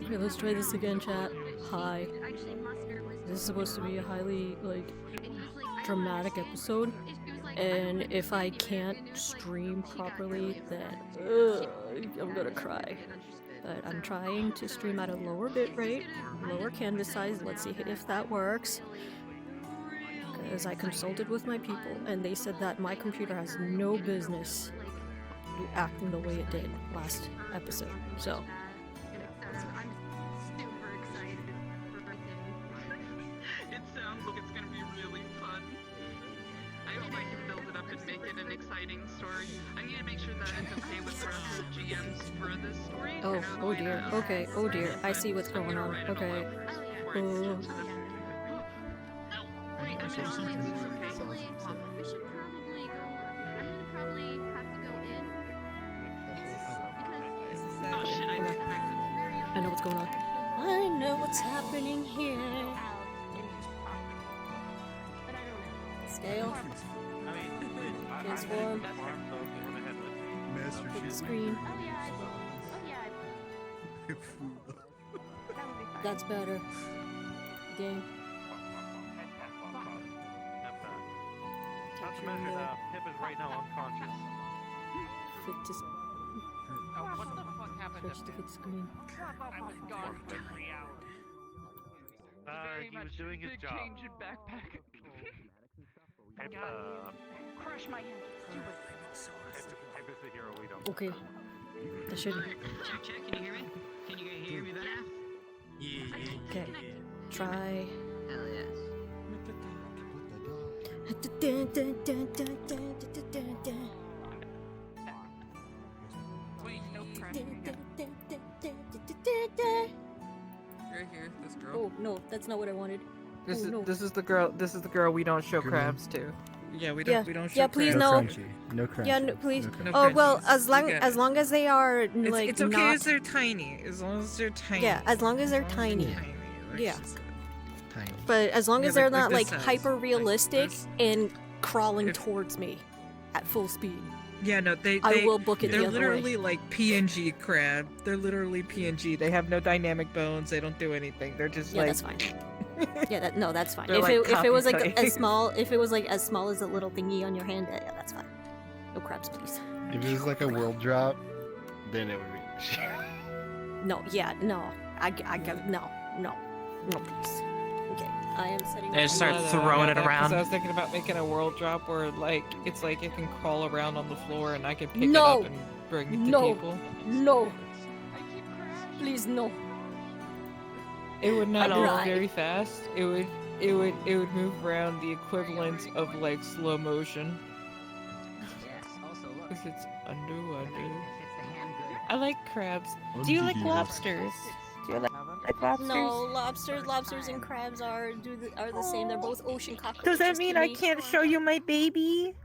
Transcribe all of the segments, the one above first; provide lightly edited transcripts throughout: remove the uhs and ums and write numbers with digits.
Okay, let's try this again, chat. Hi. This is supposed to be a highly, like, dramatic episode. And if I can't stream properly, then I'm gonna cry. But I'm trying to stream at a lower bitrate, lower canvas size. Let's see if that works. Because I consulted with my people, and they said that my computer has no business acting the way it did last episode. So. It sounds like it's gonna be really fun. I hope I can build it up and make it an exciting story. I need to make sure that it's okay with the rest of the GMs for this story. Oh dear. Okay. Oh dear. I see what's going on. Okay. Oh. Wait, I'm just okay. We should probably go. I'm gonna probably have to go in. Oh shit, I disconnected. I know what's going on. I know what's happening here. Scale. Transform. Big screen. That's better. Game. Not to mention Pip is right now unconscious. Fit to What the fuck happened switch to big screen. I was gone for 3 hours. He was doing his Big job. change in backpack. Pip, Crush my hand. Pip is the hero we don't. Okay. That should. Check, check. Can you hear me? Can you hear me better? Yeah. Okay. Try. Hell yes. Wait, no Right here, this girl. Oh no, that's not what I wanted. This Oh, is no. this is the girl. This is the girl we don't show crabs to. Yeah, we Yeah. don't. We don't. Yeah, show please crabs. no. No crunchy. Yeah, no, please. No No Oh well, crunchies. as long You got as it. long as they are like It's okay not. as they're tiny. As long as they're tiny. Yeah, as long as they're As long tiny. like, Yeah. Tiny. But as long Yeah, as they're like not this like size. hyper realistic this. and crawling If- towards me at full speed, Yeah, no, they. I will book it the They're other literally way. like PNG crab. They're literally PNG. They have no dynamic bones. They don't do anything. They're just Yeah, like. that's fine. Yeah, that's fine. They're If like if it was like copy as small, if it was like as small as a little thingy on your hand, yeah, that's fine. No crabs, please. If it was like a world drop, then it would be. No, yeah, no. I no, please. Okay, I am setting. They up- just start No, throwing it no, 'cause around. I was thinking about making a world drop where like it's like it can crawl around on the floor and I can pick No. it up and bring it to No. people. No. Please no. It would not I'd move cry. very fast. It would move around the equivalent of like slow motion. Yes. Also, look. Cause it's underwater. It's the hand good. I like crabs. Do you like lobsters? Do you like lobsters? No, lobsters and crabs are the same. They're both ocean cockroaches. Does that mean to I me. can't show you my baby?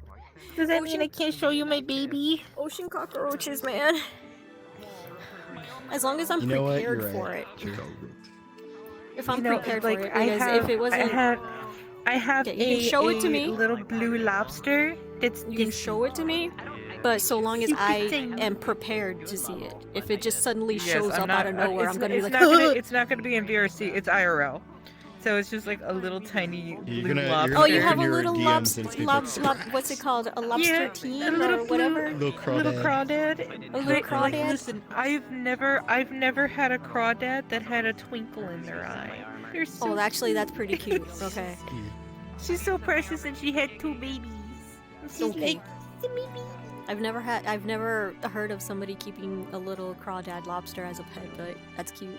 Does that mean I can't show you my baby? Ocean cockroaches, man. As long as I'm You know what? prepared You're for right. it. True. If I'm You know, prepared like, for it, I because have, if it wasn't, I have Okay, you can show it to me. little blue lobster. That's you can show it to me. But so long as Super I tiny. am prepared to see it. If it just suddenly Yes, shows I'm up not, out of nowhere, it's I'm gonna be like, not gonna, it's not gonna be in VRC. It's IRL. So it's just like a little tiny blue You're gonna lobster. oh, you open have a your little DMs lobster, and it's gonna be- what's it called? A lobster Yeah, teen a little or whatever? Little Little crawdad. crawdad. A little Like, crawdad? listen, I've never had a crawdad that had a twinkle in their eye. They're so Oh, actually, that's pretty cute. Okay. She's so precious, and she had 2 babies. And she's Okay. like, "The baby." I've never heard of somebody keeping a little crawdad lobster as a pet, but that's cute.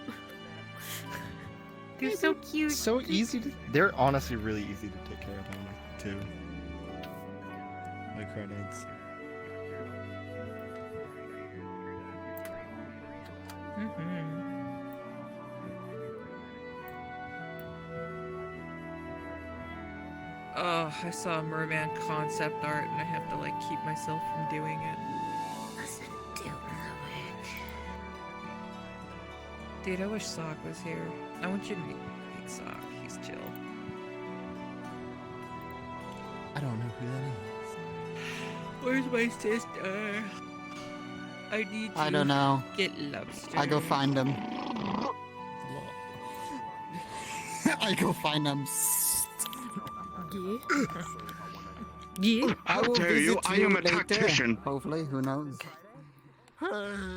They're so cute. So easy to. They're honestly really easy to take care of, too. Like crawdads. Oh, I saw a merman concept art, and I have to like keep myself from doing it. Dude, I wish Sock was here. I want you to meet Sock. He's chill. I don't know who that is. Where's my sister? I need I don't know. get lobster. I go find him. I go find them. Yeah. Yeah. I will dare you? visit I am a later. tactician. Hopefully, who knows?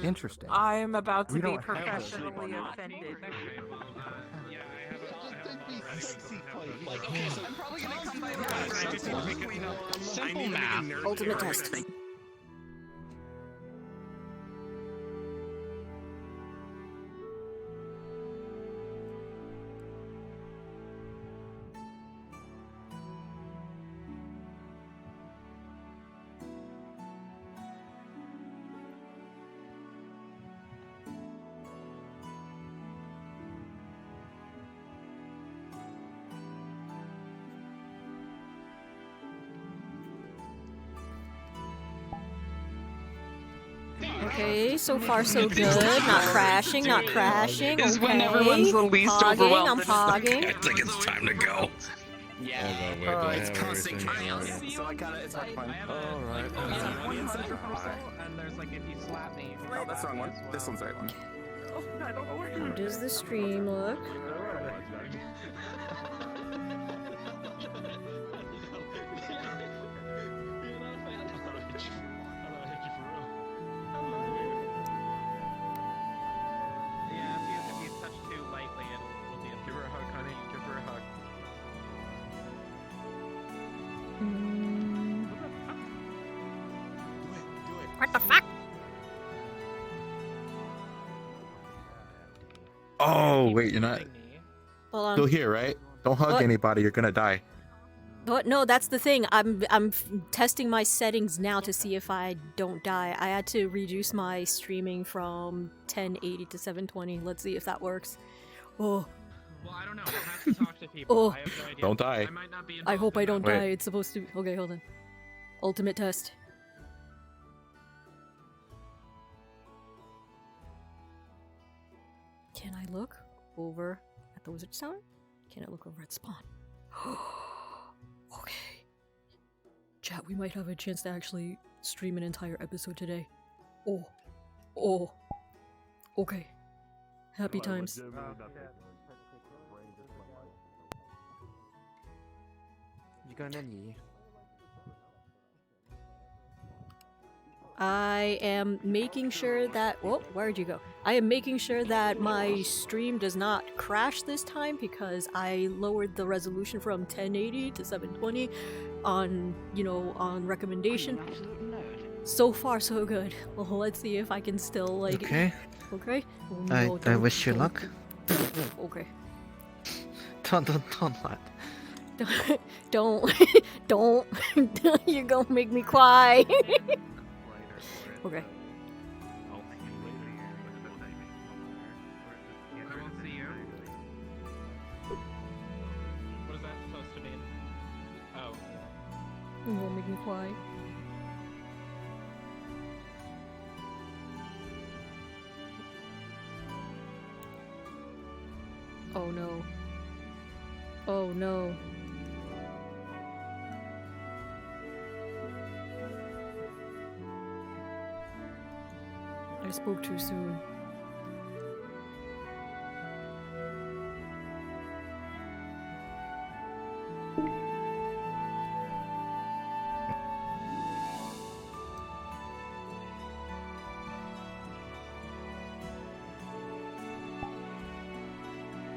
Interesting. I am about to We be don't have to professionally offended. Simple math. Ultimate test. Okay, so far so good. Not crashing, not crashing. Is Okay. when everyone's the least Pogging, overwhelmed. I'm pogging. I think it's time to go. Yeah. It's constant chaos. So I kinda, it's like fun. Alright. And there's like, if you slap me. Oh, that's the wrong one. This one's the right one. How does the stream look? Yeah, if you touch too lightly, it'll be a give her a hug, honey. Give her a hug. What the fuck? Oh, wait, you're not Hold on. still here, right? Don't hug What? anybody, you're gonna die. But no, that's the thing. I'm testing my settings now to see if I don't die. I had to reduce my streaming from 1080 to 720. Let's see if that works. Oh, Well, I don't know. I have to talk to people. Oh. I have no idea. Don't die. I might not be I hope I don't Wait. die. It's supposed to. Okay, hold on. Ultimate test. Can I look over at the wizard's tower? Can I look over at spawn? Okay. Chat, we might have a chance to actually stream an entire episode today. Oh. Oh. Okay. Happy times. I am making sure that. Whoa, where'd you go? I am making sure that my stream does not crash this time because I lowered the resolution from 1080 to 720 on, on recommendation. So far, so good. Well, let's see if I can still, like. Okay. Okay? Oh, I don't- wish you don't- luck. Okay. Don't let. Don't. Don't. You're gonna make me cry. Okay. I won't see you. What is that supposed to mean? Oh. You're gonna make me cry. Oh no. Oh no. I spoke too soon.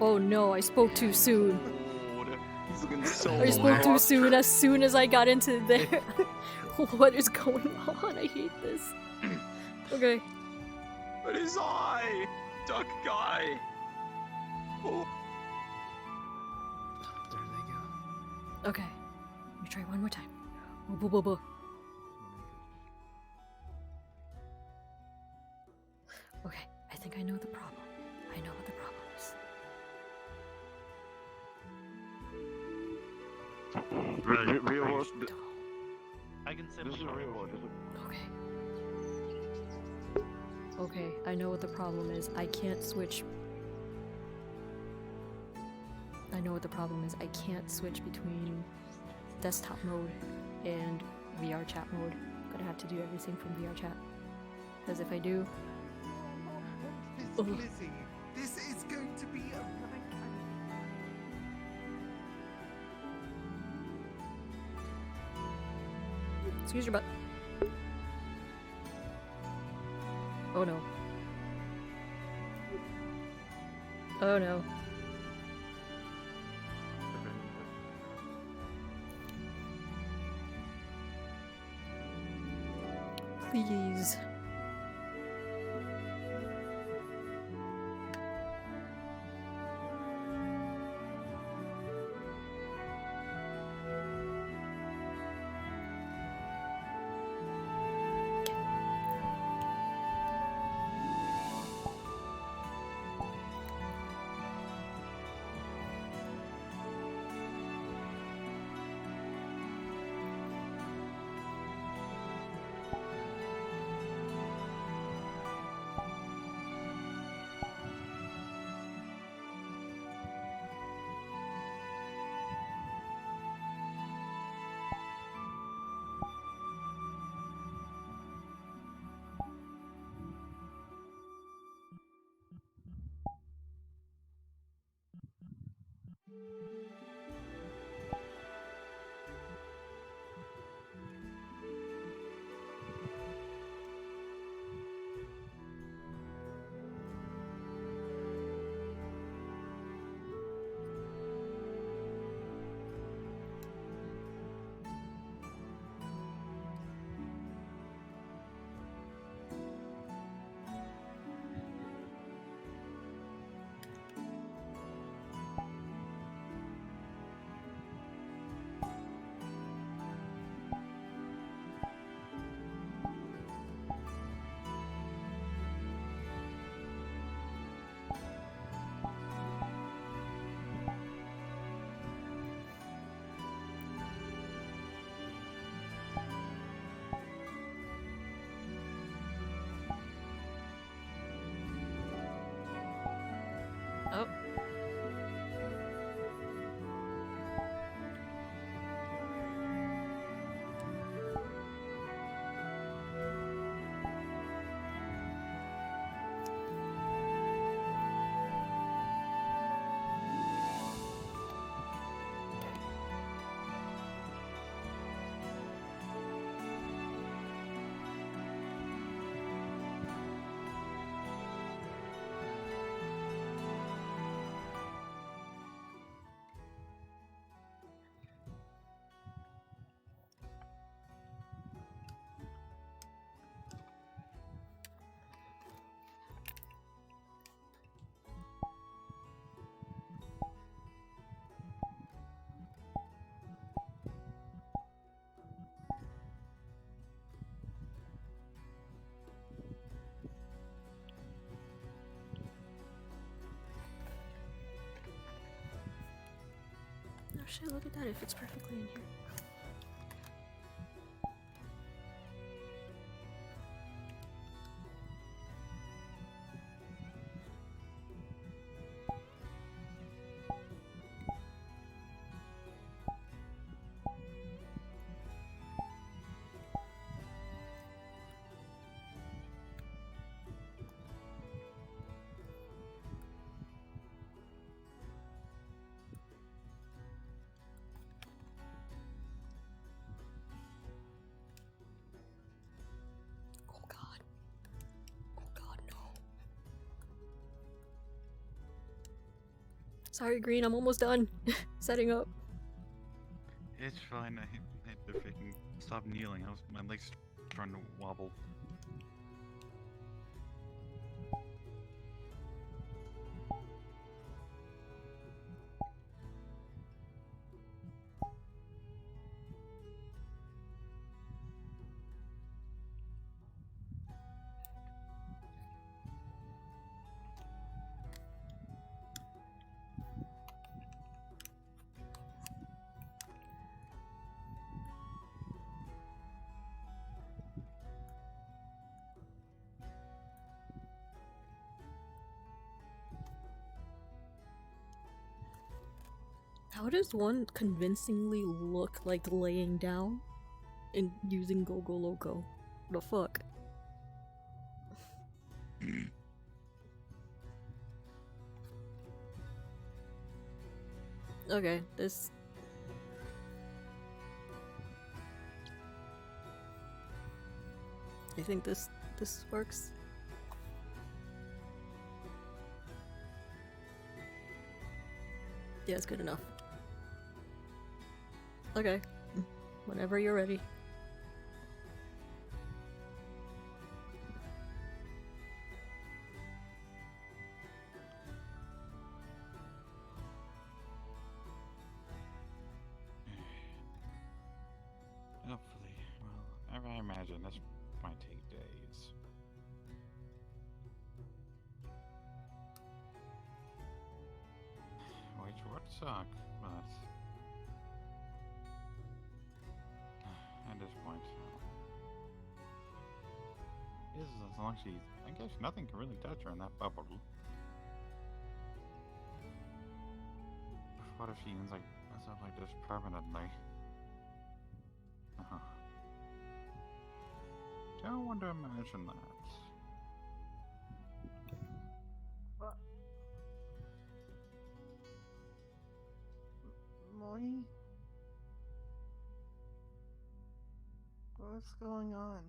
Oh no, I spoke too soon. He's looking so I spoke too soon as I got into there. What is going on? I hate this. Okay. But his eye! Duck guy! Oh. There they go. Okay. Let me try one more time. Whoa, whoa, whoa, whoa. Okay, I think I know the problem. I know what the problem is. Real world. I can sit This is a real world. Okay. Okay, I know what the problem is. I can't switch. I know what the problem is. I can't switch between desktop mode and VR chat mode. I'm gonna have to do everything from VR chat. Because if I do. This is going to be a Excuse your butt. Oh no. Oh no. Please. Oh. Oh shit, look at that, it fits perfectly in here. Oh god. Oh god, no. Sorry, Green, I'm almost done. Setting up. It's fine. I had to freaking stop kneeling. My legs trying to wobble. How does one convincingly look like laying down and using Go-Go Loco? The fuck? Okay, this... I think this works. Yeah, it's good enough. Okay. Whenever you're ready. Hopefully. Well, I imagine this might take days. Which would suck, but at this point, is as long as she, I guess nothing can really touch her in that bubble. What if she ends like herself like this permanently? Don't want to imagine that. Moyi? What's going on?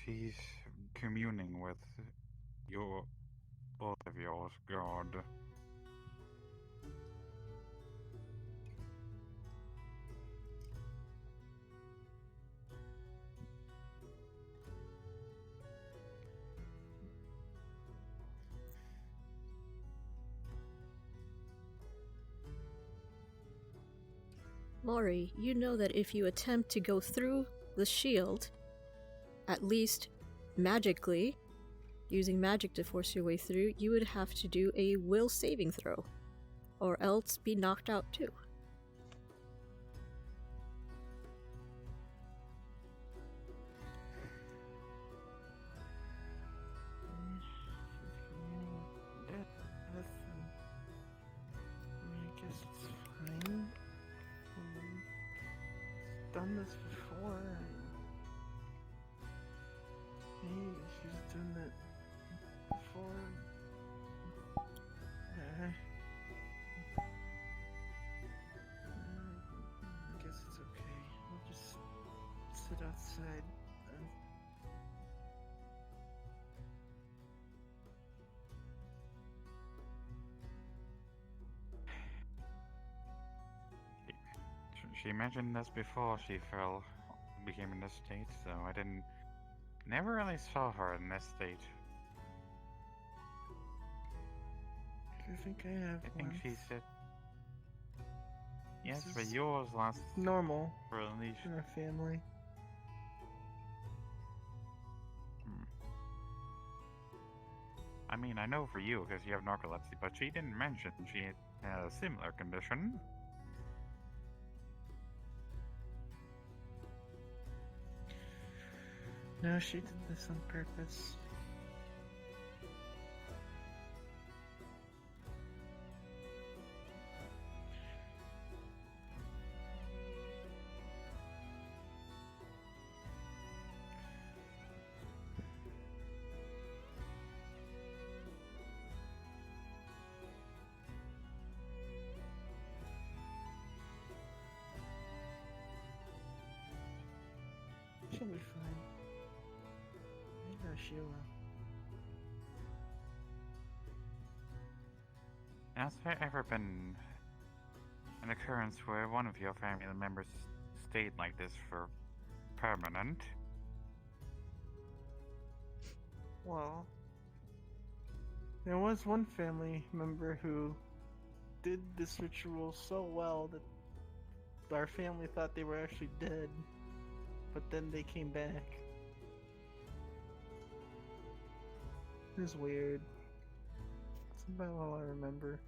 She's communing with both of yours, God. Mori, you know that if you attempt to go through the shield, at least magically, using magic to force your way through, you would have to do a will saving throw, or else be knocked out too. I guess it's fine. She's done this before. Hey, she's done that before. I guess it's okay. I'll just sit outside. She mentioned this before she became in this state, so I never really saw her in this state. I think I have I think one. she said, yes, This but is yours lasts normal for at least. in our family. I mean, I know for you because you have narcolepsy, but she didn't mention she had a similar condition. No, she did this on purpose. She'll be fine. I know she will. Has there ever been an occurrence where one of your family members stayed like this for permanent? Well, there was one family member who did this ritual so well that our family thought they were actually dead, but then they came back. It was weird. That's about all I remember.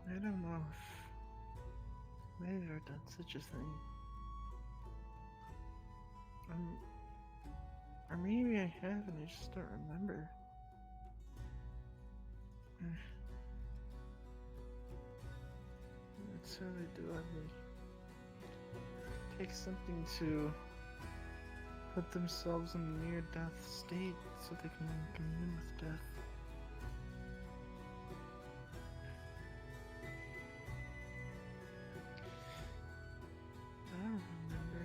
I don't know if I've ever done such a thing. Or maybe I have and I just don't remember. That's how they do it. They take something to put themselves in a near-death state so they can commune with death. I don't remember.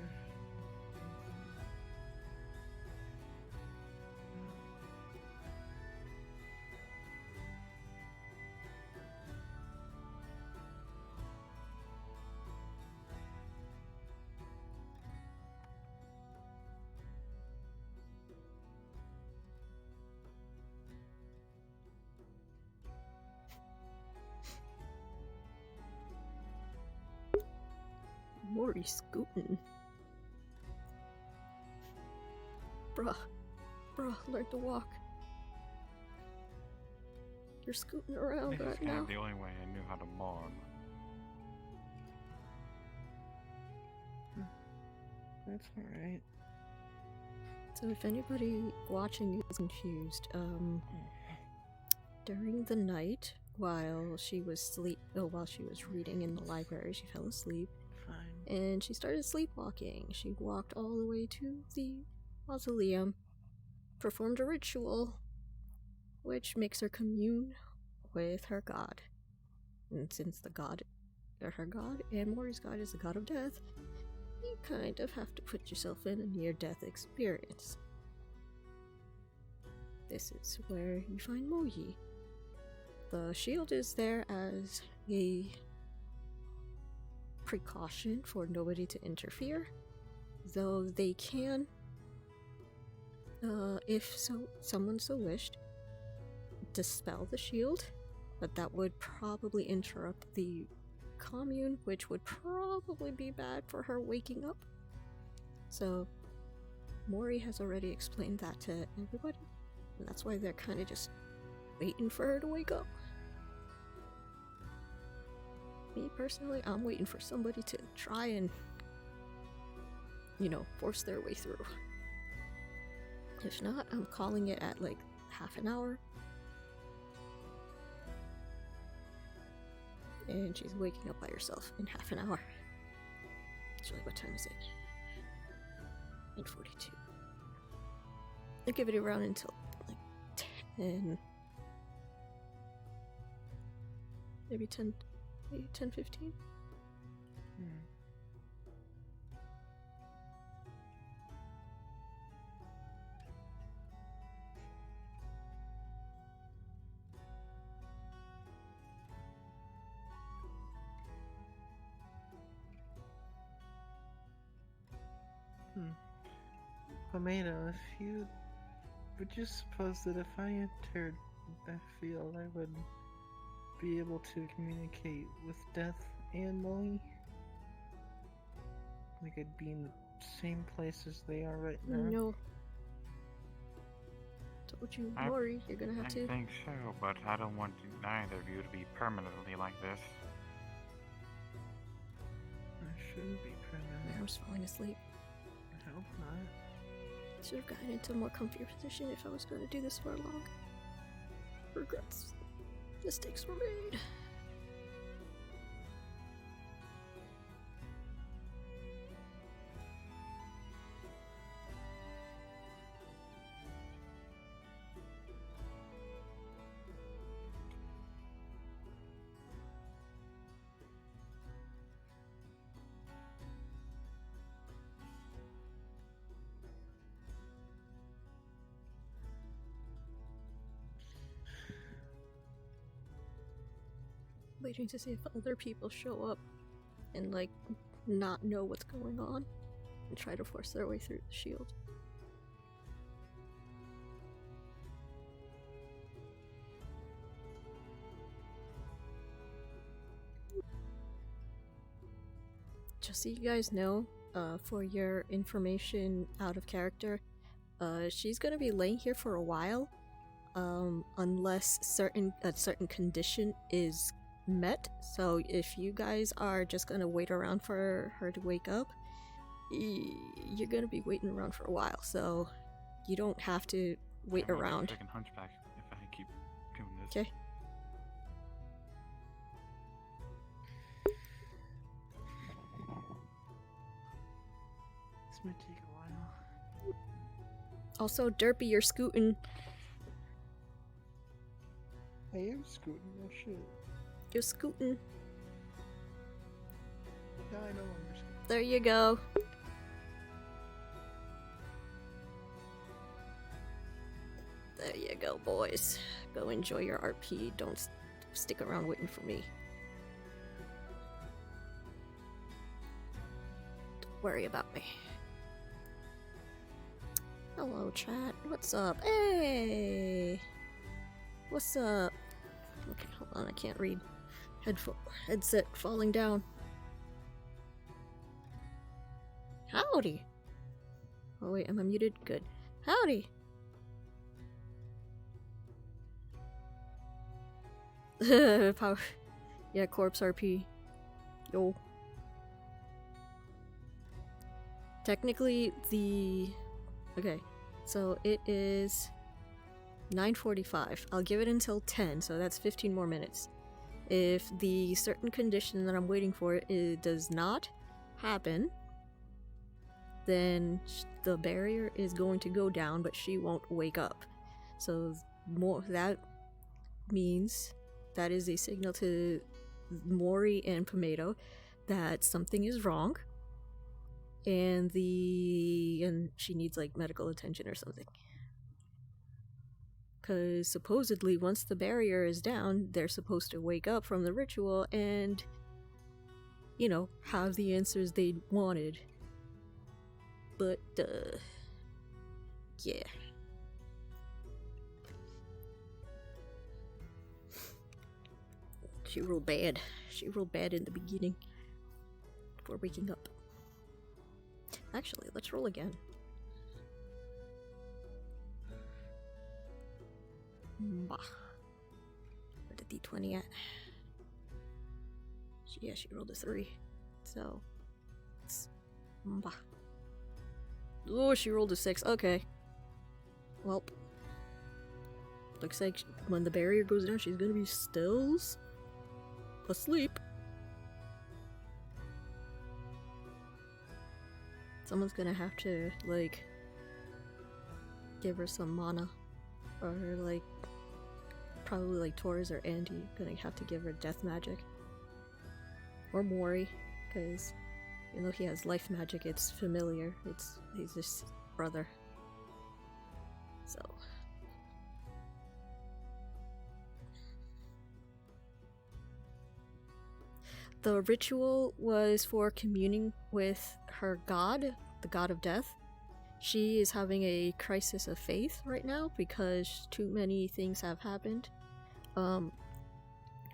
Moyi scooting. Bruh, learn to walk. You're scooting around This is right kind now. of the only way I knew how to mourn. That's alright. So if anybody watching is confused, during the night, while she was reading in the library, she fell asleep. Fine. And she started sleepwalking. She walked all the way to the mausoleum, performed a ritual, which makes her commune with her god. And since her god and Mori's god is the god of death, you kind of have to put yourself in a near-death experience. This is where you find Moyi. The shield is there as a precaution for nobody to interfere, though they can, if someone so wished, dispel the shield, but that would probably interrupt the commune, which would probably be bad for her waking up. So Moyi has already explained that to everybody, and that's why they're kind of just waiting for her to wake up. Me personally, I'm waiting for somebody to try and, force their way through. If not, I'm calling it at like half an hour. And she's waking up by herself in half an hour. Actually, what time is it? 9:42. I'll give it around until like 10. Maybe 10:15. Tomato, would you suppose that if I entered that field, I would be able to communicate with Death and Moyi? Like I'd be in the same place as they are right now? No. Told you, Moyi, you're gonna have to. I think so, but I don't want neither of you to be permanently like this. I shouldn't be permanent. I was falling asleep. I hope not. Should have gotten into a more comfier position if I was going to do this for long. Regrets. Mistakes were made. Waiting to see if other people show up and not know what's going on and try to force their way through the shield. Just so you guys know, for your information out of character, she's gonna be laying here for a while, unless a certain condition is met. So if you guys are just gonna wait around for her to wake up, you're gonna be waiting around for a while. So you don't have to wait I'm around. Freaking hunchback if I keep doing this. Okay. may take a while. Also, Derpy, you're scooting. I am scooting that shit. You're scooting. Yeah, I know I'm scooting. There you go. There you go, boys. Go enjoy your RP. Don't stick around waiting for me. Don't worry about me. Hello, chat. What's up? Hey! What's up? Okay, hold on. I can't read. Headset falling down. Howdy! Oh wait, am I muted? Good. Howdy! Power. Yeah, corpse RP. Yo. Technically, okay, so it is 9:45. I'll give it until 10, so that's 15 more minutes. If the certain condition that I'm waiting for does not happen, then the barrier is going to go down, but she won't wake up. So that means that is a signal to Moyi and Pomato that something is wrong, and she needs like medical attention or something. Because supposedly once the barrier is down, they're supposed to wake up from the ritual and, you know, have the answers they wanted. But, yeah. She rolled bad. She rolled bad in the beginning. Before waking up. Actually, let's roll again. Bah. Where the D20 at? Yeah, she rolled a 3. So, bah. Oh, she rolled a 6. Okay. Well, looks like when the barrier goes down, she's gonna be still asleep. Someone's gonna have to, like, give her some mana. Or, like, probably, like, Torres or Andy gonna have to give her death magic. Or Moyi, because even though he has life magic, it's familiar. He's his brother. So. The ritual was for communing with her god, the god of death. She is having a crisis of faith right now because too many things have happened.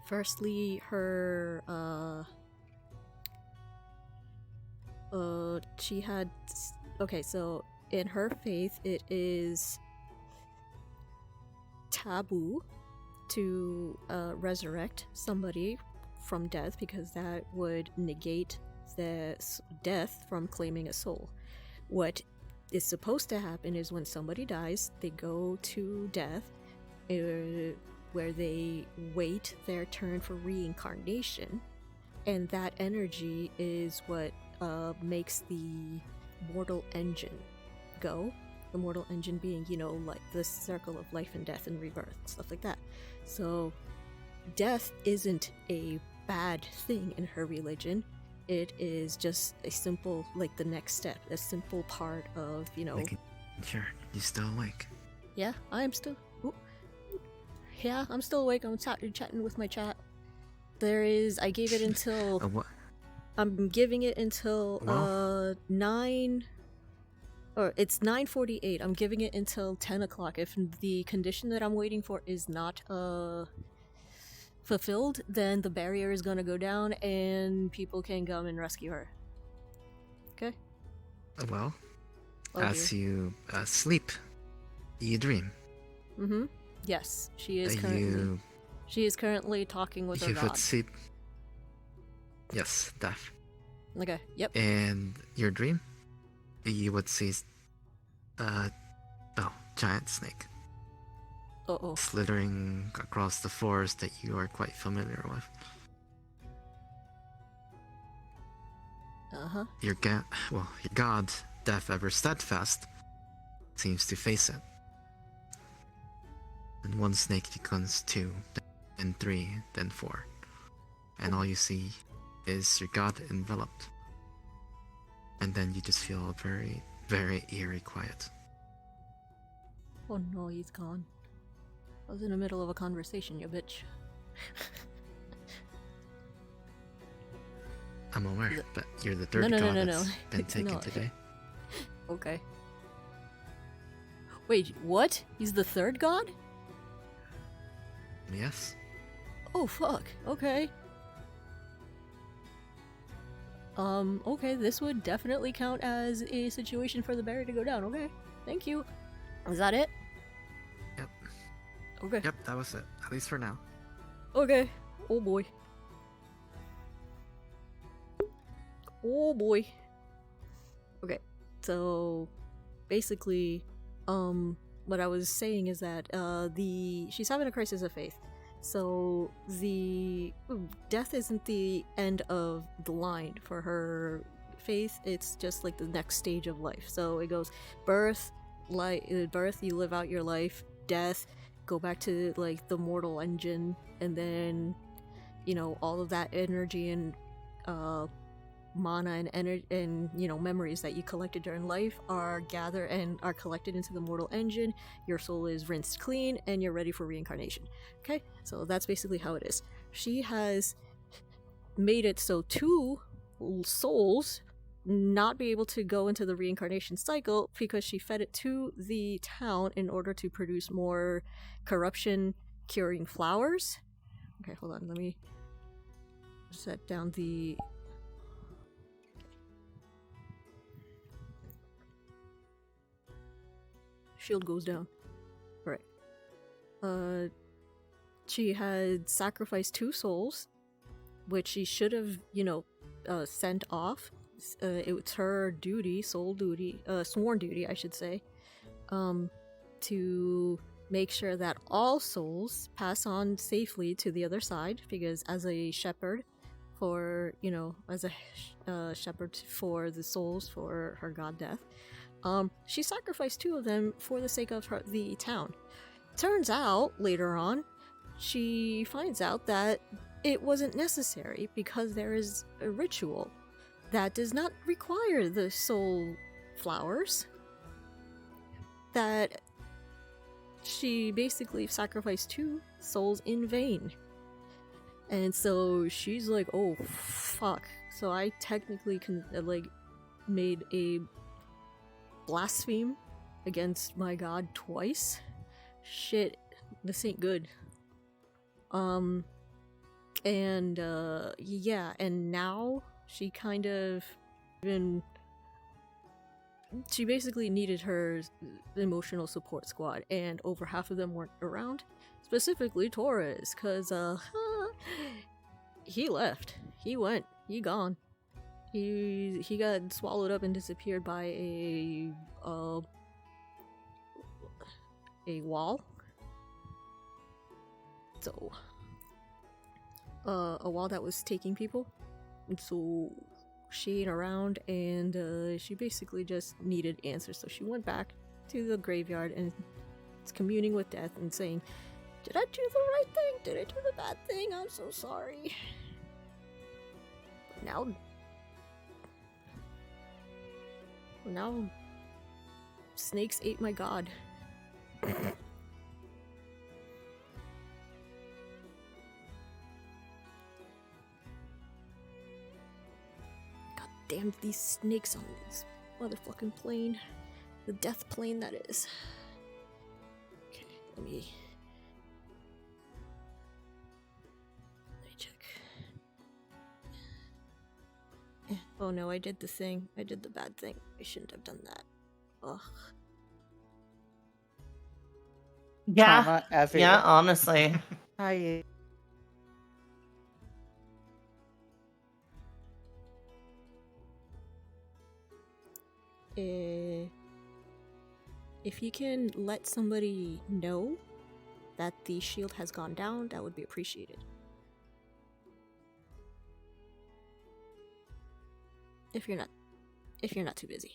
Firstly, her, she had, okay, so in her faith, it is taboo to resurrect somebody from death because that would negate the death from claiming a soul. What is supposed to happen is when somebody dies, they go to death, where they wait their turn for reincarnation, and that energy is what makes the mortal engine go. The mortal engine being, you know, like the circle of life and death and rebirth, stuff like that. So death isn't a bad thing in her religion. It is just a simple, like, the next step, a simple part of, you know. Sure, you still awake? Yeah, I'm still. Ooh. Yeah, I'm still awake. I'm chatting with my chat. I gave it until. What? I'm giving it until 9. Or it's 9:48. I'm giving it until 10 o'clock. If the condition that I'm waiting for is not fulfilled, then the barrier is gonna go down and people can come and rescue her. Okay? Well, Oh, as dear. you sleep, you dream. Mm-hmm. Yes, she is currently. She is currently talking with her You god. would see. Yes, death. Okay. Yep. And your dream, you would see giant snake slithering across the forest that you are quite familiar with. Uh-huh. Your god death ever steadfast, seems to face it. And one snake becomes 2, then 3, then 4. And all you see is your god enveloped. And then you just feel very, very eerie quiet. Oh no, he's gone. I was in the middle of a conversation, you bitch. I'm aware, The- but you're the third No, god no. that's been It's taken not. today. Okay. Wait, what? He's the third god? Yes. Oh fuck. Okay. Okay, this would definitely count as a situation for the barrier to go down. Okay. Thank you. Is that it? Yep. Okay. Yep, that was it. At least for now. Okay. Oh boy. Oh boy. Okay. So basically, what I was saying is that she's having a crisis of faith. So the death isn't the end of the line for her faith. It's just like the next stage of life. So it goes birth, birth, you live out your life, death, go back to like the mortal engine, and then all of that energy and mana and energy and memories that you collected during life are gathered and are collected into the mortal engine. Your soul is rinsed clean and you're ready for reincarnation. Okay, so that's basically how it is. She has made it so 2 souls not be able to go into the reincarnation cycle because she fed it to the town in order to produce more corruption curing flowers. Okay, hold on, let me set down the shield goes down. Alright. She had sacrificed 2 souls, which she should have, sent off. It's her duty, sworn duty, I should say, to make sure that all souls pass on safely to the other side, because as a shepherd for, shepherd for the souls for her god death, she sacrificed 2 of them for the sake of the town. Turns out, later on, she finds out that it wasn't necessary because there is a ritual that does not require the soul flowers. That she basically sacrificed 2 souls in vain. And so she's like, oh fuck. So I technically made a blaspheme against my god twice. Shit, this ain't good. And now she kind of she basically needed her emotional support squad, and over half of them weren't around. Specifically Torres, cause he left. He went. He gone. He got swallowed up and disappeared by a wall. So a wall that was taking people. And so she ain't around, and she basically just needed answers. So she went back to the graveyard and is communing with death and saying, did I do the right thing? Did I do the bad thing? I'm so sorry. Now snakes ate my god. God damn these snakes on this motherfucking plane. The death plane, that is. Okay, let me check. Oh no, I did the thing. I did the bad thing. I shouldn't have done that. Ugh. Yeah. Trauma everywhere. Yeah, honestly. Hi. If you can let somebody know that the shield has gone down, that would be appreciated. If you're not too busy.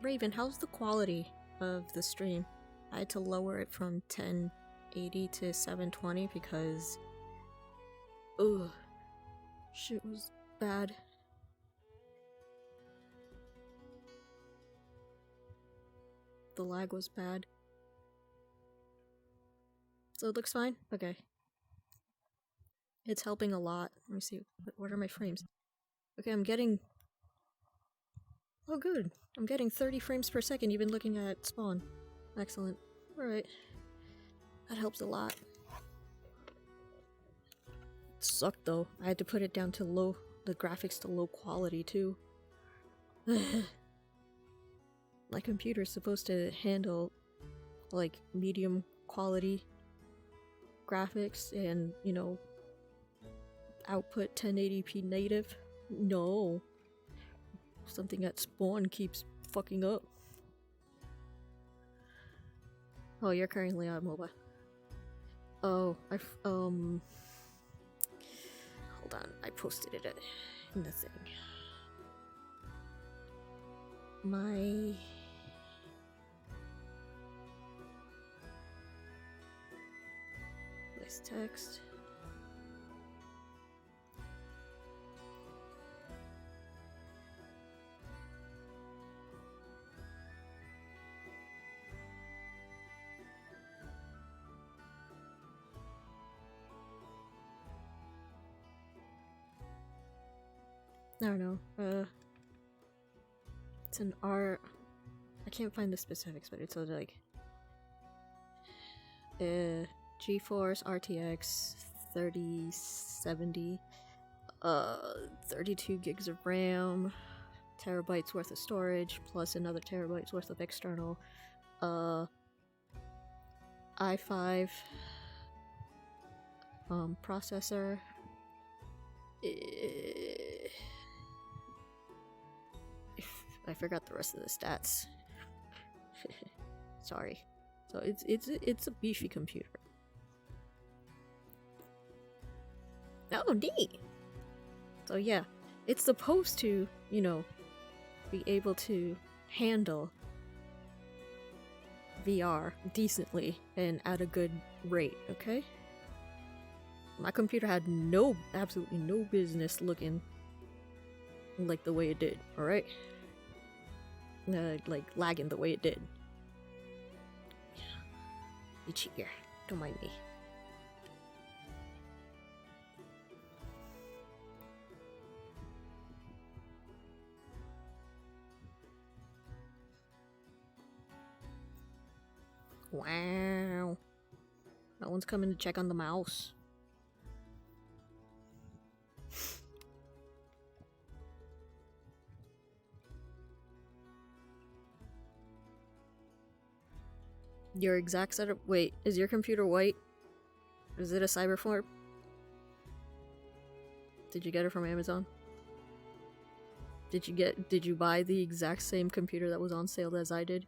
Raven, how's the quality of the stream? I had to lower it from 1080 to 720 because... Ugh. Shit was bad. The lag was bad. So it looks fine? Okay. It's helping a lot. Let me see. What are my frames? Okay, I'm getting... Oh, good. I'm getting 30 frames per second even looking at spawn. Excellent. Alright. That helps a lot. It sucked though. I had to put it down to low... the graphics to low quality too. My computer's supposed to handle like medium quality graphics and, you know, output 1080p native. No. Something at spawn keeps fucking up. Oh, you're currently on mobile. Oh, hold on, I posted it in the thing. My... Voice text. I don't know, it's an R... I can't find the specifics, but it's like... GeForce RTX 3070, 32 gigs of RAM, terabytes worth of storage, plus another terabytes worth of external, i5, processor, I forgot the rest of the stats. Sorry. So it's a beefy computer. Oh, neat. So yeah, it's supposed to, you know, be able to handle VR decently and at a good rate, okay? My computer had absolutely no business looking like the way it did, alright? Like lagging the way it did. Itchy ear, don't mind me. Wow. No one's coming to check on the mouse. Your exact setup. Wait, is your computer white? Is it a cyberform? Did you get it from Amazon? Did you buy the exact same computer that was on sale as I did?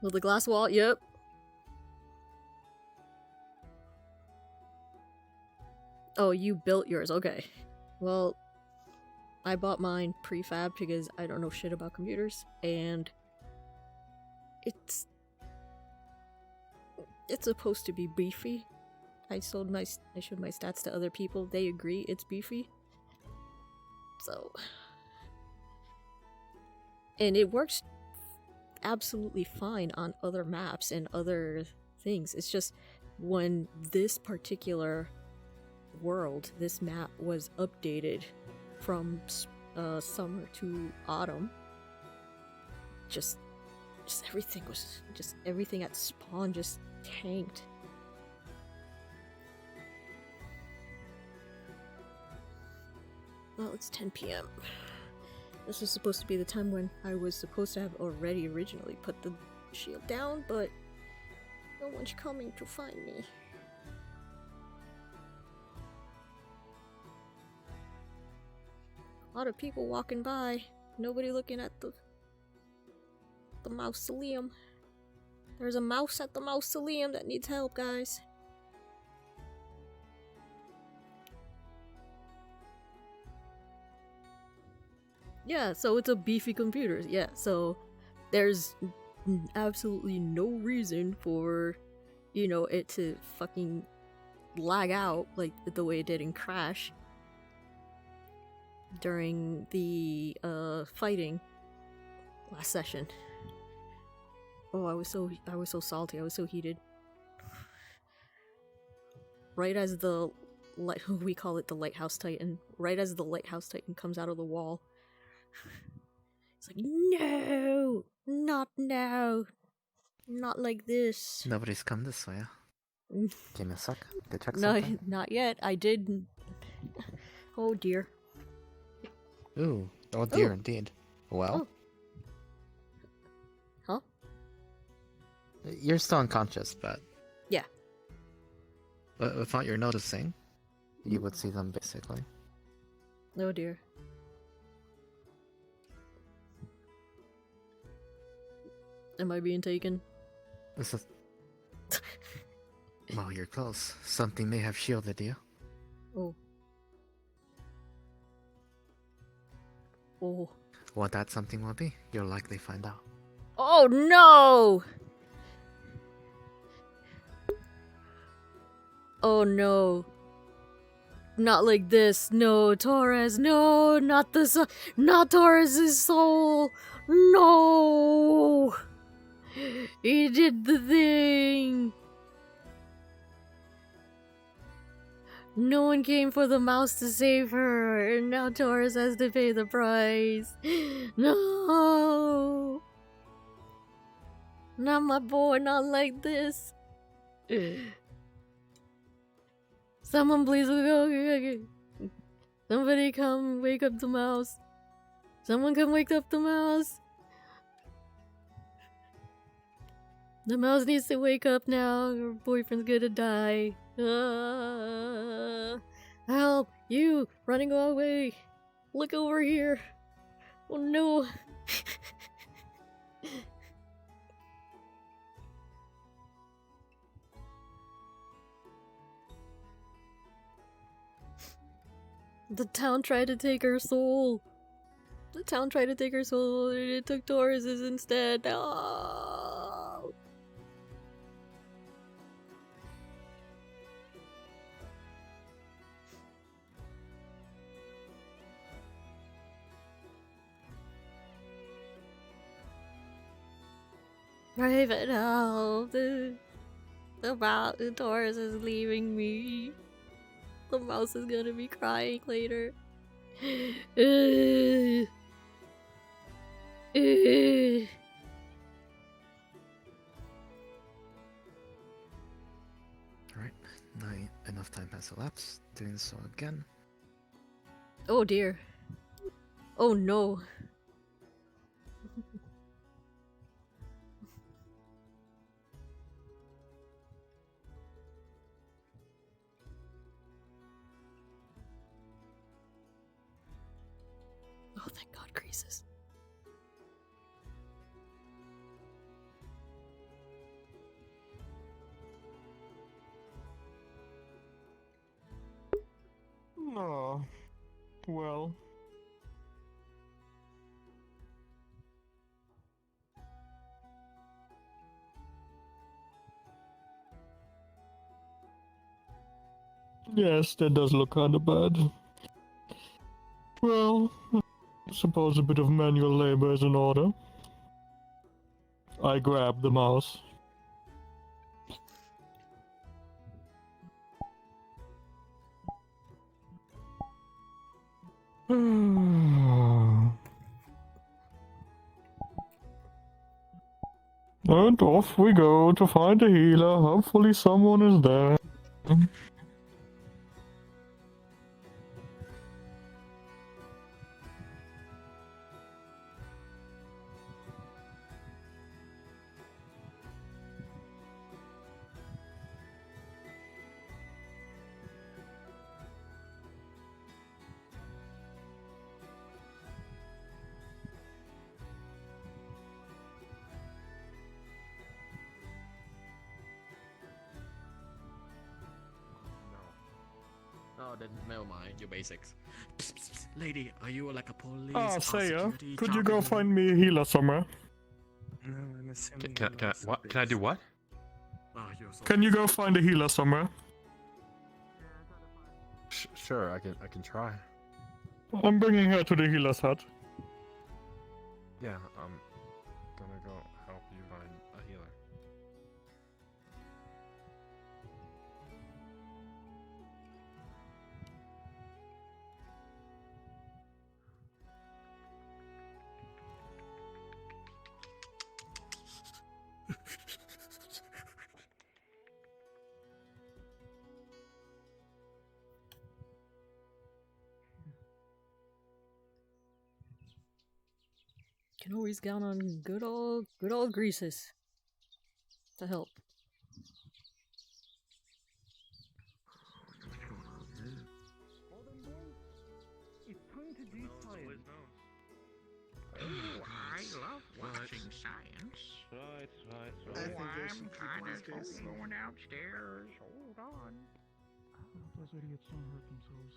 With the glass wall? Yep. Oh, you built yours. Okay. Well, I bought mine prefab because I don't know shit about computers, and it's supposed to be beefy. I showed my stats to other people. They agree it's beefy. So, and it works absolutely fine on other maps and other things. It's just when this particular world, this map was updated from summer to autumn, just everything at spawn just tanked. Well, it's 10 p.m. This was supposed to be the time when I was supposed to have already originally put the shield down, but no one's coming to find me. A lot of people walking by, nobody looking at the mausoleum. There's a mouse at the mausoleum that needs help, guys. Yeah, so it's a beefy computer. Yeah, so there's absolutely no reason for, you know, it to fucking lag out like the way it did in Crash during the fighting last session. Oh, I was so salty. I was so heated. Right as the we call it the Lighthouse Titan. Right as the Lighthouse Titan comes out of the wall, it's like, no, not now, not like this. Nobody's come this way. Give me a sec. Go check No, something. not yet. I did. Oh dear. Ooh. Oh dear, Ooh. indeed. Well. Huh? You're still unconscious, but Yeah. without your noticing, you would see them basically. Oh dear. Am I being taken? This is. Well, you're close. Something may have shielded you. Oh. Oh. What that something will be, you'll likely find out. Oh no! Oh no. Not like this. No, Torres. No, not the not Torres's soul. No. He did the thing. No one came for the mouse to save her, and now Torres has to pay the price. No. Not my boy, not like this. Someone please go. Somebody come wake up the mouse. Someone come wake up the mouse. The mouse needs to wake up now. Her boyfriend's gonna die. Help! You! Running away! Look over here! Oh no! The town tried to take her soul. The town tried to take her soul and it took Torres's instead. Oh. Private help. The Torres is leaving me. The mouse is gonna be crying later. Alright, now enough time has elapsed. Doing so again. Oh dear. Oh no. Oh, thank God, creases. Oh, well. Yes, that does look kinda bad. Well, I suppose a bit of manual labor is in order. I grab the mouse. And off we go to find a healer. Hopefully someone is there. Oh, then never mind. Your basics. Psst, psst, psst. Lady, are you like a police? Ah, or Saya, security could you go job? find me a healer somewhere? No, I'm assuming. Can I, what? Can I do what? Oh, you're so Can you go find a healer somewhere? Sure, I can try. I'm bringing her to the healer's hut. Yeah, I'm gonna go help you find a healer. Can always count on good old Greases to help. It's time to do science. Oh, I love watching science. Right. Oh, I'm kind of going downstairs. Hold on. Those idiots don't hurt themselves.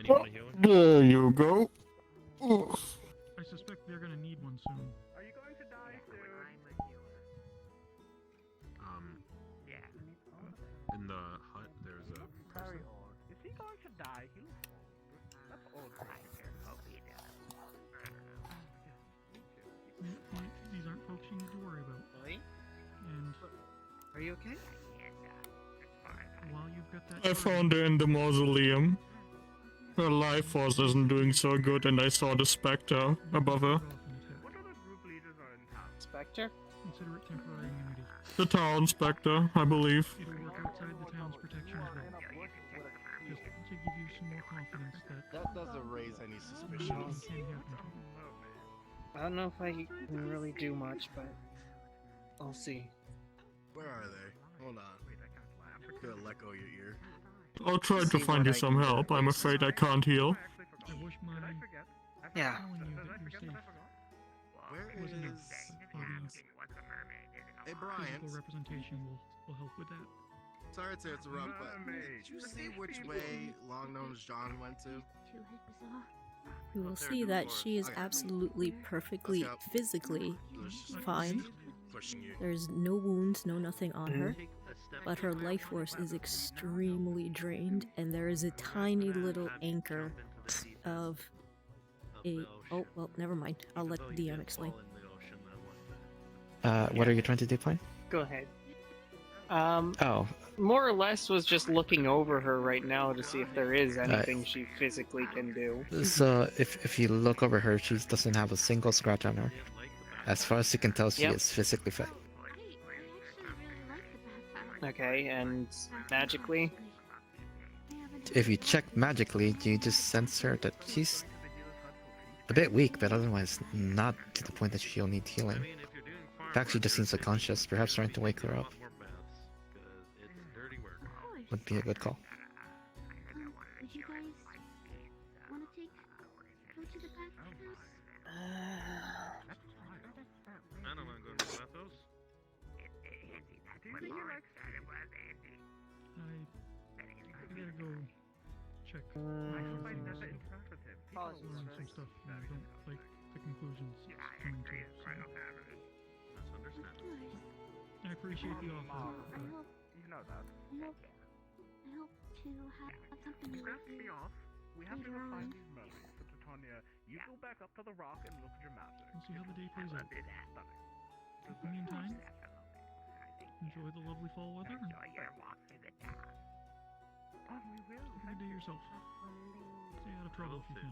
Oh, there you go. Oh. I suspect they're gonna need one soon. Are you going to die soon? Yeah. In the hut, there's a person. Is he going to die? He looks old. That's old. These aren't folks you need to worry about. And Are you okay? while you've got that, I found her in the mausoleum. Her life force isn't doing so good, and I saw the specter above her. What other group leaders are in town? Spectre? consider it temporary immunity. The town specter, I believe. It'll work outside the town's protection as well. Just to give you some more confidence that doesn't raise any nothing suspicions. can happen to you. I don't know if I can really do much, but I'll see. Where are they? Hold on. Gonna let go of your ear. I'll try to find you some help. I'm afraid I can't heal. I wish my Yeah. telling you that you're safe Where wasn't is... audience. Hey, Brian. Physical representation will help with that. Sorry to interrupt, but did you see which way Long Nose John went to? We will see that she is absolutely perfectly physically fine. There's no wounds, no nothing on her, but her life force is extremely drained, and there is a tiny little anchor of a... Oh, well, never mind. I'll let the DM explain. What are you trying to do, Pine? Go ahead. Oh, More or less was just looking over her right now to see if there is anything she physically can do. so if you look over her, she doesn't have a single scratch on her. As far as you can tell, she is physically fit. Okay, and magically? If you check magically, you just sense her that she's a bit weak, but otherwise not to the point that she'll need healing. In fact, she just seems unconscious, perhaps trying to wake her up. Would be a good call. Would you guys want to go to the bathhouse? I don't want to go to the bathhouse. I gotta go check. I some find that things, interpretive. learn some stuff, and I don't like the conclusions coming to it. So. That's understandable. I appreciate the offer, but You know that. I hope to have something Scratch me off. We have to later go find on. these mermaids. So, Titania, you go back up to the rock and look at your magic. we'll see how the day plays out. Stunning. In the meantime, enjoy the lovely fall weather, and Oh, we will. have a good day yourself. Stay out of trouble if you can.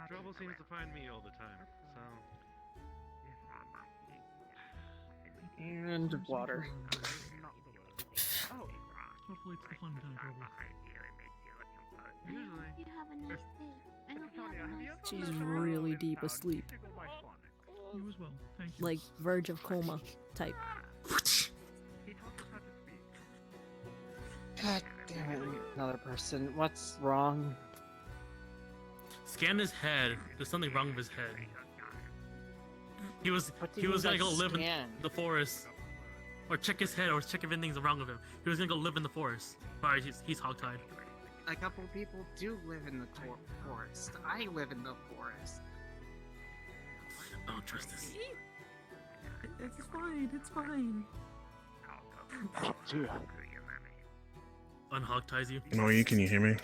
Trouble seems to find me all the time, so... And water. Oh, Hopefully it's the fun kind of trouble. usually... You have a nice day. I hope you have a nice She's really deep asleep. You as well. Thank you. Like, verge of coma type. God damn it, another person. What's wrong? Scan his head. There's something wrong with his head. He was What do he you was mean gonna by go live in scan? the forest. or check his head, or check if anything's wrong with him. He was gonna go live in the forest. Sorry, he's hogtied. A couple people do live in the forest. I live in the forest. I don't trust this. It's fine. It's fine. Unhogties you. Moyi, can you hear me?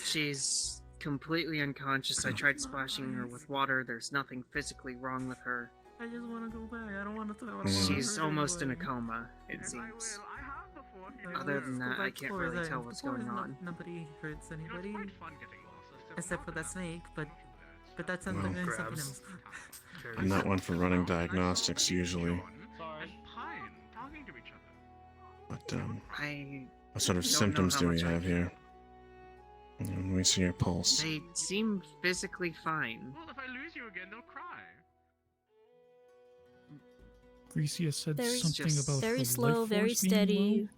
She's completely unconscious. I tried splashing her with water. There's nothing physically wrong with her. I just want to go back. I don't want to. She's almost in a coma, it seems. Other than that, I can't really tell what's going on. Nobody hurts anybody, except for that snake. But that's something else. I'm not one for running diagnostics usually. But what sort of symptoms do we have here? Let me see your pulse. They seem physically fine. Well, if I lose you again, they'll cry. Grecia said Very- something about very the slow, life very force being steady,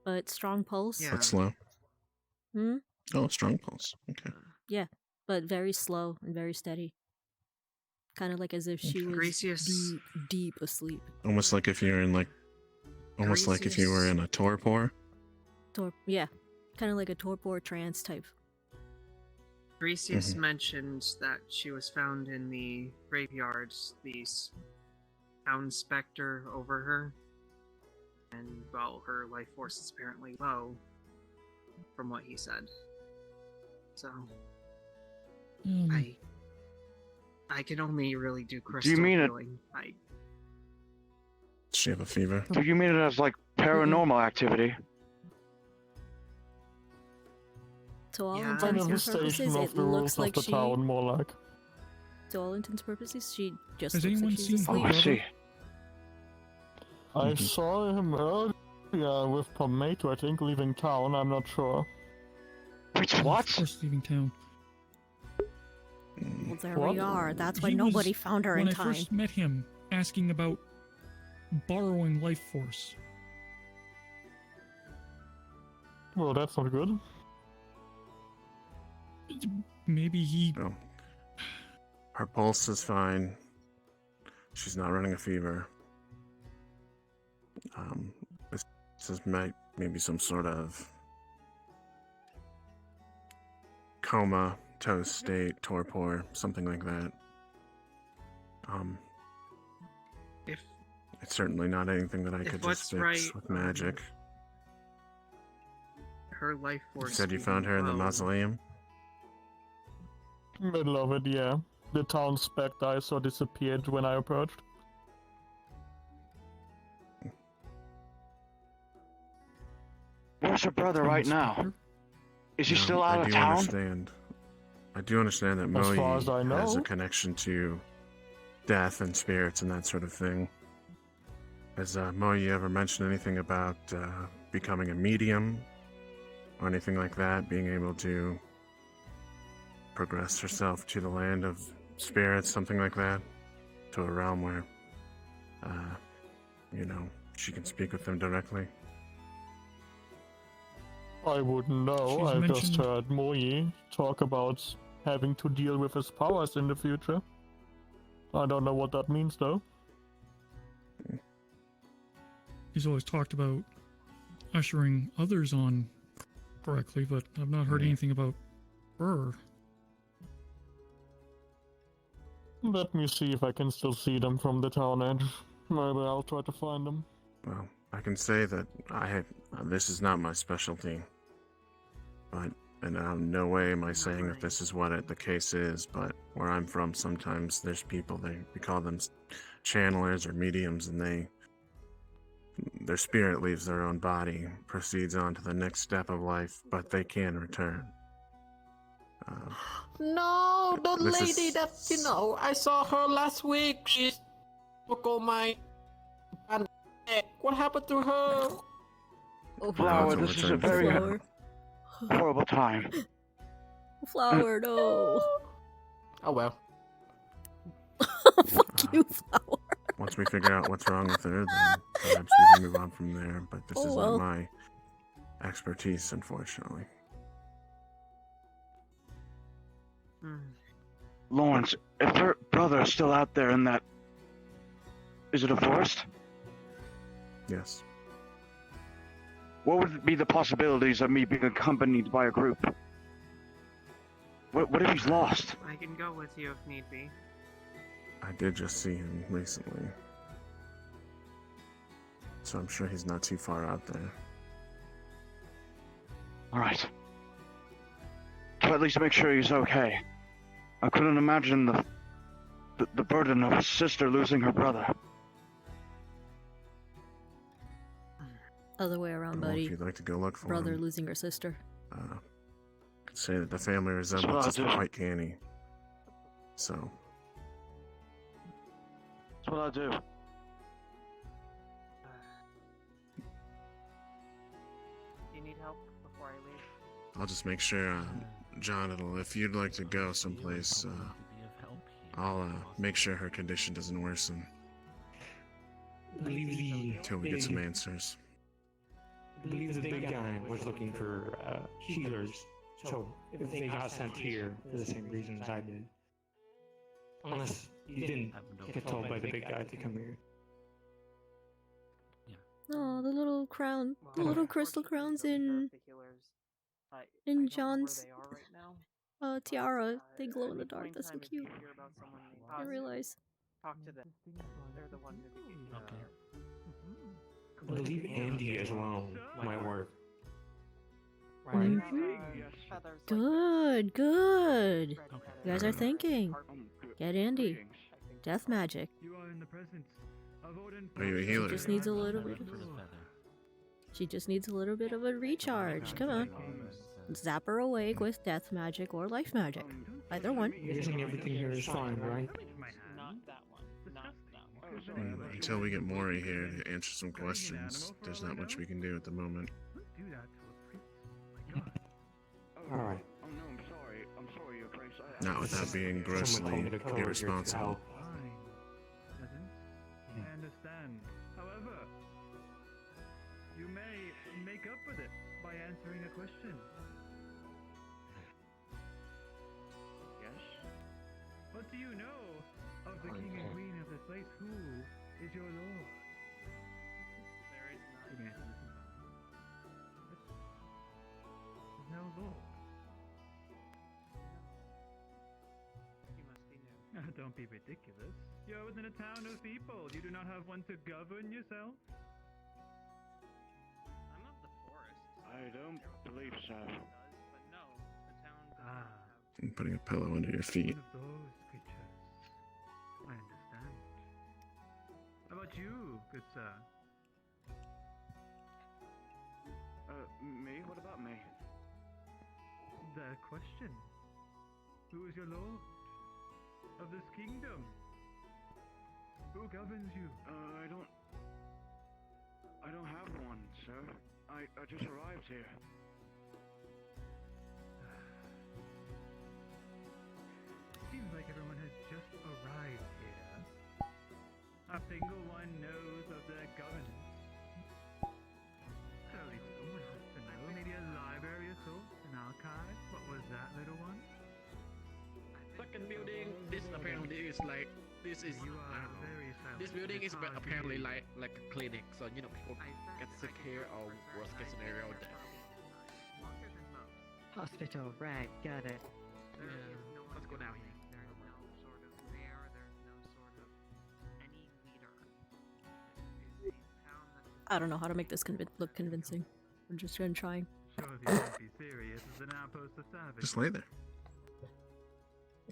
but strong pulse. Yeah. That's slow. Hmm? Oh, strong pulse. Okay. Yeah, but very slow and very steady. Kind of like as if she was Gracious. deep asleep. Almost like if you're in almost like if you were in a torpor. Yeah, kind of like a torpor trance type. Gracious mentioned that she was found in the graveyard, the town specter over her. And, well, her life force is apparently low, from what he said. So, I can only really do crystal mean it- healing. Does she have a fever? Do you mean it as like paranormal activity? To all Yeah. intents and Manifestation purposes, of it the looks rules like of the she. town, more like. To all intents and purposes, she just Has looks anyone like she's seen asleep. Oh, I see. I saw him earlier with Tomato, I think, leaving town. I'm not sure. Wait, Of what? course, leaving town. Well, there What? we are. That's why He nobody was- found her when in I time. first met him, asking about borrowing life force. Well, that's not good. Maybe he. No. Her pulse is fine. She's not running a fever. This is maybe some sort of comatose state, torpor, something like that. If It's certainly not anything that I if could what's just fix right, with magic. her life force. You said you being found her in the low- mausoleum? Middle of it, yeah. The town spectre I saw disappeared when I approached. Where's her brother right now? Is he No, still out I of do town? understand. I do understand that As far as I Moyi has a know. connection to death and spirits and that sort of thing. Has Moyi ever mentioned anything about becoming a medium or anything like that? Being able to progress herself to the land of spirits, something like that? To a realm where, she can speak with them directly? I wouldn't know. She's I just mentioned- heard Moyi talk about having to deal with his powers in the future. I don't know what that means, though. He's always talked about ushering others on correctly, but I've not heard anything about her. Let me see if I can still see them from the town edge. Maybe I'll try to find them. Well, I can say that this is not my specialty, but in no way am I saying that this is what the case is. But where I'm from, sometimes there's people we call them channelers or mediums, and their spirit leaves their own body, proceeds on to the next step of life, but they can return. No, the This lady is- that, I saw her last week. She took all my neck. What happened to her? Flower, Now it's this is a overturned. very Flower. horrible time. Flower, no. Oh well. Fuck you, Flower. Once we figure out what's wrong with her, then perhaps we can move on from there. But this Oh, is well. not my expertise, unfortunately. Lawrence, if her brother is still out there in that Is it a forest? Yes. What would be the possibilities of me being accompanied by a group? What if he's lost? I can go with you if need be. I did just see him recently. So I'm sure he's not too far out there. Alright. To at least make sure he's okay. I couldn't imagine the burden of his sister losing her brother. Other way around, Well, buddy. if you'd like to go look for Brother him, losing her sister. I'd say that the family resemblance is quite canny. So, That's what I'll do. Do you need help before I leave? I'll just make sure, John, if you'd like to go someplace, I'll make sure her condition doesn't worsen I believe until we get some answers. I believe the big guy was looking for healers, so if they got sent here for the same reasons I did. Unless you didn't get told by the big guy to come here. Oh, the little crown, the little crystal crowns in John's tiara. They glow in the dark. That's so cute. I realize. Talk to them. They're the ones who can get Okay. I believe Andy as well might work. Mhm. Good, good. You guys are thinking. Get Andy. Death magic. Are you a She healer? just needs a little bit. She just needs a little bit of a recharge. Come on. Zap her awake with death magic or life magic. Either one. I'm guessing everything here is fine, right? Until we get Moyi here to answer some questions, there's not much we can do at the moment. Alright. Not without being grossly irresponsible. I understand. However, you may make up with it by answering a question. Yes? What do you know of the king and queen of this place? Who is your lord? There is none. There's no lord. You must be new. Don't be ridiculous. You're within a town of people. You do not have one to govern yourself? I'm of the forest. I don't believe so. But no, the town does not have. I'm putting a pillow under your feet. One of those creatures. I understand. How about you, good sir? Me? What about me? The question. Who is your lord of this kingdom? Who governs you? I don't have one, sir. I just arrived here. Seems like everyone has just arrived here. Not a single one knows of their governance. Surely someone has to know. Maybe a library or so? An archive? What was that, little one? Second building. This apparently is like this is. You are very silent. This building is It's hard to apparently hear. like a clinic, so you know people get sick here or worst case scenario death. Longer than most. Hospital, right, got it. There is no one Let's go down governing. There is no sort of mayor. There's no sort of any leader. It is a town that I don't know how to make this look convincing. I'm just gonna try. Sure, if you won't be serious, it's an outpost of service. Just lay there.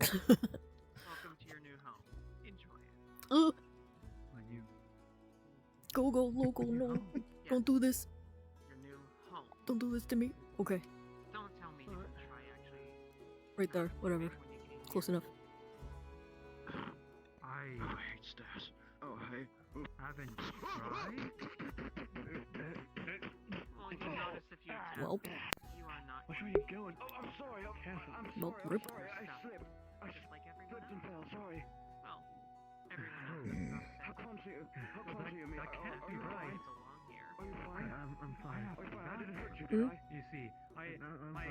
welcome to your new home. Enjoy it. Oh, When you go, local, no. Don't do this. Your new home. Don't do this to me. Okay, Don't tell me you would try actually. right there. Whatever. Close enough. I hate stairs. Oh, hey. haven't tried. Well, you notice if you Well, you are not. Where are you going? Oh, I'm sorry. I'm well, sorry. rip. I'm sorry. I slipped. I Just like everyone slipped and fell. Sorry. Well, everyone else. How close are you? How Well, close are you? that can't be right. Along here. Are you fine? I'm fine. Are you fine? I didn't hurt you, Hmm? did I? You see, my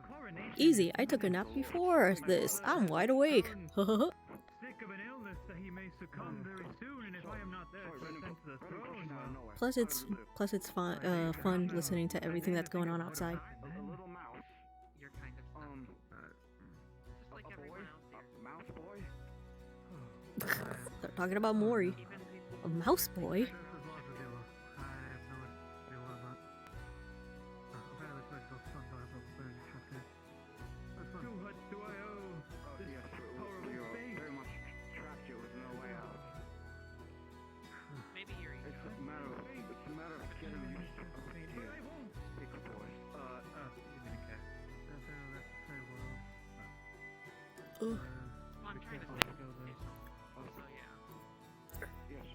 coronation. Easy. I took a nap before this. I'm wide awake. Sick of an illness that he may to come very soon, and if I am not there to ascend to the throne, well... Plus it's fun listening to everything that's going on outside. A little mouse. You're kind of Just like everyone else here. Mouse boy? They're talking about Moyi, a mouse boy. Maybe you're It's a matter of getting used to it. Big boy. Ugh. I'm trying to stay so yeah.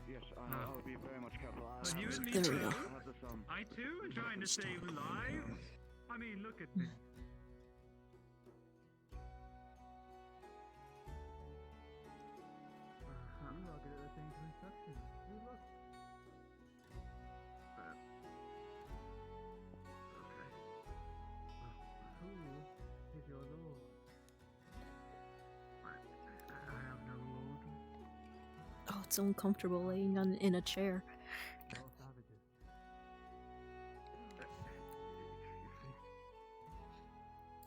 Yes, I'll be very much careful. But you and me There we too? go. I too am trying to save lives. I mean, look at me. Oh, it's so uncomfortable laying in a chair.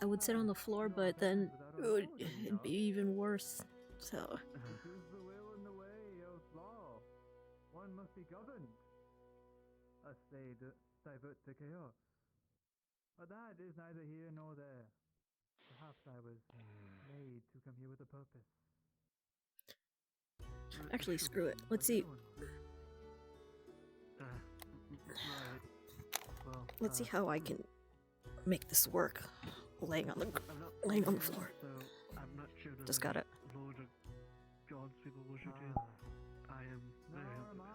I would sit on the floor, but then it'd be even worse. So. This is the will and the way of law. One must be governed. Lest they divert to chaos. But that is neither here nor there. Perhaps I was made to come here with a purpose. Actually, screw it. Let's see. Let's see how I can make this work. Laying on the floor. Just got it. Lord of God's people worshiping. I am very humble.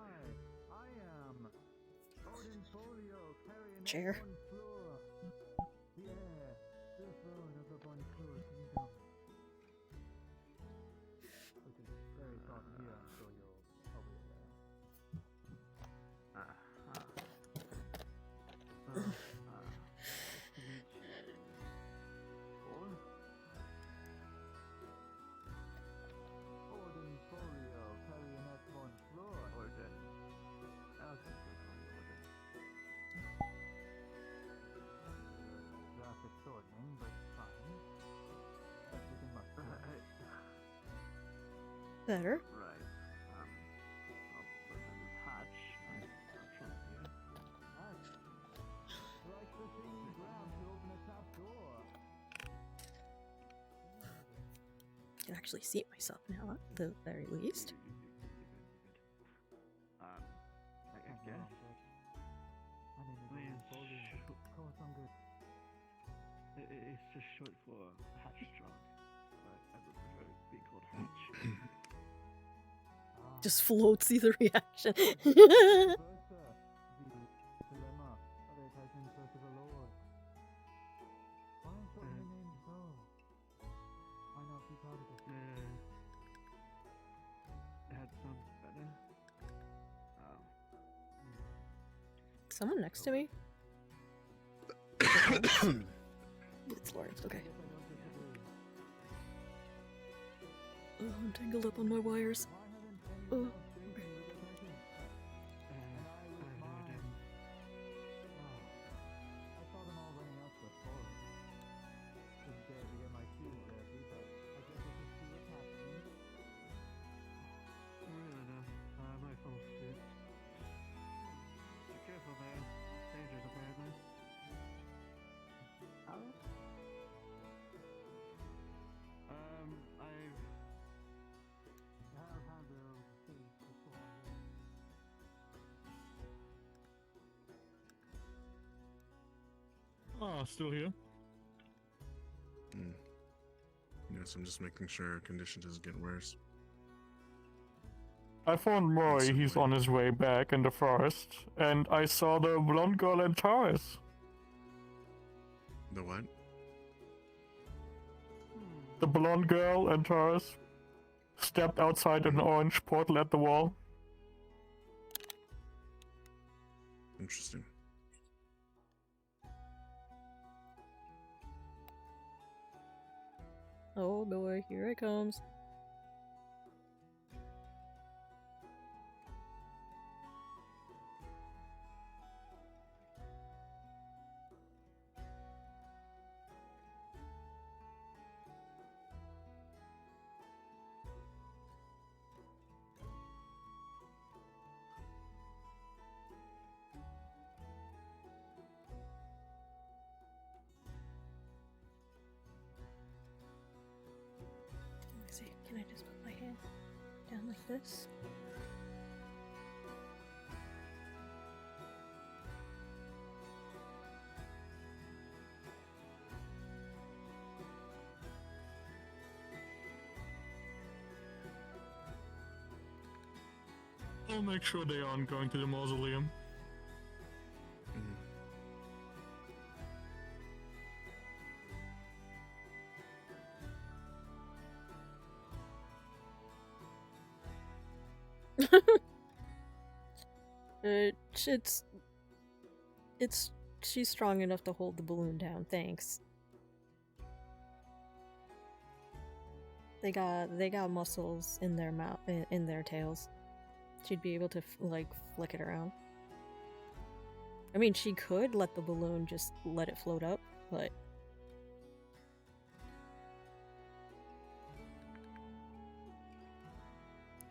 I am Odin Folio carrying Chair. one floor. Yeah, the throne of the Bon Floor Kingdom. Which is very hot here, I'm sure you're probably aware. Odin Folio carrying that one floor. Odin. I'll just call you Odin. Graphic short name, but fine. Everything must be Better. Right. I'll put in this hatch. I'll trust you. Hatch. Like the thing you grabbed to open a trap door. I can actually see myself now, at the very least. I guess. My name is Odin Folio. Of course I'm good. It's just short for hatch strong. But I would prefer it be called hatch. Just floats see the reaction. Dilemma of a Titan search of a lord. Why shall your name so? Why not be part of it? That sounds better. Someone next to me? It's Lawrence, okay. Oh, I'm tangled up on my wires. Oh, okay. I saw them all running out to the forest. Didn't dare to get my shoes dirty, but I guess I can see what's happening. My fault, dude. Be careful there. It's dangerous, apparently. I've handled things before. Ah, still here. Yes, I'm just making sure our condition doesn't get worse. I found Moyi, he's on his way back in the forest, and I saw the blonde girl and Taurus. The what? The blonde girl and Taurus stepped outside an orange portal at the wall. Interesting. Oh boy, here it comes. this. I'll make sure they aren't going to the mausoleum. It's she's strong enough to hold the balloon down. Thanks. They got muscles in their mouth, in their tails. She'd be able to like flick it around. I mean, she could let the balloon just let it float up, but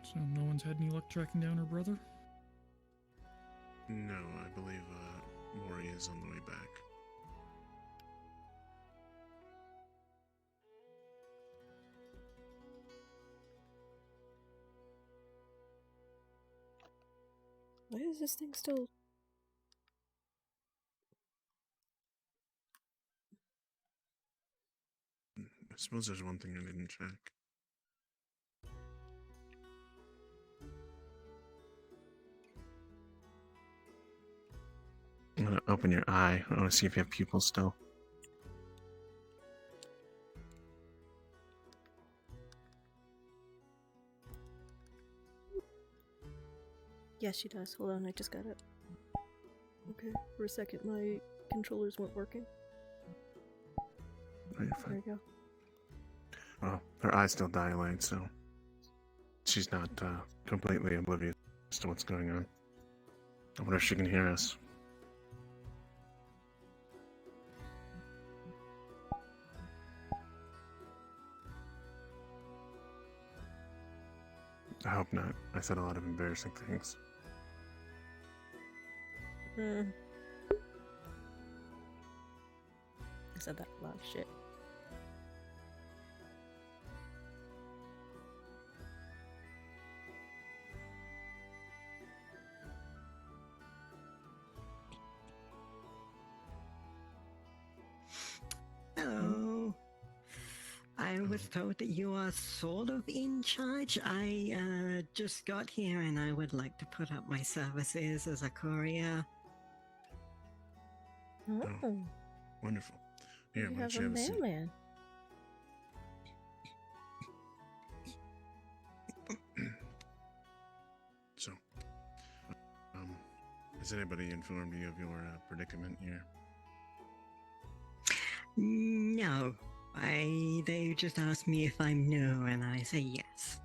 So no one's had any luck tracking down her brother? No, I believe Moyi is on the way back. why is this thing still? I suppose there's one thing I didn't check. I'm gonna open your eye. I want to see if you have pupils still. Yes, she does. Hold on, I just got it. Okay, for a second, my controllers weren't working. Oh, you're fine. There you go. Well, her eyes still dilate, so she's not completely oblivious to what's going on. I wonder if she can hear us. I hope not. I said a lot of embarrassing things. I said that a lot of shit. Hello. I was told that you are sort of in charge. I just got here and I would like to put up my services as a courier. Oh, Wonderful. Here, you why have don't a you have a seat? mailman. So, has anybody informed you of your predicament here? No. They just asked me if I'm new and I say yes.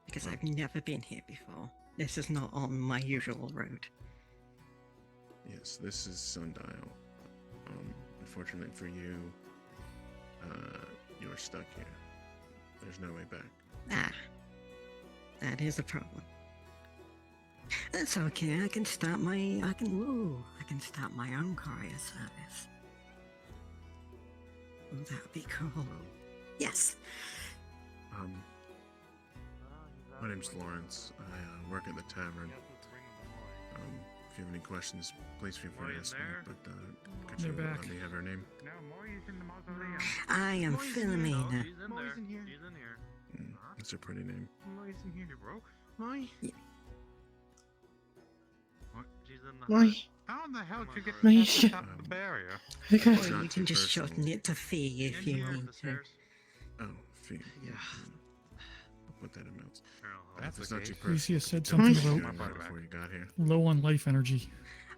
Because I've never been here before. This is not on my usual road. Yes, this is Sundial. Unfortunately for you, you're stuck here. There's no way back. Ah. That is a problem. That's okay, I can start my own courier service. Oh, that would be cool. Yes. My name's Lawrence. I work at the tavern. If you have any questions, please feel free to ask me. But could you They're let back. me have her name? No, Moyi's in the mausoleum. I am Philomena. She's in there. She's in here. That's a pretty name. Moyi's in here, bro. Moyi? What? She's in the Moyi. How in the hell did you get Moyi, past the top of the barrier? I got Or you can just shorten it to Fee if you need to. Oh, fee. Yeah. What that amounts. That's It's the not too case. personal. Lucia said Tell something me what you about remember before you got here. low on life energy.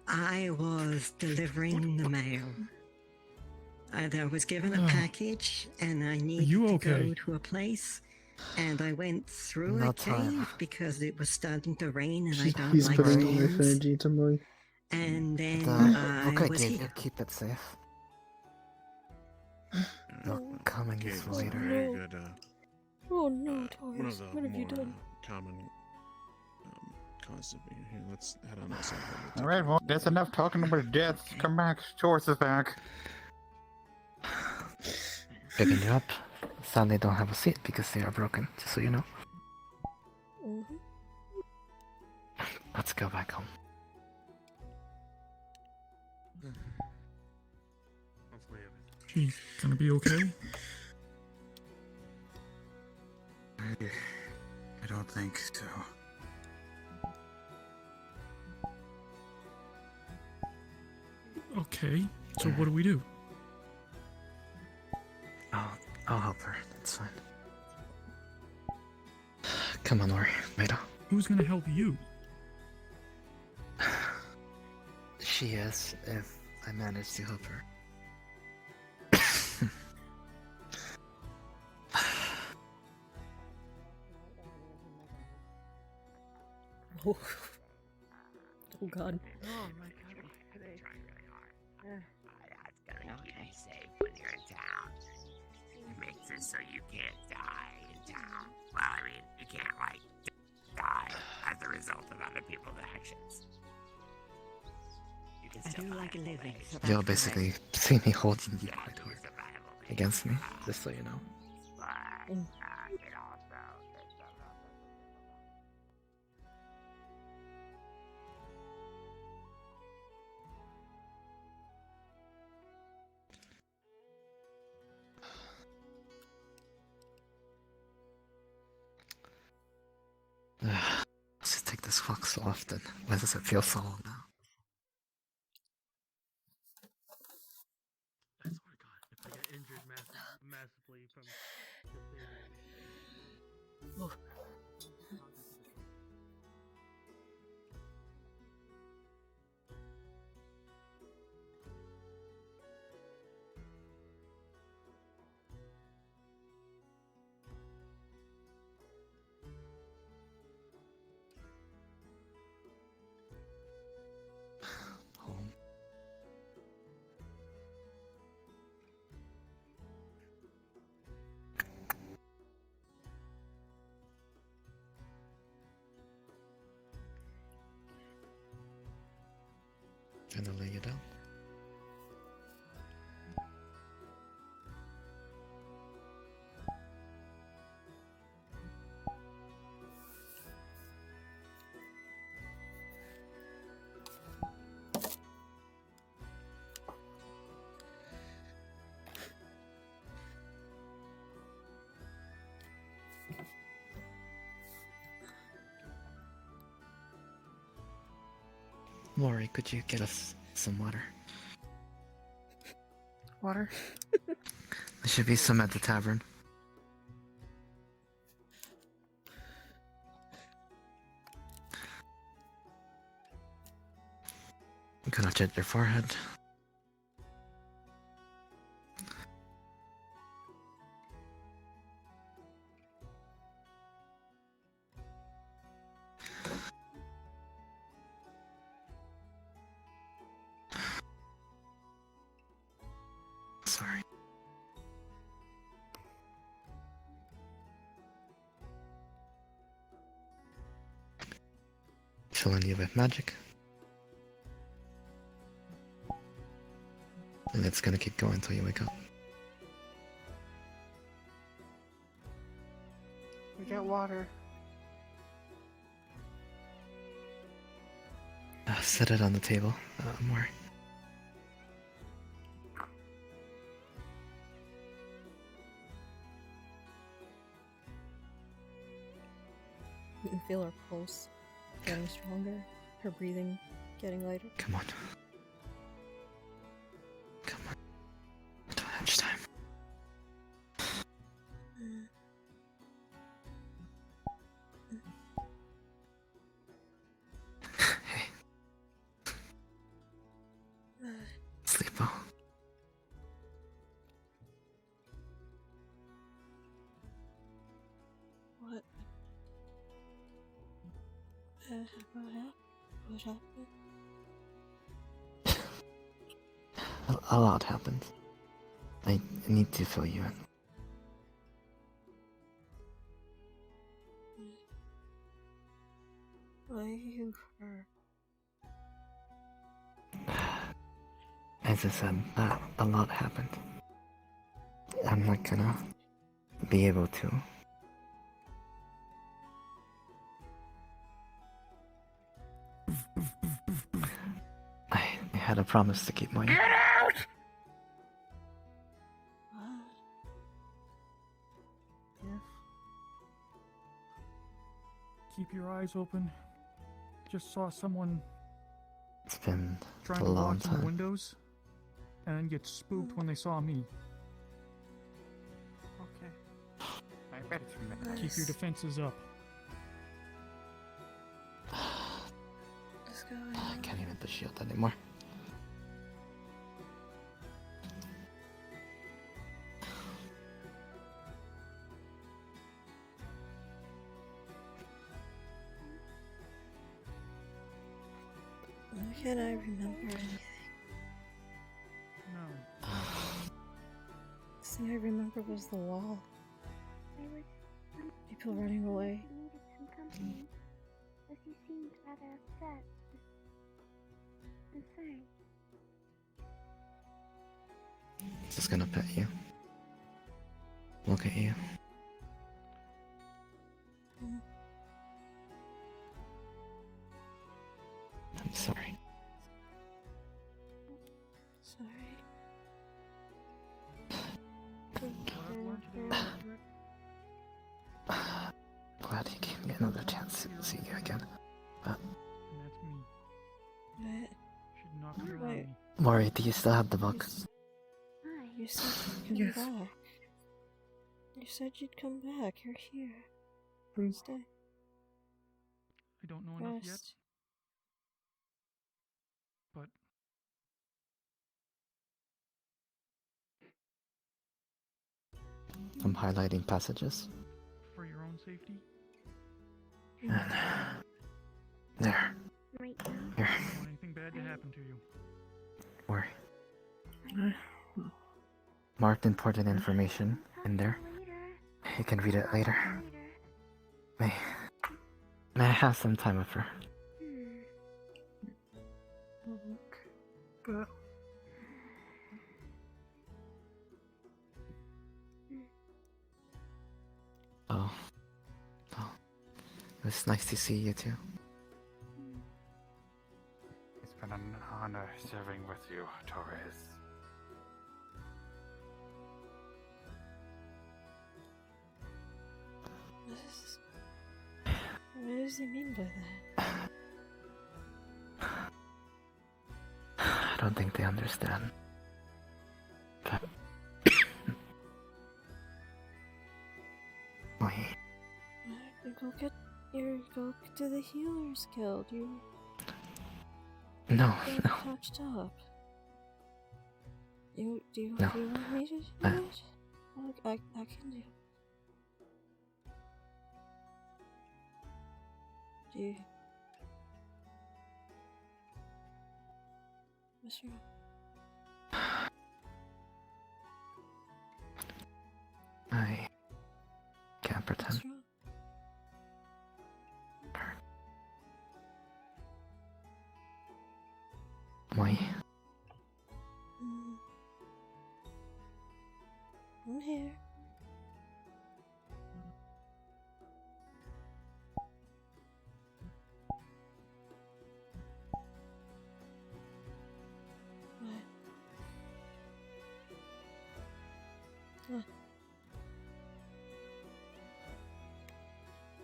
I was delivering the mail. I was given a package and I needed you to okay? go to a place. And I went through a Not time. cave because it was starting to rain and I He's, don't he's like putting all life storms. energy into Moyi. And then Look, I I was gave you. here. Keep it safe. You'll come and Caves get is a later. very good, Oh no, one Taurus, of the what have you more done? common causes of being here. Let's head on outside. All right, well, that's enough talking about death. Come back. Taurus is back. Picking you up. Sadly, don't have a seat because they are broken. Just so you know. go back home. Hopefully She's gonna be okay? I don't think so. Okay, so what do we do? I'll help her. That's fine. Come on, Ori. Maida. Who's gonna help you? She is, if I manage to help her. Oh, oh God. Oh my God. That's gonna keep you safe when you're in town. It makes it so you can't die in town. Well, I mean, you can't, like, die as a result of other people's actions. You can I still do like living. So You'll that's basically correct. see me holding you quite hard against me, just so you know. But, it also... Let's just take this walk so often. Why does it feel so long now? I swear to God, if I get injured massively from this thing. Oh. Home. Gonna lay you down. Maury, could you get us some water? Water? There should be some at the tavern. I'm gonna jet your forehead. Sorry. Filling you with magic. And it's gonna keep going until you wake up. We got water. Set it on the table, Maury. You can feel her pulse getting stronger, her breathing getting lighter. Come on. Come on. I don't have much time. Hey. Sleep well. What? What happened? A lot happened. I need to fill you in. Why are you hurt? As I said, a lot happened. I'm not gonna be able to. promise to keep Moyi. out! Yes. Keep your eyes open. Just saw someone It's been trying a to long watch in the time. windows and then get spooked when they saw me. Okay. I bet it's meant. Keep your defenses up. What's going I on? can't even put shield anymore. Why can't I remember anything? No. The thing I remember was the wall. People running away. Needed some company, as he seemed rather upset and sorry. Just gonna pet you. Look at you. I'm sorry. Sorry. Glad he gave me another chance to see you again. But And that's me. What? Should not be around Wait. me. Moyi, do you still have the book? You said you'd come Yes. back. You said you'd come back. You're here. Stay. I don't know enough yet, Rest. but I'm highlighting passages. for your own safety, There. Right Here. I don't want anything bad to happen to you. Worry. Marked important information in there. You can read it later. May I have some time with her? Oh. Oh. It was nice to see you too. It's been an honor serving with you, Torres. What does he mean by that? I don't think they understand. But Moyi, Go to the Healers Guild. You no, get no. patched up. Do you No. want me to do it? I can do. Do you? What's wrong? I can't pretend. What's wrong? Moyi, I'm here.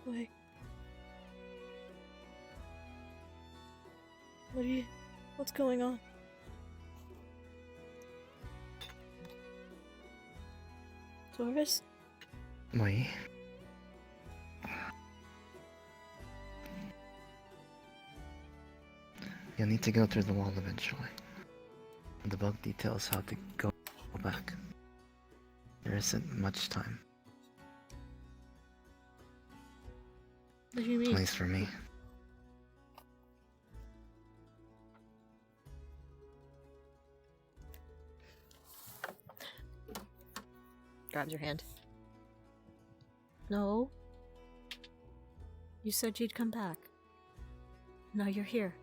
What? Wait. What's going on? Taurus? Moyi. You'll need to go through the wall eventually. The book details how to go back. There isn't much time. What do you mean? At least for me. Grabs your hand. No. You said you'd come back. Now you're here.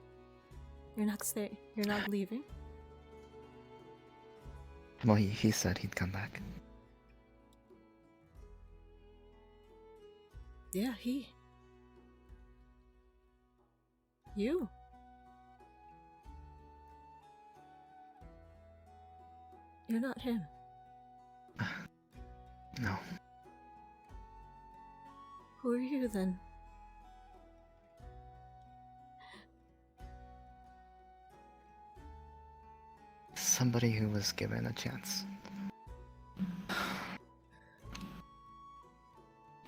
You're not staying. You're not leaving. Well, he said he'd come back. Yeah, he. You. You're not him. No. Who are you then? Somebody who was given a chance.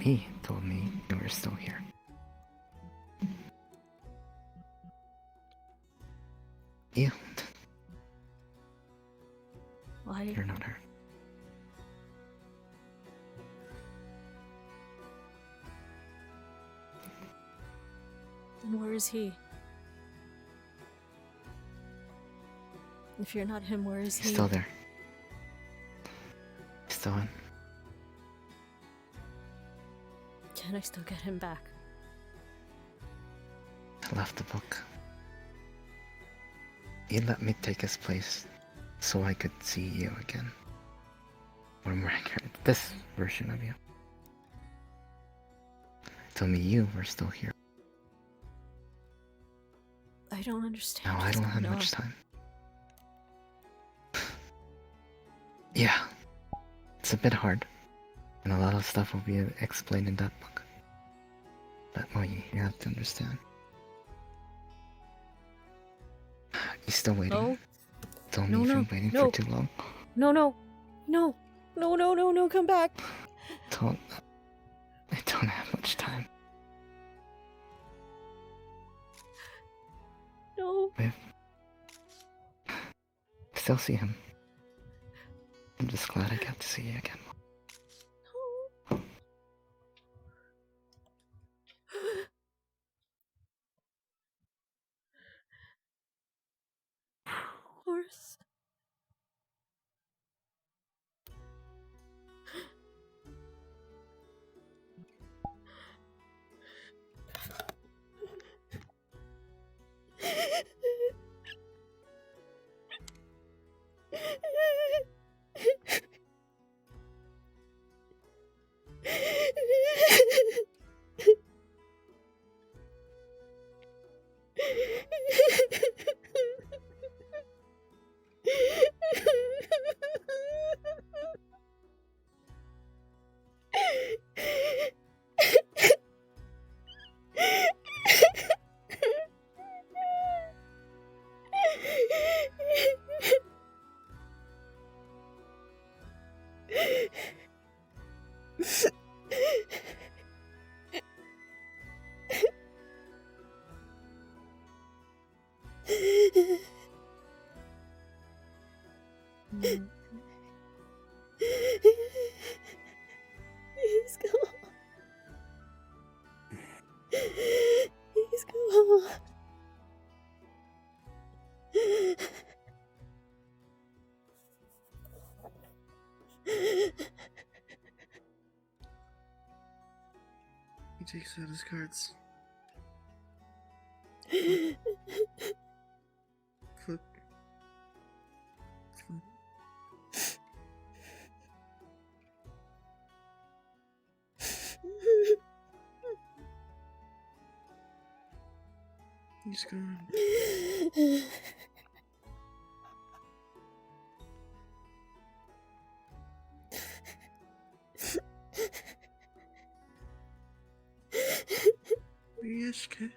He told me you were still here. You. Why? You're not her. Then where is he? If you're not him, where is he? He's still there. He's still in. Can I still get him back? I left the book. He let me take his place so I could see you again. Or more accurate, this version of you. Told me you were still here. I don't understand. Now I don't have much time. Yeah, it's a bit hard, and a lot of stuff will be explained in that book. But Moyi, you have to understand. You still waiting? No. Told No, me you've no, been waiting no. for too long. No, come back. I don't have much time. No. Still see him. I'm just glad I got to see you again. Horse. He's gone. He's gone. He takes out his cards. Flip. Flip. He's gone. Mieszka.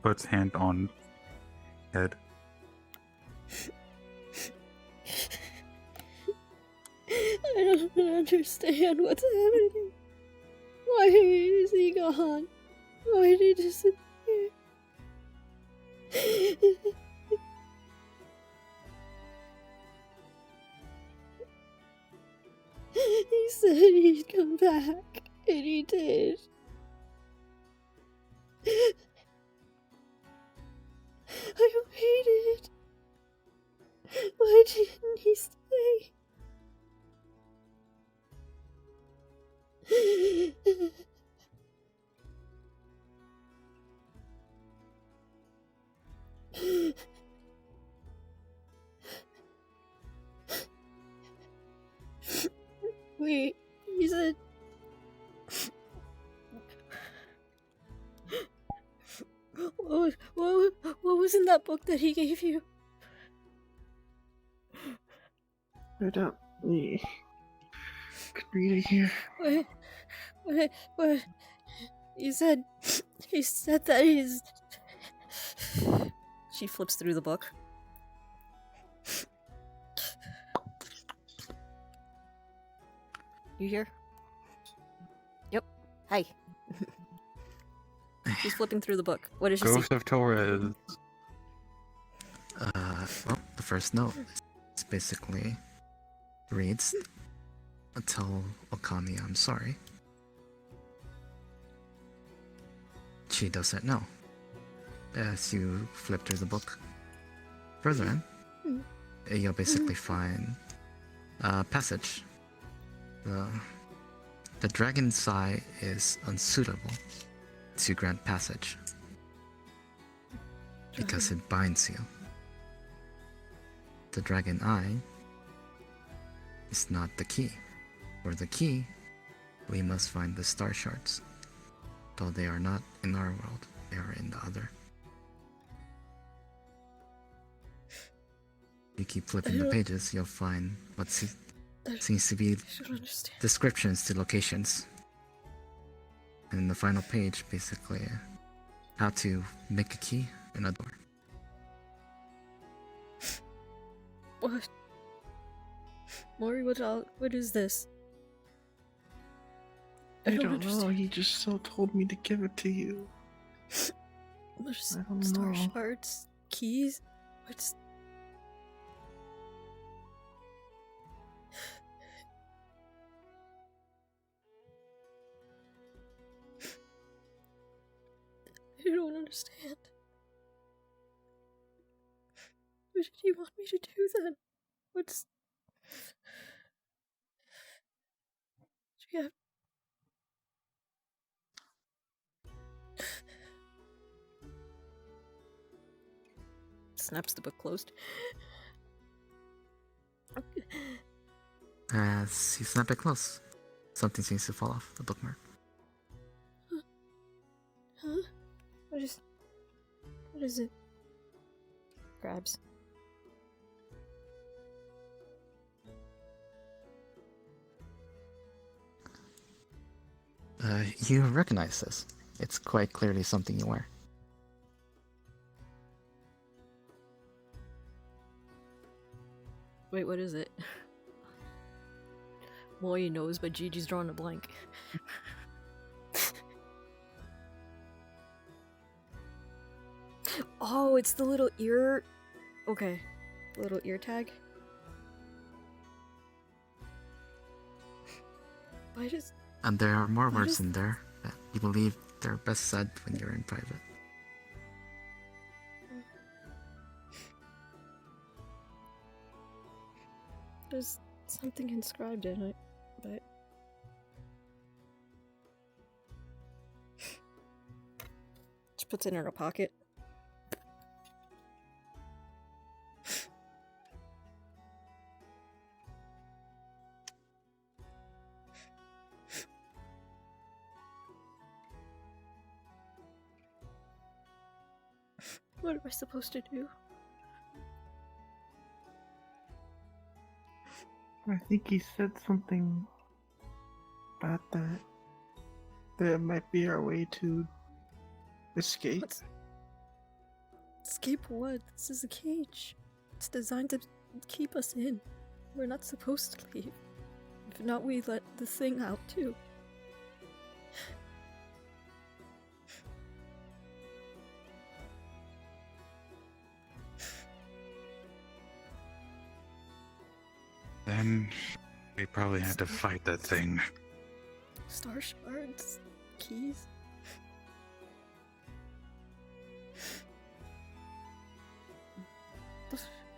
Puts hand on head. I don't understand what's happening. Why is he gone? Why did he disappear? He said he'd come back, and he did. I waited. Why didn't he stay? Wait, he said... was in that book that he gave you? I don't. You could read it here. What? He said that he's... She flips through the book. You here? Yep. Hi. She's flipping through the book. What does she Ghost see? of Torres. Well, the first note is basically reads, "Tell Okami I'm sorry." She doesn't know. As you flip through the book further in, you'll basically find a passage. The dragon's eye is unsuitable to grant passage because it binds you. The dragon eye is not the key. For the key, we must find the star shards. Though they are not in our world, they are in the other. You keep flipping the pages, you'll find what seems to be descriptions to locations. And in the final page, basically, how to make a key in a door. What? Mori, what is this? I don't know. He just so told me to give it to you. There's I don't star know. shards, keys. What's... I don't understand. What did he want me to do then? What's... Yeah. Snaps the book closed. As you snap it close, something seems to fall off the bookmark. Huh? What is it? Grabs. You recognize this. It's quite clearly something you wear. Wait, what is it? Moyi knows, but Gigi's drawing a blank. Oh, it's the little ear... Okay. The little ear tag. Why does... And there are more words in there that you believe they're best said when you're in private. There's something inscribed in it, but... She puts it in her pocket. What am I supposed to do? I think he said something about that. That might be our way to escape. Escape what? This is a cage. It's designed to keep us in. We're not supposed to leave. If not, we let the thing out too. Then we probably had to fight that thing. Star shards, keys.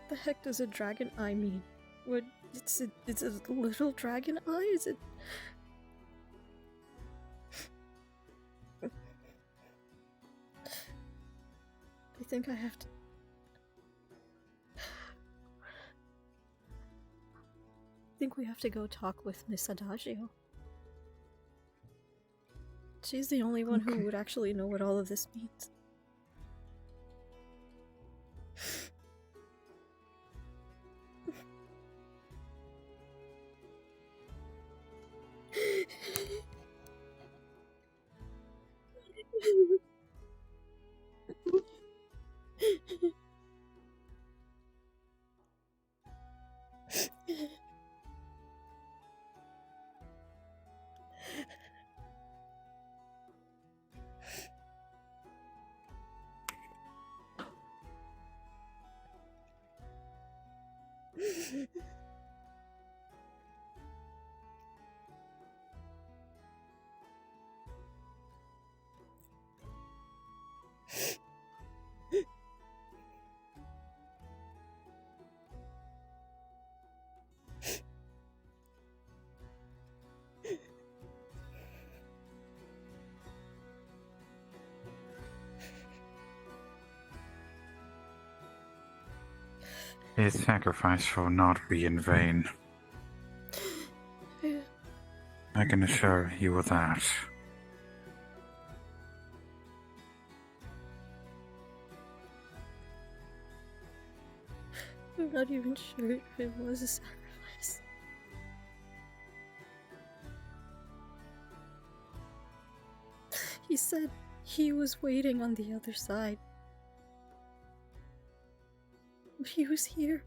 The heck does a dragon eye mean? What? It's a little dragon eye? Is it? I think I have to. I think we have to go talk with Miss Adagio. She's the only one who would actually know what all of this means. His sacrifice will not be in vain. I can assure you of that. I'm not even sure if it was a sacrifice. He said he was waiting on the other side. But he was here.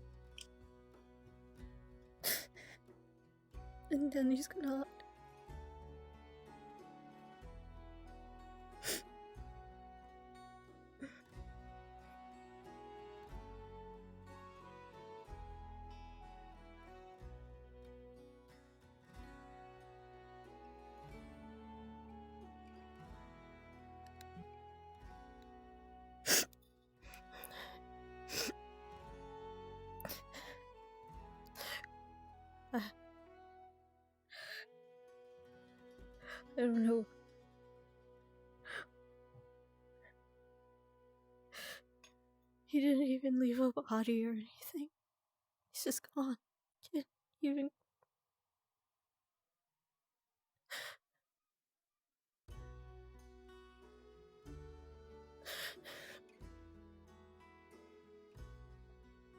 And then he's not. I don't know. He didn't even leave a body or anything. He's just gone. Can't even.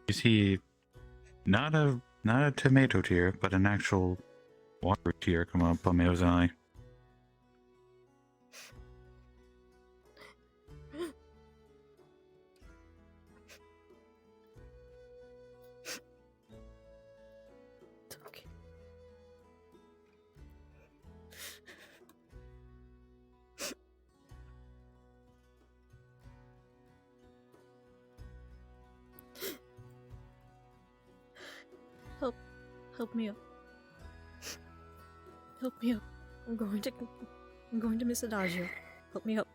Is he not a tomato tear, but an actual water tear come up Pomeo's eye? Help me up. Help me up. I'm going to Miss Adagio. Help me up.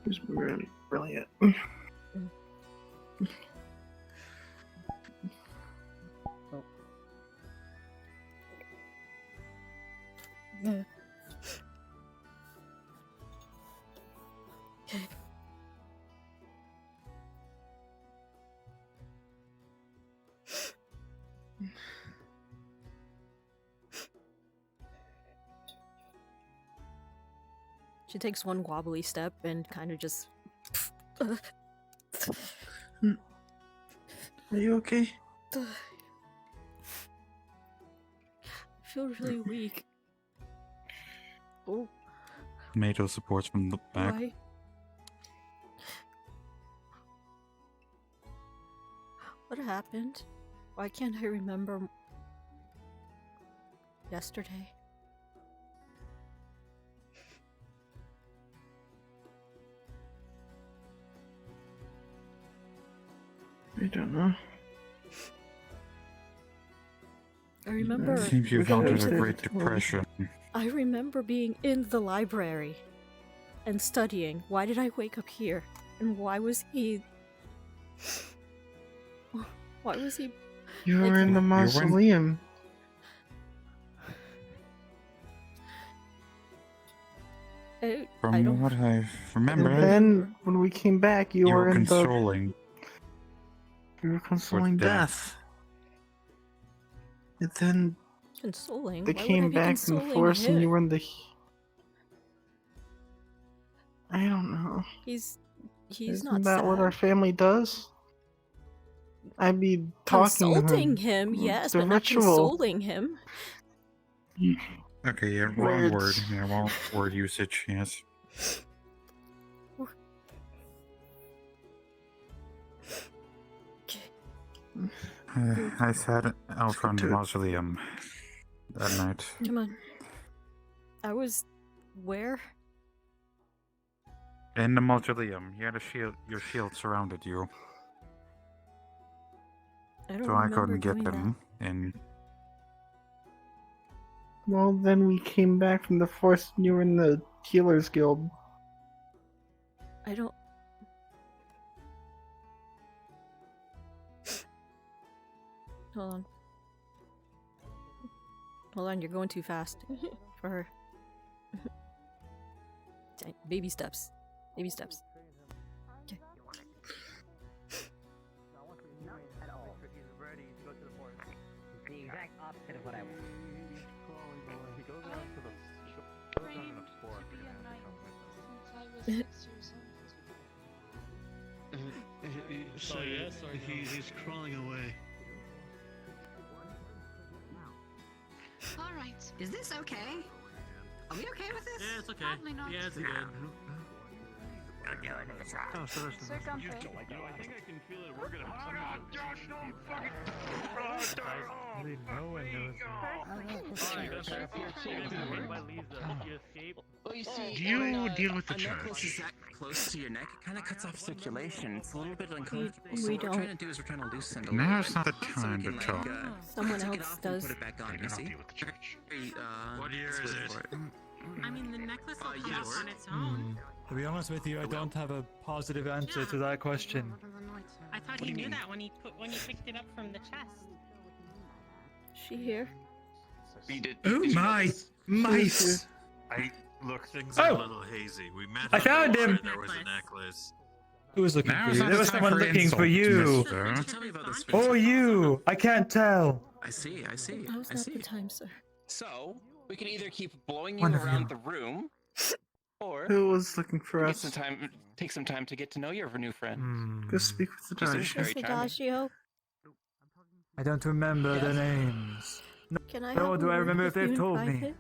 Who's really brilliant? Yeah. Okay. She takes one wobbly step and kind of just. Are you okay? I feel really weak. Oh. Tomato supports from the back. Why? What happened? Why can't I remember yesterday? I don't know. I remember. Seems you've gone through a great depression. I remember being in the library and studying. Why did I wake up here? And why was he? Why was he? You were in the mausoleum. From what I remember, And then when we came back, you were in consoling. You were consoling death. And then Consoling. they Why would I came be back from the consoling forest, and you him? were in the. I don't know. He's Isn't not that what sad. our family does? I'd be talking Consulting to him, yes, the but not ritual. consoling him. Okay, yeah, wrong word. Words. Yeah, wrong word usage, yes. I sat out front of the mausoleum that night. Come on. I was where? In the mausoleum, you had a shield. Your shield surrounded you, I don't so I remember couldn't get doing them. And Well, then we came back from the forest, and you were in the Healers Guild. I don't. Hold on. Hold on, you're going too fast for her. Baby steps. Baby steps. Okay. Not at all. He's ready to go to the forest. The exact opposite of what I want. He goes down to the goes down in the forest. You're gonna have to come with him. So yes or no? he's crawling away. All right. Is this okay? Are we okay with this? Yeah, it's okay. Probably not. Yeah, it's good. Don't do it if it's wrong. Oh, so there's Sir Gunther. I think I can feel it. We're gonna have No one knows. Do you deal with the A necklace is church? that close to your neck, it kind of cuts off circulation. It's a little bit uncomfortable. we So what we're don't. trying to do is we're trying to loosen it a little Now's bit. not the So we time to can, like, talk. Someone take it else off does. and put it back on, you see? What year is it? I mean, the necklace will come yes. off on its own. To be honest with you, I don't have a positive answer to that question. I thought he knew that when he picked it up from the chest. She here? Oh my mice! Look, things are a little hazy. We met. I found him! There was a necklace. Who was looking Now for is you? not There the was time someone for looking for insults, you. mister. Tell me about this. Or you! I can't tell. I see. Now's not the time, sir. So, we can either keep blowing you One of around you. the room, or Who was looking for get us? take some time to get to know your new friend. Go speak with the She seems judge. very Mr. charming. Dashio, I don't remember the names. can I Nor have do a I word remember with if they've you in told me. private?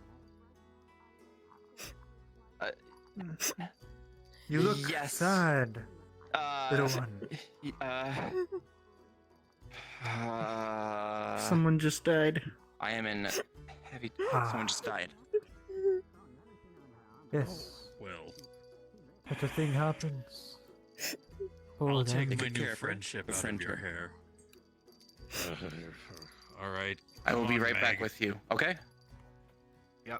You look Yes. sad, little one. Someone just died. I am in heavy. Someone just died. Yes, Well, such a thing happens. I'll Oh, take then. my Good new care of her. friendship Good out friend of your her. hair. All right. I will come be on, right back Meg. with you. Okay. Oh,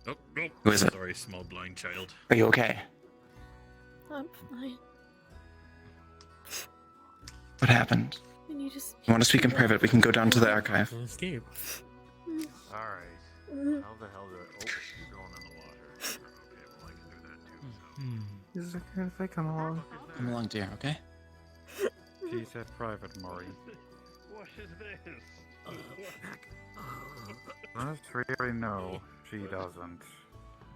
nope. Who is it? Sorry, small blind child. Are you okay? I'm fine. What happened? Can you just... You want to speak in private? We can go down to the archive. Escape. Alright. Mm. How the hell do I... Oh, you're going in the water. Okay, well I can do that too, so... Is it okay if I come along? Come along, dear. Okay. She said private, Moyi. What is this? That's really no, she doesn't.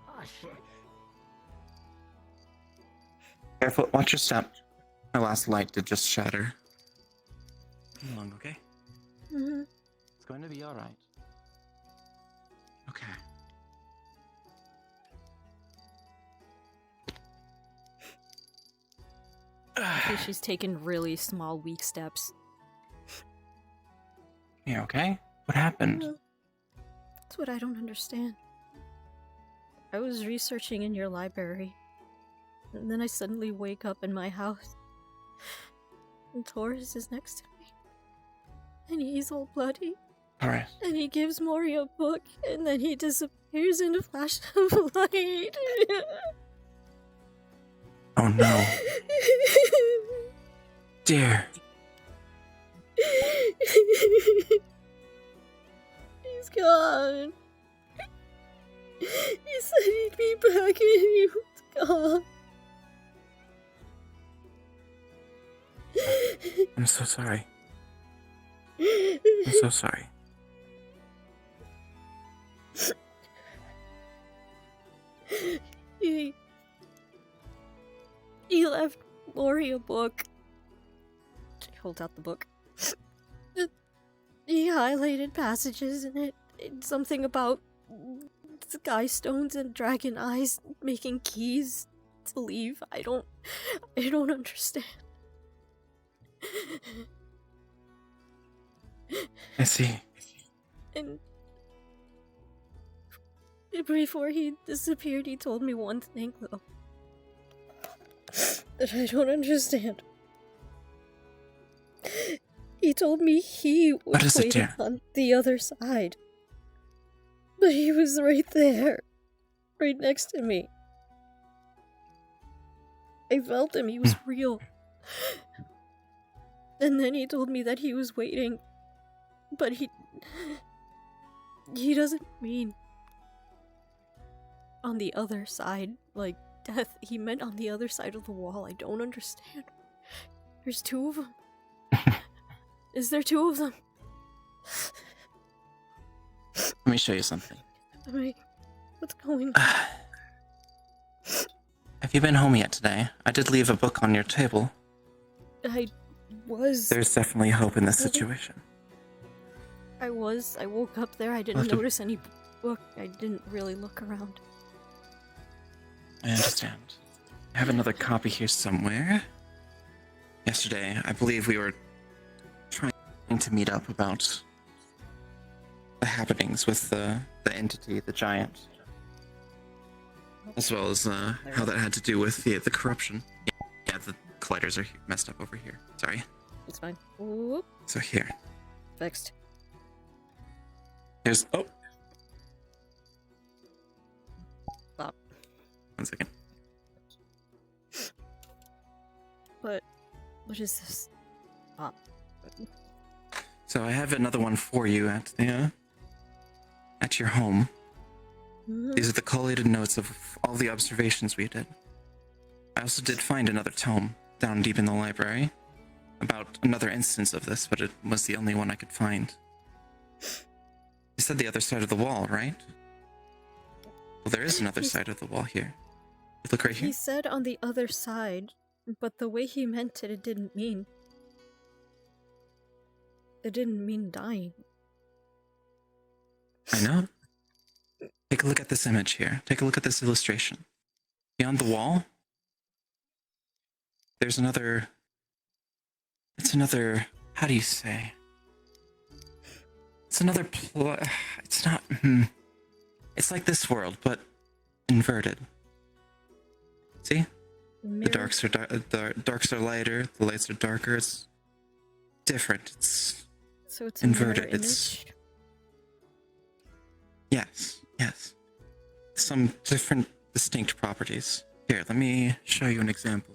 Oh shit. Careful. Watch your step. My last light did just shatter. Come along, okay? Mhm. It's going to be all right. Okay. I think she's taken really small, weak steps. You okay? What happened? That's what I don't understand. I was researching in your library, and then I suddenly wake up in my house, and Taurus is next to me, and he's all bloody, Alright. and he gives Moyi a book, and then he disappears in a flash of light. Oh no. Dear. He's gone. He said he'd be back and he was gone. I'm so sorry. I'm so sorry. He left Lori a book. She holds out the book. He highlighted passages in it. It's something about sky stones and dragon eyes making keys to leave. I don't understand. I see. And before he disappeared, he told me one thing, though, that I don't understand. He told me he What was is it, waiting dear? on the other side. But he was right there. Right next to me. I felt him, he was real. And then he told me that he was waiting. But he doesn't mean on the other side, like death, he meant on the other side of the wall. I don't understand. There's two of them. Is there two of them? Let me show you something. Wait, what's going on? Have you been home yet today? I did leave a book on your table. I was. There's definitely hope in this situation. I woke up there. I didn't notice any book. I didn't really look around. I understand. I have another copy here somewhere. Yesterday, I believe we were trying to meet up about the happenings with the entity, the giant. As well as how that had to do with the corruption. Yeah, the colliders are messed up over here. Sorry. It's fine. Whoop. So here. Fixed. Here's... Oh! Stop. 1 second. What is this? Stop. So I have another one for you at your home. These are the collated notes of all the observations we did. I also did find another tome down deep in the library about another instance of this, but it was the only one I could find. You said the other side of the wall, right? Well, there is another side of the wall here. Look right here. He said on the other side, but the way he meant it, it didn't mean dying. I know. Take a look at this image here. Take a look at this illustration. Beyond the wall, there's another... It's another... How do you say? It's another... It's not... It's like this world, but inverted. See? The darks are lighter, the lights are darker. It's different. It's so it's a inverted. mirror It's image? yes. Some different distinct properties. Here, let me show you an example.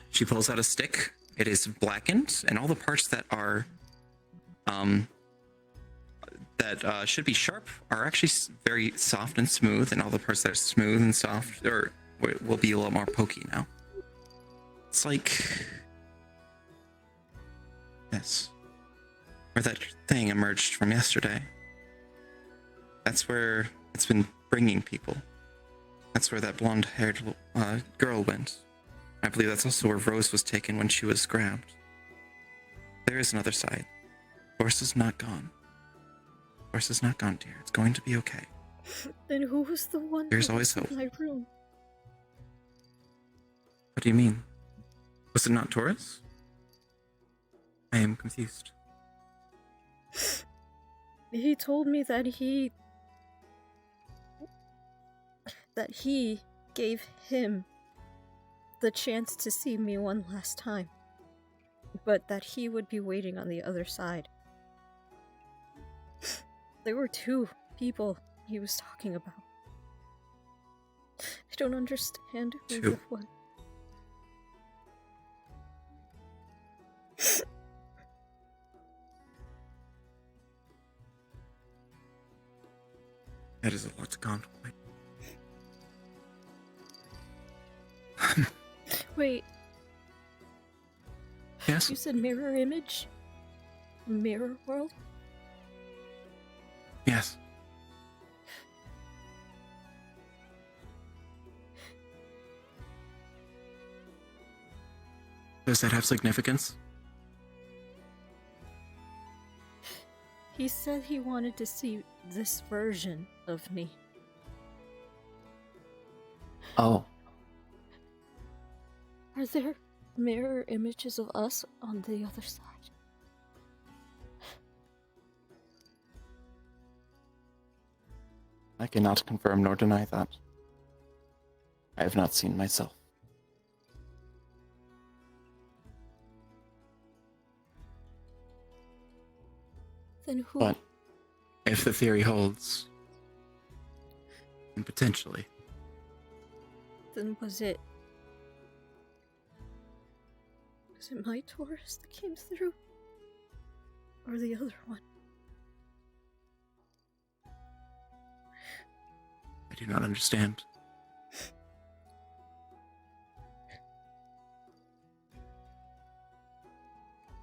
She pulls out a stick. It is blackened, and all the parts that are should be sharp are actually very soft and smooth, and all the parts that are smooth and soft will be a lot more pokey now. It's like this, where that thing emerged from yesterday. That's where it's been bringing people. That's where that blonde-haired girl went. I believe that's also where Rose was taken when she was grabbed. There is another side. Force is not gone. Force is not gone, dear. It's going to be okay. Then who was the one There's that always was hope. in my room? What do you mean? Was it not Taurus? I am confused. He told me that he gave him the chance to see me one last time, but that he would be waiting on the other side. There were two people he was talking about. I don't understand who Two. the one. That is a lot to contemplate. Wait. Yes? You said mirror image? Mirror world? Yes. Does that have significance? He said he wanted to see this version of me. Oh. Are there mirror images of us on the other side? I cannot confirm nor deny that. I have not seen myself. Then who? But if the theory holds, then potentially. Then was it my Taurus that came through? Or the other one? I do not understand.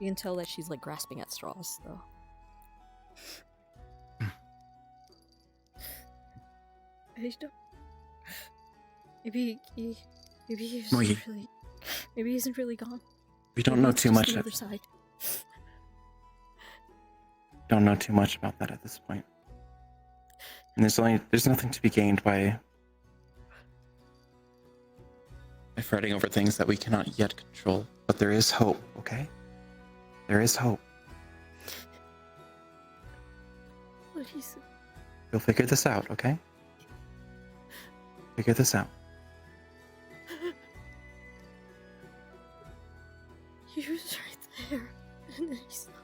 You can tell that she's like grasping at straws, though. I don't. Maybe he Moyi. isn't really. Maybe he isn't really gone. We don't Maybe know it's too just much. The other side. Don't know too much about that at this point. And there's nothing to be gained by fretting over things that we cannot yet control. But there is hope, okay? There is hope. What he said. You'll figure this out, okay? Figure this out. He was right there, and then he stopped.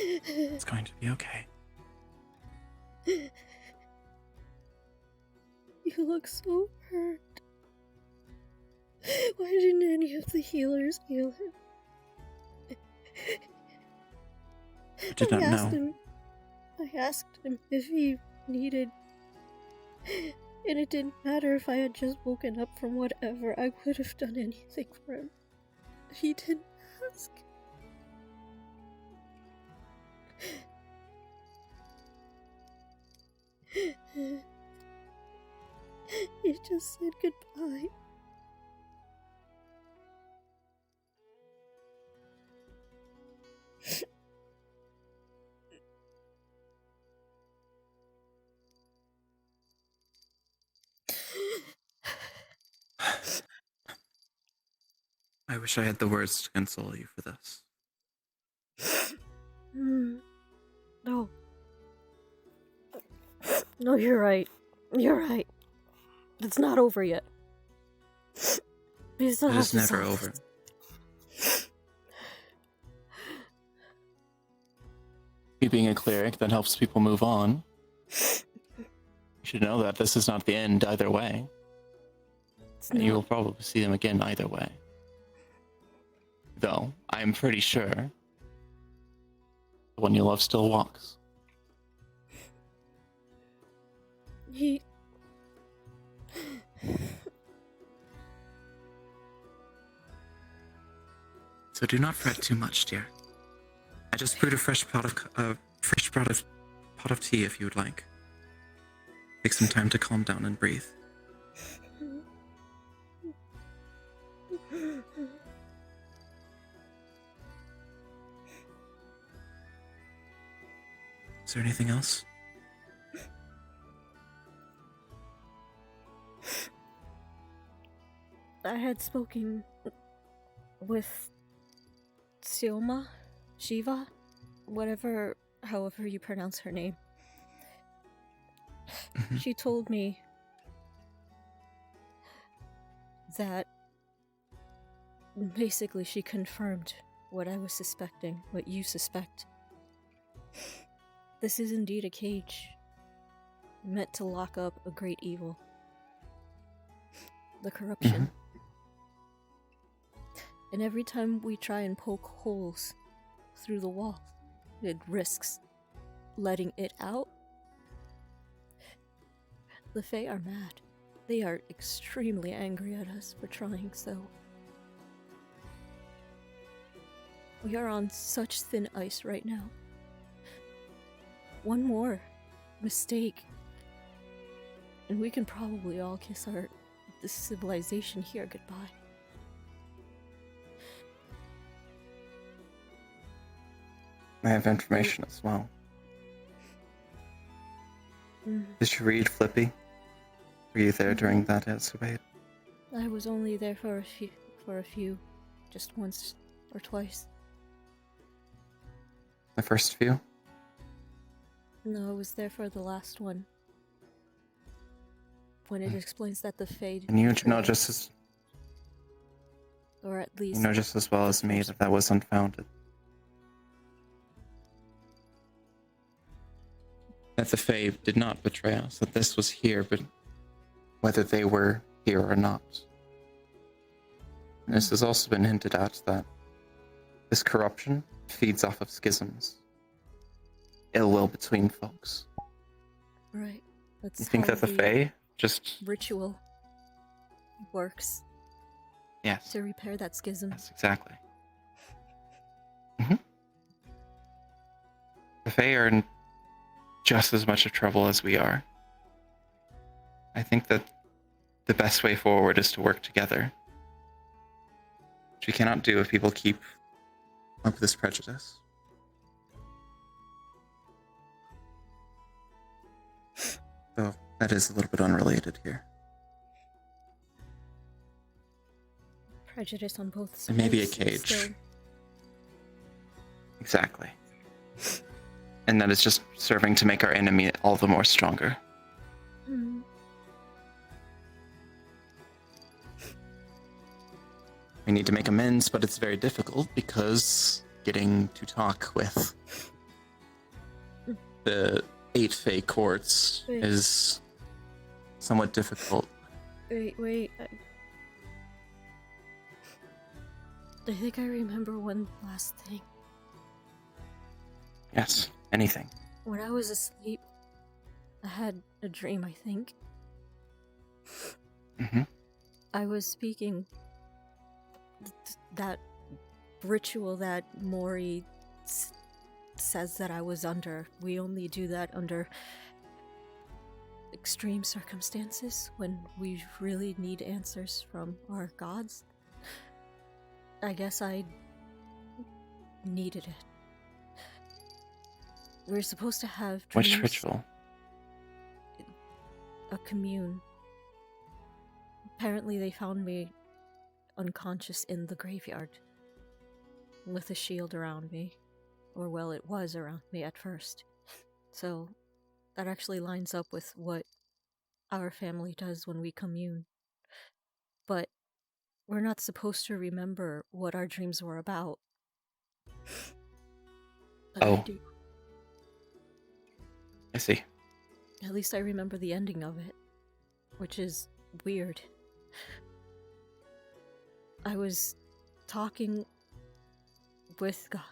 It's going to be okay. You look so hurt. Why didn't any of the healers heal him? I did not know. I asked him if he needed, and it didn't matter if I had just woken up from whatever. I would have done anything for him. He didn't ask. He just said goodbye. I wish I had the words to console you for this. No. No, you're right. You're right. It's not over yet. We still It have is to never solve over. this. You being a cleric that helps people move on. You should know that this is not the end either way. And you will probably see them again either way. Though, I'm pretty sure the one you love still walks. He... So do not fret too much, dear. I just brewed a fresh pot of tea if you would like. Take some time to calm down and breathe. Is there anything else? I had spoken with Silma, Shiva, however you pronounce her name. She told me that basically she confirmed what I was suspecting, what you suspect. This is indeed a cage meant to lock up a great evil. The corruption. And every time we try and poke holes through the wall, it risks letting it out. The Fae are mad. They are extremely angry at us for trying so. We are on such thin ice right now. One more mistake, and we can probably all kiss this civilization here goodbye. I have information as well. Did you read Flippy? Were you there during that escapade? I was only there for a few, just once or twice. The first few? No, I was there for the last one. When it explains that the Fae... And you know just as... Or at least... You know just as well as me that that was unfounded. That the Fae did not betray us, that this was here, but whether they were here or not. this has also been hinted at that this corruption feeds off of schisms, ill will between folks. Right. That's You think how that the Fae just... ritual works Yes, to repair that schism. yes, exactly. The Fae are in just as much of trouble as we are. I think that the best way forward is to work together. Which we cannot do if people keep up this prejudice. So that is a little bit unrelated here. Prejudice on both sides. It may be a is cage. still- Exactly. And that is just serving to make our enemy all the more stronger. Hmm. We need to make amends, but it's very difficult because getting to talk with the 8 Fae courts Wait. is somewhat difficult. Wait. I think I remember one last thing. Yes, anything. When I was asleep, I had a dream, I think. Mm-hmm. I was speaking that ritual that Moyi says that I was under. We only do that under extreme circumstances when we really need answers from our gods. I guess I needed it. We were supposed to have dreams. Which ritual? A commune. Apparently they found me unconscious in the graveyard with a shield around me. Or well, it was around me at first. So that actually lines up with what our family does when we commune. But we're not supposed to remember what our dreams were about. But I do. I see. At least I remember the ending of it, which is weird. I was talking with God,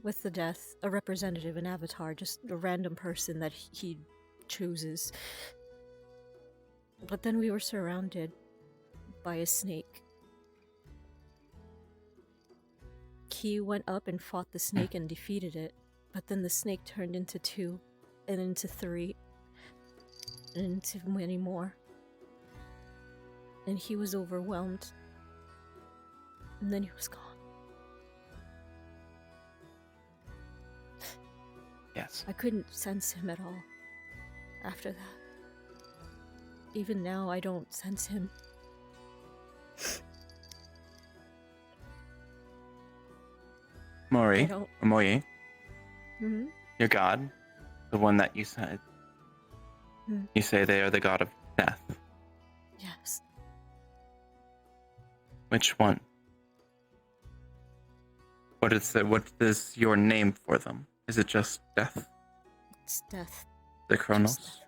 with the death, a representative, an avatar, just a random person that he chooses. But then we were surrounded by a snake. He went up and fought the snake and defeated it, but then the snake turned into 2, and into 3, and into many more. And he was overwhelmed. And then he was gone. Yes. I couldn't sense him at all after that. Even now, I don't sense him. Moyi, Hmm? your god, the one that you said, you say they are the god of death. Yes. Which one? What is your name for them? Is it just death? It's death. The Chronos? Just death.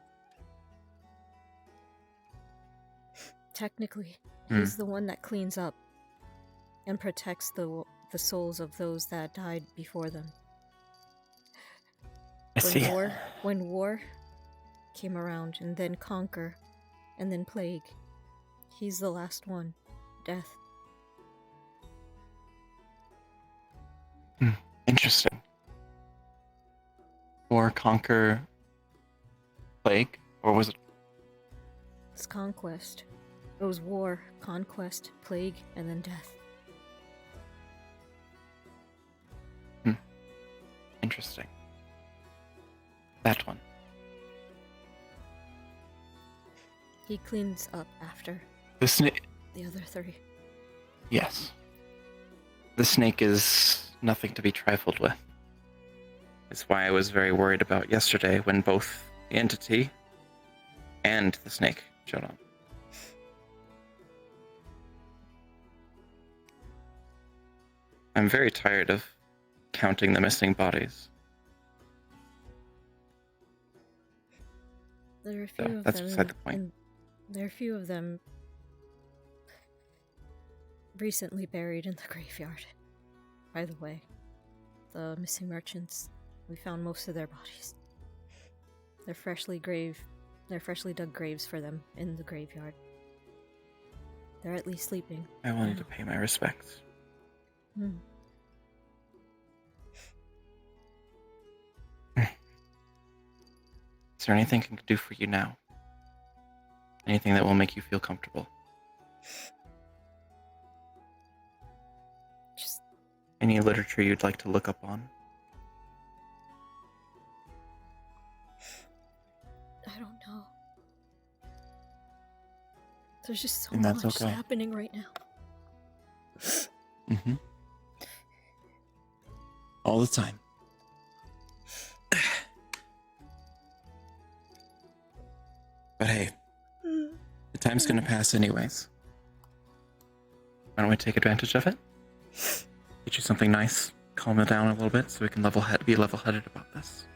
Technically, he's the one that cleans up and protects the souls of those that died before them. I see. When war came around, and then conquer, and then plague, he's the last one. Death. Interesting. Or conquer plague? Or was it? It's conquest. It was war, conquest, plague, and then death. Interesting. That one. He cleans up after The snake. the other 3. Yes. The snake is nothing to be trifled with. It's why I was very worried about yesterday when both the entity and the snake showed up. I'm very tired of counting the missing bodies. There are a few of That's them. beside the point. And there are a few of them recently buried in the graveyard. By the way, the missing merchants, we found most of their bodies. They're freshly dug graves for them in the graveyard. They're at least sleeping. I wanted to pay my respects. Hmm. Is there anything I can do for you now? Anything that will make you feel comfortable? Just any literature you'd like to look up on? I don't know. There's just so And that's much okay. happening right now. Mm-hmm. All the time. But hey, the time's gonna pass anyways. Why don't we take advantage of it? Get you something nice, calm it down a little bit, so we can be level-headed about this.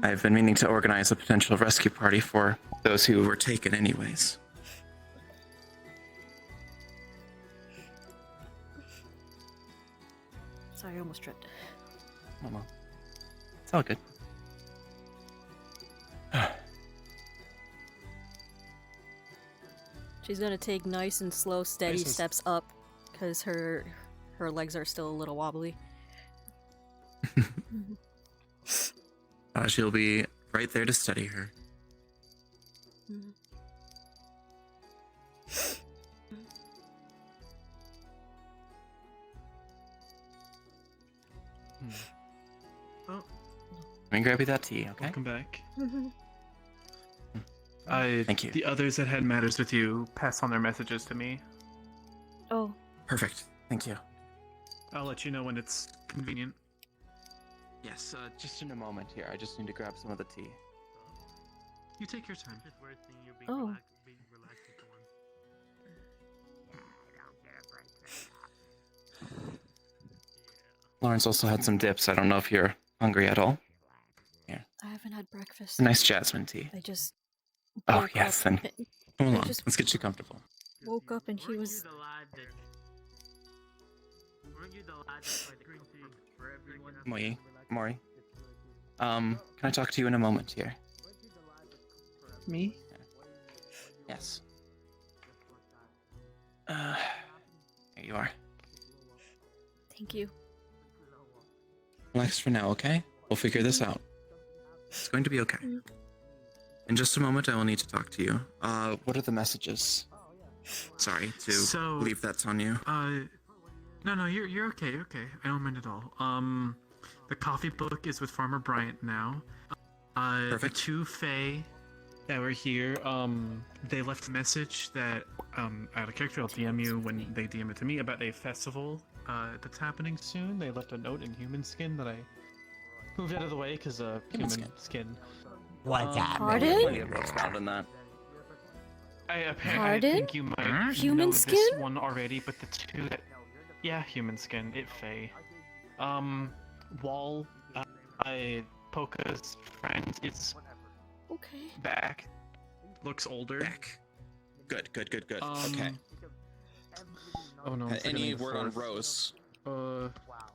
I've been meaning to organize a potential rescue party for those who were taken anyways. Sorry, I almost tripped. Oh well. It's all good. She's gonna take nice and slow, steady steps up, because her legs are still a little wobbly. She'll be right there to steady her. Oh, Let me grab you that tea, okay? welcome back. Thank you. The others that had matters with you pass on their messages to me. Oh. Perfect. Thank you. I'll let you know when it's convenient. Yes, just in a moment here. I just need to grab some of the tea. You take your time. Oh. Lawrence also had some dips. I don't know if you're hungry at all. Here. I haven't had breakfast. Nice jasmine tea. I just Oh, woke yes, up then. and- Come I along. just Let's get you comfortable. woke up and he was. Moyi. Mori. Can I talk to you in a moment here? Me? Yes. Here you are. Thank you. Relax for now, okay? We'll figure this out. It's going to be okay. In just a moment, I will need to talk to you. What are the messages? Sorry to leave that on you. No, you're okay, you're okay. I don't mind at all. The coffee book is with Farmer Bryant now. The two Fae that were here, they left a message that, out of character, I'll DM you when they DM it to me, about a festival that's happening soon. They left a note in human skin that I moved out of the way because human skin. What's Pardon? Expound on that. I Pardon? think you might Human know skin? this one already, but the two that... Yeah, human skin. It Fae. Wall, Polka's friend is Okay. back. Looks older. Back. Good. Okay. Oh no. I'm Any forgetting the word on fourth. Rose?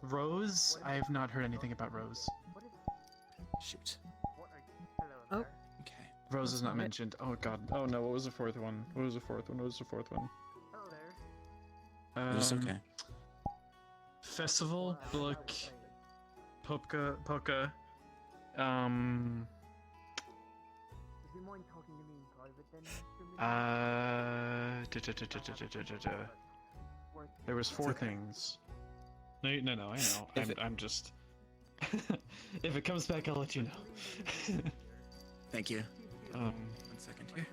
Rose? I have not heard anything about Rose. Shoot. Oh. Okay. Rose is not mentioned. Oh god. Oh no, what was the fourth one? What was the fourth one? It's okay. Festival, book, Polka, there was four things. No, I know. I'm just... If it comes back, I'll let you know. Thank you. 1 second here.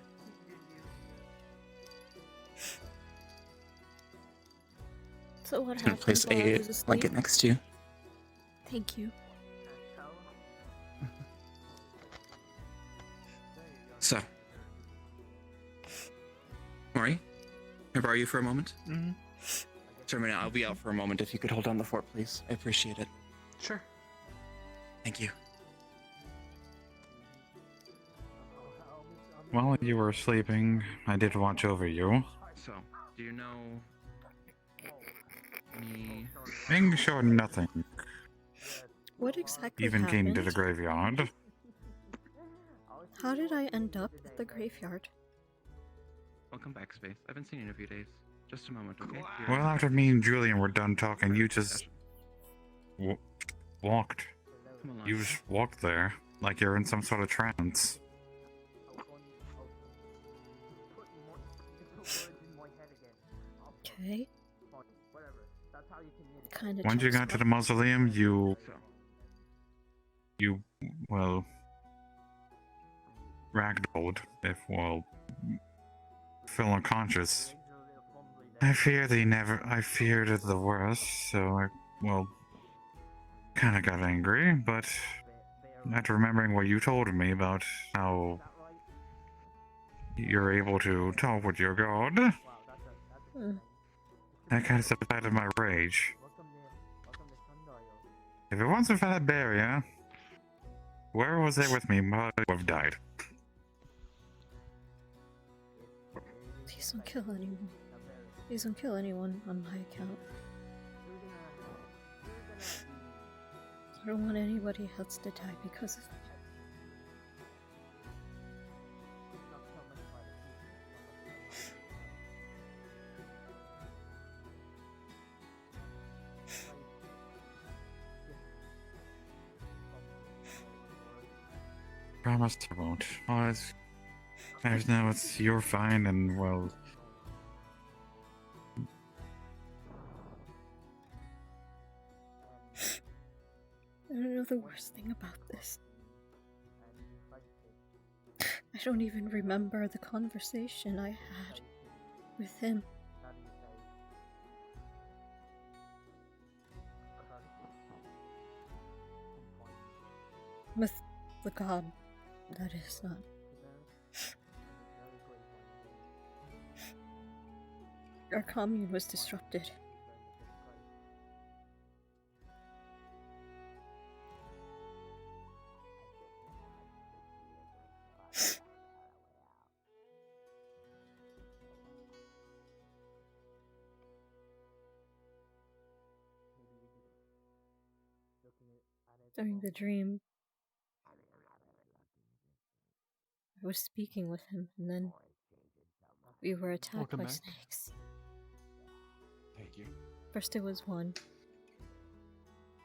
So what I'm gonna happened place while I a was asleep? blanket next to you. Thank you. So, Mori, can I borrow you for a moment? Mm-hmm. Termina, I'll be out for a moment. If you could hold down the fort, please. I appreciate it. Sure. Thank you. While you were sleeping, I did watch over you. So, do you know any? Being sure nothing. What exactly Even came to the happened? graveyard. How did I end up at the graveyard? Welcome back, Space. I haven't seen you in a few days. Just a moment, okay? Well, after me and Julian were done talking, you just walked. Come along. You just walked there like you're in some sort of trance. Okay. Kind of. Once you got to the mausoleum, you, well, ragdolled, fell unconscious. I feared the worst, so I, kinda got angry, but after remembering what you told me about how you're able to talk with your god, that kind of subsided my rage. If it wasn't for that barrier, whoever was there with me might have died. Please don't kill anyone. Please don't kill anyone on my account. I don't want anybody else to die because of me. Promise I won't. There's now you're fine and well. I don't know the worst thing about this. I don't even remember the conversation I had with him. With the god, that is not. Our commune was disrupted. During the dream, I was speaking with him, and then we were attacked Welcome by back. snakes. Thank you. First it was one,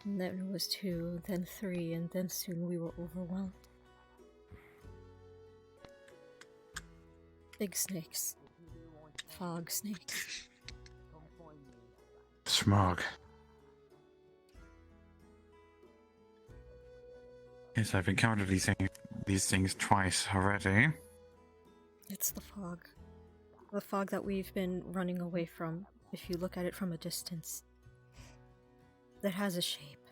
and then it was two, then three, and then soon we were overwhelmed. Big snakes. Fog snakes. Smog. Yes, I've encountered these things twice already. It's the fog. The fog that we've been running away from, if you look at it from a distance. That has a shape.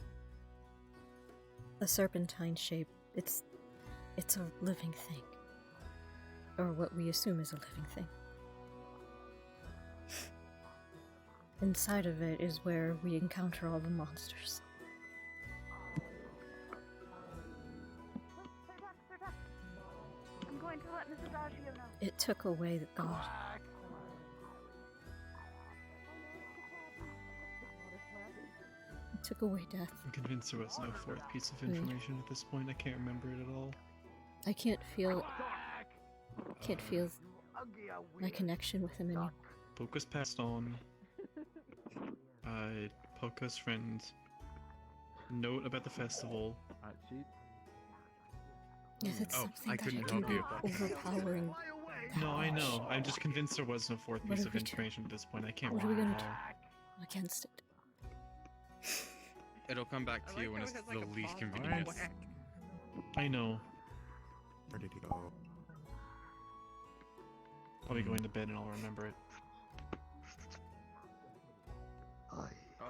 A serpentine shape. It's a living thing. Or what we assume is a living thing. Inside of it is where we encounter all the monsters. I'm going to let Mrs. Agio know. It took away the god. It took away death. I'm convinced there was no fourth piece of information at this point. I can't remember it at all. I can't feel my connection with him anymore. Poka's passed on. Poka's friend. Note about the festival. Yes, it's Oh, something I that couldn't can help be you. overpowering. No, I know. I'm just convinced there was no fourth What piece are of we information at this point. I can't What are we remember gonna it all. do against it? It'll come back to you when it's the least convenient. I know. Ready to go. I'll be going to bed and I'll remember it. Oh,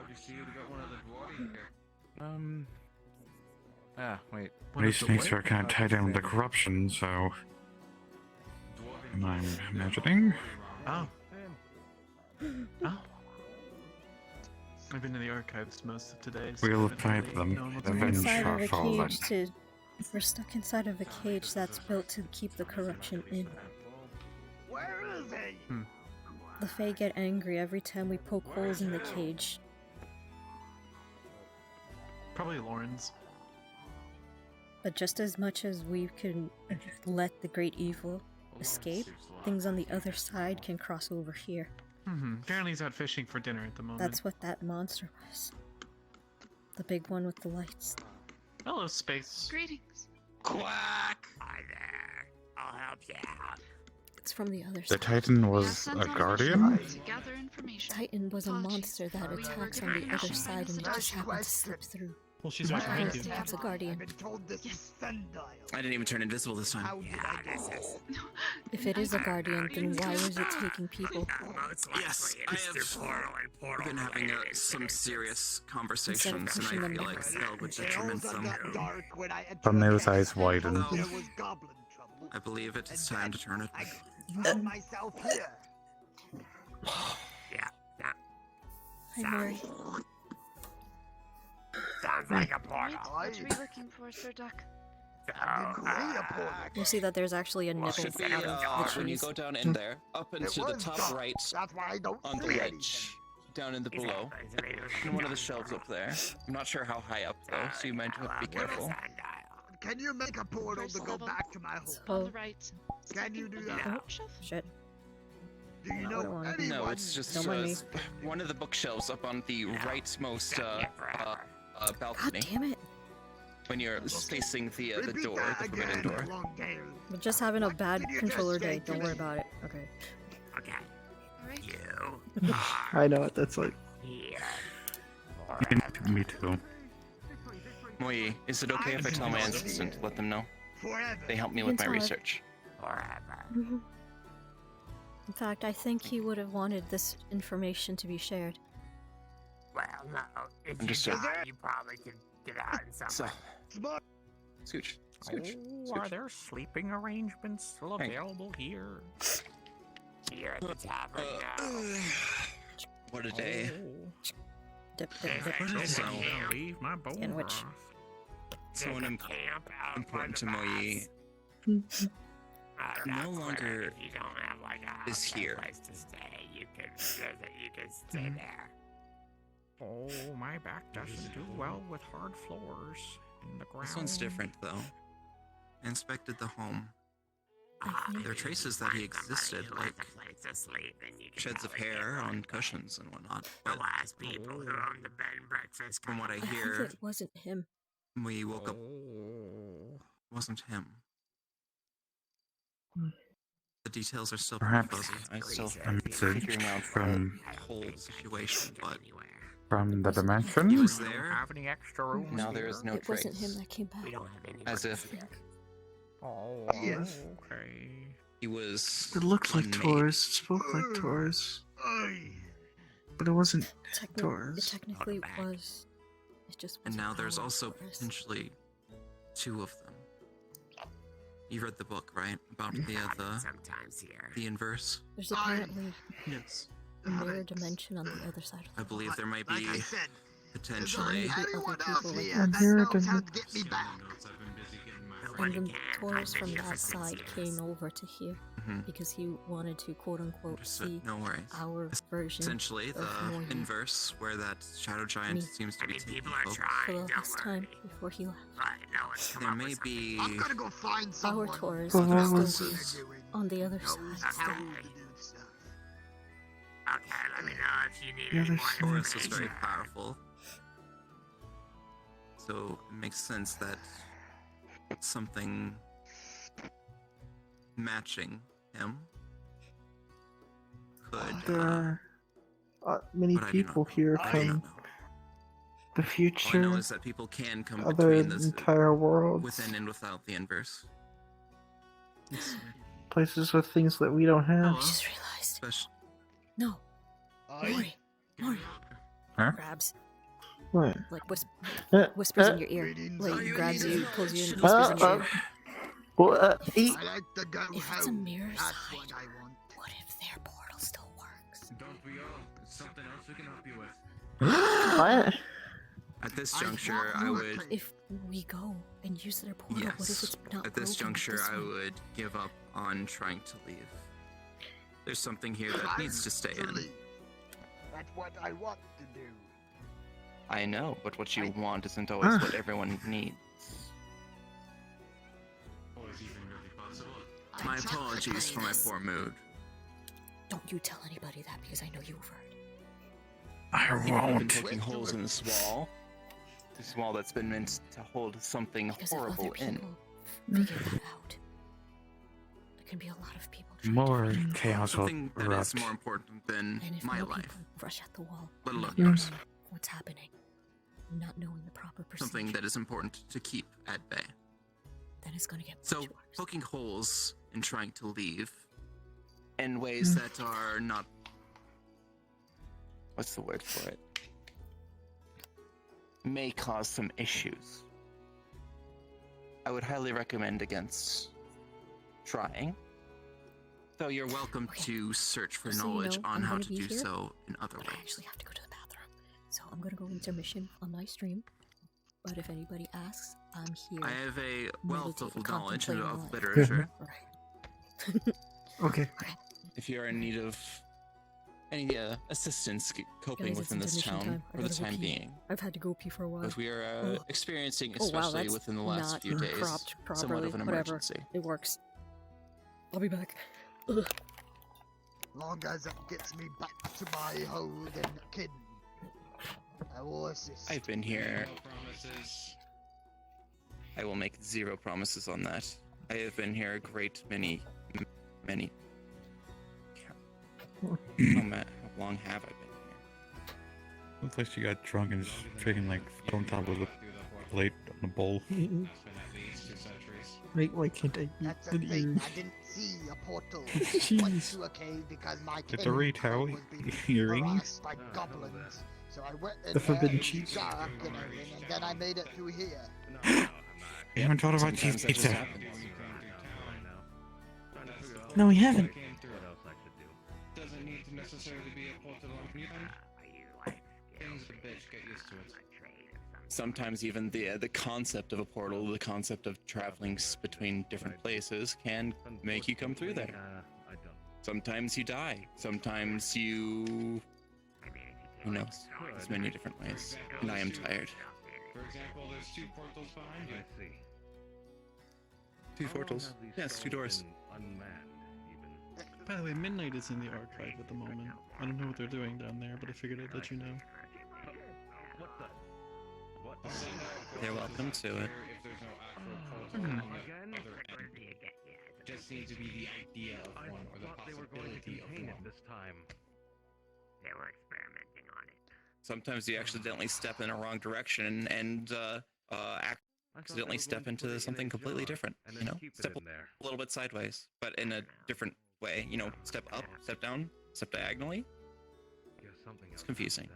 did you see we got one of the dwarves here? Wait. These snakes are kind of tied in with the corruption, so. Am I imagining? Oh. Oh. I've been in the archives most of today. So We'll I haven't fight really them. known what's Avenge going on. Inside of a fallen. cage we're stuck inside of a cage that's built to keep the corruption in. Where is he? The Fae get angry every time we poke holes in the cage. Probably Lauren's. But just as much as we can let the great evil escape, things on the other side can cross over here. Apparently he's out fishing for dinner at the moment. That's what that monster was. The big one with the lights. Hello, Space. Greetings. Quack! Hi there. I'll help you out. It's from the other The side. Titan was a guardian? To gather information. Titan was a monster that attacks on the other side and it just happened to slip through. Well, she's right behind you. That's a guardian. I didn't even turn invisible this time. Yeah, this is. If it is a guardian, then why was it taking people? Yes, I have been having some serious conversations, and I feel like that would detriment them. Thumbnail's eyes widen. I believe it is time to turn it back. Yeah. Hi, Moyi. Sounds like a portal. What are we looking for, Sir Duck? You'll see that there's actually a nipple Should be, out of the when you trees. go down in there, up into the top right, on the ledge, down in the below, in one of the shelves up there. I'm not sure how high up though, so you might have to be careful. Can you make a portal to go back to my home? On the right. Can you do that? Oh, shit. Do you know anyone? No, it's just Don't mind me. one of the bookshelves up on the rightmost balcony. God damn it. When you're facing the door, the forbidden door. We're just having a bad controller day. Don't worry about it. Okay. Okay. Alright. You I know what that's like. here. Me too. Moyi, is it okay if I tell my assistant to let them know? Forever. They help me You with can my tell her. research. Forever. In fact, I think he would have wanted this information to be shared. Well, no. If you Understood. die, you probably can get out in some So, way. Scooch. Are there sleeping arrangements still available here? Here at the tavern now. What a day. Dip, dip, dip. What is so? Leave my bone Sandwich. Someone Camp out important to by the Moyi no longer If you don't have like a is house or here. place to stay, you can stay there. Oh, my back doesn't do well with hard floors in the ground. This one's different, though. I inspected the home. I There are traces that he existed, like Place to sleep, and you can sheds of probably get hair one on of the- cushions and whatnot. The But last people who owned the bed and breakfast. from what I I hear, hope it wasn't him. when we woke up, Oh. wasn't him. The details are still Perhaps fuzzy. I still a message figuring out from the whole situation, but from the he dimension. was there. Have any extra rooms Now there here? is no It trace. wasn't him that came back. We don't have any. As if Oh, Yes. okay. he was. It looked like unmade. Taurus, it spoke like Taurus, but it wasn't Taurus. It technically was. It just And wasn't now there's our also Taurus. potentially two of them. You read the book, right? About Sometimes here. the inverse. There's apparently Yes. a mirror dimension on the other side of I the believe there might Like be I said, potentially. There might be anyone other else people like here that. that knows how to get me back. And the Taurus from that side came over to here Mhm. because he wanted to quote unquote Understood. see No worries. our version Essentially, of the Moyi inverse, where that shadow giant Me. seems to be taking People are focus. for trying. the Don't last time worry. before he left. But no one's come There up may with be I'm gonna go find Our someone. Taurus Well, that is was- still here on the other side. something. Still. Okay. Okay, let me know if you need The any other more side. Taurus is very information. powerful. So it makes sense that something matching him could. There are many but I do not people know. here I do from not know. the All I know future, is that people can come other between this entire worlds, within and without the inverse. places with things that we don't have. I just realized. Especially. No. Moyi. Moyi. Huh? Grabs. What? Like whispers in your ear. Like grabs you, pulls you in, whispers in your ear. Eat. I like to go If it's a home. mirror That's side, what I want. what if their portal still works? Don't we all? There's something else we can help you with. What? At this juncture, I would. If we go and use their portal, what if Yes. it's not At this broken juncture, this I way? would give up on trying to leave. There's something here that needs to stay in. That's what I want to do. I know, but what you want isn't always what everyone needs. My apologies for my poor mood. Don't you tell anybody that because I know you overheard. I've been poking holes in this wall. This wall that's been meant to hold something horrible in. Figure that out. There can be a lot of people. More chaos will Something that erupt. is more important than And if my more life, people rush at the wall, let alone not knowing yours. what's happening, not knowing the proper procedure, Something that is important to keep at bay. then it's gonna get So, poking holes and trying to leave in ways that are not. What's the word for it? May cause some issues. I would highly recommend against trying. Though you're welcome to search for Just so you knowledge know, on I'm how gonna to be do here, so in other but I ways. actually have to go to the bathroom. So I'm gonna go intermission on my stream. But if anybody asks, I'm here. I have a wealth of meditate, knowledge contemplate of life. literature. Okay. If you are in need of any assistance coping Guys, it's within this intermission town time. I for the gotta go time pee. being, I've had to go pee for a while. because we are Ugh. experiencing, Oh, wow, especially that's within the last not few days, cropped somewhat properly. of an Whatever. emergency. It works. I'll be back. Ugh. Long as it gets me back to my hold and kin, I will assist. I've been here. I will make zero promises on that. I have been here a great many. How long have I been here? Looks like she got drunk and is drinking like on top of the plate on the bowl. Why can't I eat That's the the thing. ears? I didn't see a portal. Jeez. Went to a cave because my The kin Dorito was being earring. harassed by goblins. So I went in The there forbidden and it was cheese. dark and everything, and then I made it through here. You haven't told about cheese Sometimes that just pizza. happens. No, we haven't. Doesn't need to necessarily be a portal on you. Things a bitch, get used to it. Sometimes even the concept of a portal, the concept of traveling between different places can make you come through there. Sometimes you die. Sometimes you... Who knows? There's many different ways. And I am tired. For example, there's 2 portals behind you. I see. 2 portals? Yes, 2 doors. By the way, Midnight is in the archive at the moment. I don't know what they're doing down there, but I figured I'd let you know. They're welcome to it. If there's no actual portal on the other end. Just seems to be the idea of one, or the possibility of one. This time. They were experimenting on it. Sometimes you accidentally step in a wrong direction and accidentally step into something completely different. You know, step a little bit sideways, but in a different way. You know, step up, step down, step diagonally. It's confusing.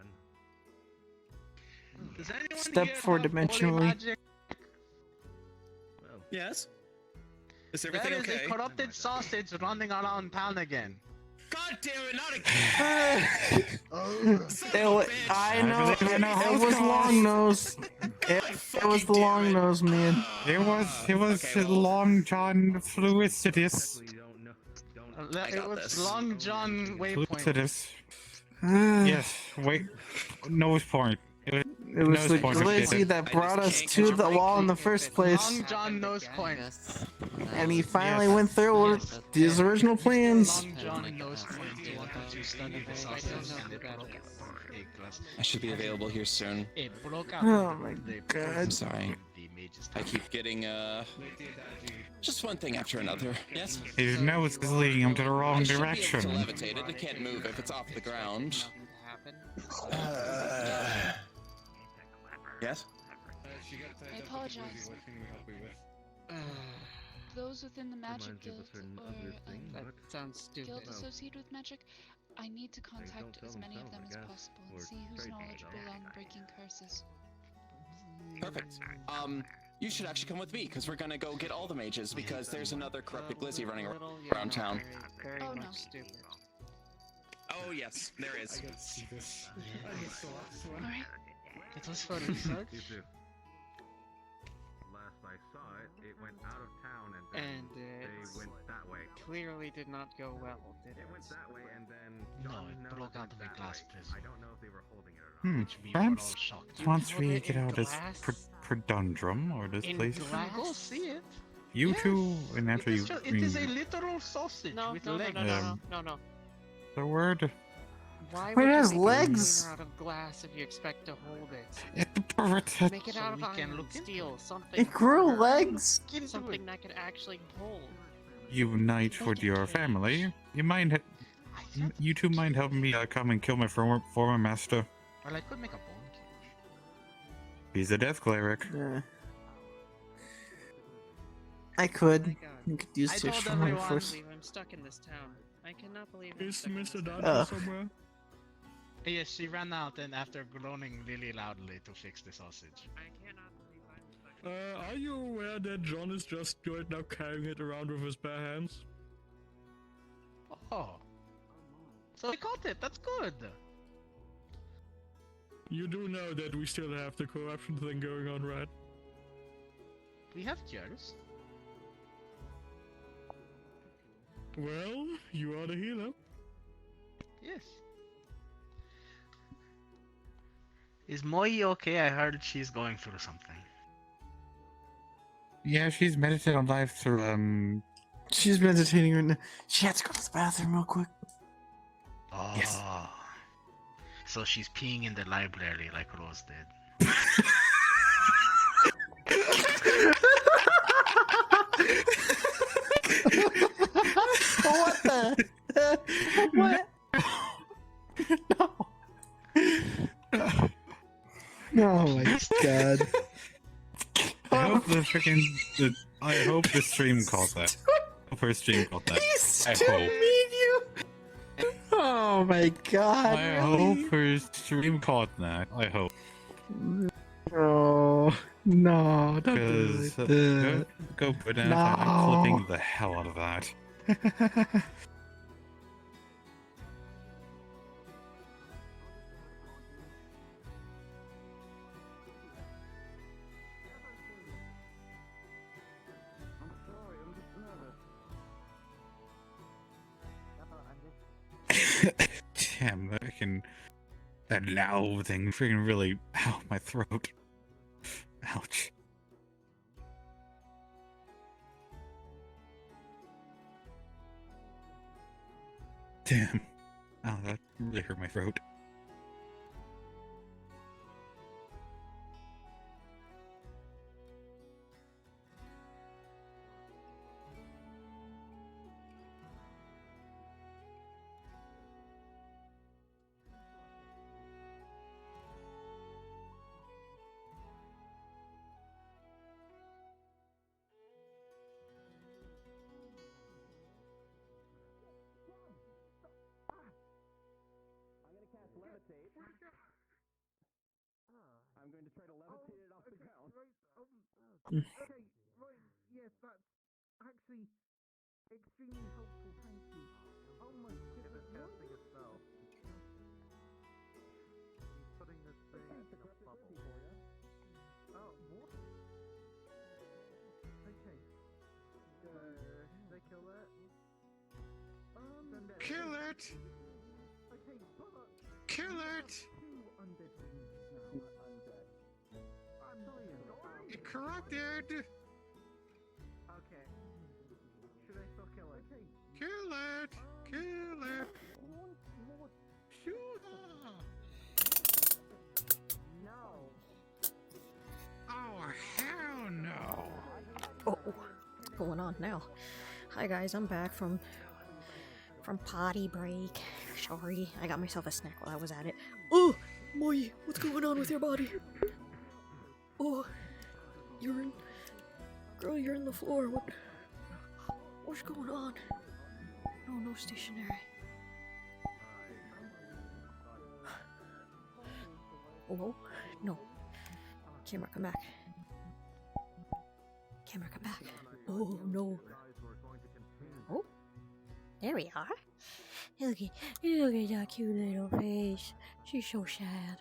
Does anyone Step here 4 have holy dimensionally. magic? Yes. Is everything There is okay? a corrupted sausage running around town again. God damn it! Not again! I know. It was long nose. It was the long nose, man. It was Long John Fluicidus. It was Long John Waypoint. Fluicidus. Yes, wait. Nose point. It was the glizzy that brought us to the wall in the first place. Long John Nose Point. And he finally went through with his original plans. Long John Nose Point. You want to study the sausage? I should be available here soon. It broke out. Oh my I'm god. sorry. I keep getting just one thing after another. Yes. His nose is leading him to the wrong I should direction. be able to levitate it. It can't move if it's off the ground. Yes. I apologize. Those within the magic guild or guild associated with magic, I need to contact as many of them as possible and see who's knowledgeable on breaking curses. Perfect. You should actually come with me, because we're gonna go get all the mages, because there's another corrupted glizzy running around town. Oh no. Oh yes, there is. Alright. It was fun. it went out of town and then they went that way. Clearly did not go well, did it? It went that way and then No, John it knows broke out went of a that glass way. prison. I don't know if they were holding it or not. Which we were all Perhaps shocked. once we it get in out of this glass? predundrum or this In place, glass? Go see it. you two, and after you, It is a literal sausage with legs. No. the word. Why It would has you make a legs. container out of glass if you expect to hold it? It Make it out of iron, steel, something. It grew harder. legs. Something that could actually hold. Unite with your family. You mind? You two mind helping me come and kill my former master? Well, I could make a bone cage. He's a death cleric. Yeah. I could. You could use I to told shrine everyone first. I'm stuck in this town. I cannot believe I'm Is stuck in this Mr. town. Dante somewhere? Yes, she ran out and after groaning really loudly to fix the sausage. I cannot believe I'm stuck. Are you aware that John is just right now carrying it around with his bare hands? Oh. So we caught it, that's good! You do know that we still have the corruption thing going on, right? We have cures. Well, you are the healer. Yes. Is Moyi okay? I heard she's going through something. Yeah, she's meditating on life through She's meditating right now. She had to go to the bathroom real quick. Oh. Yes. So she's peeing in the library like Rose did. What the? What? No. Oh my god. I hope I hope the stream caught that. I hope her stream caught that. I Still hope. mean you. Oh my god. I really? hope her stream caught that. I hope. Oh no! Don't do Because it like that. go put down. No. I'm clipping the hell out of that. Damn, that loud thing freaking really, ow, my throat. Ouch. Damn. Oh, that really hurt my throat. I'm going to try to levitate it off the ground. Okay, right, yes, that's actually extremely helpful, thank you. Oh my goodness. Casting a spell. He's putting this thing in a bubble. Oh, what? Okay. Did I kill that? Send it. Kill it! Okay, but... Kill it! Two undead things now. Undead. I'm sorry. Corrupted! Okay. Should I still kill it? Okay. Kill it! Kill it! Shoot! No. Oh, hell no! Oh, what's going on now? Hi guys, I'm back from potty break. Sorry, I got myself a snack while I was at it. Oh, Moyi, what's going on with your body? Oh, urine. Girl, you're in the floor. What's going on? No stationary. Hello? No. Camera, come back. Camera, come back. Oh, no. Oh, there we are. Look at that cute little face. She's so sad.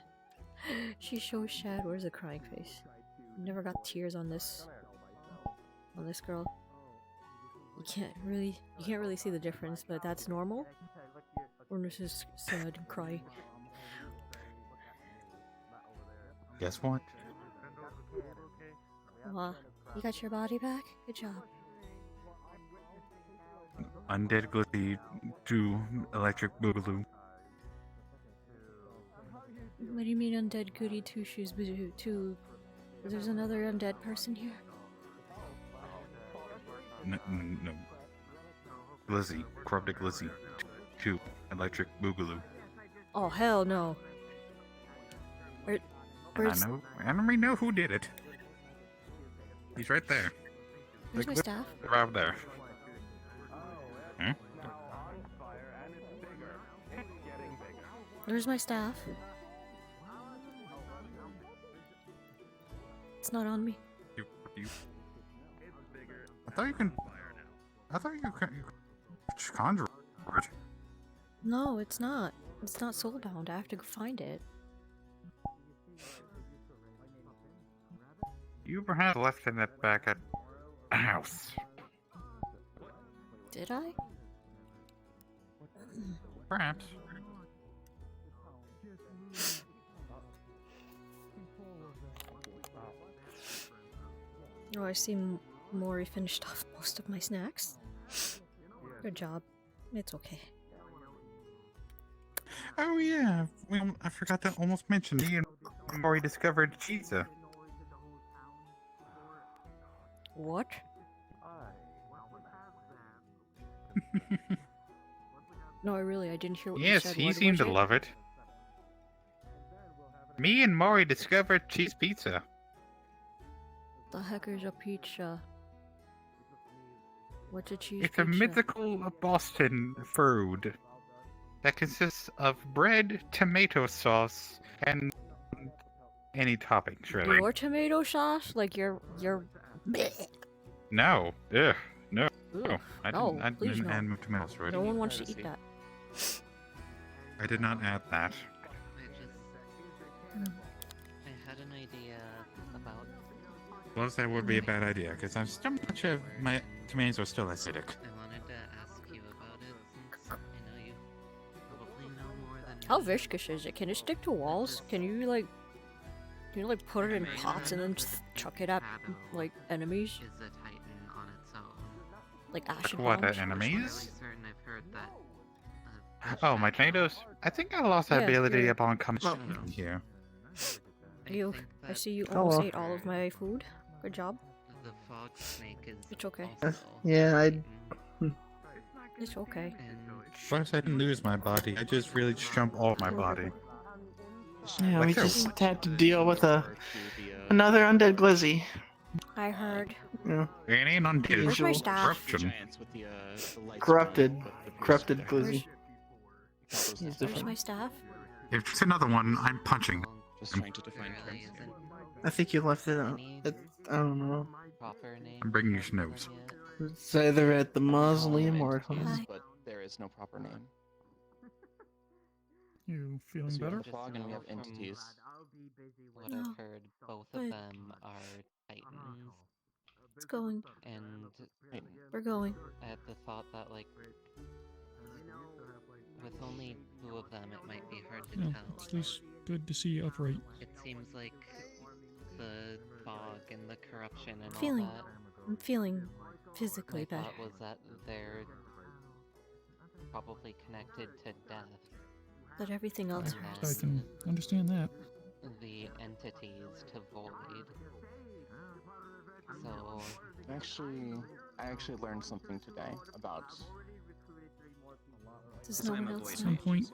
She's so sad. Where's the crying face? Never got tears on this. on this girl. You can't really see the difference, but that's normal. Or just sad and cry. Guess what? You got your body back? Good job. Undead Glizzy to Electric Boogaloo. What do you mean undead goody two shoes two? There's another undead person here? No. Glizzy. Corrupted Glizzy. To Electric Boogaloo. Oh, hell no. Where's... I don't know who did it. He's right there. Where's my staff? Right there. Hmm? Where's my staff? It's not on me. I thought you could conjure it. No, it's not. It's not soulbound. I have to go find it. You perhaps left it back at a house. Did I? Perhaps. Oh, I see Moyi finished off most of my snacks. Good job. It's okay. Oh yeah, well, I forgot to almost mention me and Moyi discovered pizza. What? No, I didn't hear what you Yes, said. he What seemed was to it? love it. Me and Moyi discovered cheese pizza. The heck is a pizza? What's a cheese It's pizza? a mythical Boston food that consists of bread, tomato sauce, and any toppings, really. Your tomato sauce? Like your... No. Ugh. No. Ugh. I No, please didn't no. add tomatoes to it. No one wants to eat that. I did not add that. I had an idea about... Plus, that would be a bad idea, because I'm still not sure if my tomatoes are still acidic. I wanted to ask you about it, since I know you probably know more than... How viscous is it? Can it stick to walls? Can you put it in pots and then just chuck it at like enemies? Is a titan on its own. Like acid What, bombs? Enemies? Certain I've heard that. Oh, my tomatoes? I think I lost that Yeah, ability you're- upon coming here. I see you Oh, almost well. ate all of my food. Good job. The fog snake is It's okay. Yeah, It's okay. First, I didn't lose my body. I just really jumped off my body. Yeah, Like we so. just had to deal with another undead glizzy. I heard. Yeah. It ain't undead. Where's my staff? Corruption. Corrupted glizzy. He's Where's different. my staff? If it's another one, I'm punching. Just trying to define terms. I think you left it out. I don't know. Proper name. I'm bringing you snows. It's either at the mausoleum or at home. Yes, but there is no proper name. You feeling Because we have better? the fog and we have entities. What I've heard, both of them are titans. It's going. And We're going. I had the thought that, like, with only two of them, it might be hard to Yeah, tell. it's at least good to see you upright. It seems like the fog and the corruption and Feeling. all that. I'm feeling physically My better. thought was that they're probably connected to death. But everything else And I hurts. can understand that. the entities to void. So I actually learned something today about Does no one At else some point.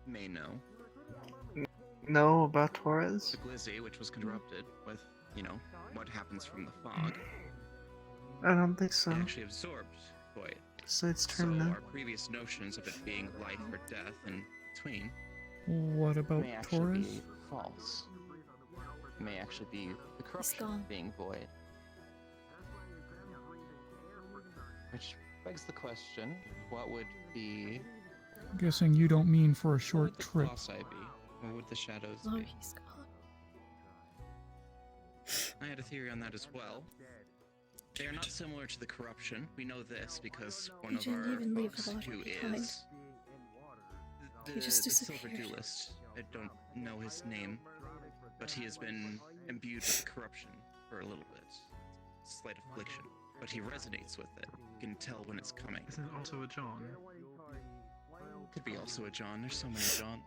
may know. No, about Torres? The Glizzy, which was corrupted with, what happens from the fog. I don't think so. It actually absorbed void. So it's So turned now. our previous notions of it being life or death in between What about may actually Torres? be false. It may actually be the corruption gone. being void. Which begs the question, what would be... I'm guessing you don't mean for a What short would the trip. Colossi be? What would the shadows Oh, be? he's gone. I had a theory on that as well. They are not similar to the corruption. We know this because one He of didn't our even leave folks without who coming. is He just the silver disappeared. duelist. I don't know his name, but he has been imbued with corruption for a little bit. Slight affliction, but he resonates with it. You can tell when it's coming. Isn't it also a John? Could be also a John. There's so many Johns.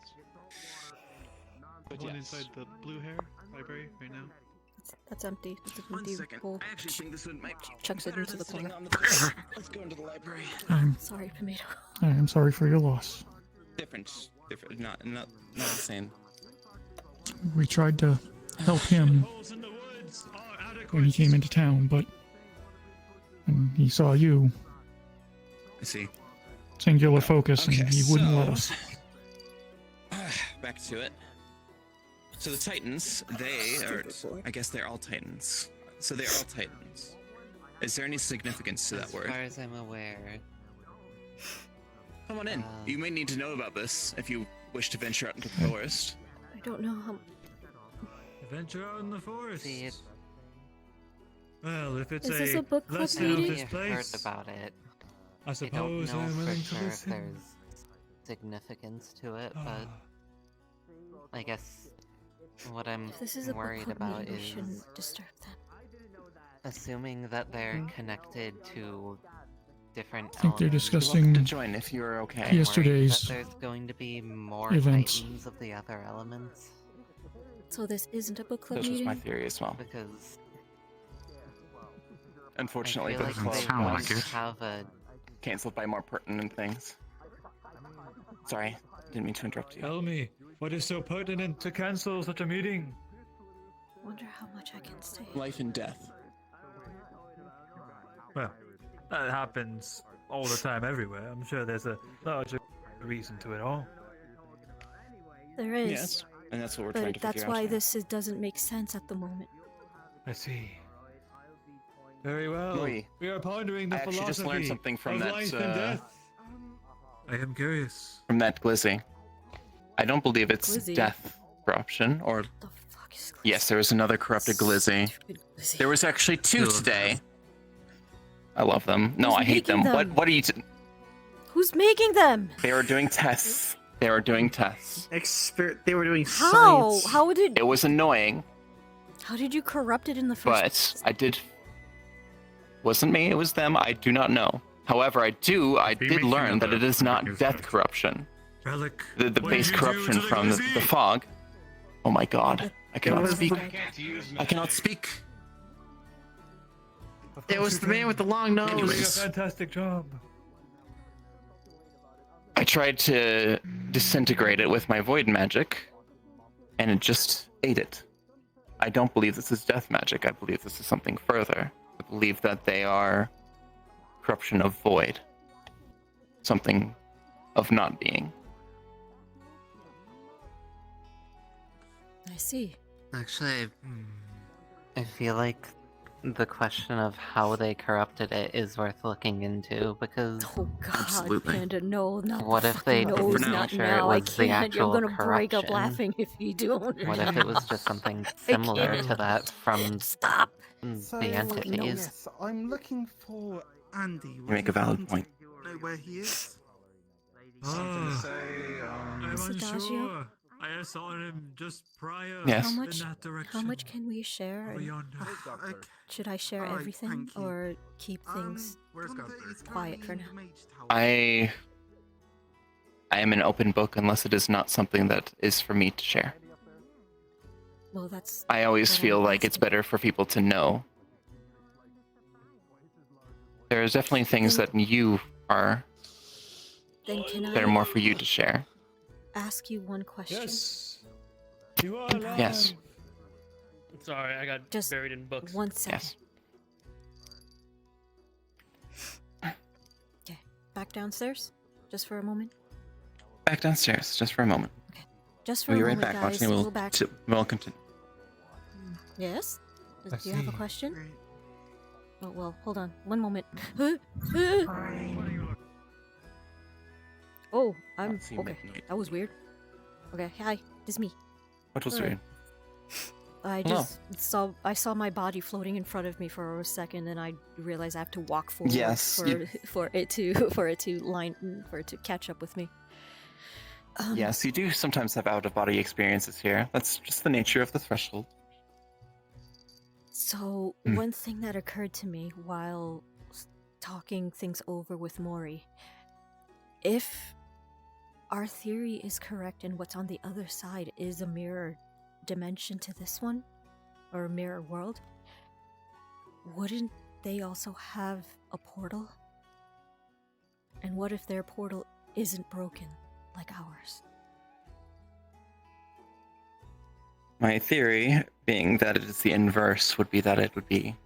But One yes. inside the blue hair library right now. That's empty. That's an One empty second. hole. I actually think this one might be Chucks it better into than the sitting corner. on the floor. Let's go into the library. Sorry, Tomato. I am sorry for your loss. Different. Not the same. We tried to help him when he came into town, but when he saw you, I see. singular focus, and he wouldn't let us. Back to it. So the Titans, they are, I guess they're all Titans. So they're all Titans. Is there any significance to that word? As far as I'm aware. Come on in. You may need to know about this if you wish to venture out into the forest. I don't know how. Venture out in the forest. See, Well, if it's Is this a book club lesson of meeting? this I've place, heard about it. I suppose I don't know I'm for willing to sure if listen. there's significance to it, but I guess what I'm If this is a book worried club about meeting, we is shouldn't disturb them. assuming that they're connected to different I think they're elements. discussing To join if you're okay. I'm worried yesterday's that there's going to be more events. Titans of the other elements. So this isn't a book club This was meeting? my theory as well. Because Unfortunately, I the feel club like they was won't have a canceled by more pertinent things. Sorry, didn't mean to interrupt you. Tell me, what is so pertinent to cancel such a meeting? Wonder how much I can stay. Life and death. Well, that happens all the time everywhere. I'm sure there's a larger reason to it all. There is. Yes, and that's what we're trying But to that's figure why out. doesn't make sense at the moment. I see. Very well. Moyi, We are pondering the I actually philosophy just learned something from of that, life and death. I am curious. From that glizzy. I don't believe it's Glizzy? death corruption or. Yes, there was another corrupted glizzy. There was actually two today. I love them. No, Who's I hate them. making them? What are you? Who's making them? They were doing tests. They were doing tests. They were doing How? science. How did? It was annoying, How did you corrupt it in the first? but I did. Wasn't me. It was them. I do not know. However, I did learn that it is not death corruption. Relic. The what base did you do corruption to the from the glizzy? fog. Oh my god. I cannot was speak. the- I cannot speak. It was the man with the long You're doing a Anyways. fantastic job. I tried to disintegrate it with my void magic, and it just ate it. I don't believe this is death magic. I believe this is something further. I believe that they are corruption of void. Something of not being. I see. Actually, I feel like the question of how they corrupted it is worth looking into because Oh God, Panda, no, not what the if they fucking didn't nose, not make sure it now. I was the can't. You're actual gonna break up corruption? laughing if you don't. What if it was just something similar to that from Stop. So, the entities? yes, I'm looking for Andy. You make a valid point. Know where he is? I'm Is it Adagio? unsure. I saw him just prior Yes. How in much? that direction. How much can we share? Over yonder. Should I share Alright, everything thank you. or keep things quiet for now? I am an open book unless it is not something that is for me to share. Well, that's. I always what feel I'm like it's better for people to know. There's definitely things that you are Then can that are I more for you to share. ask you one question? Yes. You are Yes. Sorry, I got Just buried in books. 1 second. Yes. Okay, back downstairs, just for a moment. Back downstairs, just for a moment. Just for We'll a be right moment, back, guys. Watson. We'll back. We'll continue. Yes. I Do you have a see. question? Oh well, hold on. One moment. Oh, I'm see okay. midnight. That was weird. Okay, hi, this is me. What was Alright. weird? I just saw my body floating in front of me for a second, and I realized I have to walk forward Yes, for it to catch up with me. Yes, you do sometimes have out-of-body experiences here. That's just the nature of the threshold. So one thing that occurred to me while talking things over with Mori, if our theory is correct and what's on the other side is a mirror dimension to this one, or a mirror world, wouldn't they also have a portal? And what if their portal isn't broken like ours? My theory, being that it is the inverse, would be that it would be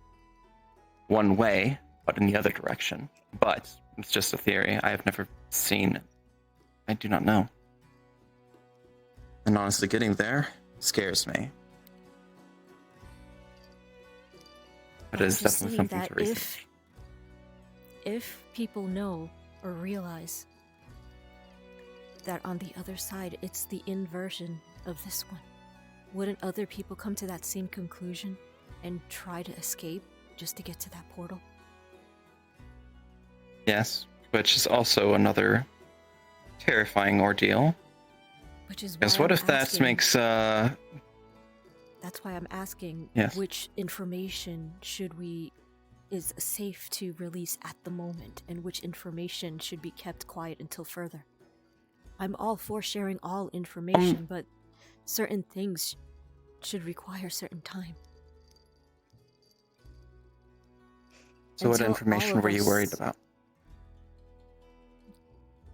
one way, but in the other direction. But it's just a theory. I have never seen it. I do not know. And honestly, getting there scares me. But it is definitely something to research. If people know or realize that on the other side it's the inversion of this one, wouldn't other people come to that same conclusion and try to escape just to get to that portal? Yes, which is also another terrifying ordeal. Which is Because why what I'm if that asking- makes That's why I'm asking Yes. which information is safe to release at the moment, and which information should be kept quiet until further. I'm all for sharing all information, but certain things should require certain time. So what Until all information of were you worried us- about?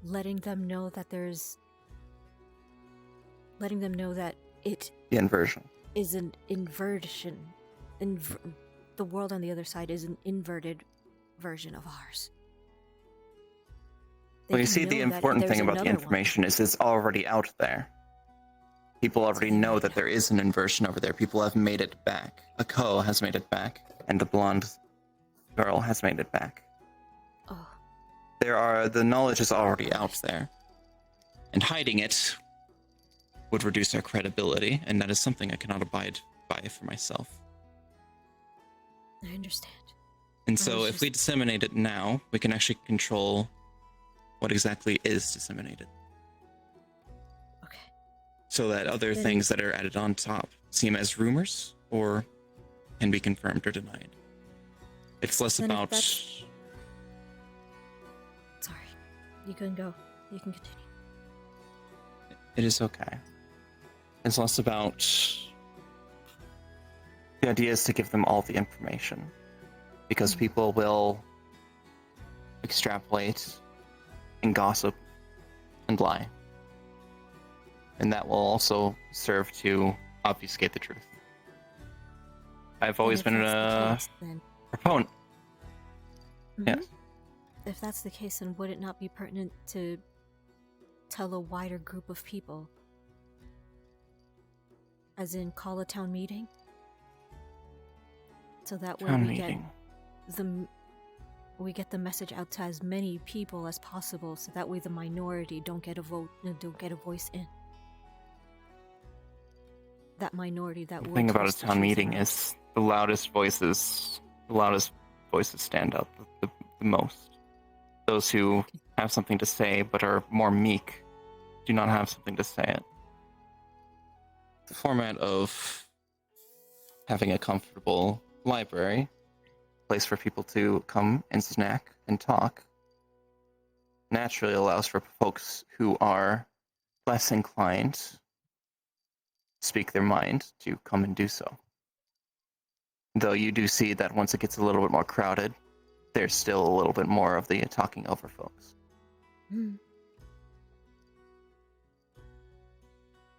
Letting them know that it The inversion. is an inversion. The world on the other side is an inverted version of ours. They Well, you can see, the know that important there's thing about the another one. information is it's already out there. People already know that there is an inversion over there. People have made it back. Ako has made it back, and the blonde girl has made it back. Oh. The knowledge is already out there. And hiding it would reduce our credibility, and that is something I cannot abide by for myself. I understand. And I so was if just- we disseminate it now, we can actually control what exactly is disseminated. Okay. So that other Then- things that are added on top seem as rumors or can be confirmed or denied. It's less Then if about that's- Sorry. You can go. You can continue. it is okay. It's less about the idea is to give them all the information. Because people will extrapolate and gossip and lie. And that will also serve to obfuscate the truth. I've always Then been if that's the a case, then- proponent. Mhm. Yes. If that's the case, then would it not be pertinent to tell a wider group of people? As in, call a town meeting? So that way Town we meeting. get the message out to as many people as possible, so that way the minority don't get a voice in. That minority that The would thing about a twist the town truth meeting around. is the loudest voices stand out the most. Those who have something to say but are more meek do not have something to say it. The format of having a comfortable library, place for people to come and snack and talk, naturally allows for folks who are less inclined to speak their mind to come and do so. Though you do see that once it gets a little bit more crowded, there's still a little bit more of the talking over folks.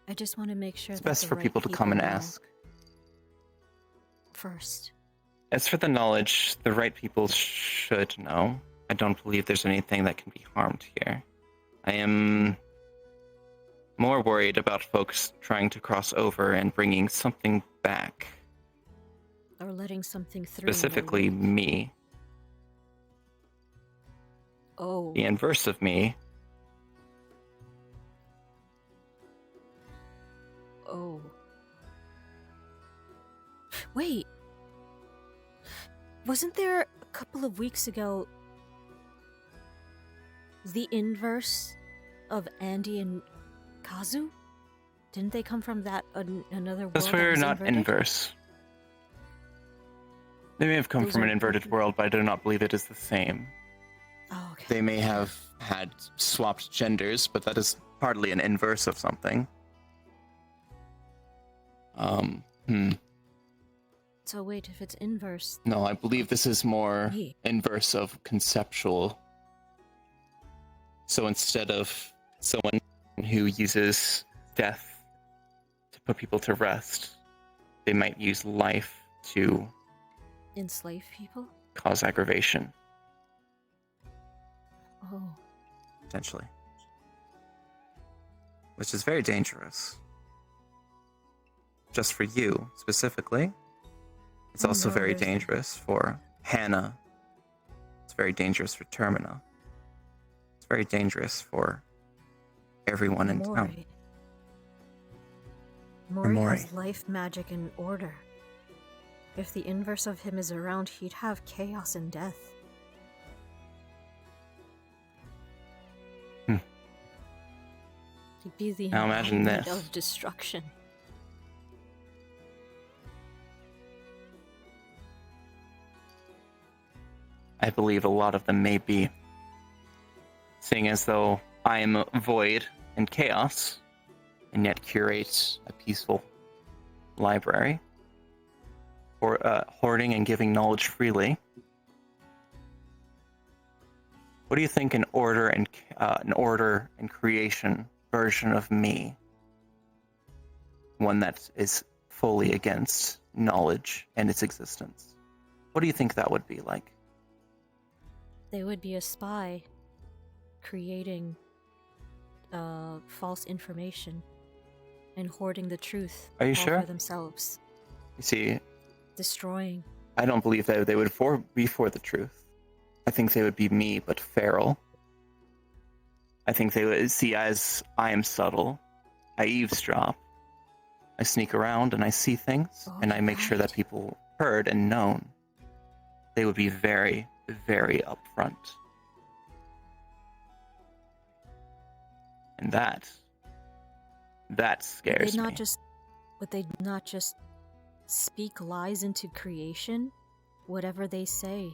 I just want to make sure It's that best the for right people to come and know ask. first. As for the knowledge, the right people should know. I don't believe there's anything that can be harmed here. I am more worried about folks trying to cross over and bringing something back. Or letting something through. Specifically, me. Oh. The inverse of me. Oh. Wait. Wasn't there a couple of weeks ago the inverse of Andy and Kazu? Didn't they come from that another world? That's that where was not inverted? inverse. They may have come Those from an are inverted world, but I do not believe it is the same. Oh, okay. They may have had swapped genders, but that is hardly an inverse of something. So wait, if it's inverse... No, I believe this is more Me. inverse of conceptual. So instead of someone who uses death to put people to rest, they might use life to Enslave people? cause aggravation, Oh. potentially. Which is very dangerous. Just for you, specifically. It's Oh, also no, very there's the- dangerous for Hannah. It's very dangerous for Termina. It's very dangerous for everyone in town. Moyi Moyi. has life, magic, and order. If the inverse of him is around, he'd have chaos and death. He'd be the Now imagine embodiment this. of destruction. I believe a lot of them may be. Seeing as though I am void and chaos, and yet curate a peaceful library, or hoarding and giving knowledge freely. What do you think an order and creation version of me, one that is fully against knowledge and its existence? What do you think that would be like? They would be a spy creating false information and hoarding the truth Are you all sure? for themselves. You see, Destroying. I don't believe that they would be for the truth. I think they would be me, but feral. I think they would see as I am subtle. I eavesdrop. I sneak around and I see things, and I make sure that people heard and known. They would be very, very upfront. And that scares me. Would they not just speak lies into creation? Whatever they say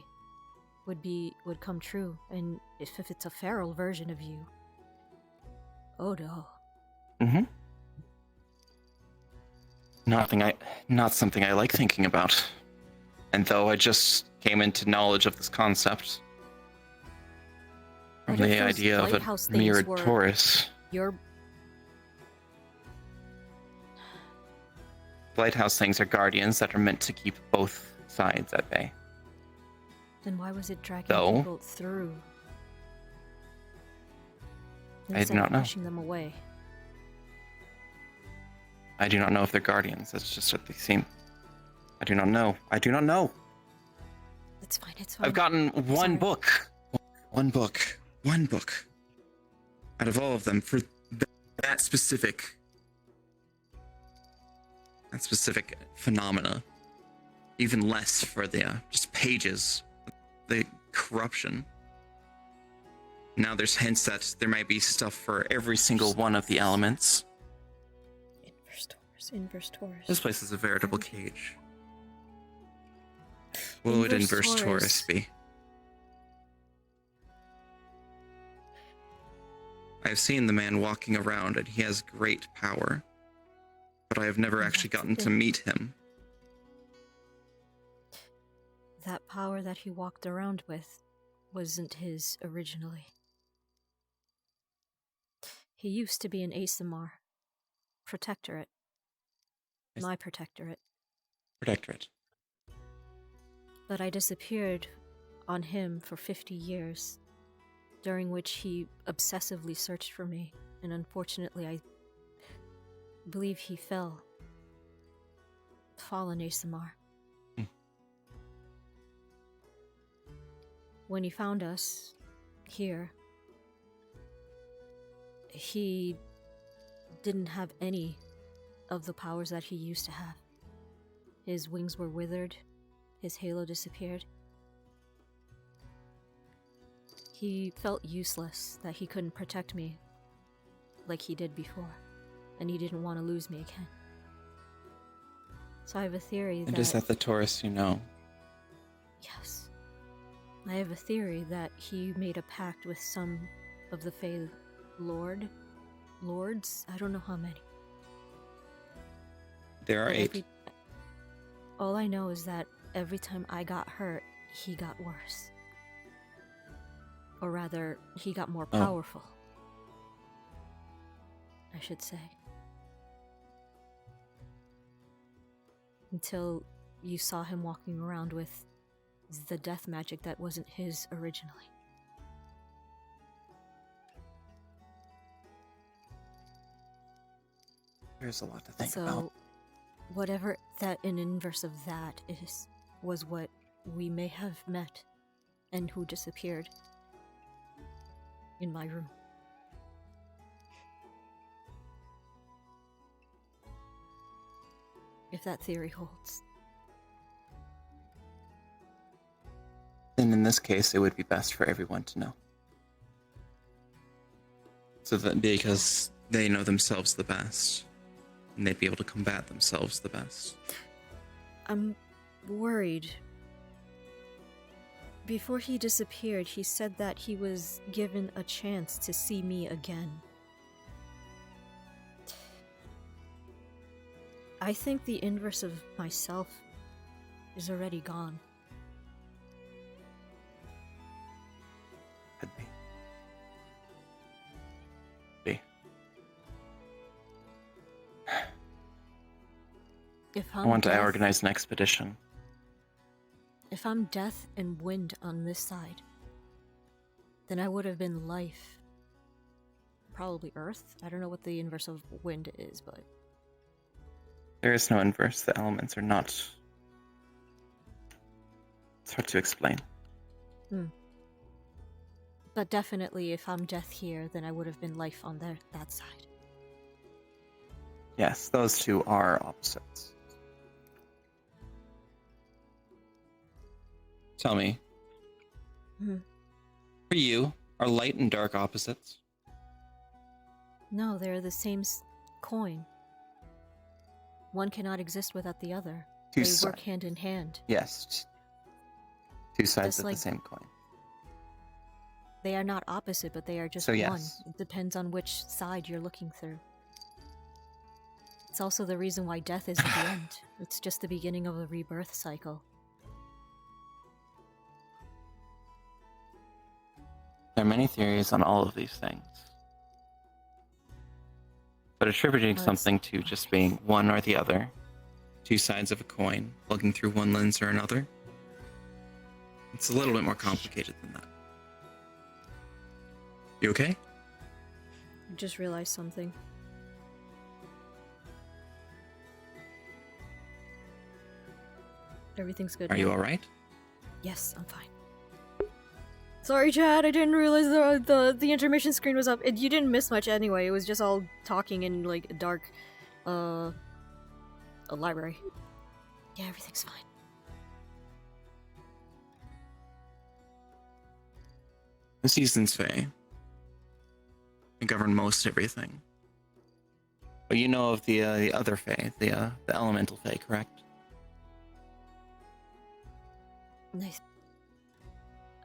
would come true, and if it's a feral version of you, oh no. Mm-hmm. Not something I like thinking about. And though I just came into knowledge of this concept from What if the those idea of lighthouse a things mirrored were torus. Your Lighthouse things are guardians that are meant to keep both sides at bay. Then why was it dragging Though, people through? I do Instead not of know. pushing them away. I do not know if they're guardians. That's just what they seem. I do not know. I do not know. It's fine, it's fine. I've gotten one Sorry. book. One book out of all of them for that specific phenomena. Even less for the just pages, the corruption. Now there's hints that there might be stuff for every single one of the elements. Inverse Taurus. This place is a veritable cage. What would inverse Taurus be? I've seen the man walking around and he has great power, but I have never actually gotten to meet him. That power that he walked around with wasn't his originally. He used to be an Asimar. Protectorate. My protectorate. Protectorate. But I disappeared on him for 50 years, during which he obsessively searched for me, and unfortunately I believe he fell. Fallen Asimar. When he found us here, he didn't have any of the powers that he used to have. His wings were withered. His halo disappeared. He felt useless, that he couldn't protect me like he did before, and he didn't want to lose me again. So I have a theory And is that the Taurus you know? Yes. I have a theory that he made a pact with some of the Fey Lords? I don't know how many. There are But 8. all I know is that every time I got hurt, he got worse. Or rather, he got more powerful. I should say. Until you saw him walking around with the death magic that wasn't his originally. There's a lot to think So, about. whatever that an inverse of that is, was what we may have met, and who disappeared in my room. If that theory holds. And in this case, it would be best for everyone to know. So that because they know themselves the best, and they'd be able to combat themselves the best. I'm worried. Before he disappeared, he said that he was given a chance to see me again. I think the inverse of myself is already gone. Could be. Be. If I I'm want to death, organize an expedition. If I'm death and wind on this side, then I would have been life. Probably earth? I don't know what the inverse of wind is, but... There is no inverse. The elements are not... It's hard to explain. But definitely, if I'm death here, then I would have been life on that side. Yes, those two are opposites. Tell me, for you, are light and dark opposites? No, they're the same coin. One cannot exist without the other. Two They work sides. hand in hand. Yes. Two sides Just of like- the same coin. They are not opposite, but they are just So, one. yes. It depends on which side you're looking through. It's also the reason why death is the end. It's just the beginning of a rebirth cycle. There are many theories on all of these things. But attributing something to just being one or the other, two sides of a coin, looking through one lens or another, it's a little bit more complicated than that. You okay? I just realized something. Everything's good. Are you now. alright? Yes, I'm fine. Sorry, Chad. I didn't realize the intermission screen was up. You didn't miss much anyway. It was just all talking in like a dark, a library. Yeah, everything's fine. The Seasons Fae can govern most everything. But you know of the other Fae, the Elemental Fae, correct?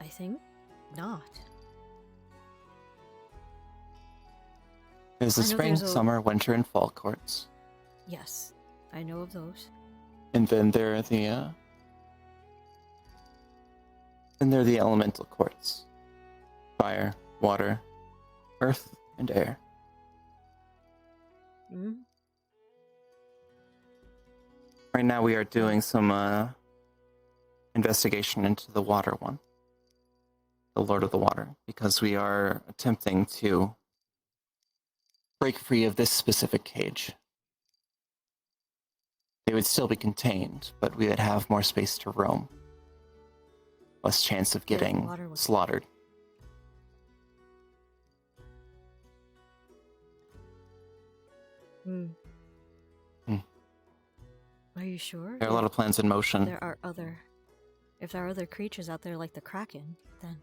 I think not. There's the I know spring, there's a- summer, winter, and fall courts. Yes, I know of those. And then there are the elemental courts. Fire, water, earth, and air. Hmm? Right now we are doing some investigation into the water one. The Lord of the Water. Because we are attempting to break free of this specific cage. They would still be contained, but we would have more space to roam. Less chance of getting water was- slaughtered. Are you sure? There are a lot of plans in motion. There are other... If there are other creatures out there like the Kraken, then...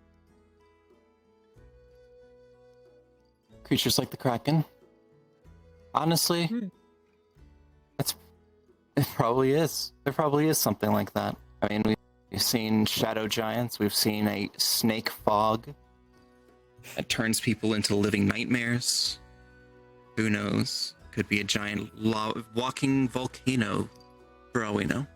Creatures like the Kraken? Honestly, it probably is. There probably is something like that. I mean, we've seen shadow giants, we've seen a snake fog that turns people into living nightmares. Who knows? Could be a giant walking volcano, for all we know.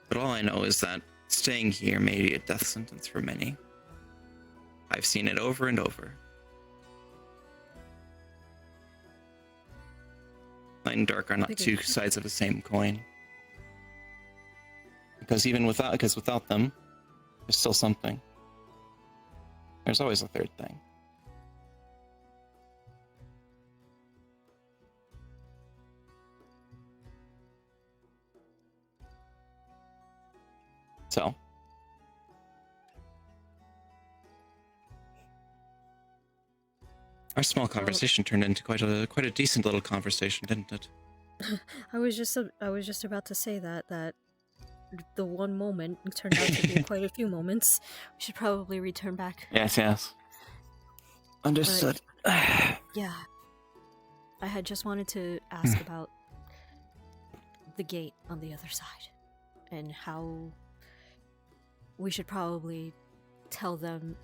But all I know is that staying here may be a death sentence for many. I've seen it over and over. Light and dark are not two sides of the same coin. Because without them, there's still something. There's always a third thing. So, our small conversation turned into quite a decent little conversation, didn't it? I was just about to say that the one moment turned out to be quite a few moments. We should probably return back. Yes. Understood. Yeah. I had just wanted to ask about the gate on the other side and how we should probably tell them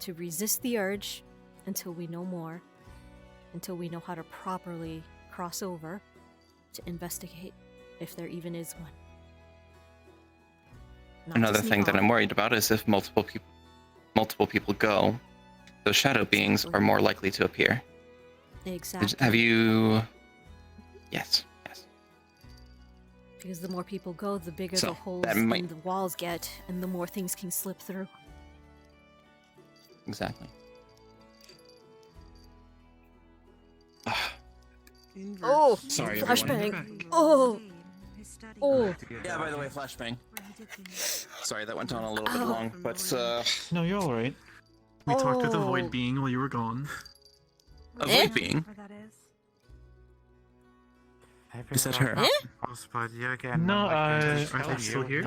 to resist the urge until we know more, until we know how to properly cross over to investigate if there even is one. Another thing that I'm worried about is if multiple people go, those shadow beings are more likely to appear. Exactly. Have you... Yes. Because the more people go, the bigger So, the holes that in might- the walls get, and the more things can slip through. Exactly. Oh! Sorry, flashbang! everyone. Oh! Oh! Yeah, by the way, flashbang. Sorry, that went on a little bit long, but No, you're alright. We talked with a void being while you were gone. A void being? Is that her? No, are they still here?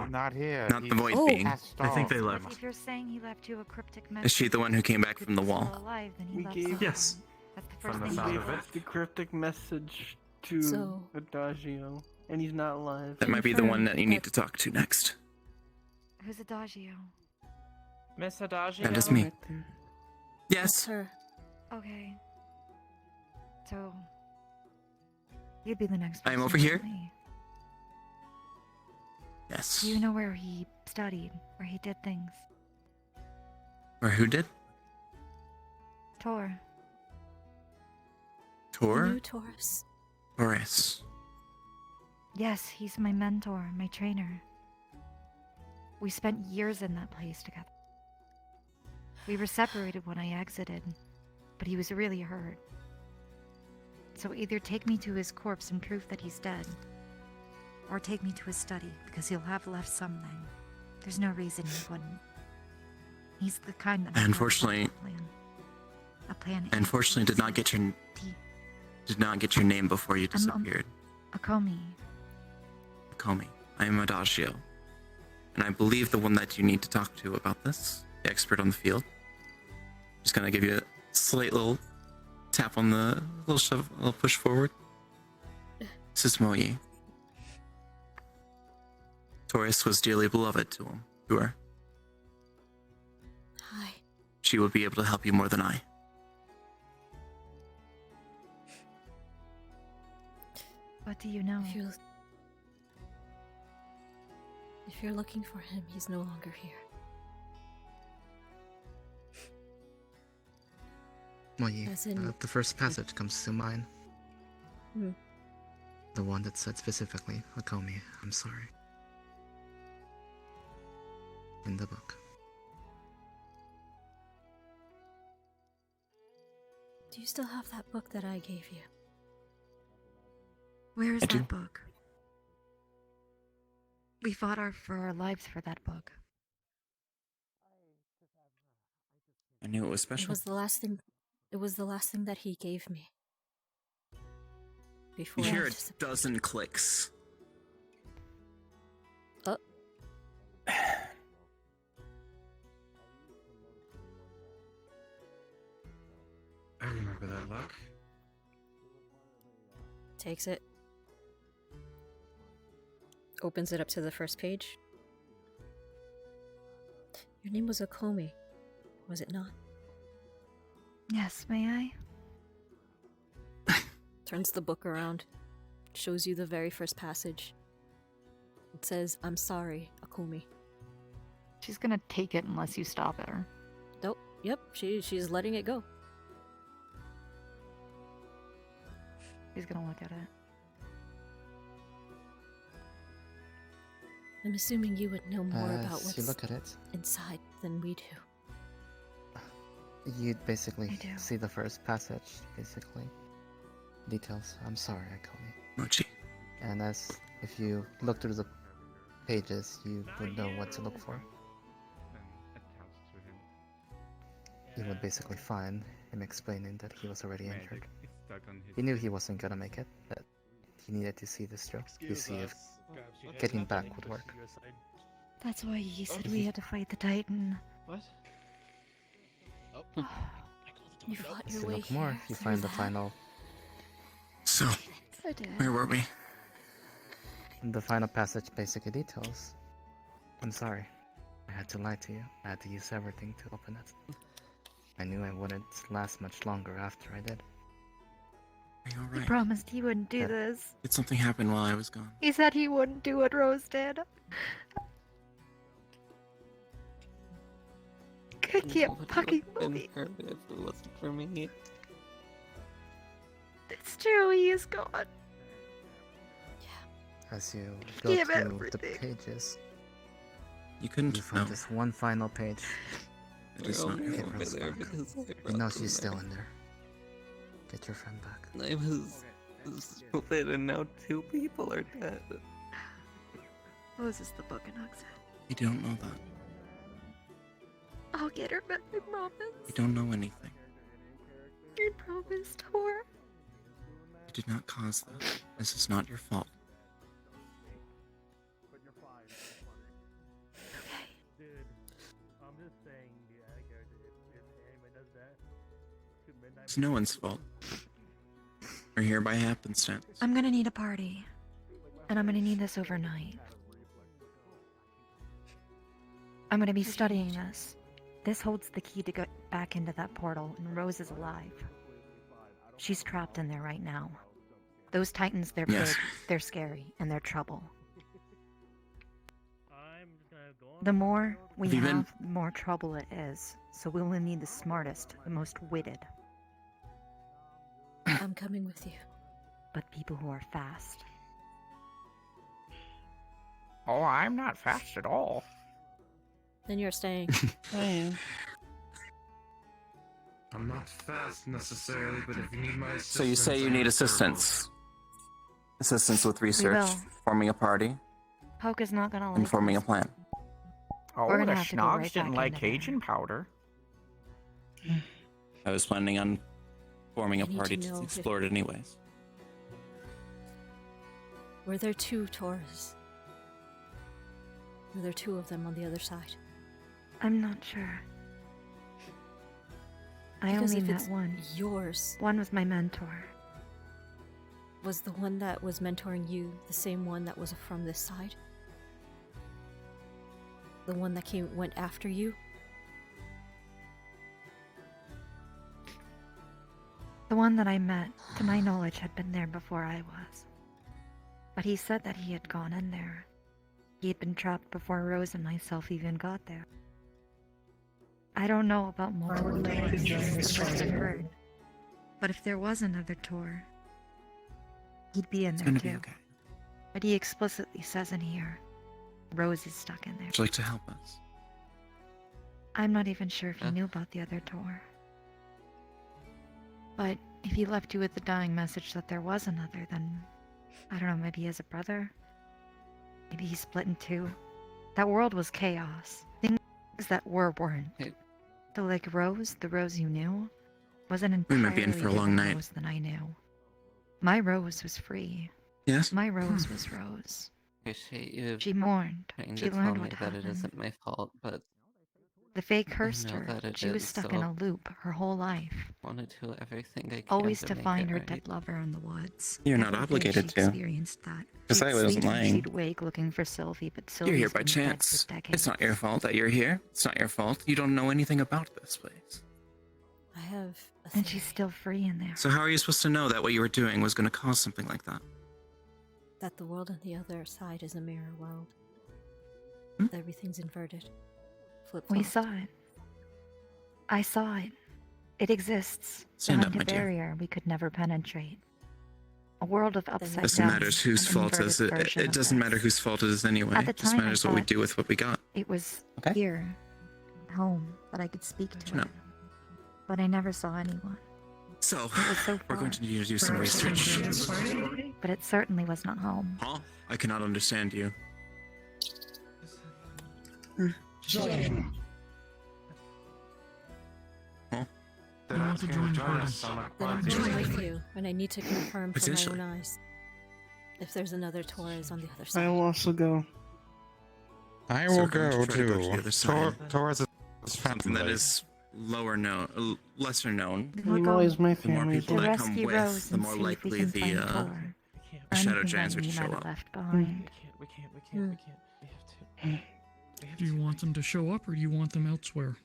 Not here. Not the void being. I think they left. If you're saying he left you a cryptic message, Is she the one who came back from the wall? alive, then he We left gave something. Yes. That's the From first the thing sound he of did. it. the cryptic message to So- Adagio, and he's not alive. That might be the one that you need to talk to next. Who's Adagio? Miss Adagio? That is me. Right there. Yes. Her. Okay. So, you'd be the next I am person over to here. me. Yes. Do you know where he studied, where he did things? Or who did? Tor. Tor? New Taurus. Taurus. Yes, he's my mentor, my trainer. We spent years in that place together. We were separated when I exited, but he was really hurt. So either take me to his corpse and prove that he's dead, or take me to his study, because he'll have left something. There's no reason he wouldn't. He's the kind that... Unfortunately, A plan. unfortunately, did not get your name before you disappeared. Akomi. Call me. I am Adagio, and I believe the one that you need to talk to about this, the expert on the field. Just gonna give you a slight little tap on the little push forward. This is Moyi. Taurus was dearly beloved to her. Hi. She would be able to help you more than I. What do you know? If you're looking for him, he's no longer here. Moyi, As in- the first passage comes to mind. Hmm. The one that said specifically, Akomi, I'm sorry. In the book. Do you still have that book that I gave you? Where is I do. that book? We fought for our lives for that book. I knew it was It special. was the last thing. It was the last thing that he gave me. before You hear I a dis- dozen clicks. I remember that look. Takes it. Opens it up to the first page. Your name was Okomi, was it not? Yes, may I? Turns the book around. Shows you the very first passage. It says, I'm sorry, Okomi. She's gonna take it unless you stop her. Nope. Yep, she's letting it go. She's gonna look at it. I'm assuming you would know more about As what's you look at it, inside than we do. you'd basically I do. see the first passage, basically. Details. I'm sorry, Akomi. Mochi. And as if you look through the pages, you would know what to look for. You would basically find him explaining that he was already injured. He knew he wasn't gonna make it, but he needed to see this through to see if getting back would work. That's why he said we had to fight the Titan. What? You fought If your you way look more, here you through find the that. final So, I did. where were we? passage basically details. I'm sorry. I had to lie to you. I had to use everything to open it. I knew I wouldn't last much longer after I did. Are you He alright? promised he wouldn't do Yeah. this. Did something happen while I was gone? He said he wouldn't do what Rose did. I can't fucking believe if it wasn't for me. it's true. He is gone. As you go Give through the everything. pages, You couldn't you find know. this one final page. It is not your Get fault. Rose back. You know she's still in there. Get your friend back. I was split and now 2 people are dead. Rose is the book in Oxford. You don't know that. I'll get her back, I promise. You don't know anything. I promised her. You did not cause that. This is not your fault. Dude, I'm just saying, if anyone does that, to midnight. It's no one's fault. We're here by happenstance. I'm gonna need a party. And I'm gonna need this overnight. I'm gonna be studying this. This holds the key to get back into that portal, and Rose is alive. She's trapped in there right now. Those Titans, they're Yes. big, they're scary, and they're trouble. I'm just gonna go on. The more we Have you been- have, the more trouble it is. So we will need the smartest, the most witted, I'm coming with you. but people who are fast. Oh, I'm not fast at all. Then you're staying. I am. I'm not fast necessarily, but if you need my assistance... So you say you need assistance. Assistance with research, will. forming a party, Poke is not gonna like and forming a this. plan. Oh, We're the gonna have to go Schnogs right didn't back like into there. Cajun powder. I was planning on forming a I need to party know to if- explore it anyways. Were there 2 Taurus? Were there 2 of them on the other side? I'm not sure. I Because only if met it's one. yours, One was my mentor. was the one that was mentoring you the same one that was from this side? The one that went after you? The one that I met, to my knowledge, had been there before I was. But he said that he had gone in there. He had been trapped before Rose and myself even got there. I don't know about multiple tours, this is the first I've heard. But if there was another tour, he'd be in It's there gonna too. be okay. But he explicitly says in here, Rose is stuck in there. Would you like to help us? I'm not even sure if he knew about the other tour. But if he left you with the dying message that there was another, then I don't know, maybe he has a brother? Maybe he's split in 2. That world was chaos. Things that weren't. Hey. So like Rose, the Rose you knew, was an We might be in entirely for a long different night. Rose than I knew. My Rose was free. Yes? My Rose was Rose. Appreciate you She mourned. trying She to tell learned me what that happened. it isn't my fault, but The Fae I cursed know her. that it She was is, stuck so in a loop her whole life. I want to do everything I can Always to to make find it her right. dead lover in the woods. You're not Every day obligated she to. experienced that. Because I She'd wasn't sleep and lying. she'd wake looking for Sylvie, but You're here Sylvie's by been dead for chance. decades. It's not your fault that you're here. It's not your fault. You don't know anything about this place. I have a And she's still free in there. So how are you supposed to know that what you were doing was going to cause something like that? that the world on the other side is a mirror world. Everything's inverted. We saw it. I saw it. It exists Stand behind up, a my dear. barrier we could never penetrate. A world of upside Doesn't down. matter whose fault it is. It doesn't matter whose fault it is anyway. At the It just time, I matters what we thought do with what we got. It was Okay. here, home, that I could speak to No. it. But I never saw anyone. So, It was so we're going to need to do some research. But it certainly was not home. Huh? I cannot understand you. Huh? I want to join the party. Then I'm going with you, and I need to confirm for my Potentially. own eyes if there's another Torres on the other side. I will also go. I So will we're going go to try to go to the too. other side. Towards Something that is lower known, lesser known. You know, is my The more family. people To that come rescue with, Rose the and more see if we likely can the find Tor. shadow Anything giants that would he show might have up. left behind. Do you want them to show up or do you want them elsewhere?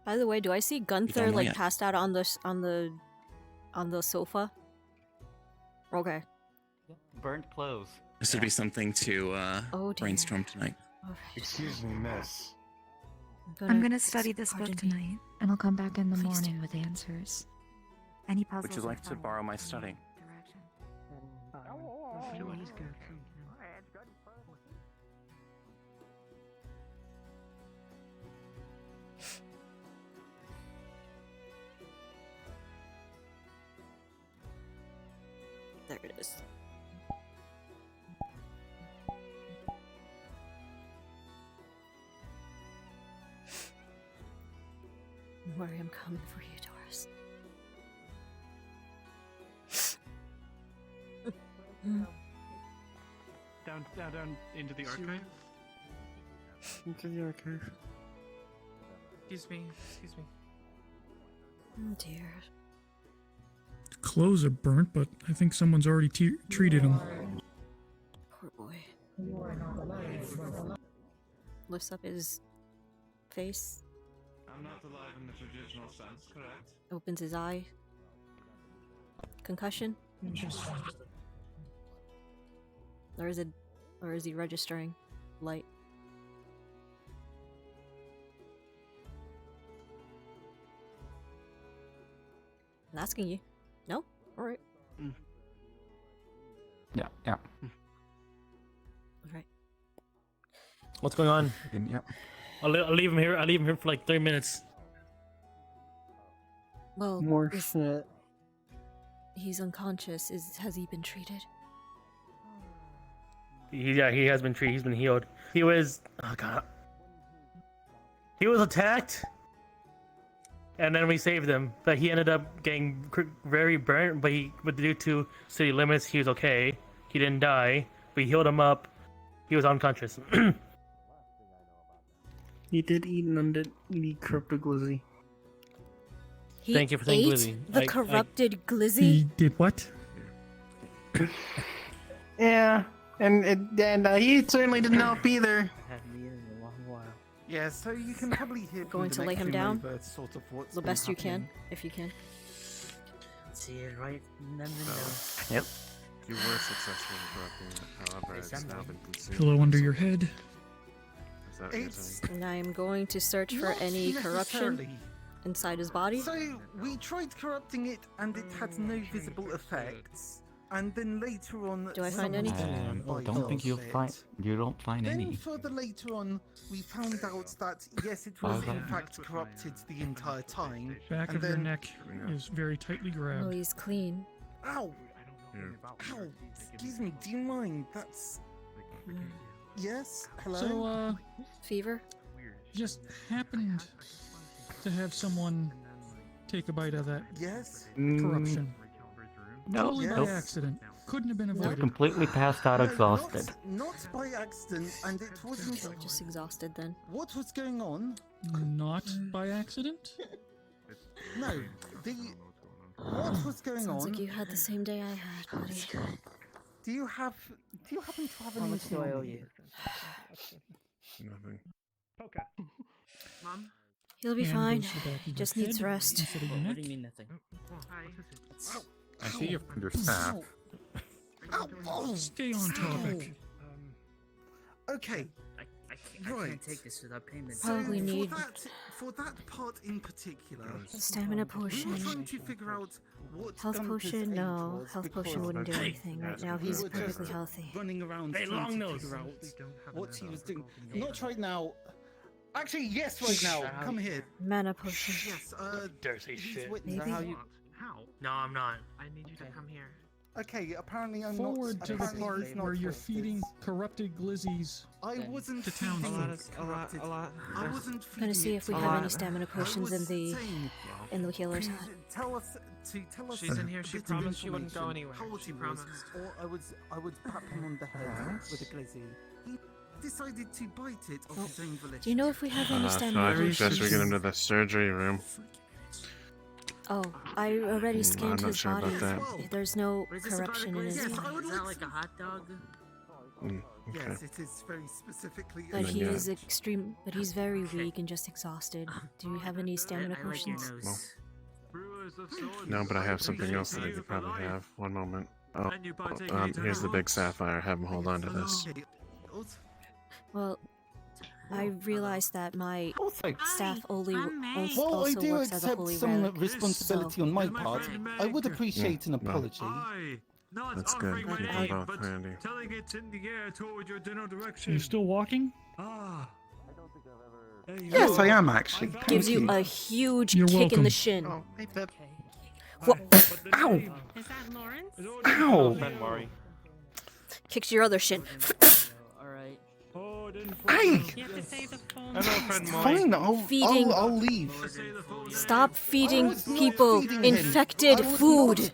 By the way, do I see Gunther know like yet. passed out on the sofa? Okay. Burnt clothes. This would be something to Oh, dear. brainstorm tonight. Excuse me, miss. I'm gonna study this book tonight, and I'll come back in the morning with answers. Any puzzles? Would you like to borrow my study? There it is. Don't worry, I'm coming for you, Doris. Down into the archive. Into the archive. Excuse me. Oh dear. Clothes are burnt, but I think someone's already treated him. Poor boy. Lifts up his face, I'm not alive in the traditional sense, correct? opens his eye. Concussion? Or is he registering? Light. I'm asking you. No? Alright. Yeah. Alright. What's going on? Yep. I'll leave him here. I'll leave him here for like 30 minutes. Well, More shit. he's unconscious. Has he been treated? He has been treated. He's been healed. He was. Oh god. He was attacked, and then we saved him. But he ended up getting very burnt. But due to city limits, he was okay. He didn't die. We healed him up. He was unconscious. He did eat an undead corrupted glizzy. He Thank you for saying ate glizzy. the corrupted He glizzy? did what? Yeah, and he certainly didn't help either. Had me in a long while. Yeah, so you can probably hear Going from to the lay next him room down? over sort of what's The been best you can, happening. if you can. See it right in the window. Yep. You were successful in corrupting it, however, it's now been consumed. Pillow under your head. Is that what you're saying? And I'm going to search for Not any corruption necessarily. inside his body. So we tried corrupting it, and it had no visible effects. And then later on, Do I find someone anything? I don't think you'll find. You don't find Then any. further later on, we found out that yes, it was in fact corrupted the entire time. Back and of your then, neck is very tightly Oh, grabbed. he's clean. Ow! Ow! Excuse me. Do you mind? That's. Yes. Hello. So, Fever? just happened to have someone take a bite of that Yes. corruption. Totally by Nope. accident. Couldn't have been Just avoided. completely passed out, exhausted. Not by accident, and it wasn't. Okay, just exhausted then. What was going on? Not by accident? No, the. What was going Sounds on? like you had the same day I had, buddy. Do you happen to have How any much do I owe information? you? Nothing. Poker. Mom? He'll be And fine. goes to the back of He your just needs head rest. instead of your What neck. do you mean nothing? I see you're understaffed. Stay on topic. Okay. I Right. can't take this without payment. Probably need for that part in particular. stamina potion. We were trying to figure out what Health Gunther's potion? aim No, was health potion because wouldn't do anything right now. He's we were just perfectly healthy. running around Hey, trying long to nose. figure out what he was doing. Not right now. Actually, yes, right now. Come here. Mana potion. Yes. Dirty he's shit. witness. Maybe. How? No, I'm not. I need you to come here. Okay, apparently I'm Forward not. to the apparently part he's not where you're first. feeding corrupted glizzies. I wasn't to town feeding folk. corrupted. I wasn't I'm gonna see if we feeding have it. any stamina potions in the healer's hut. Tell us tell us. She's in here. a She bit of promised she wouldn't go information. anywhere. How old She he was, promised. Or I would pat him on the head with a glizzy. He decided to bite it of his own volition. Do you know if we have any So stamina I suggest we get potions? into the surgery room. Oh, I already scanned I'm not his sure body. about that. There's no corruption in his Yes, I body. would Is that like like a hot dog? Okay. Yes, it is very specifically. But he Yeah. is extreme. But he's very weak and just exhaused. Do you have any stamina I like your potions? nose. No, but I have something else that I could probably have. One moment. Oh, here's the big sapphire. Have him hold on to this. Well, I realized that my staff only Well, I also do works as a accept holy some relic. responsibility so- on my part. I would appreciate an well. apology. That's good. Keep them both handy. Telling it in the air toward your general Are direction. you still walking? Ah. Yes, I am actually. Gives Thank you a huge You're kick in welcome. the shin. Oh, hey, Pip. What? Ow! Is that Lawrence? Ow! Ben Mori. Kicks your other shin. Alright. Hey! You have to say the full Hello, friend It's Mori. fine. Feeding. I'll leave. Stop feeding was not people feeding him. infected I was food. not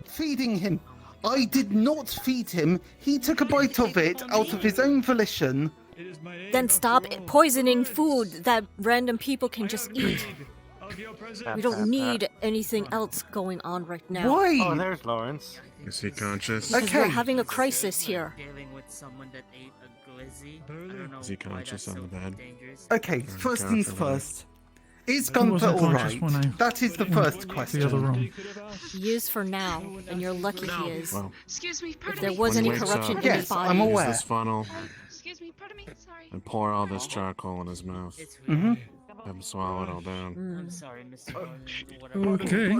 feeding him. I did not feed him. He took a bite of it out of his own volition. Then stop poisoning food that random people can just eat. We don't need anything else going on right now. Why? Oh, there's Lawrence. Is he conscious? Because we're having a crisis here. Dealing with someone that ate a glizzy. I don't know Is he why conscious that's on so the bed? dangerous. Okay, first things first. Is He Gunther wasn't conscious alright? when I That is the went first to the question. other room. He is for now, and you're lucky he is. Well, Excuse me, If pardon there me. was when any he wakes corruption up, in his Yes, body. I'm aware. use this funnel Excuse me, pardon me. Sorry. and pour all this charcoal in his mouth. It's Mm-hmm. weird. Have him swallow it all down. I'm sorry, Mr. Whatever. Okay.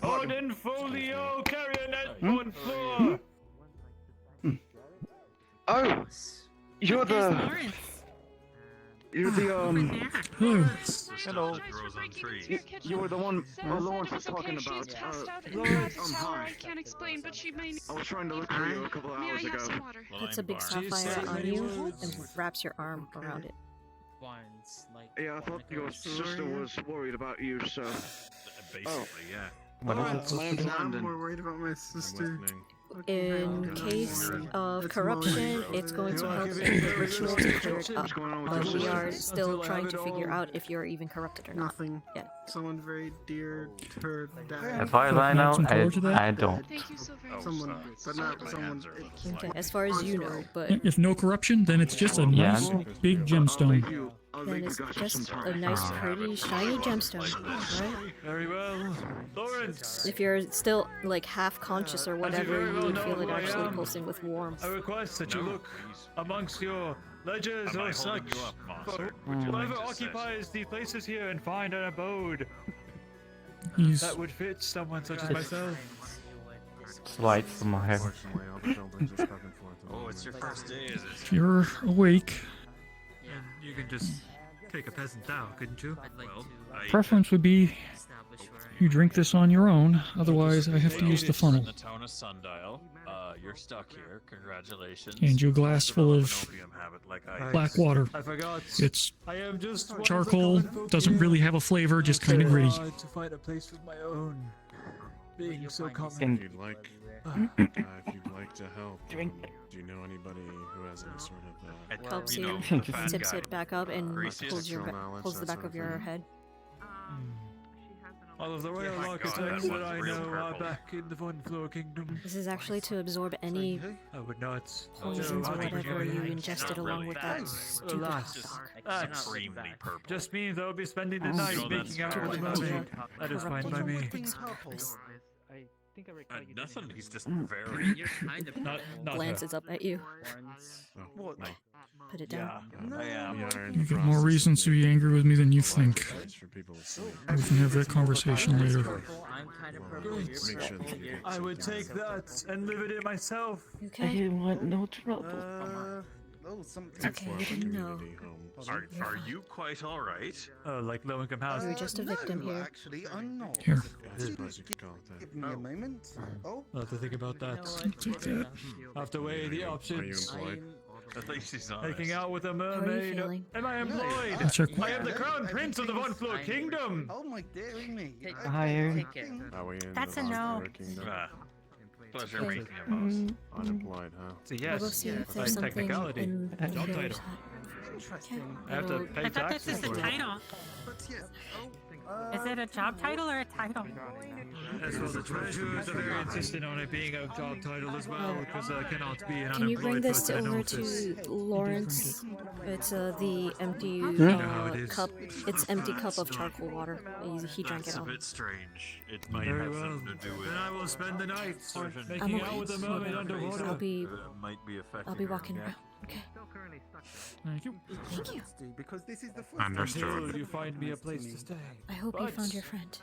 Odin Folio, carrying that Hmm? one floor. There's Oh, you're Lawrence. you're the Hello. Hello. Guys, we're breaking into your kitchen. you were the one Said Lawrence it was was okay. talking She's about. passed out in Lawrence, the tower. I can't explain, but she may. I was trying to look for you a couple May I hours have ago. some water? Puts a big sapphire on you and wraps your arm around it. Barnes, like. Yeah, I thought your sister was worried about you, so. Basically, yeah. What Alright, is it? my name's I'm Landon. more worried about my I'm sister. listening. In case of That's corruption, Moyi. it's going to Yeah. help in the ritual to clear it up. What's going on with But your we sister? are still Until I trying have to it figure all. out if you're even corrupted or not. Nothing. Yeah. Someone very dear to her dad. As far as I know, Some color to that? I don't. Thank you so very much. Someone, but not someone. Okay, as far as you know, but If no corruption, then it's just a Yeah. nice big gemstone. then it's just a nice, pretty, shiny gemstone, right? Very well. Lawrence, If you're still like half conscious or whatever, very you well would know feel it who I actually am. pulsing with warmth. I request that you look amongst your ledgers or such for whoever occupies the places here and find an abode He's that would fit someone such as myself. Slight smile. Unfortunately, all the buildings are stuck and forth. Oh, it's your first day, is if it? you're awake, And you can just take a peasant now, couldn't you? Well, I preference would be you drink this on your own. Otherwise, I have to use the In funnel. the town of Sundial. You're stuck here. Congratulations. And you a glass full of opium habit like I black water. I forgot. It's I am just one of the charcoal, common folk doesn't here. really have a flavor, just kind of gritty. To find a place of my own. being so If common. you'd like, if you'd like to help, Drink. Do you know anybody who has any sort of Helps you you, know, the fat tips guy, it back up and Greasiest. pulls your Cultural knowledge, pulls the that back sort of of your thing? head. All of the royal my God, architects that that I one's real know are purple. back in the One Floor Kingdom. This is actually to absorb any I would not. poisons or whatever you ingested along with that stupid hot Alas, dog. that's Extremely purple. just means I'll be spending the You night know that's making out purple. with the mermaid. That is fine by me. Nothing. He's just very. You're kind of Not Glances up at you. What? Put it down. You get more reasons to be angry with me than you think. We can have that conversation later. I'm kind of purple. Great. You're purple. You're I would take that and live in it myself. I didn't want no trouble. Oh, something. It's okay, you didn't know. Are you quite all right? Oh, like low-income housing. You're just a victim no, here. Actually, I'm not. Here. Give me a moment. Oh. I'll have to think about that. Take that. I'll have to weigh the options. At least he's honest. Taking out with a How are you mermaid. feeling? Am I employed? I'll check. I am the crown prince of the One Floor Kingdom. Oh my dearie me. Hired. That's a no. Pleasure meeting you, boss. Unemployed, huh? So We'll yes, go see if by there's something technicality, in the job healer's title. hut. Okay. I have to Well, pay I thought taxes this is for the it. title. Is it a job title or a title? Yes, well, the treasurers are very insistent on it being a job title as well, because I cannot be an Can you bring unemployed this person in over office. to Lawrence? It's the empty You know how it is. cup. It's empty cup of charcoal water. He drank That's it a all. bit strange. It might Very have well. something to do with. Then I will spend the night I'm making out okay. with the mermaid underwater. I'll be Might be affecting. I'll be her. walking around. Okay. Thank you. Thank you. Because this is the first Until you find me a place to stay. I hope you But- found your friend.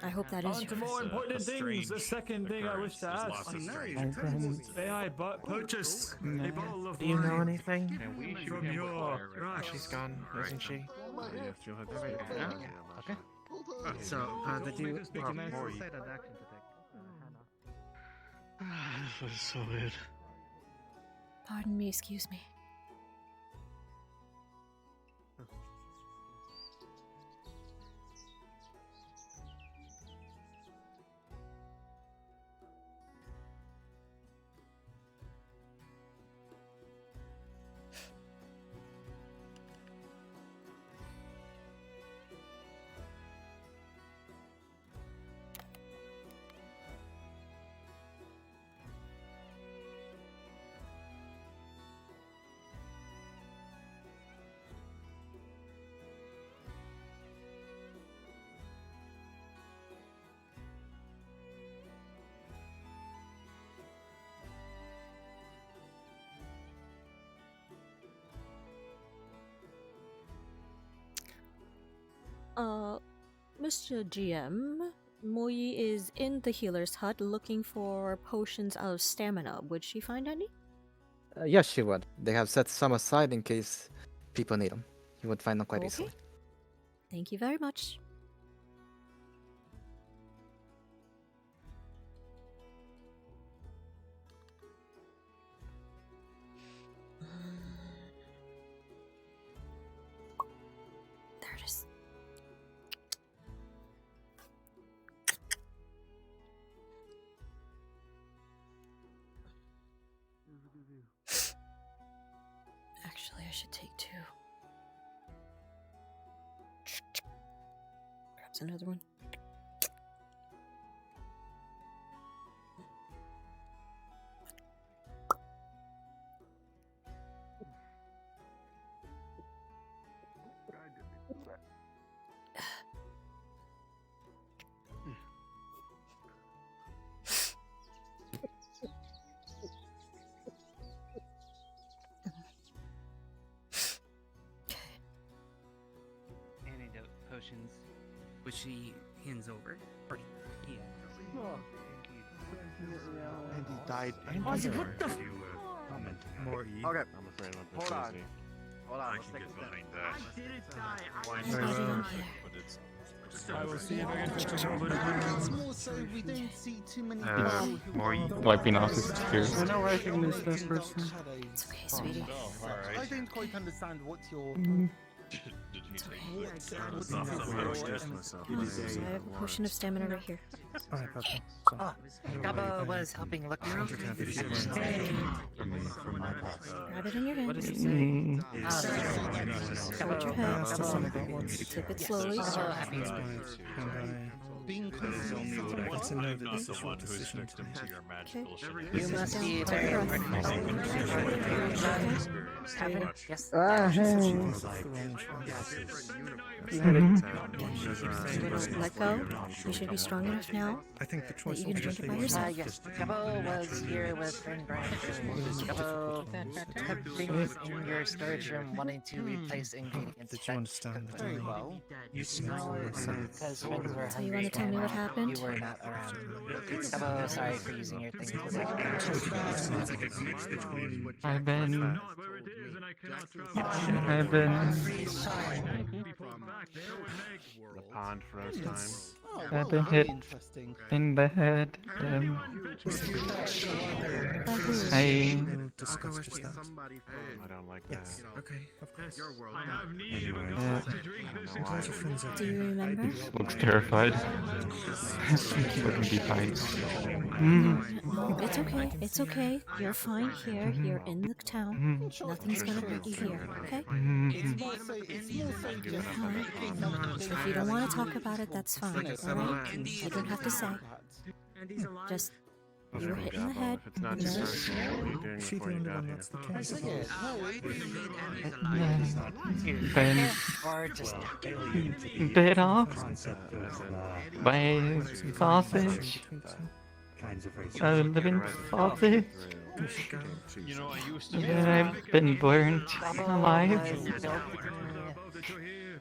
I hope that is On your to friend. more important a things. The strange second thing I wish to occurrence. There's ask. lots of strange My friend, May I purchase a bottle of do you know wine anything? from your racks? She's gone, isn't she? Yes, you'll have to speak to her. Okay. So, did you... This is so weird. Pardon me, excuse me. Mr. GM, Moyi is in the healer's hut looking for potions of stamina. Would she find any? Yes, she would. They have set some aside in case people need them. You would find them quite easily. Thank you very much. There it is. Actually, I should take two. Grabs another one. Antidote potions, which she hands over. Or, yeah. And he died. What the f- Moyi. Okay. I'm afraid I'm Hold on. busy. Hold on. I let's can take get a step. behind that. I didn't die. Very well. But it's I will see if I can fix a little bit It's of more so we don't see too many Uh, people who Moyi are wiping off his tears. I know recognize that person. It's okay, sweetie. I don't quite understand what you're Did you take okay. I have a potion of stamina right here. Alright, okay. Oh, Gabo was helping look for information. Grab it in your hand. What does he say? Hold your head. Tip it slowly. That's a no that not this the is one your who's decision victim to your magical shenanigans. You must be very Yes. Let go. You should be strong enough now. I think the that choice you can drink it by yourself. Yes. Gabo was here with friend Brian. Gabo kept things in your storage room wanting to replace ingredients. Did you understand that very I- well? You smell Because friends were So you hungry want to tell me what and happened? you were not around. Gabo, sorry for using your things. I've been The pond froze time. I've been hit in the head. I Discuss just that. I don't like that. Okay, of course. Do you remember? Looks terrified. Looking behind. It's okay. It's okay. You're fine here. You're in the town. Nothing's gonna hurt you here. Okay? You're fine. If you don't want to talk about it, that's fine. All right? You don't have to say. Just you were hit in the head. If it's not just personal, what are you doing before you got here? been bit off by sausage. A living sausage. You know, I used to. And I've been burnt alive.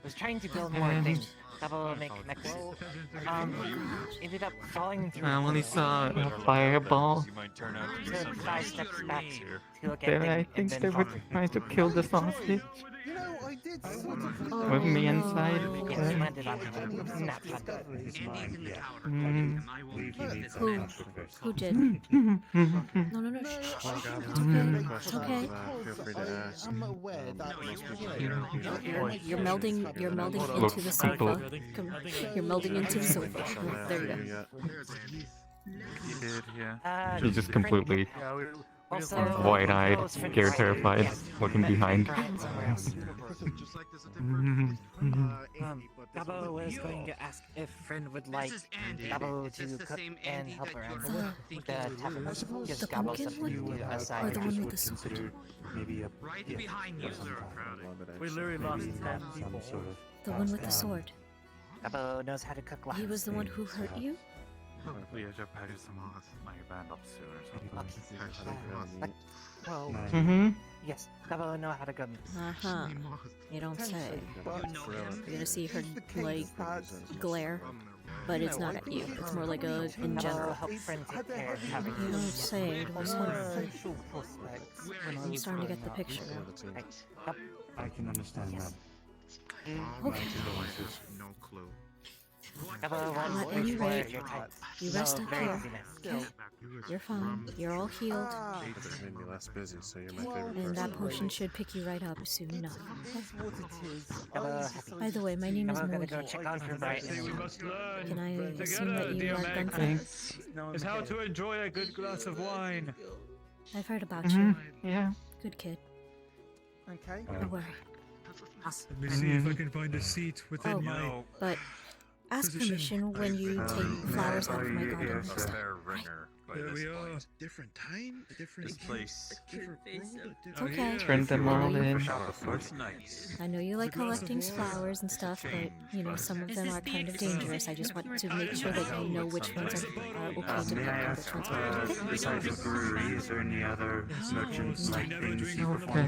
Was trying to build more things. Gabo make next. Ended up falling through. I only saw a fireball. Took 5 steps back to look at There, things I think and they then were trying to kill the sausage. You know, I did sort of. With me inside. Yes, landed on him. Not fun. Who did? No, no, no. Shh, shh, shh. It's okay. It's okay. Feel free to ask. I'm aware that You're melding into the sofa. Come, you're melding into the sofa. There you go. He did, yeah. He He's just completely Also, wide-eyed, scared, terrified, looking behind. Gabo was going to ask if friend would like Gabo to cook and help around the tavern. Gives The Gabo pumpkin something to do one? Or aside. the one with the sword? Right behind you. We literally lost 10 people. The one with the sword. Gabo knows how to cook lots. He was the one who hurt you? Well, yes, Gabo know how to cook. Uh-huh. You don't say. You're gonna see her, like, glare. But it's not at you. It's more like a in general. Help friend take care of having You don't say. It was him. I'm starting to get the picture. I can understand that. Okay. No clue. At any rate, you rest up here, okay? You're fine. You're all healed. This made me less busy, so you're my favorite And that person. potion should pick you right up soon enough. By the way, my name is Moyi. Can I assume that you are Gunther? Is how to enjoy a good glass of wine. I've heard about you. Yeah. Good kid. Okay. Don't worry. Let me see if I can find a seat within my. Oh, but ask permission when you take flowers out of my garden next time. There we are. Different time, different place. different world. It's okay. Turn them all in. I know you like collecting flowers and stuff, but you know some of them are kind of dangerous. I just want to make sure that you know which ones are okay to pick and which ones aren't. Besides breweries or any other merchants like things you Okay.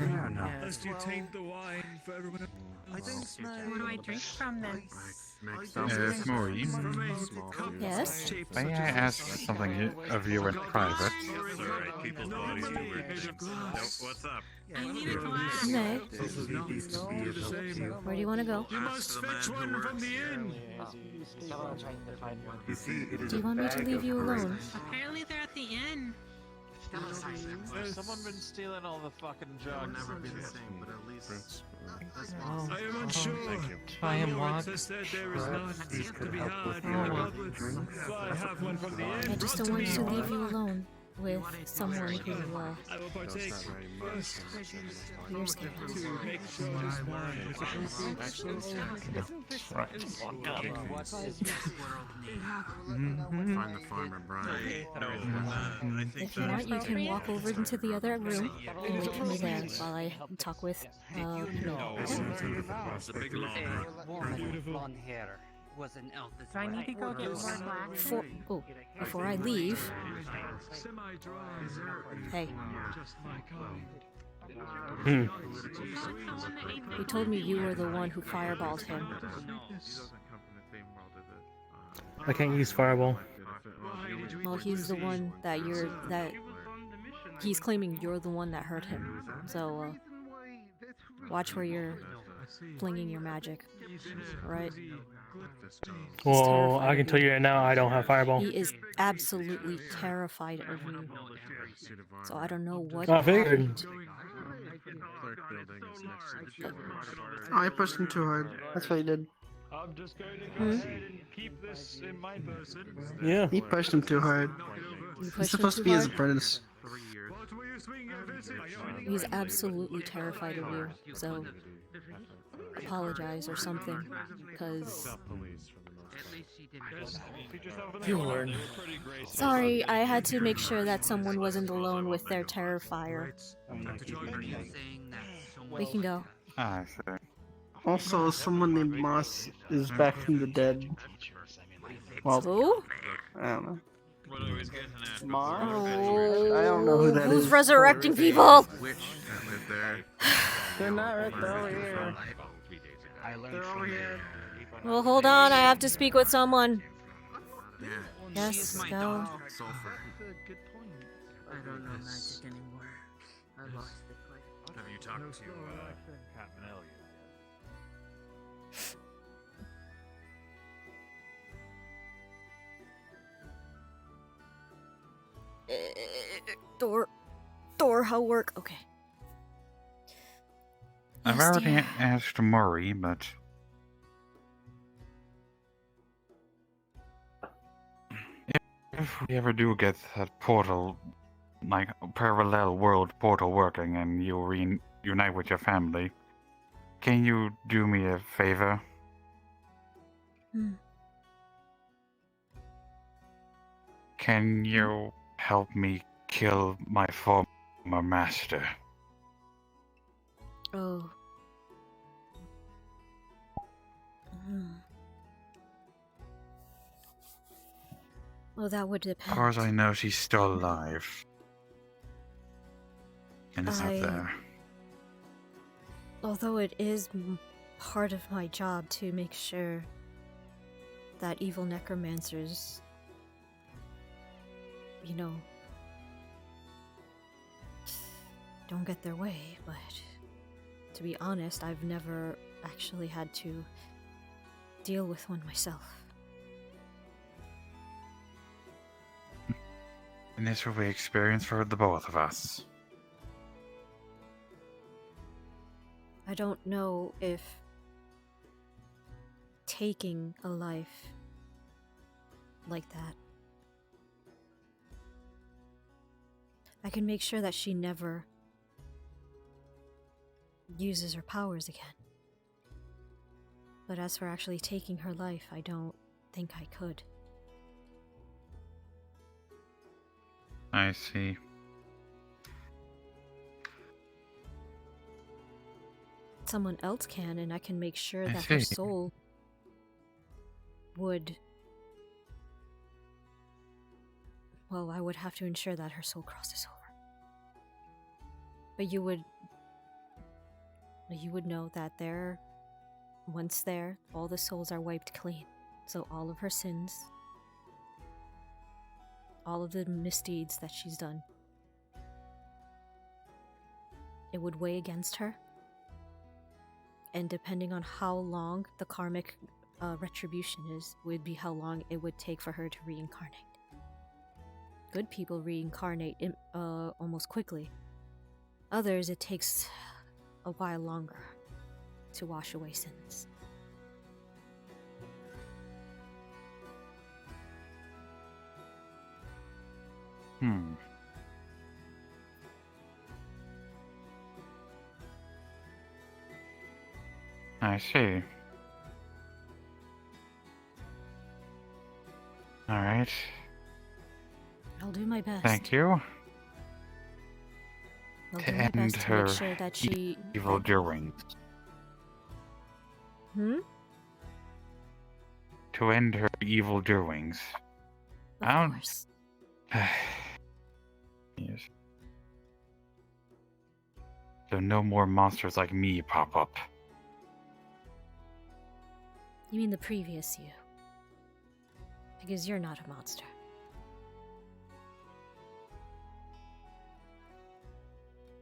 As you taint the wine for everyone. What do I drink from then? Moyi, Yes? may I ask something of you in private? People's bodies do weird things. What's up? I need a glass. You may. Same. Where do you want to go? You must fetch one from the inn. Do you want me to leave you alone? Apparently they're at the inn. Someone been stealing all the fucking drugs. Never be the same, but at least I am unsure. Try and My walk. lord says that there is none to be had in the public. So I have one from the inn. I just don't want to leave you alone with someone who, I will partake first. you're scared of. To make sure this wine is appropriate. Right. find the farmer, Brian. If you want, you can walk over into the other room and wait for me there while I talk with, It's a big long Blonde hair was an elf. Do I need to go get more glasses? Before I leave, hey, he told me you were the one who fireballed him. I can't use fireball. Well, he's the one that he's claiming you're the one that hurt him. So, watch where you're flinging your magic, right? Well, I can tell you right now, I don't have fireball. He is absolutely terrified of you. So I don't know what I figured. happened. I pushed him too hard. That's what he did. I'm just going to go ahead and keep this in my person. Yeah. He pushed him too hard. He's supposed to be his apprentice. He's absolutely terrified of you. So apologize or something, because You learn. sorry, I had to make sure that someone wasn't alone with their terrifier. We can go. I see. Also, someone named Moss is back from the dead. Well, Who? I don't know. What are we getting at? Mars? I don't know who that Who's is. resurrecting people? Witch that lived there. They're not right. They're over here. They're over here. Well, hold on, I have to speak with someone. Yeah. Yes, go. Sulfur. I don't know magic anymore. I lost it. Have you talked to Captain Elliot Door, how work? Okay. I've Yes, already dear. asked Moyi, but if we ever do get that portal, like parallel world portal working, and you reunite with your family, can you do me a favor? Can you help me kill my former master? Oh. Well, that would Of depend. course, I know she's still alive. And it's up there. Although it is part of my job to make sure that evil necromancers, don't get their way, but to be honest, I've never actually had to deal with one myself. And this will be experience for the both of us. I don't know if taking a life like that, I can make sure that she never uses her powers again. But as for actually taking her life, I don't think I could. I see. Someone else can, and I can make sure I that her see. soul would... Well, I would have to ensure that her soul crosses over. But you would know that once there, all the souls are wiped clean. So all of her sins, all of the misdeeds that she's done, it would weigh against her. And depending on how long the karmic retribution is, would be how long it would take for her to reincarnate. good people reincarnate almost quickly. Others, it takes a while longer to wash away sins. I see. Alright. I'll do my best. Thank you. I'll To do my end best to her make sure that she... evil doings. Hmm? To end her evil doings. Of course. Yes. So no more monsters like me pop up. You mean the previous you? Because you're not a monster.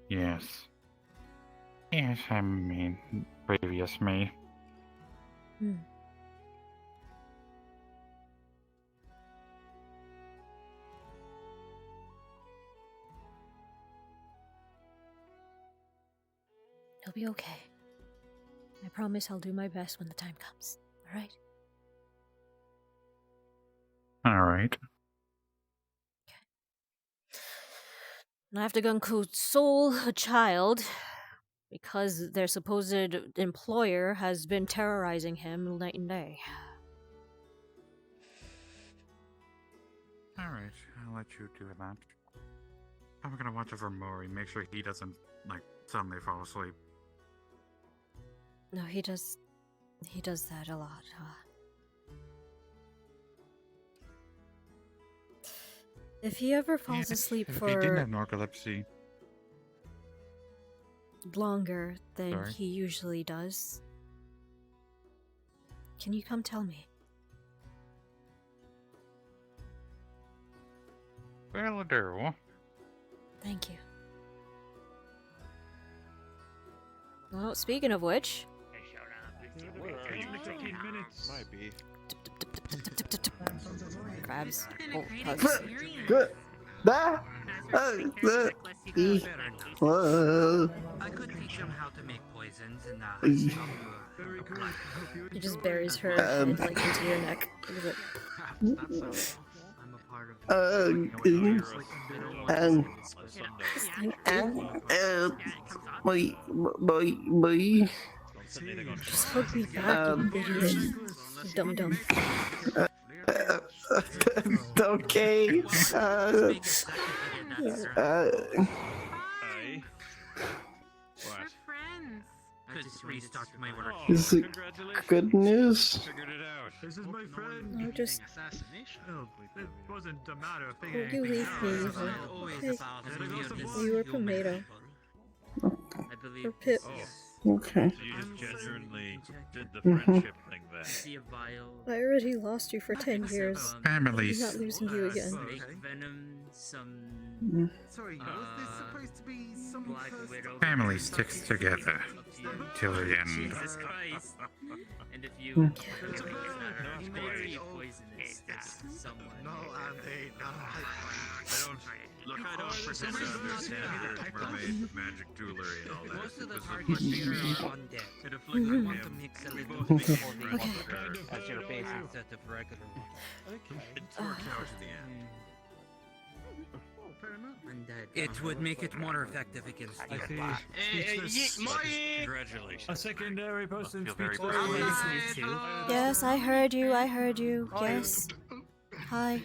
Yes. Yes, I mean, previous me. Hmm. It'll be okay. I promise I'll do my best when the time comes. Alright? Alright. And I have to go and console a child because their supposed employer has been terrorizing him night and day. Alright, I'll let you do that. I'm gonna watch over Moyi, make sure he doesn't, suddenly fall asleep. No, he does that a lot, huh? If he ever falls asleep If for he didn't have narcolepsy. longer than Sorry? he usually does, can you come tell me? Well, I do. Thank you. Well, speaking of which, Might be. grabs both hugs. I could teach him how to make poisons and He just buries her head into your neck. I'm a part of Boy. Just hug me back, you idiot. Dum-dum. Okay. I just restarted my work. Is it good news? This is my friend. No, just... No, it wasn't a matter of Will you leave me, Eva? Hey, you were tomato. I Or Pip. Okay. So you just genuinely did the friendship thing then. I already lost you for 10 years. Families. I'm not losing you again. Sorry, was this supposed to be some Family sticks together till the end. Jesus Christ. And if you poisonous someone. No, Andy, no. I don't pretend to understand there's mermaid magic jewelry and all that. Most of the Because targets here are undead. It afflicted You want him. to mix a We little both bit became of friends water with her. as your base instead of regular water. It worked out in the end. It would make it more effective against you. Congratulations. A secondary person Feel very speaks proud. Yes, I heard you, Yes. Hi.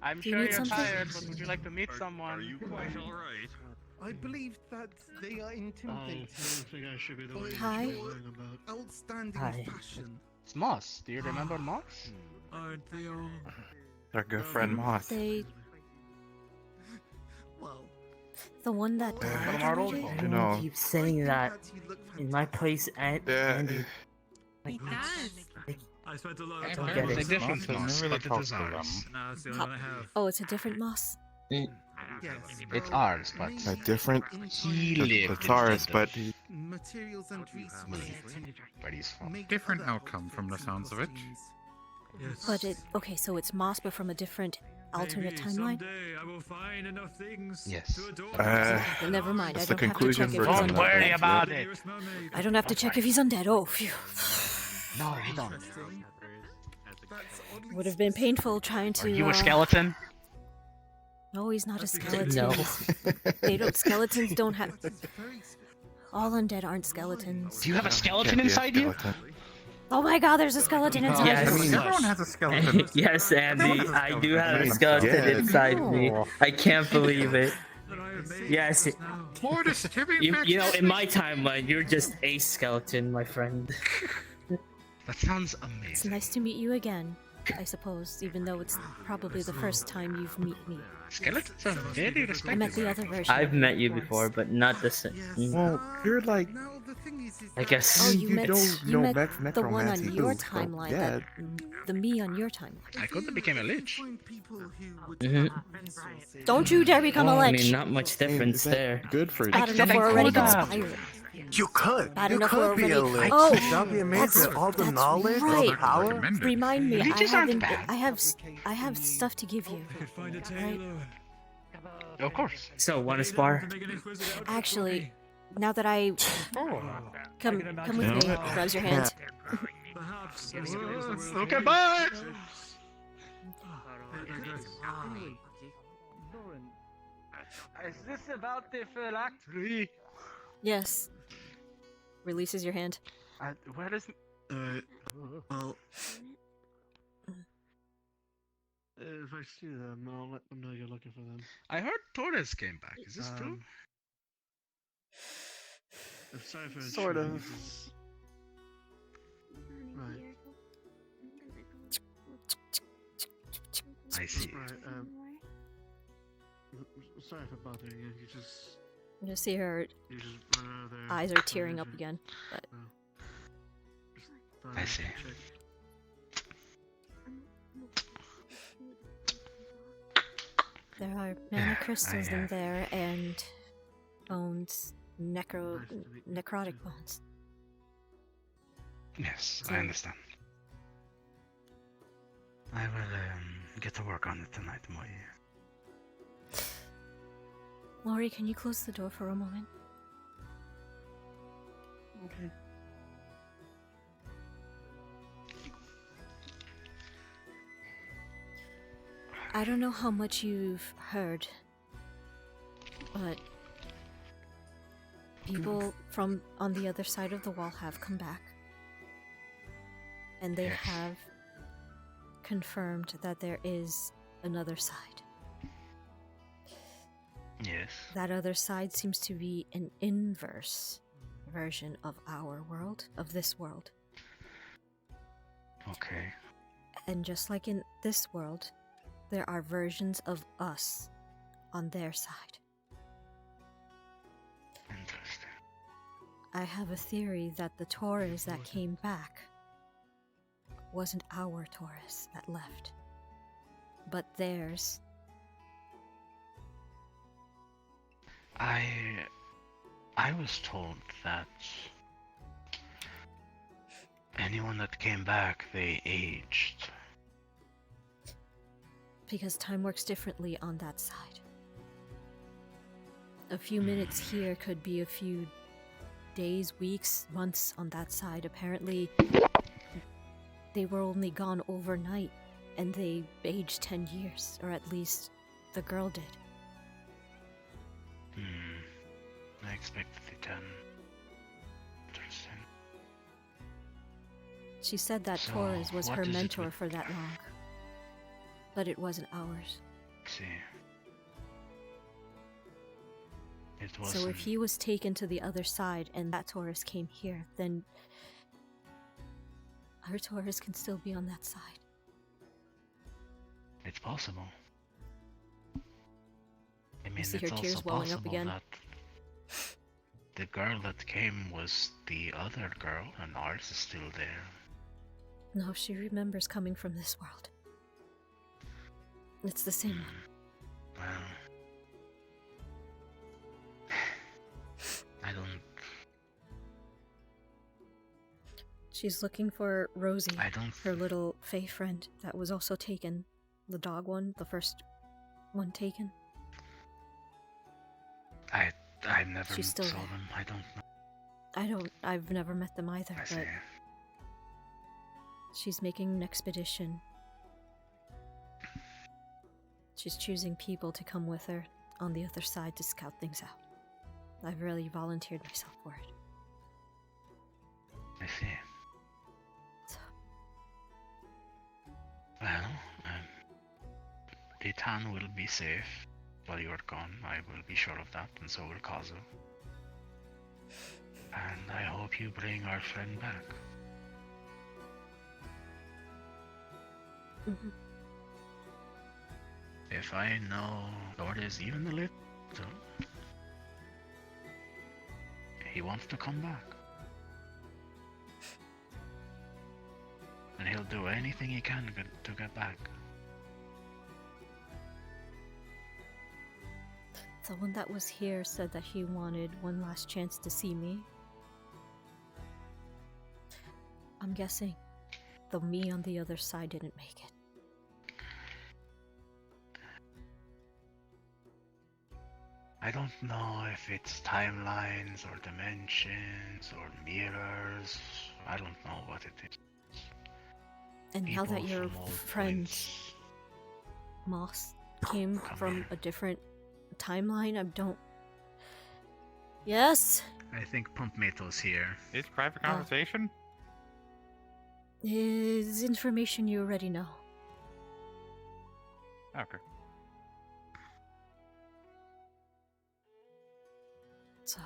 I'm Do you sure need you're something? tired, but would you like to meet someone? Are you quite alright? I believe that they are intimidated by Hi. your outstanding Hi. fashion. It's Moss. Do you remember Moss? Aren't they all? Their good friend Moth. They... Well, The one that died already? I don't know. Keep saying that in my place, Andy. He does. I spent a lot of I time. get it. The difference Moss is really split talks it to is them. ours. No, it's the only one I have. Oh, it's a different moss? yes. It's ours, but maybe different. he lived It's ours, but materials and resources. But he's fine. Make different other outcome from the objects sounds of it. costumes. Yes. But it... Okay, so it's moss, but from a different alternate Maybe timeline? someday I will find enough things Yes. to adorn Then never mind. I That's the don't have to check conclusion if for he's tonight. undead. Don't worry Yep. about it. I don't have to check if he's undead. Oh, phew. No, you don't. Would have been painful trying to. Are you a skeleton? No, he's not a skeleton. No. Skeletons don't have. All undead aren't skeletons. Do you have a skeleton Can't be a inside you? skeleton. Oh my God! There's a skeleton inside. Yes. me. I mean, Everyone has a skeleton. Yes, Andy, I do have a He's skeleton dead. inside me. I can't believe it. Yes, Mortis, you know, in my timeline, you're just a skeleton, my friend. That sounds It's amazing. nice to meet you again. I suppose, even though it's probably the first time you've met me. Skeletons are very I respected. met the other version. I've met you before, but not the same. Well, you're like. I guess. Oh, you met the one necromancy on your who felt timeline. dead. The me on your timeline. I could have became a lich. Don't you dare become a I lich. mean, not much difference there. Good for you. Bad enough we're already conspiring. You could. Bad You enough could we're be a already. lich. Oh, That'd be amazing. that's, All the that's knowledge, all right. the power. Remind me. Liches aren't bad. I have stuff to give you. Right? Of course. So, want to spar? Actually, now that I come with me, grabs your hand. Okay, bye. Is this about the phylactery? Yes. Releases your hand. Where is? Well, if I see them, I'll let them know you're looking for them. I heard Torres came back. Is this true? Sorry for Sort intruding, of. this is- Right. I see. Right. Sorry for bothering you. You see her You just run out of there. eyes are tearing up again. But I see. there are mana crystals in there and bones, necrotic bones. Yes, I understand. I will get to work on it tonight, Moyi. Lori, can you close the door for a moment? Okay. I don't know how much you've heard, but people from on the other side of the wall have come back. And they have confirmed that there is another side. Yes. That other side seems to be an inverse version of our world, of this world. Okay. And just like in this world, there are versions of us on their side. Interesting. I have a theory that the Taurus that came back wasn't our Taurus that left, but theirs. I was told that anyone that came back, they aged. Because time works differently on that side. A few minutes here could be a few days, weeks, months on that side. Apparently, they were only gone overnight, and they aged 10 years, or at least the girl did. I expected it 10. Interesting. She said that So, Torres was what her is it mentor with- for that long, but it wasn't ours. See. It So wasn't. if he was taken to the other side and that Taurus came here, then our Taurus can still be on that side. It's possible. I mean, You see it's her tears also welling up possible again. that the girl that came was the other girl, and ours is still there. No, she remembers coming from this world. It's the same one. Well, I don't. She's looking for Rosie, I don't- her little Fae friend that was also taken The dog one, the first one taken. I never She's still saw there. them. I don't know. I've never met them either, I see. but she's making an expedition. She's choosing people to come with her on the other side to scout things out. I've really volunteered myself for it. I see. So. Well, the town will be safe while you are gone. I will be sure of that, and so will Kazu. And I hope you bring our friend back. Mm-hmm. If I know Torres even a little, he wants to come back. And he'll do anything he can to get back. The one that was here said that he wanted one last chance to see me. I'm guessing the me on the other side didn't make it. I don't know if it's timelines or dimensions or mirrors. I don't know what it is. And now that your from all friend points Moss came come from here. a different timeline, I don't. Yes? I think Pumpmato's here. It's private conversation? Is information you already know. Okay. So.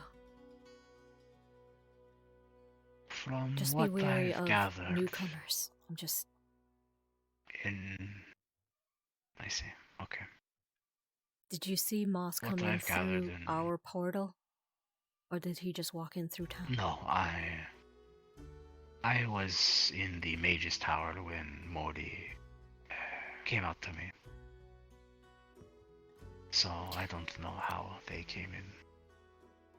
From Just be what wary I've of gathered newcomers. I'm just. I see. Okay. Did you see Moss What come in I've gathered through in- our portal? Or did he just walk in through town? No, I was in the Mage's Tower when Moyi came out to me. So I don't know how they came in.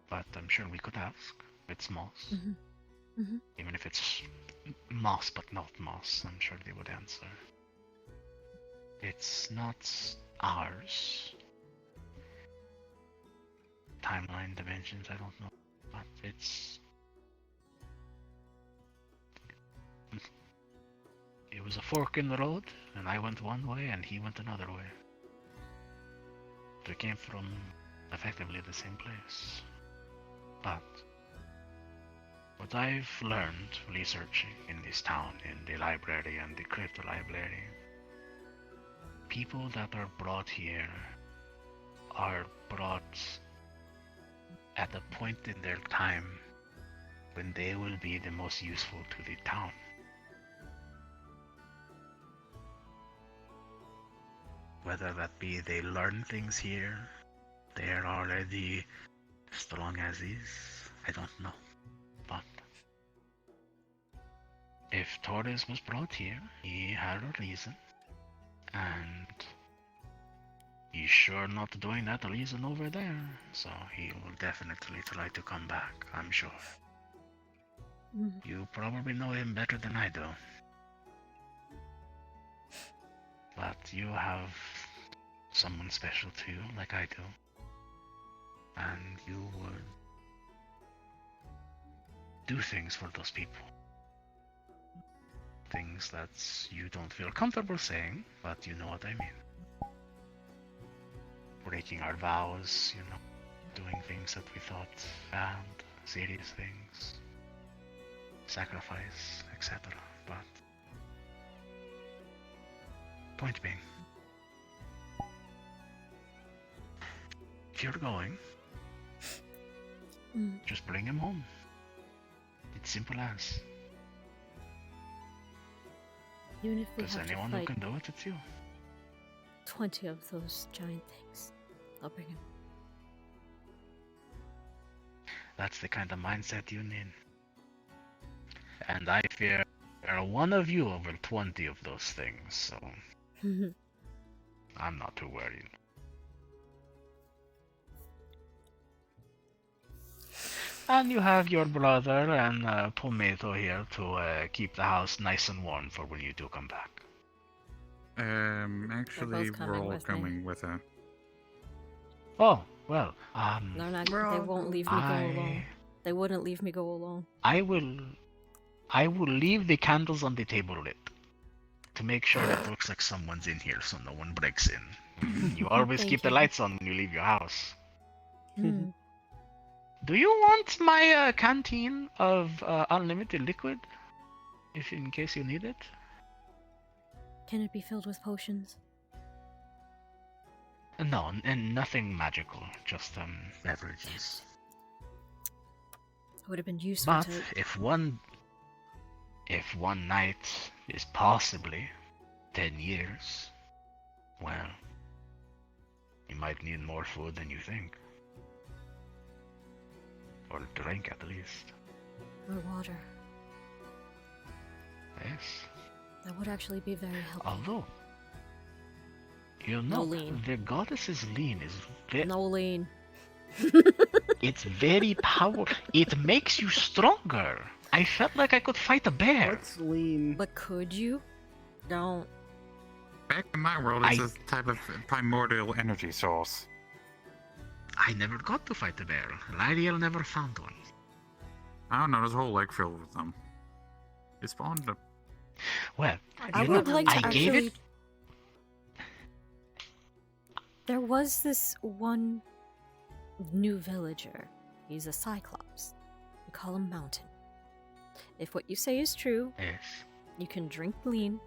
But I'm sure we could ask. It's Moss. Mm-hmm. Mm-hmm. Even if it's Moss but not Moss, I'm sure they would answer. It's not ours. Timeline, dimensions, I don't know. But it's... It was a fork in the road, and I went one way and he went another way. We came from effectively the same place. But what I've learned researching in this town, in the library and the crypto library, people that are brought here are brought at a point in their time when they will be the most useful to the town. Whether that be they learn things here, they are already strong as is, I don't know. But if Torres was brought here, he had a reason. And he's sure not doing that reason over there, so he will definitely try to come back, I'm sure. Mm-hmm. You probably know him better than I do. But you have someone special to you, like I do. And you would do things for those people. Things that you don't feel comfortable saying, but you know what I mean. Breaking our vows, you know, doing things that we thought bad, serious things, sacrifice, etc. But point being, if you're going, just bring him home. It's simple as. Even if we Because have anyone to who fight can do it, it's you. 20 of those giant things, I'll bring him. That's the kind of mindset you need. And I fear there are one of you over 20 of those things, so I'm not too worried. And you have your brother and Tomato here to keep the house nice and warm for when you do come back. Actually, coming we're all with me. coming with her. Oh, well, They're not. They won't leave me go alone. They wouldn't leave me go alone. I will leave the candles on the table lit to make sure it looks like someone's in here so no one breaks in. You always Thank keep the you. lights on when you leave your house. Hmm. Do you want my canteen of unlimited liquid? If in case you need it? Can it be filled with potions? No, and nothing magical, just beverages. It would have been useful But to. if one night is possibly 10 years, well, you might need more food than you think. Or drink at least. Or water. Yes. That would actually be very helpful. Although, you No know, lean. the goddess's lean is No lean. it's very powerful. It makes you stronger. I felt like I could fight a bear. What's lean? But could you? Don't. Back in my world, it's a type of primordial energy source. I never got to fight a bear. Lydiel never found one. I don't know, there's a whole lake filled with them. It spawned up. Well, I would like to I gave actually. it. There was this one new villager. He's a Cyclops. We call him Mountain. If what you say is true, Yes. you can drink lean,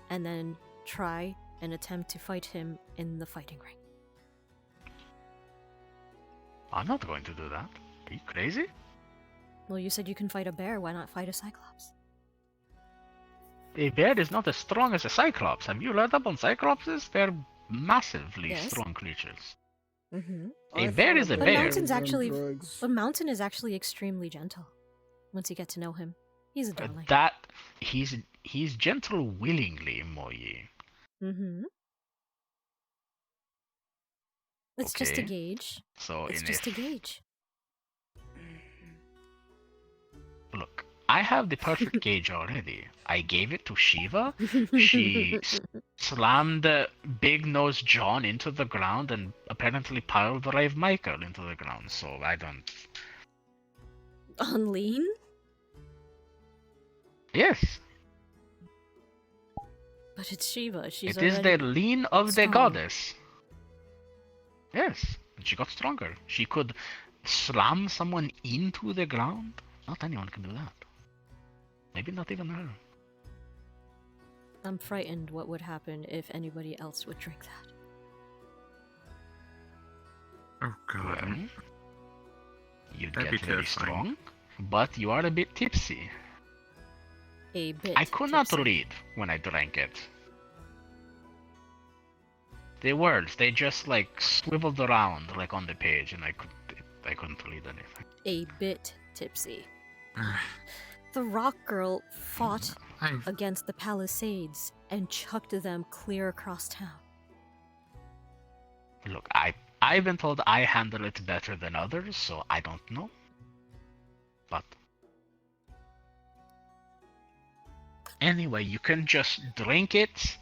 and then try and attempt to fight him in the fighting ring. I'm not going to do that. Are you crazy? Well, you said you can fight a bear. Why not fight a Cyclops? A bear is not as strong as a cyclops. Have you read up on cyclopses? They're massively Yes. strong creatures. Mm-hmm. A bear is a But bear. Mountain is actually extremely gentle. Once you get to know him, he's a darling. He's gentle willingly, Moyi. Mm-hmm. It's just a Okay. gauge. So It's just a gauge. Look, I have the perfect gauge already. I gave it to Shiva. She slammed Big Nose John into the ground and apparently piled Rave Michael into the ground. So I don't. On lean? Yes, But it's Shiva. She's it is the already lean of the strong. goddess. Yes, she got stronger. She could slam someone into the ground. Not anyone can do that. Maybe not even her. I'm frightened what would happen if anybody else would drink that. Oh god. Well, you'd That'd get be very terrifying. strong, but you are a bit tipsy. A bit. I could not tipsy. read when I drank it. The words, they just like swiveled around like on the page, and I couldn't read anything. A bit tipsy. The Rock Girl fought against the Palisades and chucked them clear across town. Look, I've been told I handle it better than others, so I don't know. But anyway, you can just drink it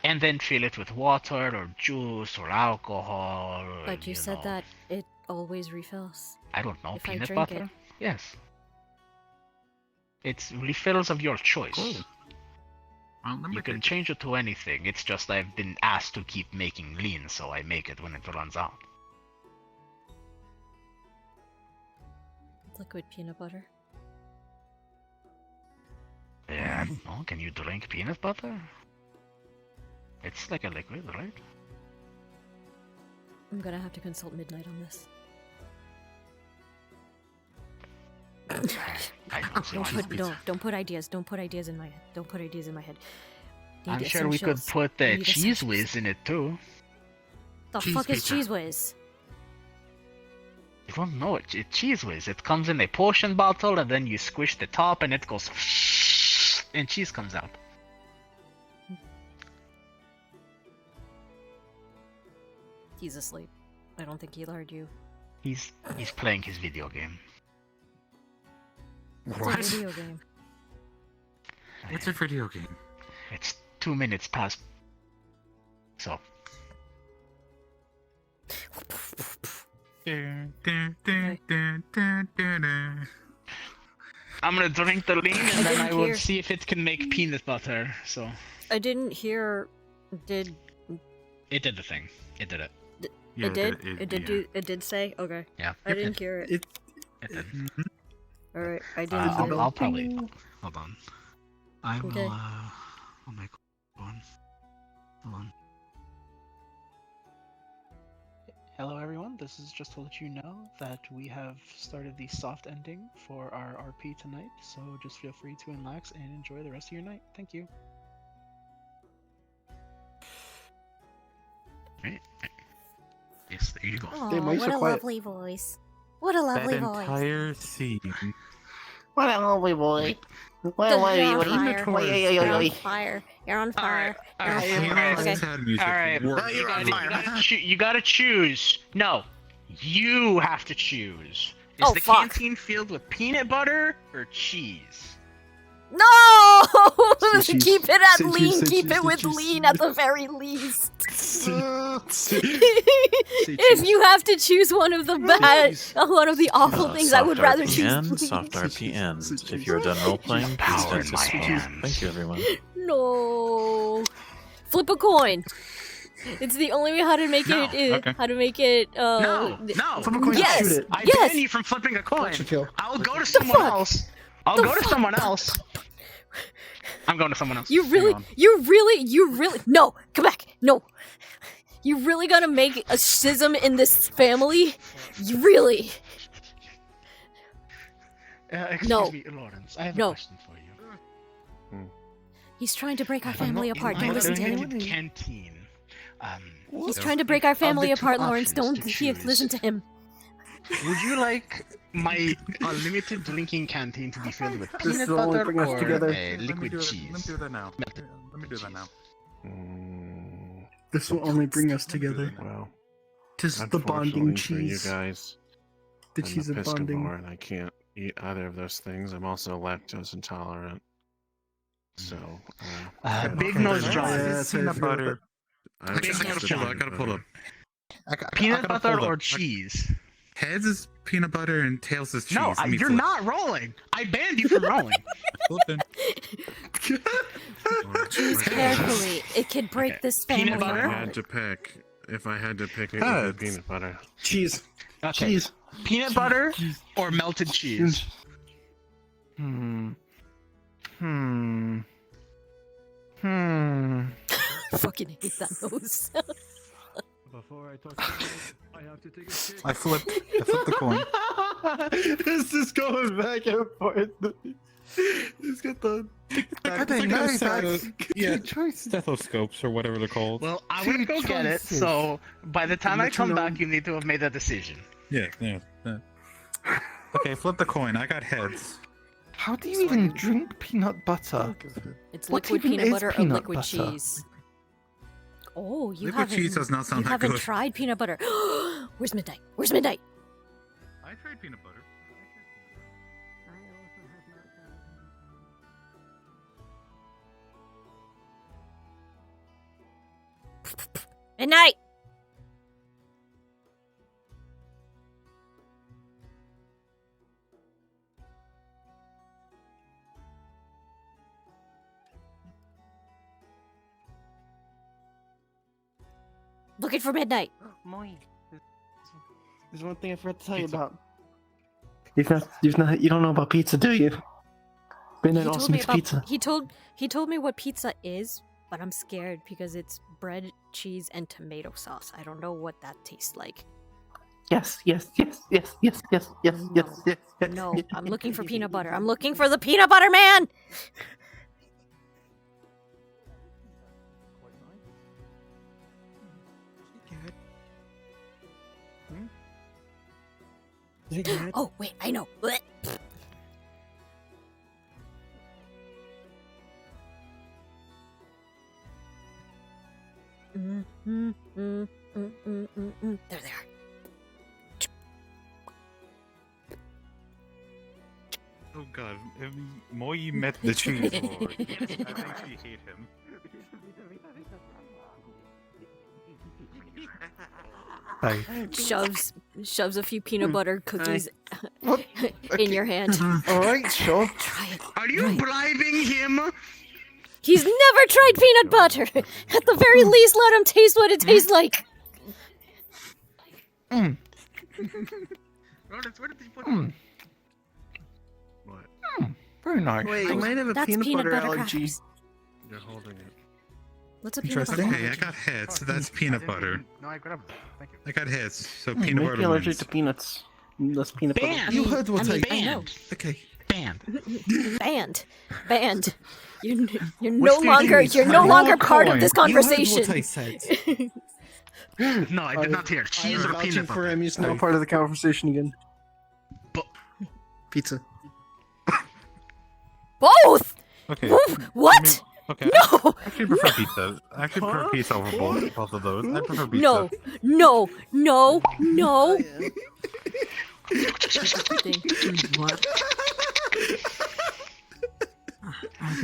and then fill it with water or juice or alcohol. But you said know. that it always refills. I don't know, if I peanut drink butter? it. Yes. It's refills of your choice. Cool. Well, You can change it to anything. It's just I've been asked to keep making lean, so I make it when it runs out. Liquid peanut butter. Yeah, I don't know. Can you drink peanut butter? It's like a liquid, right? I'm gonna have to consult Midnight on this. I don't see why not. Don't put ideas. Don't put ideas in my head. Don't put ideas in my head. Need I'm sure we could essentials. put the Need cheese essentials. whiz in it too. The Cheese fuck is pizza. cheese whiz? You don't know it. It's cheese whiz. It comes in a potion bottle, and then you squish the top, and it goes, and cheese comes out. He's asleep. I don't think he heard you. He's playing his video game. It's a video game. What's a video game? It's 2 minutes past So. I'm gonna drink the lean and then I will hear. see if it can make peanut butter. So. I didn't hear. Did It did the thing. It did it. it did? It did say? Okay. Yeah. I didn't hear it. It did. Alright, I didn't hear it. I'll probably. Hold on. I will. Okay. I'll make one. Hold on. Hello, everyone. This is just to let you know that we have started the soft ending for our RP tonight. So just feel free to relax and enjoy the rest of your night. Thank you. Right. Yes, there you go. Aw, what a lovely voice. What a lovely That voice. entire scene. What a lovely boy. You're on fire. You're on fire. You're on fire. Okay. Alright, you gotta choose. No, you have to choose. Is the fuck. canteen filled with peanut butter or cheese? No! Cheese. Keep it at Say lean. cheese, Keep say it with cheese. lean at the very least. If you have to choose one of the bad, one of the awful things, I would rather choose lean. Soft RP ends. If you're done role playing, please finish this call. Thank you, everyone. No. Flip a coin. It's the only way how to make how to make it. No. Flip a coin. Yes. Shoot it. I Yes. ban you from flipping a coin. Kill. I'll go to someone else. I'll go to someone else. I'm going to someone else. You really, no, come back, no. You really gonna make a schism in this family? You really? Excuse No. me, Lawrence. I have No. a question for you. He's trying to break our family apart. Don't listen to him. Canteen. He's trying to break our family of the two apart, Lawrence. options Don't to choose, listen to him. Would you like my unlimited drinking canteen to be filled with This peanut will only butter bring us or together. liquid cheese? Let me do that now. Let me do that now. This will only bring us together. Well, Just the bonding unfortunately for cheese. you guys, The I'm cheese a of bonding. pescivore and I can't eat either of those things. I'm also lactose intolerant. So, Big Nose John. peanut butter. I gotta pull up. Peanut butter or cheese? Heads is peanut butter and tails is cheese. No, Let me you're flip. not rolling. I banned you from rolling. Flipping. Choose carefully. It could break this family Peanut butter? If I apart. had to pick, it would be peanut butter. Cheese. Okay. Cheese. Peanut butter or melted cheese? Fucking hate that nose. Before I talk to you, I have to take a shit. I flipped the coin. This is going back and forth. He's got the. I think nice, yeah, stethoscopes or whatever they're called. Well, I went to go get it, so by the time I come back, you need to have made that decision. Yeah. Okay, flip the coin. I got heads. How do you even drink peanut butter? It's What liquid even peanut is butter or peanut liquid butter? cheese. Oh, you Liquid haven't. cheese does not sound you that haven't good. tried peanut butter. Where's midnight? Where's midnight? I tried peanut butter. Midnight. Looking for midnight. Moyi. There's one thing I forgot to tell you about. You don't know about pizza, do you? Midnight also makes pizza. He told me what pizza is, but I'm scared because it's bread, cheese, and tomato sauce. I don't know what that tastes like. Yes. No, I'm looking for peanut butter. I'm looking for the peanut butter man. Oh wait, I know. Blech. There they are. Oh god, Moyi met the cheese lord. I think she hate him. shoves a few peanut butter cookies in your hand. All right, sure. Try it. Are you bribing him? He's never tried peanut butter. At the very least, let him taste what it tastes like. Rollins, where did they put it? What? Very nice. Wait, I might have a That's peanut butter allergy. crackers. You're holding it. What's a peanut butter? Okay, I got hits. So that's peanut butter. No, I grabbed it. Thank you. I got hits. So You peanut might butter be allergic wins. to peanuts. Less peanut butter. Banned. You heard what I Banned. Okay. Banned. Banned. You're What's no longer part of this conversation. You heard what I said. No, I did not hear. Cheese or peanut for butter. him. He's not part of the conversation again. Pizza. Both. Okay. What? Okay. No. I actually prefer pizza. I actually prefer pizza over both of those. I prefer pizza. No. No. No. No.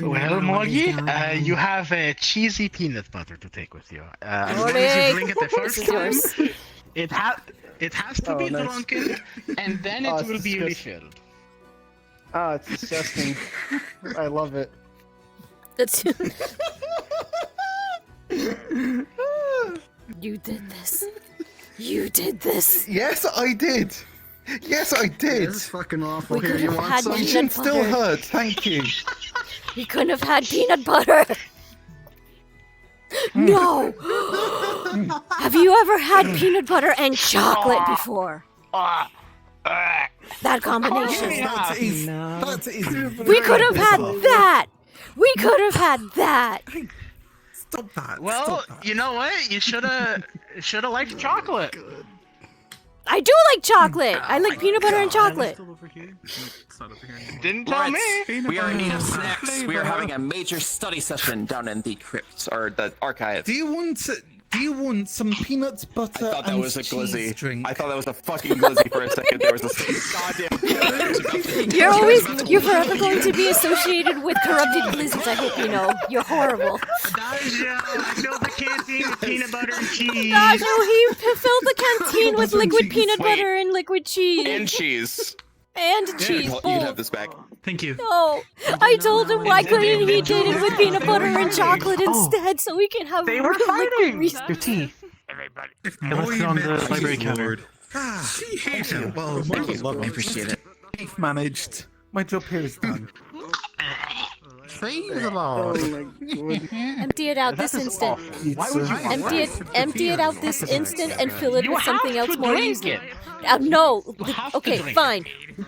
Well, Moyi, you have a cheesy peanut butter to take with you. As long as Morning. you drink it the This first is time, yours. it has to be nice. drunken, and then Oh, it it's will be disgusting. refilled. Ah, it's disgusting. I love it. That's. You did this. You did this. Yes, I did. Yes, I did. This is fucking awful. We Here, could you have want had some? My peanut chin still butter. hurts. Thank you. We couldn't have had peanut butter. No. Have you ever had peanut butter and chocolate before? That combination. That is. We could have had that. We could have had that. Stop that. Well, Stop that. you know what? You shoulda liked chocolate. I do like chocolate. I like peanut butter and chocolate. It's not over here. Didn't tell me. We are in need of snacks. We are having a major study session down in the crypts or the archive. Do you want some peanut butter I thought that and was a cheese glizzy. drink? I thought that was a fucking glizzy for a second. There was a goddamn. You're forever going to be associated with corrupted blizzards. I hope you know. You're horrible. I filled the canteen with peanut butter and cheese. Najo, he filled the canteen with liquid peanut Wait. butter and liquid cheese. And cheese. And You cheese. can have this back. Thank you. No, I told him why couldn't he did it with peanut butter and chocolate instead, so we can have They were liquid fighting. Reese- Your tea. Hey, let's go on the library counter. Okay, well, I appreciate it. I've managed. My job here is done. Praise the Lord. Empty it out this instant. Why would you Empty it out this instant and fill it You with something have else to more drink easy. it. No. have to Okay, drink fine.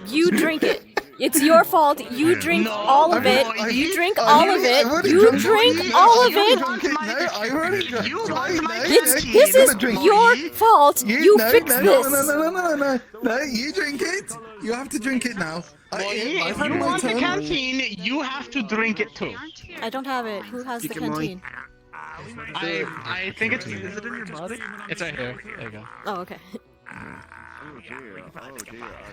You drink it. It's your fault. You drink all of it. You drink all of it. You drink all of it. This is your fault. You fix this. No, you drink it. You have to drink it now. If you want the canteen, you have to drink it too. I don't have it. Who has the canteen? I think it's. Is it in your body? It's right here. There you go. Oh, okay.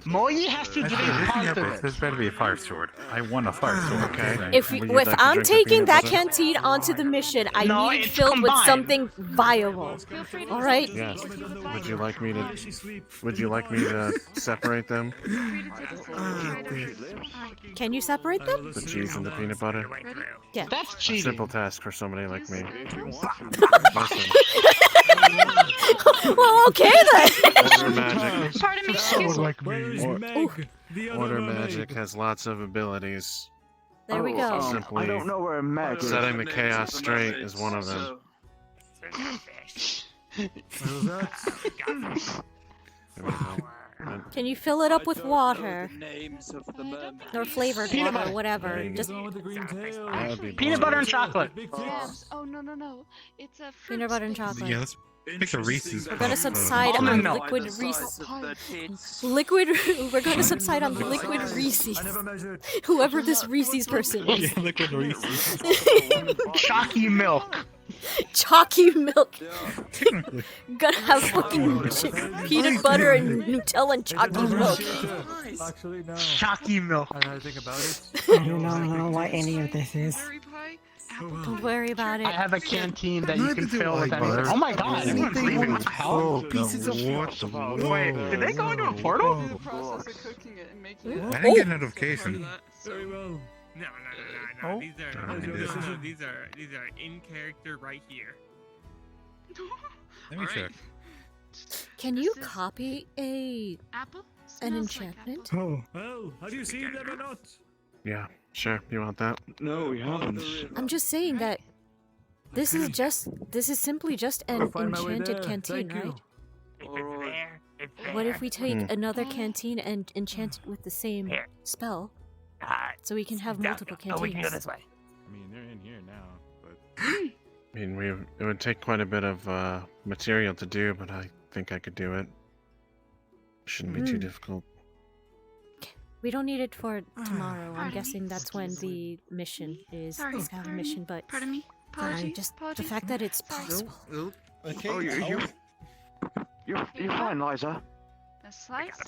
Moyi has to drink part of it. There's better be a fire sword. I want a fire sword. Okay. If I'm taking that canteen onto the mission, I No, need it it's filled with combined. something viable. All right? Yes. Would you like me to separate them? Can you separate them? The cheese and the peanut butter? Yeah. That's A cheating. simple task for somebody like me. Listen, Well, okay then. order magic. Pardon me, excuse me. Order magic has lots of abilities. There we go. Simply I don't know where Mac is. setting the chaos straight is one of them. Can you fill it up with water? Or flavored Peanut water, butter. whatever. Just Peanut butter and chocolate. Oh no! It's a peanut butter and chocolate. Yeah, let's pick a Reese's. We're gonna subside on Almond milk. liquid Reese's. We're gonna subside on liquid Reese's. Whoever this Reese's person is. Liquid Reese's. Chalky milk. Chalky milk. Gonna have fucking peanut butter and Nutella and chalky milk. Actually, no. Chalky milk. I think about it. I do not know what any of this is. Don't worry about it. I have a canteen that you can fill with anything. Oh my god, everyone's leaving. What the hell? Pieces of Wait, did they go into a portal? I didn't get a notification. Very well. No. Oh. These are in character right here. Let me check. Can you copy an enchantment? Oh, well, have you seen them or not? Yeah, sure. You want that? No, we haven't. I'm just saying that this is simply just an find my way Uh, enchanted there. canteen, Thank you. right? What if we take another canteen and enchant it with the same spell, so we can have multiple canteens? we can go this way. I mean, they're in here now, but I mean, it would take quite a bit of material to do, but I think I could do it. Shouldn't be too difficult. We don't need it for tomorrow. I'm guessing that's when the mission is, Sorry, the scouting mission, but Pardon me. just the fact that it's possible. Okay. oh, you're fine, Liza. A slice.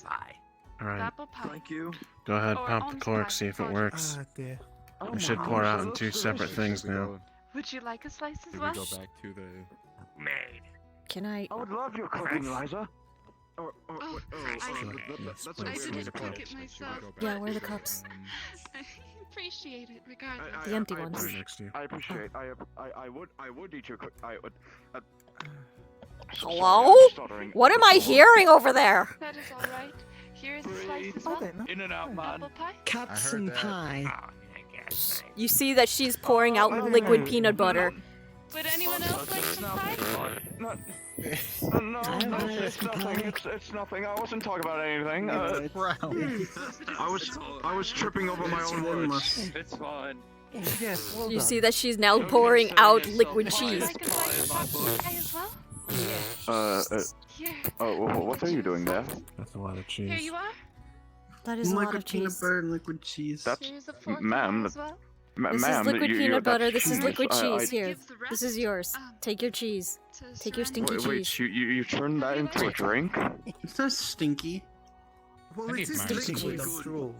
All right, Apple pie. Thank you. go ahead, Or pop the almost cork, pie. see if it works. dear. We should pour out in two separate things now. Would you like a slice as did well? we go back to the? Can I? I would love your cooking, Liza. That's I didn't cook it myself. Yeah, where are the cups? I appreciate it regardless. The empty ones. Right next to you. I appreciate. I would eat your cook. I would. Hello? What am I hearing over there? That is all right. Here is a slice as well. In and out, man. Apple pie. Cups and pie. You see that she's pouring out liquid peanut butter. Would anyone else like some pie? No, it's nothing. It's nothing. I wasn't talking about anything. I was tripping over my own words. It's fine. Yes, well You done. see that she's now pouring out liquid cheese. Like a slice of apple pie as well? Here. Oh, what are you doing there? That's a lot of Here cheese. you are. That is a lot Liquid of peanut cheese. butter and liquid cheese. That's, Here's a fork ma'am. as well. This is Ma'am, liquid peanut butter. This is liquid cheese. Here, Give the this is rest, yours. Take your cheese. to Take your surrounding stinky Wait, cheese. you turned that into a drink? It's not stinky. Well, I it need is mine. liquid after all.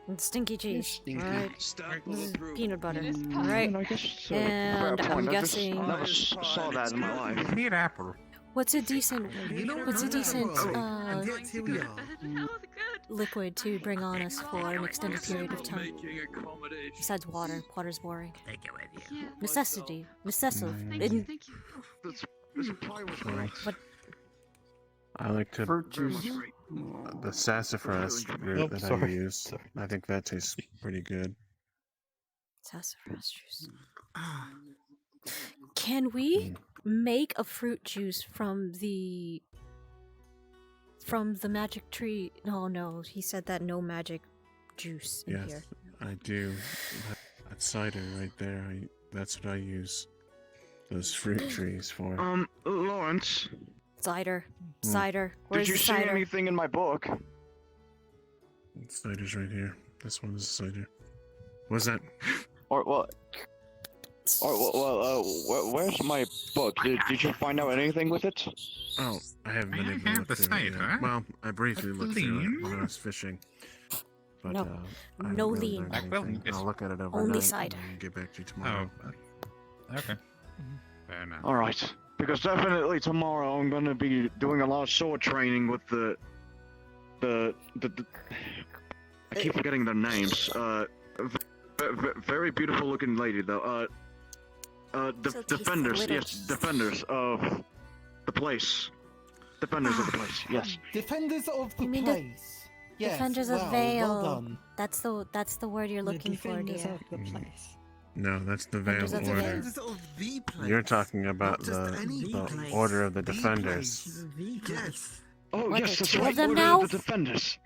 It's stinky cheese. Stinky. Alright. This is peanut butter. It is pie. Alright. I guess so. And Fair I'm point. guessing. I never saw that in my life. I need apple. What's a decent? What's a decent And yet here we are. liquid to bring on us for an extended period of time? Besides water. Water's boring. Necessity. Necessive. In- What? I like to Fruit juice. the sassafras root that I use. I think that tastes pretty good. Sassafras juice. Can we make a fruit juice from the magic tree? No, he said that no magic juice in Yes, here. I do. That's cider right there. That's what I use those fruit trees for. Lawrence, Cider. Hmm. Cider. Where's did you the see cider? anything in my book? Cider's right here. This one is cider. What's that? Where's my book? Did you find out anything with it? Oh, I haven't been able to have look the through it cider. yet. Well, I briefly looked through it when I was fishing. But, No. I haven't No really lean. learned I will. anything. I'll look at it Only overnight cider. and get back to you tomorrow. Okay. Fair enough. All right, because definitely tomorrow I'm gonna be doing a lot of sword training with the I keep forgetting their names. Very beautiful looking lady though. Defenders, yes, defenders of the place. Defenders of the place, yes. Defenders of the You mean place. Yes, Defenders of well Vale. done. That's the word you're looking for, dear. No, that's the Veil Defenders of the Order. Veil. Defenders of the place. You're talking about Not just any the place. Order of the The Defenders. place. Yes. Oh What, yes, there's that's two of right. them Order now? of the Defenders.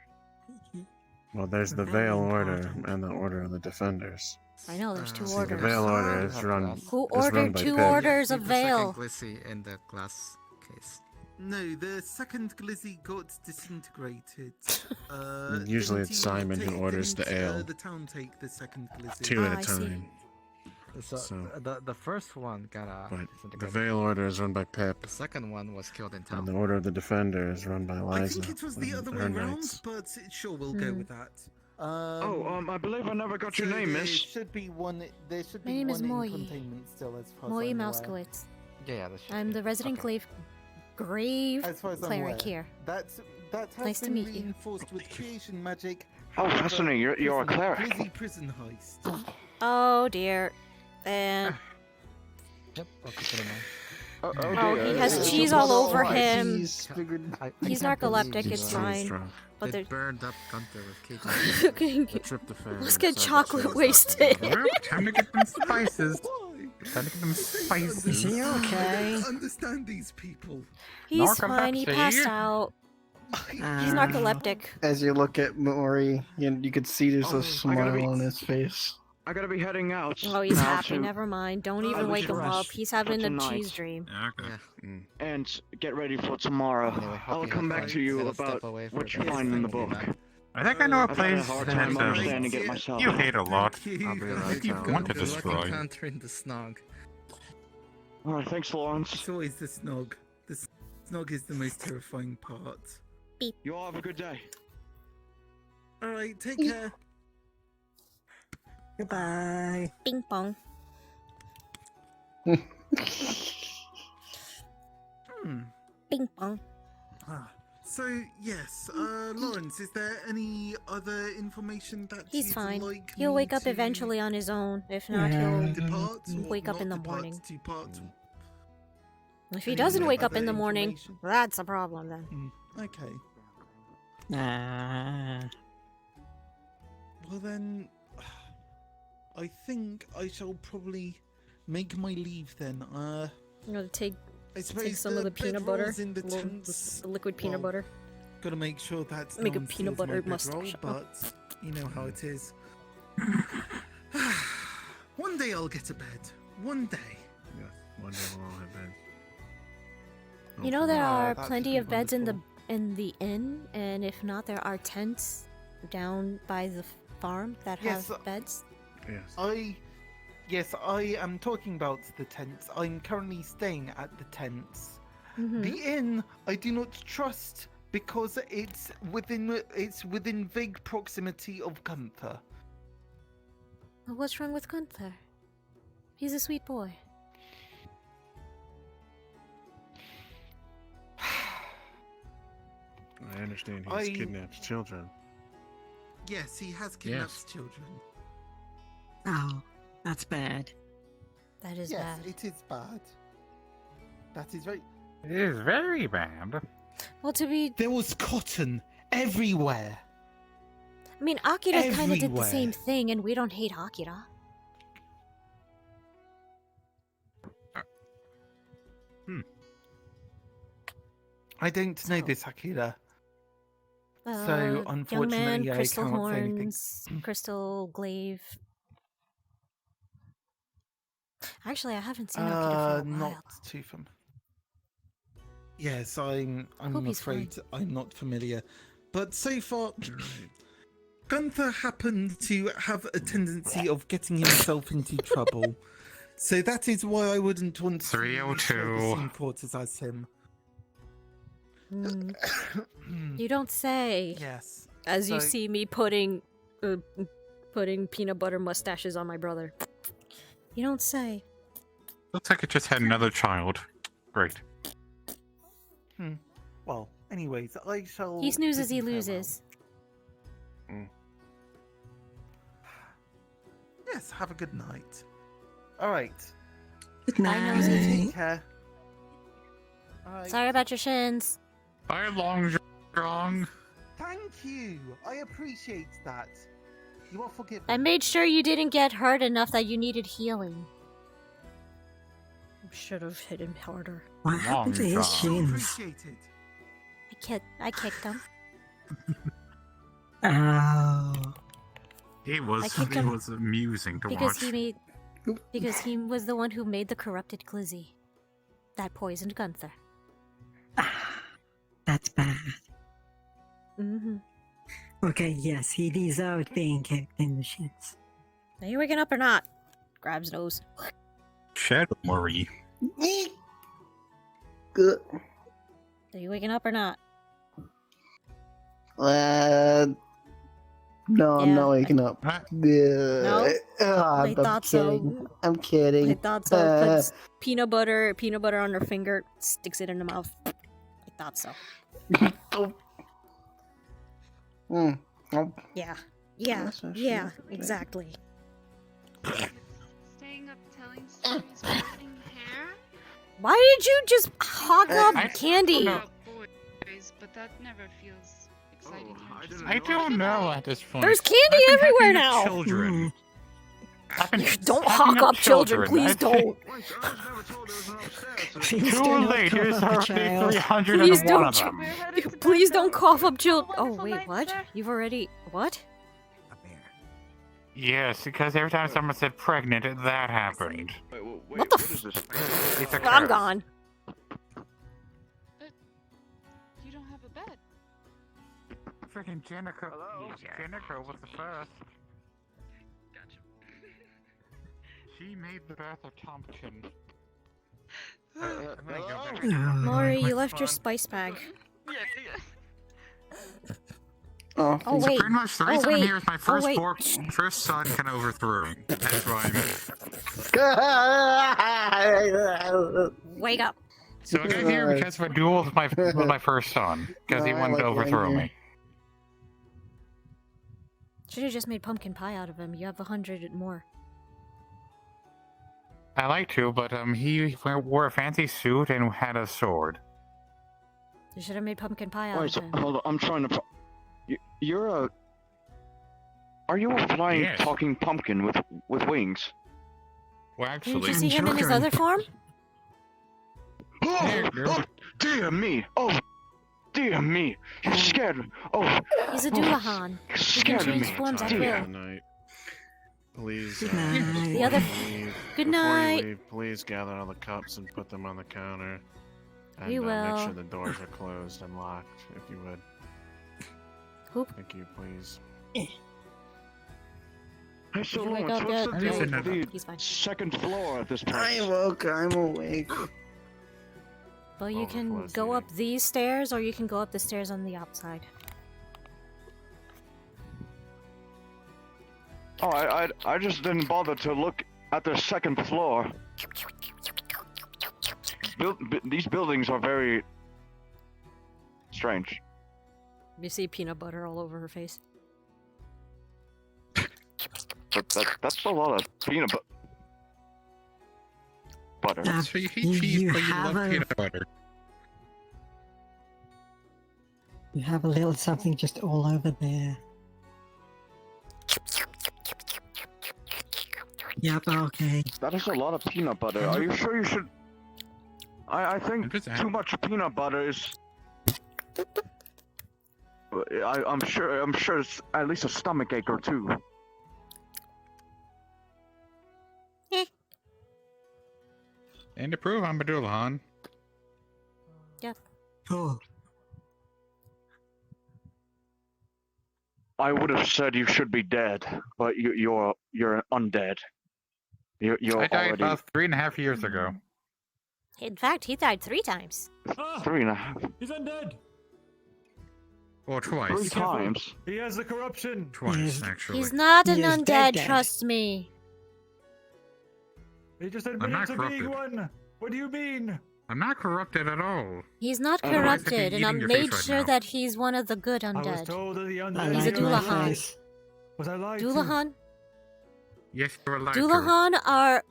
Well, there's the Veil Order and the Order of the Defenders. I know there's two See, orders. the Veil Order is run. Who is run ordered by two Pip. orders of Keep the second Vale? Glissy in the glass case. No, the second glizzy got disintegrated. Usually didn't it's he Simon who take- orders the didn't, ale. The town take the second glizzy. Two at Ah, a I see. time. So, the first one got But the disintegrated. Veil Order is run by Pip, The second one was killed in town. and the Order of the Defender is run by I Liza. think it was the and other her way around, knights. but sure, we'll go with that. I believe I never got your name, There miss. should be one. There should My be name is one in Moyi. containment still, as far as Moyi I'm aware. Mouskowitz. Yeah, that should I'm be. the resident grave As far as I'm cleric aware. here. That has Nice to been meet you. reinforced with creation magic. Oh, However, fascinating. You're a cleric. Glizzy prison heist. Oh dear. And Yep, I'll consider mine. oh, he has cheese all over him. He's narcoleptic. believe It's you. fine. But It there's burned up Gunther with Cajun. The tryptophan Let's get inside the chocolate cheese wasted. knocked him over. Time to get them spices. Time to get them spices. Is he okay? I don't understand these people. He's fine. He passed out. He's narcoleptic. As you look at Mori, you could see there's a smile on his face. I gotta be heading out. Oh, he's now happy. to- Never mind. Don't even we wake should him up. rest He's for having a tonight. cheese dream. Okay. And get ready for tomorrow. I'll come back to you about what you find in the book. I think I know a I've had a place hard that time understanding it myself. you hate a lot. I'll be right You down. want to Good luck destroy. encountering the snog. Alright, thanks, Lawrence. It's always the snog. The snog is the most terrifying part. You all have a good day. Alright, take care. Goodbye. Ping pong. Ping pong. So yes, Lawrence, is there any other information that He's you'd fine. like He'll me wake up to eventually on his own. If not, depart he'll or wake up not in the depart, morning. Depart. If he Any doesn't wake up other in the morning, information? that's a problem then. Okay. Ah. Well then, I think I shall probably make my leave then. I'm gonna take I suppose take some of the peanut bedrolls butter, in the well, tents. the liquid peanut Well, butter. Gotta make sure that's Make a no one peanut steals my butter bedroll, mustache. but you know how it is. One day I'll get to bed. One day. Yes, one day we'll all have beds. You know there are that plenty should of be beds in the inn, and if not, there are tents down by the farm that Yes, have beds. Yes. Yes, I am talking about the tents. I'm currently staying at the tents. Mhm. The inn I do not trust because it's within vague proximity of Gunther. Well, what's wrong with Gunther? He's a sweet boy. I understand I- he's kidnapped children. Yes, he has kidnapped Yes. children. Oh, that's bad. That is Yes, bad. it is bad. That is very. It is very bad. Well, to be, There was cotton everywhere. I mean, Akira kind of did the Everywhere. same thing, and we don't hate Akira. I don't know this, Akira. So Young unfortunately, man, I crystal cannot say anything. horns, crystal glaive. Actually, I haven't seen Akira for a while. Not too familiar. Yes, I'm Hope he's afraid I'm not familiar. But so far, Gunther happened to have a tendency of getting himself into trouble. So that is why I wouldn't want to share the 302. same quarters as him. You don't say. Yes. As you So- see me putting peanut butter mustaches on my brother. You don't say. Looks like it just had another child. Great. Well, anyways, I shall. He snoozes, bid he you farewell. loses. Yes, have a good night. All right. Good night. Take care. All right. Sorry about your shins. Bye, long strong. Thank you. I appreciate that. You are forgiven. I made sure you didn't get hurt enough that you needed healing. Should have hit him harder. What happened to his shins? Appreciated. I kicked him. Oh. He was I kicked him amusing to because watch. he was the one who made the corrupted Glizzy. That poisoned Gunther. That's bad. Mm-hmm. Okay, yes, he deserved being kicked in the shins. Are you waking up or not? Grabs nose. Shadow Mori. Good. Are you waking up or not? No, I'm Yeah, not waking up. No? I I'm thought kidding. so. I'm kidding. I thought so. Puts peanut butter on her finger, sticks it in her mouth. I thought so. Yeah. Yeah. Yeah. Exactly. Staying up telling stories, cutting hair. Why did you just hog up candy? Boys, but that never feels exciting. I don't know at this point. There's candy I've been everywhere hacking up now. Children. Don't hacking hawk up children, please don't. Too late. There's already 301 Please of don't. them. Please don't cough up children. Oh wait, what? You've already what? Yes, because every time someone said pregnant, that happened. What the It's a I'm curse. gone. You don't have a bed. Freaking Jenica. Jenica was the first. She made the birth of Tompkin. Moyi, you left your spice bag. Oh, Oh So wait. pretty much the Oh reason I'm wait. here is my Oh wait. first son can overthrow me. That's why I'm Wake up. So I got here because of a duel with my first son, because he No, I wanted to like overthrow Ranger. me. Should have just made pumpkin pie out of him. You have 100 more. I like to, but he wore a fancy suit and had a sword. You should have made pumpkin pie out Wait, of him. hold on. I'm trying to. You're a. Are you a flying, Yes. talking pumpkin with wings? Well, Didn't actually, you see him in his other form? Oh, dear me! Oh, dear me! You scared me! Oh, He's a Doulahan. He can scared change me! forms at Dear. will. Night. Please, The other- Good before night. you leave, please gather all the cups and put them on the counter. And We make will. sure the doors are closed and locked, if you would. Hoop. Thank you, please. Hey, so Did you wake Lawrence, up what's yet? the deal with No. the He's fine. second floor at this place? I'm woke. I'm awake. Well, you can go up these stairs, or you can go up the stairs on the outside. Oh, I just didn't bother to look at the second floor. These buildings are very strange. You see peanut butter all over her face. But that's a lot of peanut butter. That's what you eat cheese, but you love peanut butter. You have a little something just all over there. Yep, okay. That is a lot of peanut butter. Are you sure you should? I think too much peanut butter is. I'm sure it's at least a stomach ache or two. And to prove I'm a Doulahan. Yep. Cool. I would have said you should be dead, but you're undead. You're I died already about 3.5 years ago. In fact, he died 3 times. 3.5. He's undead. Or twice. 3 times. He has the corruption. Twice, actually. He's not an He is undead, dead. trust me. He just I'm admitted not to being one. What do you mean? I'm not corrupted at all. He's not Otherwise, I'd be corrupted, and I eating your made face right sure now. that he's one of the good I was undead. told that the I undead. He's a like my Doulahan. face. Was I lied to? Doulahan? Yes, you're allowed to. Doulahan are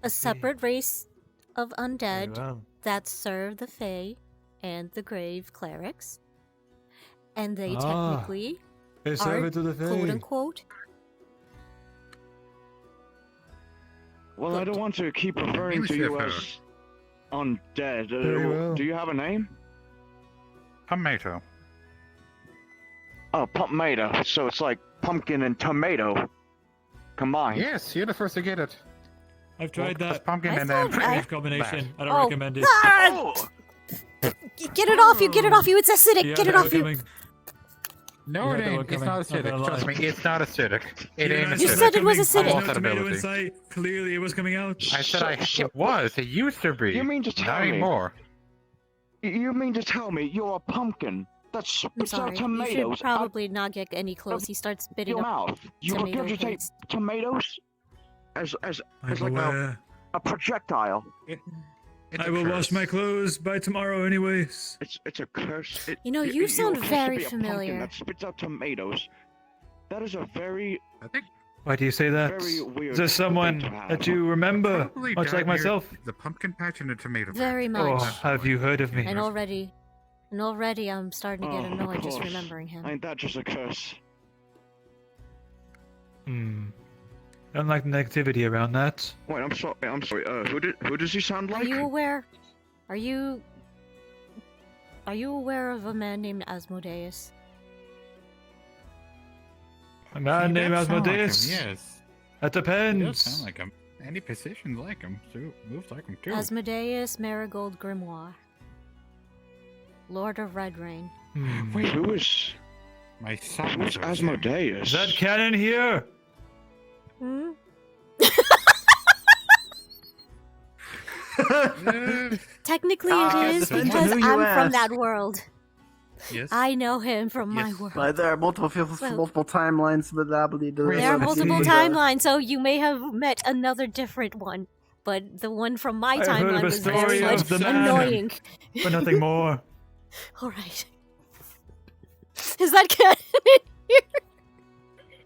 a separate race of Very undead well. that serve the Fae and the Grave Clerics. And they Ah, technically they serve are, it to the quote Fae. unquote, Well, I don't want to keep referring to you as undead. Very well. Do you have a name? Tomato. Oh, Pumpmato. So it's like pumpkin and tomato combined. Yes, you're the first to get it. I've tried Well, that. pumpkin I and then thought I- combination. I don't Oh. recommend it. Ah! Get it off you! Get it off you! It's acidic! Yeah, Get it that off one you! coming. No, You it had that one ain't. It's coming. not I'm acidic. gonna Trust lie. me, it's not acidic. It ain't You acidic. said it was acidic. I No lost tomato ability. inside. Clearly, it was coming out. I said it was. It used to be. You mean to tell Not me? anymore. You mean to tell me you're a pumpkin that I'm spits sorry. out You tomatoes should probably not get any close. He starts spitting your up mouth. You tomato regurgitate paste. tomatoes as I'm like aware. a projectile. I will wash my clothes by tomorrow, anyways. It's a curse. You know, you you're sound cursed to very be a pumpkin familiar. that spits out tomatoes. That is a very. Why do you say that? Very weird Is there someone thing to have. that you remember, Probably much down like near myself? The pumpkin patch and the tomato patch. Very Oh, much. have you heard of me? And already I'm starting to get Oh, of annoyed just course. remembering him. Ain't that just a curse? Hmm. I don't like the negativity around that. Wait, I'm sorry. Who does he sound Are like? you aware? Are you aware of a man named Asmodeus? A man named does sound like him, Asmodeus? yes. That He does depends. sound like him. And he positions like him, too. Moves like him, too. Asmodeus Marigold Grimoire, Lord of Red Rain. Wait, who is? My son. Who's Asmodeus? Is that canon here? Hmm? Technically, it is depends on because who you I'm from ask. that world. Yes. I know him from my world. But there are multiple timelines, but I believe There are multiple timelines, so you may have met another different one. But the one from my I've heard timeline of a was very story much of the man, annoying. but nothing more. Alright. Is that canon here?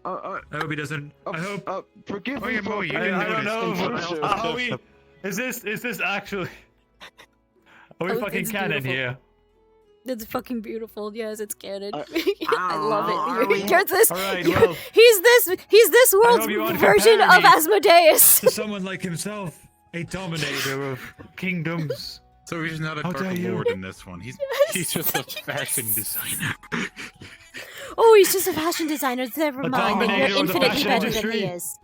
I hope he doesn't. I hope. Forgive me for I don't know. Sure, Are we? Is this actually? Are we Oh, fucking it's canon beautiful. here? It's fucking beautiful. Yes, it's canon. I don't love know, it. are we? You're this. All right, you're- well. he's this world's hope you want to version compare of me Asmodeus. To someone like himself, a dominator of kingdoms. So he's not a How Dark dare you. Lord in this one. He's just a fashion designer. Oh, he's just a fashion designer. Never A mind. Then dominator you're of the infinitely fashion better than industry. he is.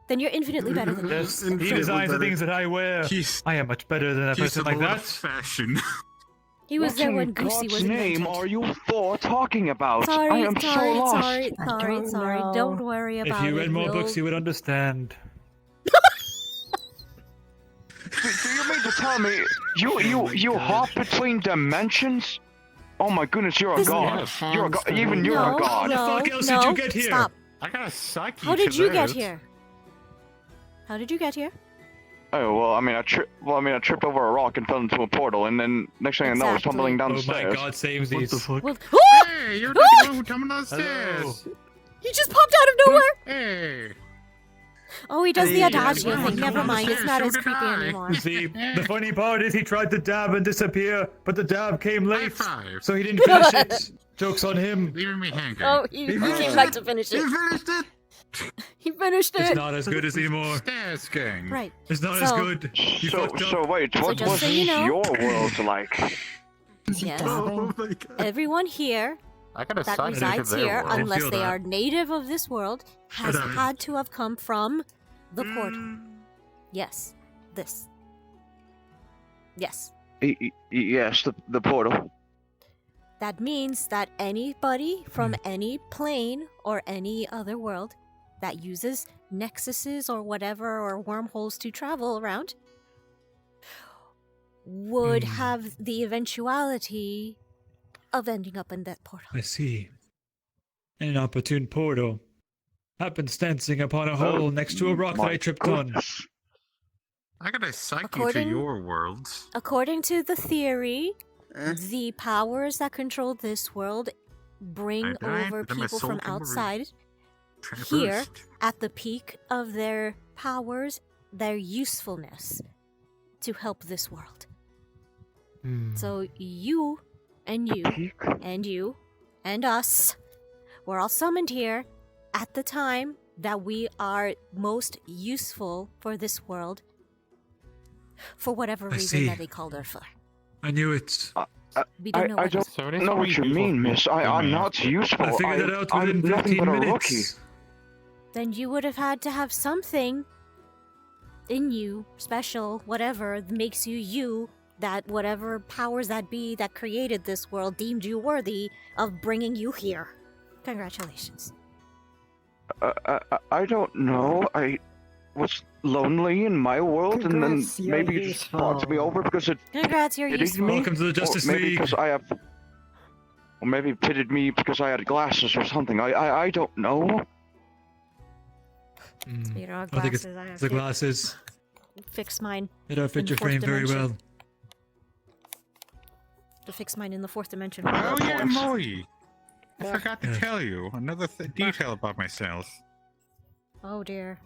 Then you're infinitely better than he Yes, is. he designs the things that I wear. I am much better than a He's person the like Lord that. of fashion. He was What there in when Goosey God's was name invented. are you four talking about? Sorry, I am so lost. sorry. Don't worry If about it. you read more We'll- books, you would understand. Do you mean to tell me you hop between dimensions? Oh my goodness, you're a This- god. You're a god. Even you're no, a god. No, How the fuck else no, did you get here? Stop. I got a psyche. How did to you get this. here? How did you get here? Oh well, I mean, I tripped over a rock and fell into a portal, and then next thing I know, I was Exactly. tumbling down Oh the my stairs. God, saves these. Well, Hey, you're the one who coming downstairs. He just popped out of nowhere. Hey. Oh, he does the Hey, Adagio yeah, thing. Never come mind. It's downstairs, not so as did creepy I. anymore. You see, the funny part is he tried to dab and disappear, but the dab came late, five. so he didn't finish it. Joke's on him. Leaving me hanging. Oh, he came back to finish it. You finished it. He finished It's it. not as good as anymore. Stairs gang. Right. It's not as So- good. You So, fucked up. so wait, what just was so you know- your world like? Yes. Oh my God. Everyone here I got a that psyche to resides their here, world. unless feel they that. are native of this world, has Shut up. had to have come from the portal. Yes. This. Yes. Yes, the portal. That means that anybody from any plane or any other world that uses nexuses or whatever or wormholes to travel around would have the eventuality of ending up in that portal. I see. An opportune portal. Happenstancing upon a hole next to a rock that I tripped on. I got a psyche According- to your world. According to the theory, the powers that control this world bring I died, over but then my people soul from can breathe. outside Traversed. here at the peak of their powers, their usefulness to help this world. So you and you and you and us, we're all summoned here at the time that we are most useful for this world for whatever I reason see. that they called her for. I knew it. We don't know I what don't So it is know what three you people mean, miss. I'm not useful. I figured that out I'm within nothing 15 but a minutes. rookie. Then you would have had to have something in you, special, whatever, that makes you you, that whatever powers that be that created this world deemed you worthy of bringing you here. Congratulations. I don't know. I was lonely in my world, and then Congrats, you're maybe you just brought me over because it Congrats, you're pitied useful. me. Welcome to the Justice or maybe League. because I have. Or maybe pitied me because I had glasses or something. I don't know. You know, I think it's glasses. I have the to glasses. fix mine. They don't in fit the your fourth frame very dimension. well. To fix mine in the fourth dimension. Oh yeah, Moyi. I forgot to tell you another detail about myself. Oh dear.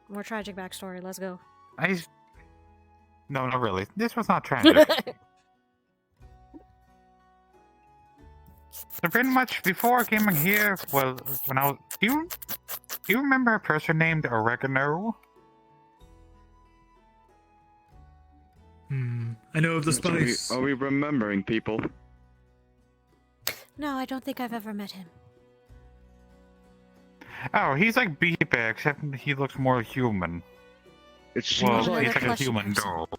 More tragic backstory. Let's go. No, not really. This was not tragic. So pretty much before coming here, well, when I was, do you remember a person named Oregano? I know of the spice. Are we remembering people? No, I don't think I've ever met him. Oh, he's like Beeper, except he looks more human. It's well, another he's like a plushy human person. doll.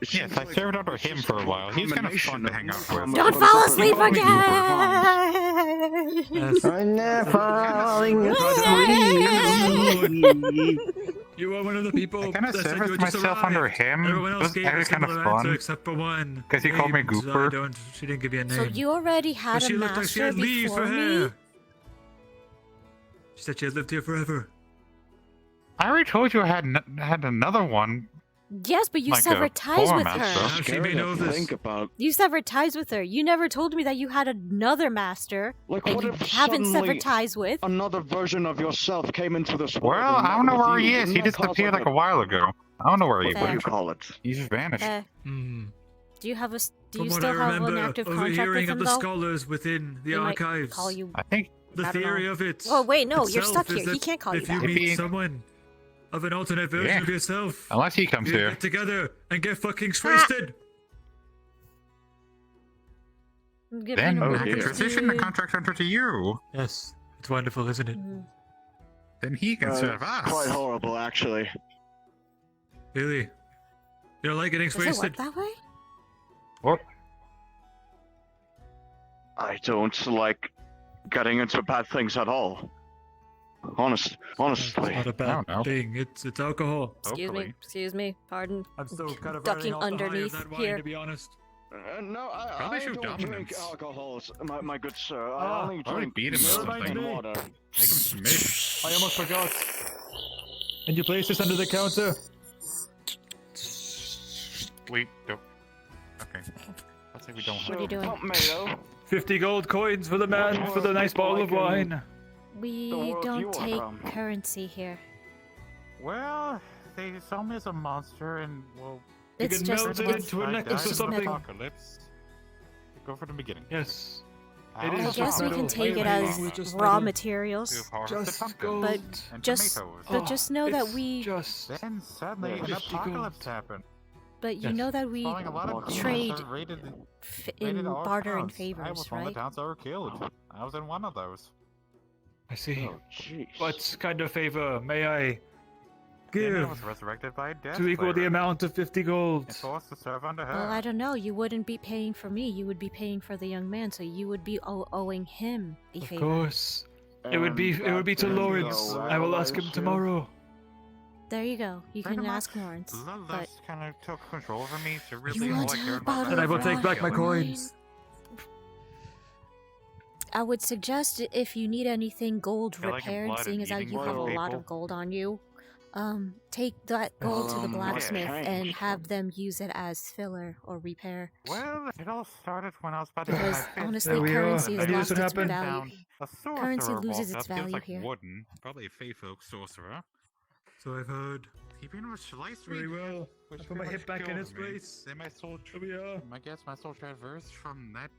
It Yes, I served under him for a while. He's kind of fun to hang out with. Don't fall asleep He called me again! I'm never falling You are one of the people. I kind of that said you serviced had just myself under arrived. him. Everyone It else was gave actually a kind of similar answer fun. except for one. Because he called me Named, Gooper. She didn't give you a name. So you already had But a she looked like she master had leaves before for me? hair. She said she had lived here forever. I already told you I had another one. Yes, but you like severed a ties with format, her. so- She may know this. Think about. You severed ties with her. You never told me that you had another master Like, that what you if haven't suddenly severed ties with. another version of yourself came into this world? Well, and I don't met know with where he you? is. He Wouldn't that cause, disappeared like a while ago. I don't know where he What do you went. call it? He just vanished. Do you have a? Do From you what still I have an remember, active contract with overhearing him of the though? scholars within the He might archives. call you. I think The I don't theory know. of it. Oh wait, no, you're itself stuck is here. He that can't call you if you that. meet someone of an alternate version Yeah. of yourself, Unless he comes you here. get together and get fucking Ah. wasted. Then I can transition the Dude. contract under to you. Yes, it's wonderful, isn't it? Then he can serve us. Quite horrible, actually. Really? You don't like getting Does it work wasted? that way? What? I don't like getting into bad things at all. Honestly. It's not a bad thing. It's alcohol. Excuse me, pardon. I'm still kind of ducking running off the high of underneath that wine, here. to be honest. No, Probably I show don't drink dominance. alcohol, my good sir. Ah, I only probably drink beat him or milk something. and water. Make him submit. I almost forgot. And you place this under the counter? Wait, don't. Okay. Let's say we don't What are you doing? Pump mayo. 50 gold coins for the man for the nice bottle of wine. We world you don't are take from. currency here. Well, they saw me as a monster, and well, You It's can just melt it it's, into a I necklace died or in the something. Apocalypse. Go for the beginning. Yes. I It I is guess we metal. can take it Wait, as wait, just raw metal. materials. Just gold. But and just tomatoes. but just know that It's we just Then suddenly an 50 apocalypse happened. but you Yes. know that we Falling a lot of trade demons are raided in our barter and towns. I favors, was one of right? the towns that were killed. I was in one of those. I see. Oh, jeez. What kind of favor may I Then I give was resurrected by a death to equal the slayer amount of 50 gold? and forced to serve under her. Well, I don't know. You wouldn't be paying for me. You would be paying for the young man, so you would be owing him a Of favor. course. It would be to that Lawrence. go I will well, ask him I assume. tomorrow. There you go. You Pretty can much, ask Lawrence. But Lilith kind of took control over me to really want all I a cared bottle about. And I will of take back my wine? coins. I would suggest if you need anything gold Feel like I'm repaired, blood seeing and as how eating you have a from lot people. of gold on you, take that gold to the blacksmith okay. and have them use it as filler or repair. Well, it all started when I was about to get my Because fist. honestly, There we are. currency has And lost what its happened? value. A sorcerer Currency walked loses its up. He was value like here. wooden, probably a fey folk sorcerer. So I've heard. He pretty much sliced me. Very well. Which I put my pretty hip much back in killed its me. place. Then my soul, Here we are. I guess my soul traversed from that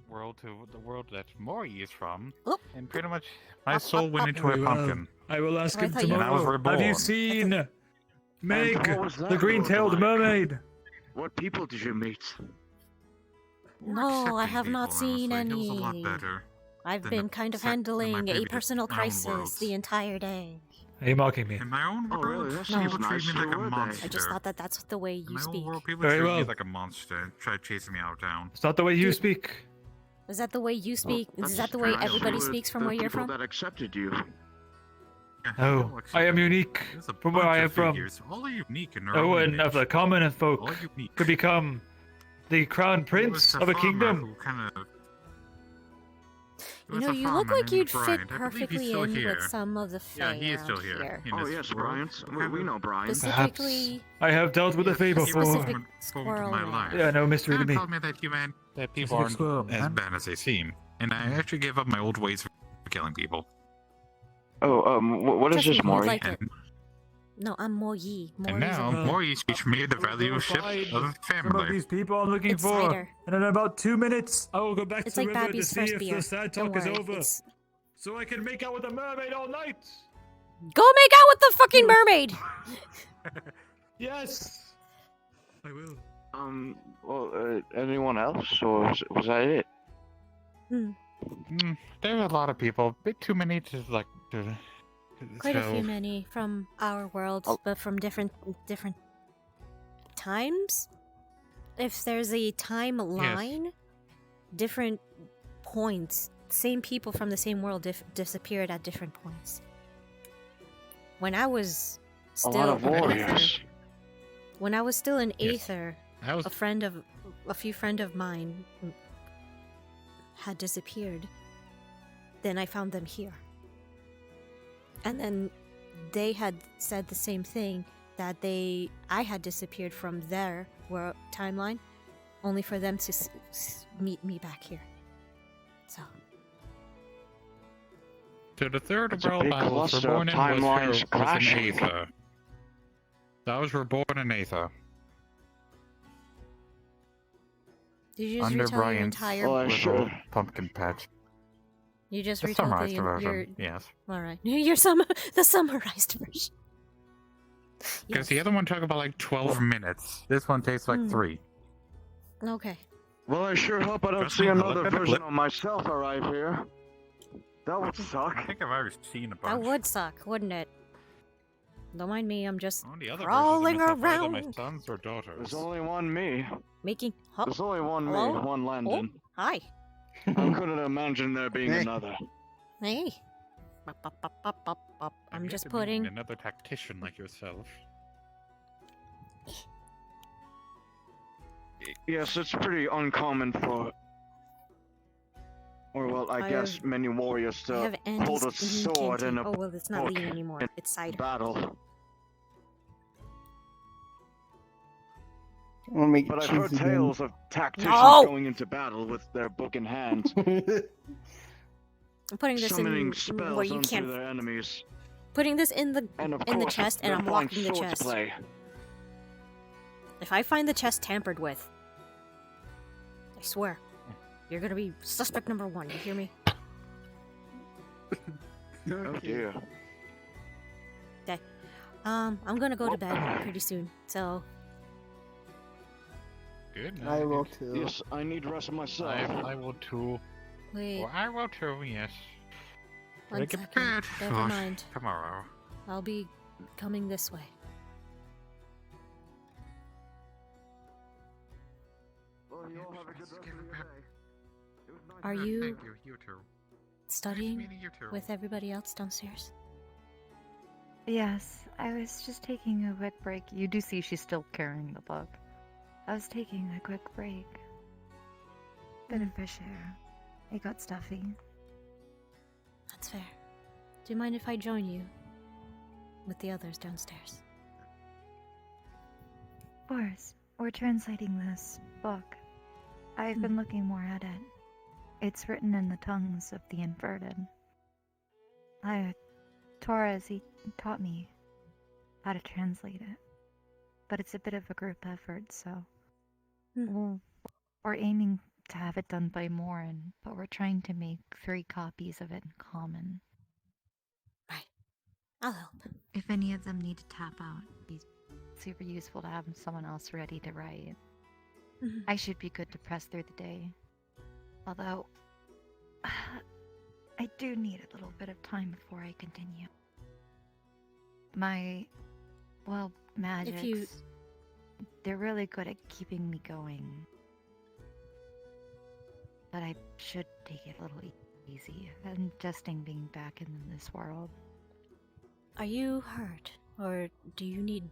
world to the world that Moyi is from, Oop. and pretty much my soul went into a Very well. pumpkin. I will ask Oh, I him thought you- And I was tomorrow. Have you reborn. seen Meg, what was that the green-tailed like? mermaid? What people did you meet? No, I have not seen Honestly, it was a any. lot better. I've than been the kind of sect in my handling a previous- personal my own crisis worlds. the entire day. Are you mocking me? In my own Oh, world, really? That people seems treat nice. me like Who a were they? monster. I just thought that that's the way In you my speak. own world, people Very treat well. me like a monster and try chasing me out down. It's not the way you Dude. speak. Is that the way you speak? That's Is that the way kind of everybody the- speaks from the where you're people from? that accepted you. Yeah, Oh, they'll I am accept me. unique There's a from where bunch I am of from. figures, all unique in their No own one of image. the common folk All unique. could become the crown prince of a kingdom. You know, you look like you'd fit perfectly in with some of the Yeah, Fae he is still around here. here. In this world. We know Brian. Specifically, I have dealt with the Fae before. specific squirrel my man. life. Yeah, no mystery to me. Told me that that people Specific aren't squirrel, as man. bad as they seem, and I actually gave up my old ways for killing people. Oh, what is Trust this, me, you'd Mori? like it. No, I'm Moyi. And now, Moyi teach me the value of Some of family. these people I'm looking It's for. cider. And in about 2 minutes, I will go back It's to the like river to Babby's see first if beer. the sad Don't talk is worry, over. it's- So I can make out with the mermaid all night. Go make out with the fucking mermaid! Yes. I will. Well, anyone else, or was that it? There are a lot of people, a bit too many to like. Quite a few many from our world, but from different times. If there's a timeline, different points, same people from the same world disappeared at different points. When I was A lot of warriors. when I was still in Yes. Aether, I was- a few friend of mine had disappeared. Then I found them here. And then they had said the same thing, that I had disappeared from their world timeline, only for them to meet me back here. So the third It's a world big I was cluster of reborn in timelines was in clashing. Aether. I was reborn in Aether. Did you just Under retell your Brian's entire? little pumpkin patch. You just The retold summarized your. version, yes. All right, the summarized version. Because the other one took about like 12 minutes. This one takes like 3. Okay. Well, I sure hope I don't Trust see me, I'll look another at the version clip. of myself arrive here. That would suck. I think I've already seen a bunch. That would suck, wouldn't it? Don't mind me. I'm just The other crawling versions of myself are either around, my sons or daughters. There's only one me. making. There's only one Hello? me, one Landon. Oh, hi. I couldn't imagine there being another. Hey. Bop, bop, bop, bop, bop, bop. I'm I've just yet to meet putting. another tactician like yourself. Yes, it's pretty uncommon for, or well, I guess many warriors I have to Andy's hold a lean sword in canteen. a Oh well, it's not book lean anymore. It's cider. battle. But I've heard tales of tacticians No! going into battle with their book in hand, I'm putting this summoning in spells where you onto can't. their enemies. Putting this in the And of in the course, chest, and they'll I'm find locking the swords chest. play. If I find the chest tampered with, I swear, you're gonna be suspect number 1. You hear me? Oh dear. Okay. I'm gonna go to bed pretty soon. So Good I will too. Yes, I need rest of myself. I will too. wait. Well, I will too, yes. One Take a second. bed Never for mind. tomorrow. I'll be coming this way. Are you Thank you, you too. studying meeting you too. with everybody else downstairs? Yes, I was just taking a quick break. You do see she's still carrying the book. I was taking a quick break. Bit of fresh air. It got stuffy. That's fair. Do you mind if I join you with the others downstairs? Of course, we're translating this book. I've been looking more at it. It's written in the tongues of the inverted. Torres, he taught me how to translate it. But it's a bit of a group effort, so we're aiming to have it done by Morin, but we're trying to make 3 copies of it in common. I'll help. If any of them need to tap out, it'd be super useful to have someone else ready to write. I should be good to press through the day. Although, I do need a little bit of time before I continue. My, magics, they're really good at keeping me going. But I should take it a little easy, adjusting being back in this world. Are you hurt, or do you need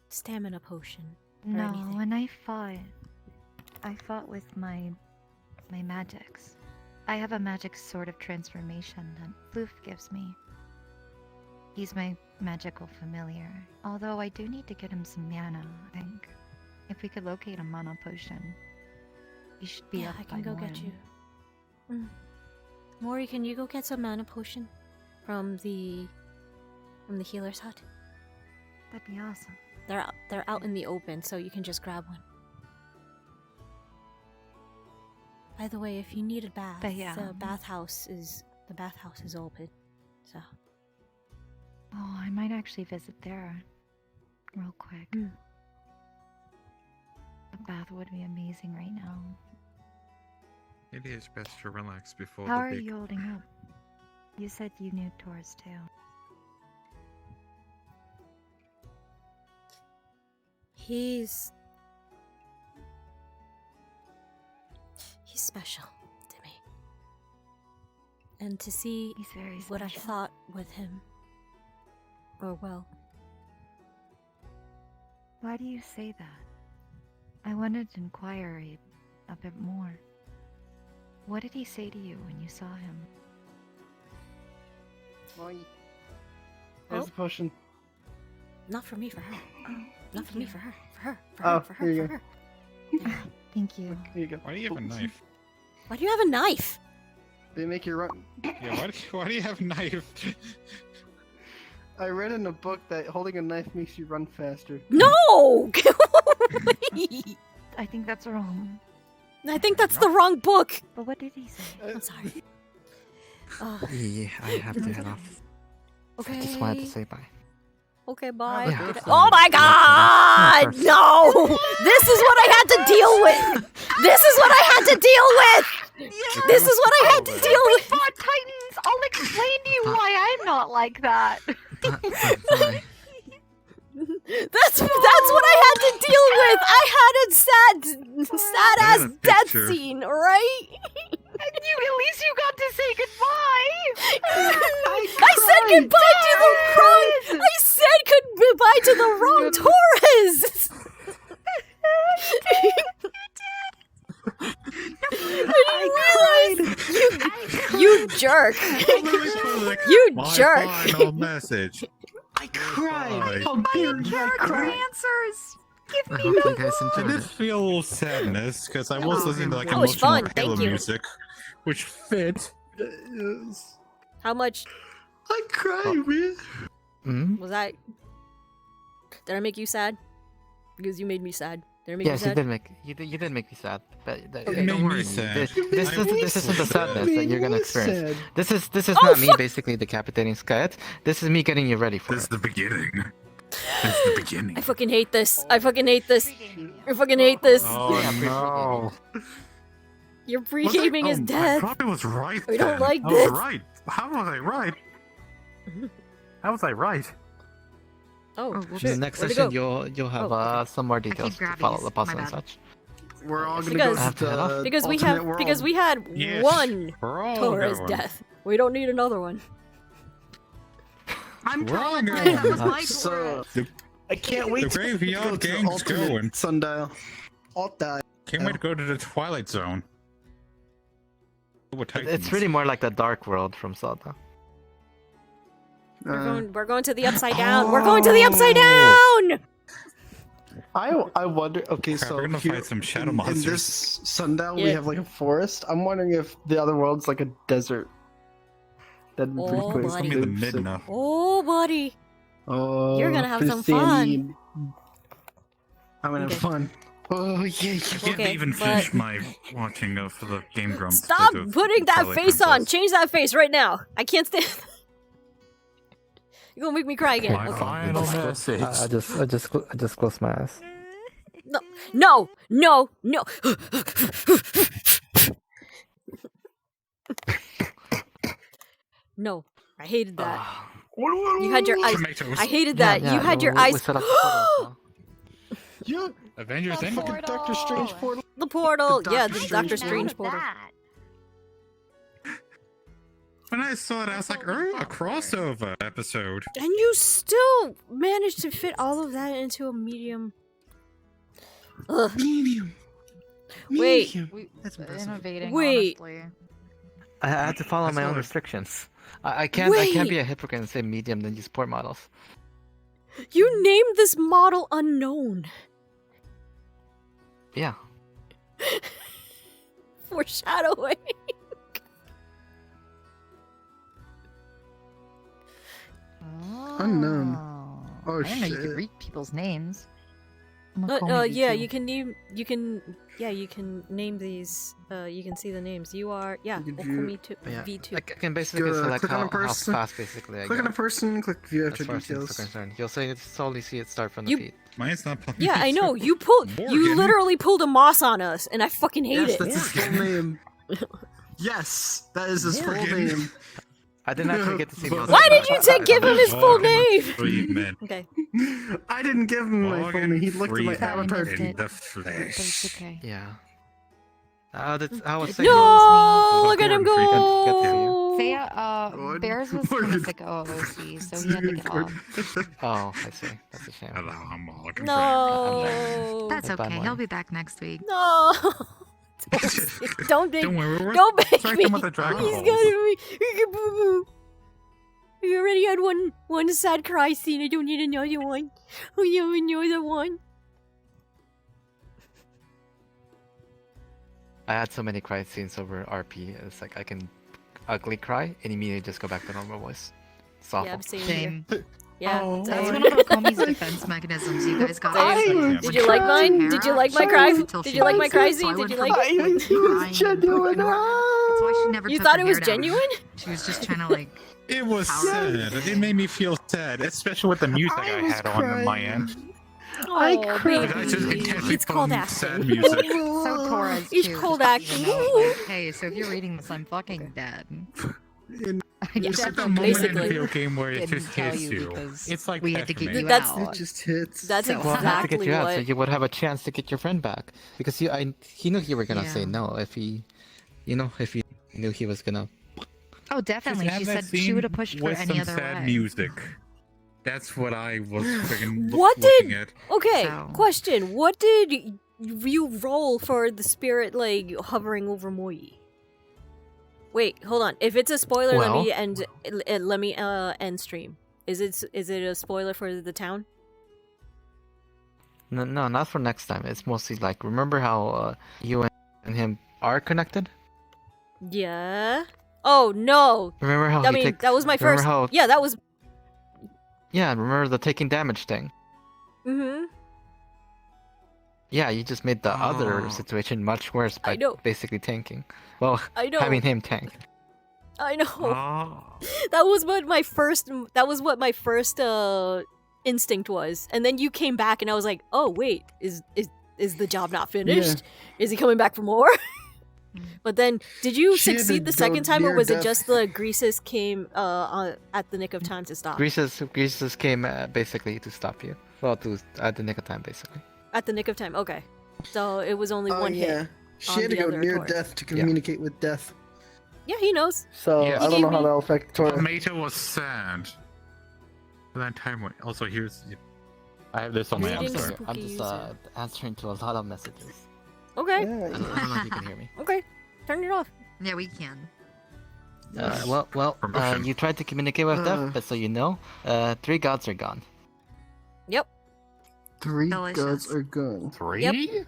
stamina potion? Or No, anything? when I fought I fought with my magics. I have a magic sort of transformation that Floof gives me. He's my magical familiar. Although I do need to get him some mana, I think. If we could locate a mana potion, he should be up I by can go get morning. you. Mori, can you go get some mana potion from the healer's hut? That'd be awesome. They're out in the open, so you can just grab one. By the way, if you need a bath, But yeah. the bathhouse is open. So Oh, I might actually visit there real quick. A bath would be amazing right now. Maybe it's best to relax before How the are big... you holding up? You said you knew Taurus too. he's special to me. And to see He's very what I special. thought with him, or well, Why do you say that? I wanted to inquire a bit more. What did he say to you when you saw him? Moyi. There's Oh. a potion. not for me, for her. Not for me, for her. For her. For Oh, her. For here you her. go. For her. Thank you. Here you go. Why do you have a knife? Why do you have a knife? They make you run. Yeah, why do you have a knife? I read in a book that holding a knife makes you run faster. No! I think that's wrong. I think that's the wrong book. But what did he say? I'm sorry. Yeah, I have to head off. I just wanted to say bye. Okay, bye. Yeah. Oh my god! No! This is what I had to deal with! This is what I had to deal with! This is what I had to deal We with! fought Titans! I'll explain to you why I'm not like that. That's what I had to deal with! I had a sad ass a death picture. scene, right? At least you got to say goodbye! I said goodbye to the wrong... I said goodbye to the wrong Taurus! You jerk! You jerk! Final message. I cried. Bye. How dare you? I cried. Answers! Give I me hope you guys I enjoyed did it. feel a little sadness because I was listening to like That was emotional fun, thank Halo you. music, which fit. Yes. How much I cried, man. Hmm? was that? Did I make you sad? Because you made me sad. Did I make you Yes, sad? you did make me sad. But Okay. It don't made worry. me sad. This isn't the sadness that you're gonna experience. This is Oh, not me fuck! basically decapitating Skyet. This is me getting you ready for This is it. the beginning. This is the beginning. I fucking hate this. I fucking hate this. I fucking hate this. Oh no! Your pre-gaming is I dead. probably was right. We don't then. like I this. was right. How was I right? How was I right? Oh, In shit. the next Where'd it session, go? you'll have Oh, some more details to follow the puzzle and such. We're all gonna Because- go to the Because we alternate have world. because we had Yes, one we're all Taurus going. death. We don't need another one. I'm We're all traumatized. going. That was my So Taurus. I can't wait The to graveyard go to gang's alternate going. sundial. Alt die. Can't wait to go to the Twilight Zone. It's really more like the Dark World from Zelda. We're going to the upside down. We're going to the upside down. I wonder. Okay, Crap, so we're gonna here, fight some shadow in monsters. this sundial, we Yeah. have like a forest. I'm wondering if the other world's like a desert. That'd be pretty Oh, cool. buddy. I'm in the Midna. Oh, buddy. Oh, You're gonna have some fun. pristine. I'm gonna Okay. have fun. Oh yeah, I can't Okay, even but- finish my watching of the Game Grumps. Stop because of putting that Twilight face on. Princess. Change that face right now. I can't stand. You're gonna make me cry again. My Okay. final message. I just close my eyes. No, no, no, no. No, I hated that. You had your eyes. Tomatoes. I hated that. you had your eyes. We set up the portal, Yeah. Avengers The fucking Doctor Strange portal. The portal. The Yeah, Doctor the Strange Doctor Strange portal. portal. When I saw it, I was like, "Oh, a crossover episode." And you still managed to fit all of that into a medium. Ugh. Medium. Wait. That's innovating, Wait. honestly. I had to follow That's my all own I- restrictions. I can't be Wait. a hypocrite and say medium then use poor models. You named this model unknown. Yeah. Foreshadowing. Unknown. Oh I didn't know you shit. could read people's names. I'm gonna call me Yeah, V2. you can name these. You can see the names. You are, Did Okumi Yeah. V2. I can basically Go, select click on a how person. fast basically I Click go. on a person, click view As after far as things are details. concerned. You'll slowly see it start from the You- feet. Mine's not popping. Yeah, I know. You literally pulled a moss on us, and I fucking hate Yes, it. that's his full name. Yes, that is his full Morgan. name. I didn't actually get to see most Why of did it. you give him his full name? Freeman. Okay. I didn't give him my full name. He looked at my Freeman avatar. in the flesh. Okay. Yeah. I was saying. No, look at him Good to see you. go. Thea, Bears was kind of sick of OC, so he had to get off. Oh, I see. That's a shame. Hello, I'm Morgan. No. That's Bad okay. one. He'll be back next week. No. Don't beg. Don't worry, we're Don't beg tracking me. him with the Dragon He's Balls. gonna be. We already had one sad cry scene. I don't need another one. Oh, you have another one. I had so many cry scenes over RP. It's like I can ugly cry and immediately just go back to normal voice. It's awful. Yeah, same Same. here. Yeah. Oh, That's same. one of Okomi's defense mechanisms. You guys got Did you like mine? Did you like my cry? Did you like my cry scene? Did you like it? He was genuine. That's why she never You took thought her it was hair down. genuine? She was just trying to like. It was sad. It made me feel sad, especially with the music I had on my end. I Oh, cried. baby. I just intentionally It's put called on acting. sad music. So Torres It's too. cold just so acting. you know, like, hey, so if you're reading this, I'm fucking dead. It's like the Definitely, moment in a basically. video game where it Didn't just tell hits you you. because It's like we that had to for get me. you That's- out. It just hits. That's So- Well, I have to get exactly you out so what. you would have a chance to get your friend back because he knew you were gonna say Yeah. no if he knew he was gonna. Oh, definitely. Just She have that said she scene would have pushed for with any some other sad way. music. That's what I was freaking What looking did? at. Okay, So- question. What did you roll for the spirit like hovering over Moyi? Wait, hold on. If it's a spoiler, Well- let me end stream. Is it a spoiler for the town? No, not for next time. It's mostly like remember how you and him are connected. Yeah. Oh no. Remember how I he mean, takes. that was my remember first. How, Yeah, that was. yeah, remember the taking damage thing. Mhm. Yeah, you just made the Oh. other situation much worse by I know. basically tanking. Well, I know. having him tank. I know. Oh. That was what my first. That was what my first instinct was, and then you came back, and I was like, "Oh wait, is the job not finished? Is he coming back for more?" But then, did you She had to succeed the go second time, or near was it death. just the greases came at the nick of time to stop? Greases came basically to stop you. Well, at the nick of time, basically. At the nick of time. Okay, so it was only Oh one yeah. hit. She on had to the go other near accord. death to communicate with death. Yeah, he knows. So Yes. I don't know how He gave that'll affect Tora. Tomato was sad. That time. Also, here's. I have this on my Reading answer. spooky I'm just user. answering to a lot of messages. Okay. I don't know if you can hear me. Okay. Turn it off. Yeah, we can. Permission. You tried to communicate with Death, but so you know, 3 gods are gone. Yep. 3 Delicious. gods are gone. 3?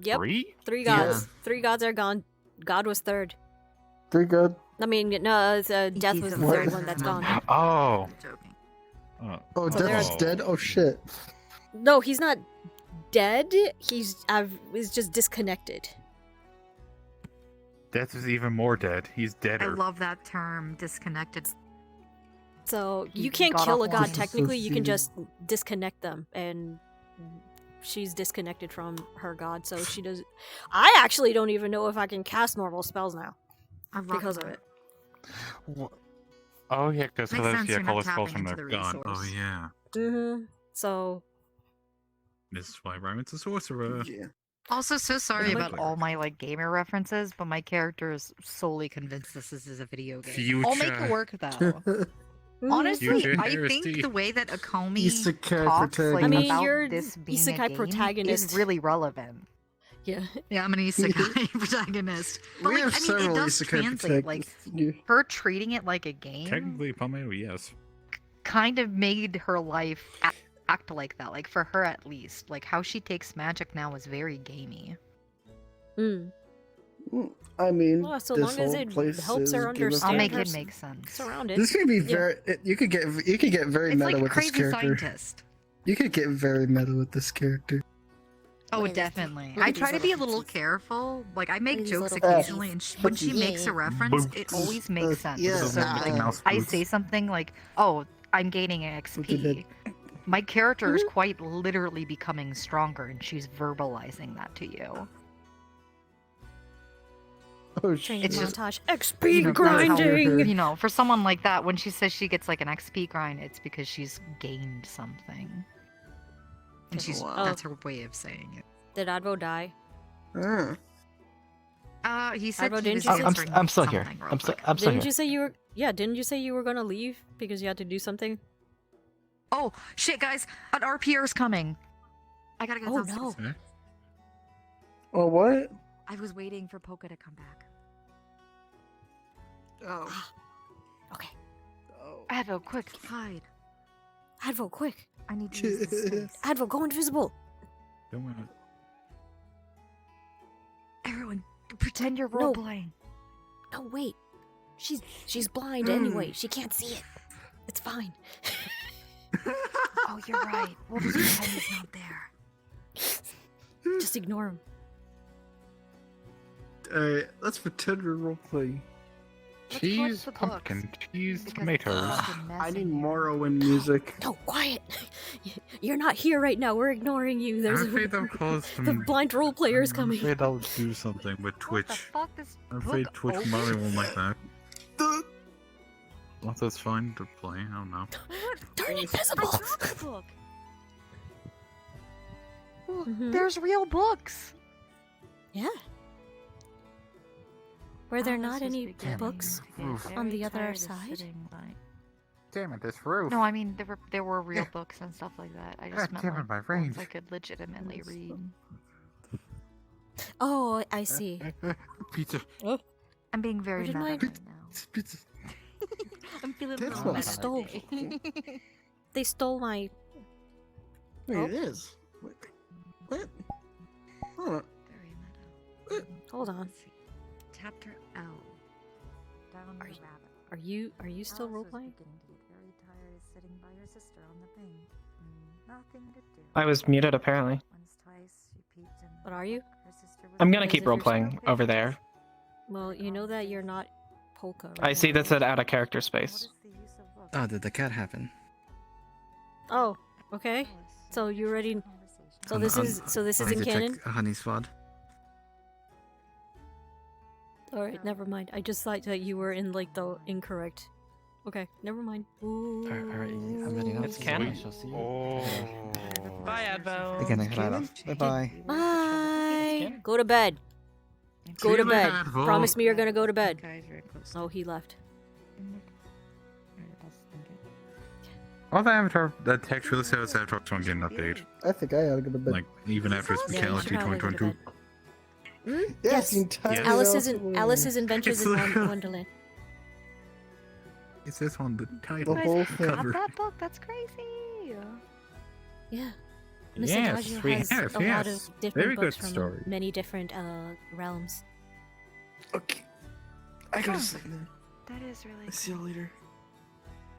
Yep. 3? 3 gods. 3 gods are gone. God was third. 3 god. I mean, no, Death was the What? third one that's gone. Oh. Joking. Oh, So death is there's- dead. Oh shit. No, he's not dead. He's just disconnected. Death is even more dead. He's I deader. love that term, disconnected. So He you can't got kill off a god on- technically. You can just disconnect them, and she's disconnected from her god. So she does. I actually don't even know if I can cast normal spells now I love because of that. it. Oh yeah, because Makes sense, yeah, you're call not the spells tapping from into the the gun. Oh resource. yeah. So This is why Ryman's a sorcerer. Yeah. Also, so sorry Yeah, about like- all my like gamer references, but my character is solely convinced this is a video game. I'll make Future. it work though. Honestly, Future I think heresy. the way that Akomi Isekai talks like, protagonist. I mean, about you're this being isekai a game protagonist. is really relevant. Yeah. Yeah, I'm an isekai protagonist. But We like, have I mean, several it does isekai translate. Like, protagonists. her treating it like a game Technically, Pomelo, yes. kind of made her life act like that. Like, for her at least. Like, how she takes magic now is very gamey. Mm. I mean, Well, so this long as whole it place helps her is Game of understand I'll make her it make sense. surroundings. This could be Yeah. very. You could get very It's meta like with this crazy character. scientist. You could get very meta with this character. Oh, definitely. look I at try these to be a little little careful. Like, I make these jokes little occasionally, and cookies. when she makes a reference, it always makes sense. yeah. So, Mickey like, Mouse I boots. say something like, "Oh, I'm gaining XP." My character is quite literally becoming stronger, and she's verbalizing that to you. Oh Training It's just montage. you XP know, that's how- grinding. You know, for someone like that, when she says she gets like an XP grind, it's because she's gained something, and that's her way of saying it. Did Advo die? He said Advo, he didn't was you answering I'm still here. something real I'm still quick. I'm still Didn't here. you say you were? Yeah. Didn't you say you were gonna leave because you had to do something? Oh shit, guys! An RPR is coming. I gotta go. Oh downstairs. no. Oh what? I was waiting for Polka to come back. Oh. Okay. Advo, quick, hide. Advo, quick. I need to use this space. Advo, go invisible. Don't want to. Everyone, pretend you're role playing. No, wait. She's blind anyway. She can't see it. It's fine. Oh, you're right. We'll just pretend he's not there. Just ignore him. Alright, let's pretend we're roleplay. Cheese, pumpkin, cheese, tomatoes. I need Morrowind music. No, quiet. You're not here right now. We're ignoring you. There's I'm afraid they'll cause the some. blind role player is I'm coming. afraid I'll do something with Twitch. I'm afraid Twitch Mario won't like that. Well, that's fine to play. I don't know. Turn invisible. There's real books. Yeah. Were there not any books on the other side? Damn it, this roof. No, I mean there were real books and stuff like that. I just God meant damn it, like, my ones range. I could legitimately read. Oh, I see. Pizza. Oh. I'm being very Where did meta my- right now. I'm feeling That's real not meta stole. today. They stole my. Wait, Oh. it is. What? Hold on. Hold on. Chapter L. Down the rabbit. Are you still role playing? Beginning to get very tired sitting by your sister on the bank. Nothing to do. I was muted apparently. Once, twice, she peeped in the What are you? her sister was I'm gonna As keep if role you're playing over there. Well, you know that you're not Polka. Right I see now, that's right? an out of character space. Oh, did the cat happen? Oh, okay. So you already. So this is I need in to canon. check Honey's VOD. All right, never mind. I just thought that you were in like the incorrect. Okay, never mind. Alright, I'm heading out. It's canon. I shall see you. Bye, Advo. Again, I head off. Bye bye. Bye. Go to bed. Go See to you bed. later, Advo. Promise me you're gonna go to bed. Oh, he left. All the Avatar, that text really says Avatar don't get an update. I think I ought to go to bed. Like, even after its Yeah, you Brutality should probably go to 2022. Yes, the entire Alice's Adventures in It's- Wonderland. It's this one, the The title whole thing. Got cover. that book? That's crazy. Yeah. Yes, Nostalgia we has have, a lot yes. of different Very books good from story. many different realms. Okay. I gotta sleep now. That is really. See you later.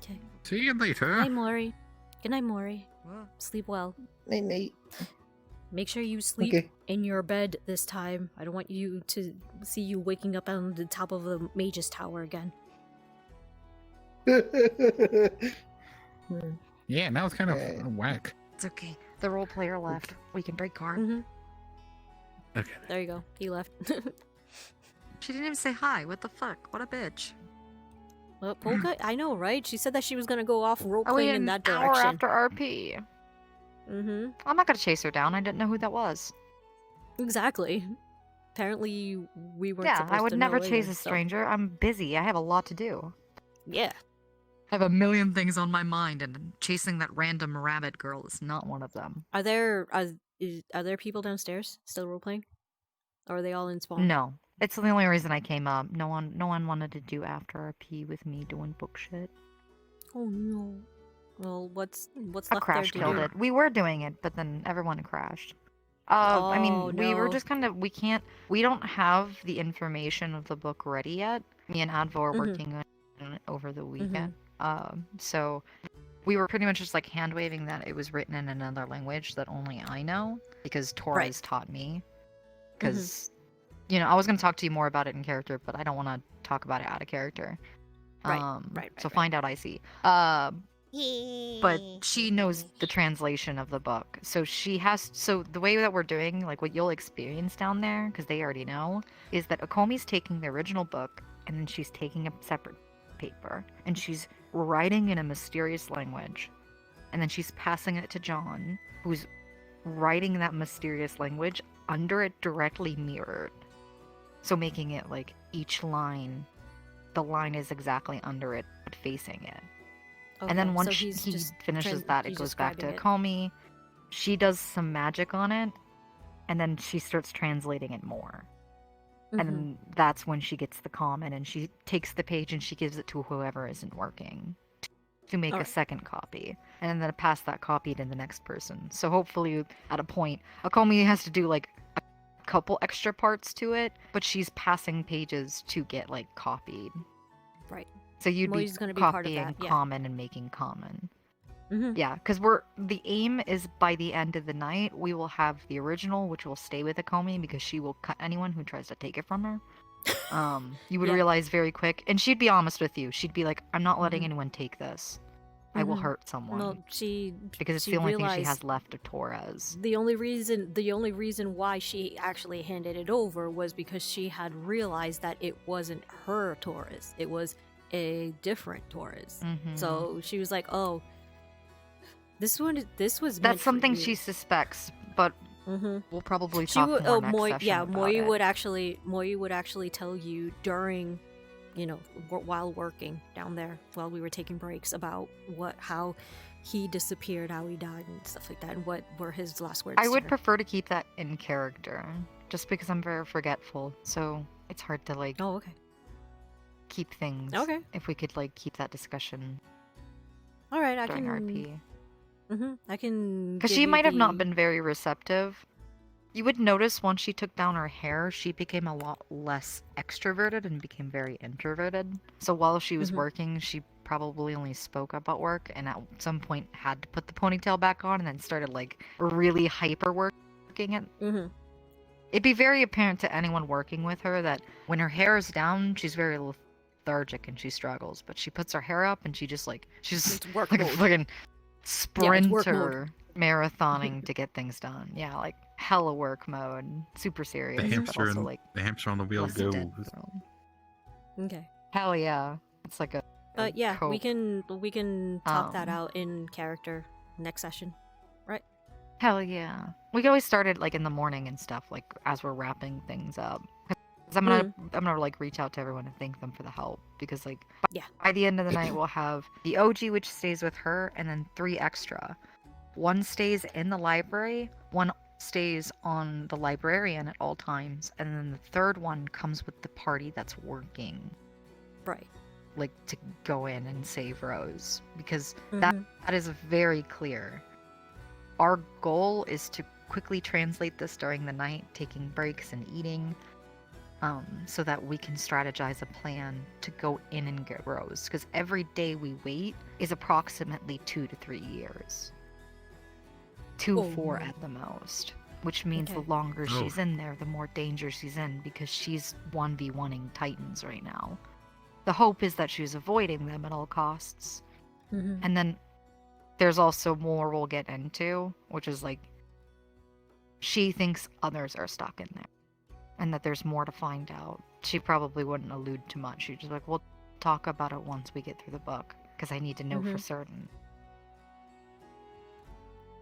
Okay. See you later. Good night, Maury. Good night, Maury. Sleep well. Night night. Make sure you sleep Okay. in your bed this time. I don't want you to see you waking up on the top of the mage's tower again. Yeah, now it's kind of whack. It's okay. The role player left. We can break card. Okay. There you go. He left. She didn't even say hi. What the fuck? What a bitch. Well, Polka, I know, right? She said that she was gonna go off role Oh, playing wait, in an that hour direction. after RP. Mm-hmm. I'm not gonna chase her down. I didn't know who that was. Exactly. Apparently, we weren't. Yeah, supposed I would to never know chase either, a so- stranger. I'm busy. I have a lot to do. Yeah. I have a million things on my mind, and chasing that random rabbit girl is not one of them. Are there people downstairs still role playing? Or are they all in spawn? No, it's the only reason I came up. No one wanted to do after RP with me doing book shit. Oh no. Well, what's A left there crash to killed do? it. We were doing it, but then everyone crashed. I Oh, mean, we were no. just kind of, we don't have the information of the book ready yet. Me and Advo are working on it over the weekend. So we were pretty much just like hand waving that it was written in another language that only I know because Torres taught me. Because, you know, I was going to talk to you more about it in character, but I don't want to talk about it out of character. So find out I see. But she knows the translation of the book. So the way that we're doing, like what you'll experience down there, because they already know, is that Okomi's taking the original book and then she's taking a separate paper and she's writing in a mysterious language. And then she's passing it to John, who's writing that mysterious language under it directly mirrored. So making it like each line, the line is exactly under it, but facing it. And then once he finishes that, it goes back to Akomi. She does some magic on it, and then she starts translating it more. And that's when she gets the comment, and she takes the page and she gives it to whoever isn't working to make a second copy. And then pass that copy to the next person. So hopefully, at a point, Akomi has to do like a couple extra parts to it, but she's passing pages to get like copied. Right. So you'd be Moyi's gonna be part of copying that, yeah. common and making common. Yeah, because the aim is by the end of the night we will have the original, which will stay with Akomi because she will cut anyone who tries to take it from her. You would realize very quick, and she'd be honest with you. She'd be like, "I'm not letting anyone take this. I will hurt someone." No, because it's she the only thing she realized has left of Torres. The only reason why she actually handed it over was because she had realized that it wasn't her Taurus. It was a different Taurus. So she was like, "Oh, this was." That's something she suspects, but we'll probably talk more next session about Moyi it. would actually tell you during, you know, while working down there, while we were taking breaks, about how he disappeared, how he died, and stuff like that, and what were his last words. I to would her. prefer to keep that in character, just because I'm very forgetful, so it's hard to like. Oh, okay. Keep things. Okay. If we could like keep that discussion. All right, I during can. RP. I can. Because she might have not been very receptive. You would notice once she took down her hair, she became a lot less extroverted and became very introverted. So while she was working, she probably only spoke about work, and at some point had to put the ponytail back on, and then started like really hyper working it. It'd be very apparent to anyone working with her that when her hair is down, she's very lethargic and she struggles. But she puts her hair up and she's like a fucking sprinter marathoning to get things done. Yeah, like hella work mode, super serious. The but also, like, hamster on the wheel less goes. intense. Okay. Hell yeah, it's like a. Yeah, cope. we can talk that out in character next session, right? Hell yeah. We can always start it like in the morning and stuff, like as we're wrapping things up. 'Cause I'm gonna like reach out to everyone and thank them for the help, because like by the end of the night we'll have the OG, which stays with her, and then 3 extra. One stays in the library, one stays on the librarian at all times, and then the third one comes with the party that's working. Right. Like to go in and save Rose, because that is very clear. Our goal is to quickly translate this during the night, taking breaks and eating, so that we can strategize a plan to go in and get Rose. Because every day we wait is approximately 2 to 3 years. 4 at the most. Which means the longer she's in there, the more danger she's in, because she's 1v1ing Titans right now. The hope is that she's avoiding them at all costs. And then there's also more we'll get into, which is like, she thinks others are stuck in there, and that there's more to find out. She probably wouldn't allude too much. She'd just like, we'll talk about it once we get through the book, because I need to know for certain.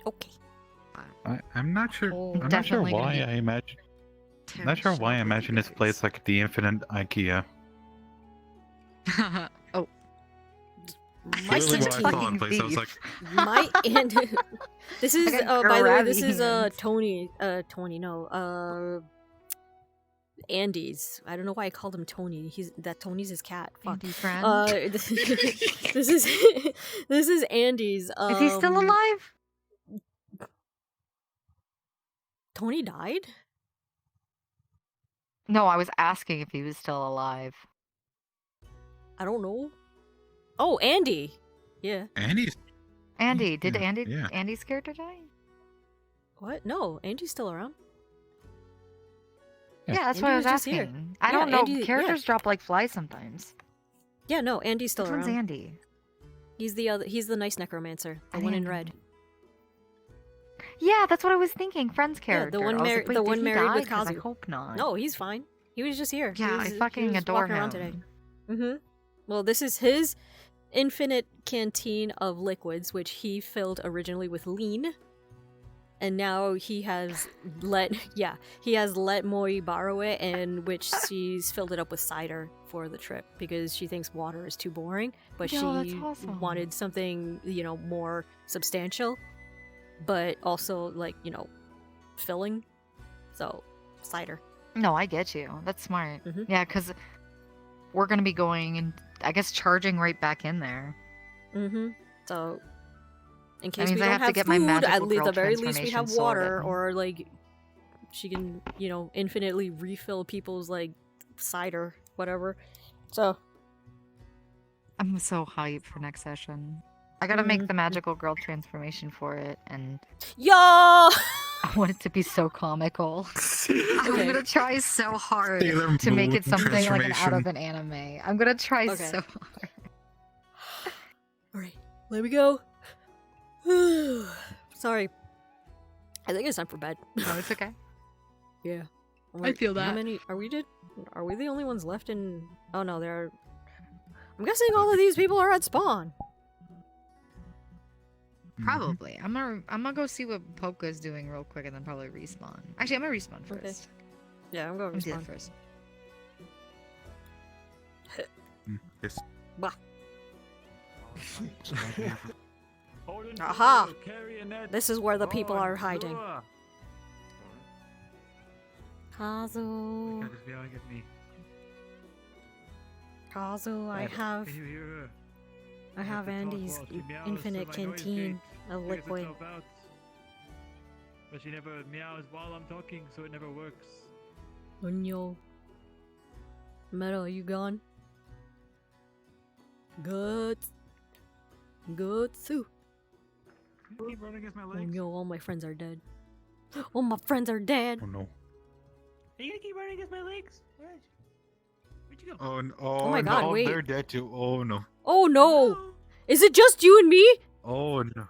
Okay. I'm not sure. I'm not sure Definitely gonna why be I imagine. I'm not sure why I imagine this place like the infinite IKEA. Oh. My Literally what I saw in place, I was like, My and this is Like a by the way, this grabby is hand. Tony no Andy's. I don't know why I called him Tony. Tony's his cat. Fuck. Andy friend? This is this is Andy's. Is he still alive? Tony died? No, I was asking if he was still alive. I don't know. Oh, Andy. Yeah. Andy's. Andy, did yeah. Andy's character die? What? No, Andy's still around. Yeah, that's what I was just here. asking. I Yeah, don't know. Andy- Characters yeah. drop like flies sometimes. Yeah, no, Andy's still Which around. one's Andy? He's the other. He's the nice necromancer, the one in red. Yeah, that's what I was thinking. Friend's Yeah, character. the one I was married. like, wait, the did one he married die? with 'Cause Kazu. I hope not. No, he's fine. He was just here. Yeah, I fucking he was adore walking around him. today. Mm-hmm. Well, this is his infinite canteen of liquids, which he filled originally with lean, and now he has let Moyi borrow it, and which she's filled it up with cider for the trip because she thinks water is too boring, but Yo, that's she awesome. wanted something more substantial, but also filling. So cider. No, I get you. That's smart. Mhm. Yeah, because we're gonna be going and I guess charging right back in there. Mm-hmm. So, in case means we I don't have to get my food, at magical the girl very least we have transformation water, sorted. or she can, infinitely refill people's cider, whatever. So, I'm so hyped for next session. I gotta make the magical girl transformation for it, and yo, I want it to be so comical. I'm gonna try so hard Sailor to make it Moon something like out of transformation. an anime. I'm gonna try Okay. so hard. Alright, let me go. Sorry. I think it's time for bed. No, it's okay. Yeah. I feel How that. many are we the only ones left in? Oh no, there are. I'm guessing all of these people are at spawn. Probably. I'm gonna go see what Polka's doing real quick and then probably respawn. Actually, I'm gonna respawn first. Okay. Yeah, I'm going to I'm gonna respawn do that first. Yes. Bah. Hold Aha! on, carry a net. This is where the people Oh, are hiding. Lure. Kazu. God, just yelling at me. Kazu, I Dad, have can you hear her? I have to talk Andy's while she meows infinite so my noise canteen gate of figures liquid. itself out. But she never meows while I'm talking, so it never works. Unyo. Metal, are you gone? Good. Good too. Keep running against my legs. Unyo, all my friends are dead. All my friends are dead. Oh no. Are you gonna keep running against my legs? Where'd you go? Oh, no. Oh my God, no, wait. They're dead too. Oh no. Oh no! Is it just you and me? Oh no.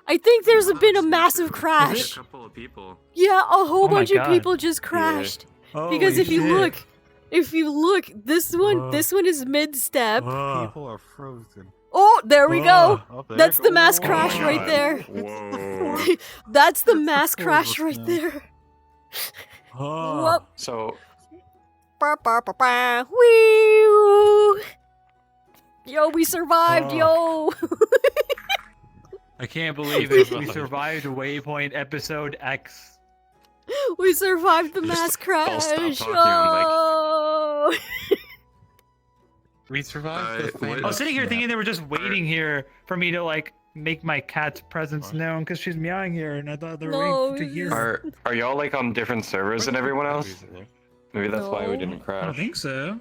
I think there's been a massive crash. A couple of people. Yeah, a whole Oh my bunch of God. people just crashed. Holy Because if you shit. look, this one Whoa. is mid-step. People are frozen. Oh, there we go. Up there. That's the mass crash Oh, right God. there. Whoa. That's the mass crash right now. there. Oh. Whoop. So Ba, ba, ba, ba. Whee! Yo, we survived, yo. I can't believe it. We survived Waypoint episode X. We survived the mass crash. talking, Oh. We survived. the I was sitting here snap. thinking they were just waiting here for me to make my cat's presence known because she's meowing here, and I thought they were No, waiting to hear. are y'all on different servers than everyone else? Maybe that's why we No. didn't crash. I don't think so.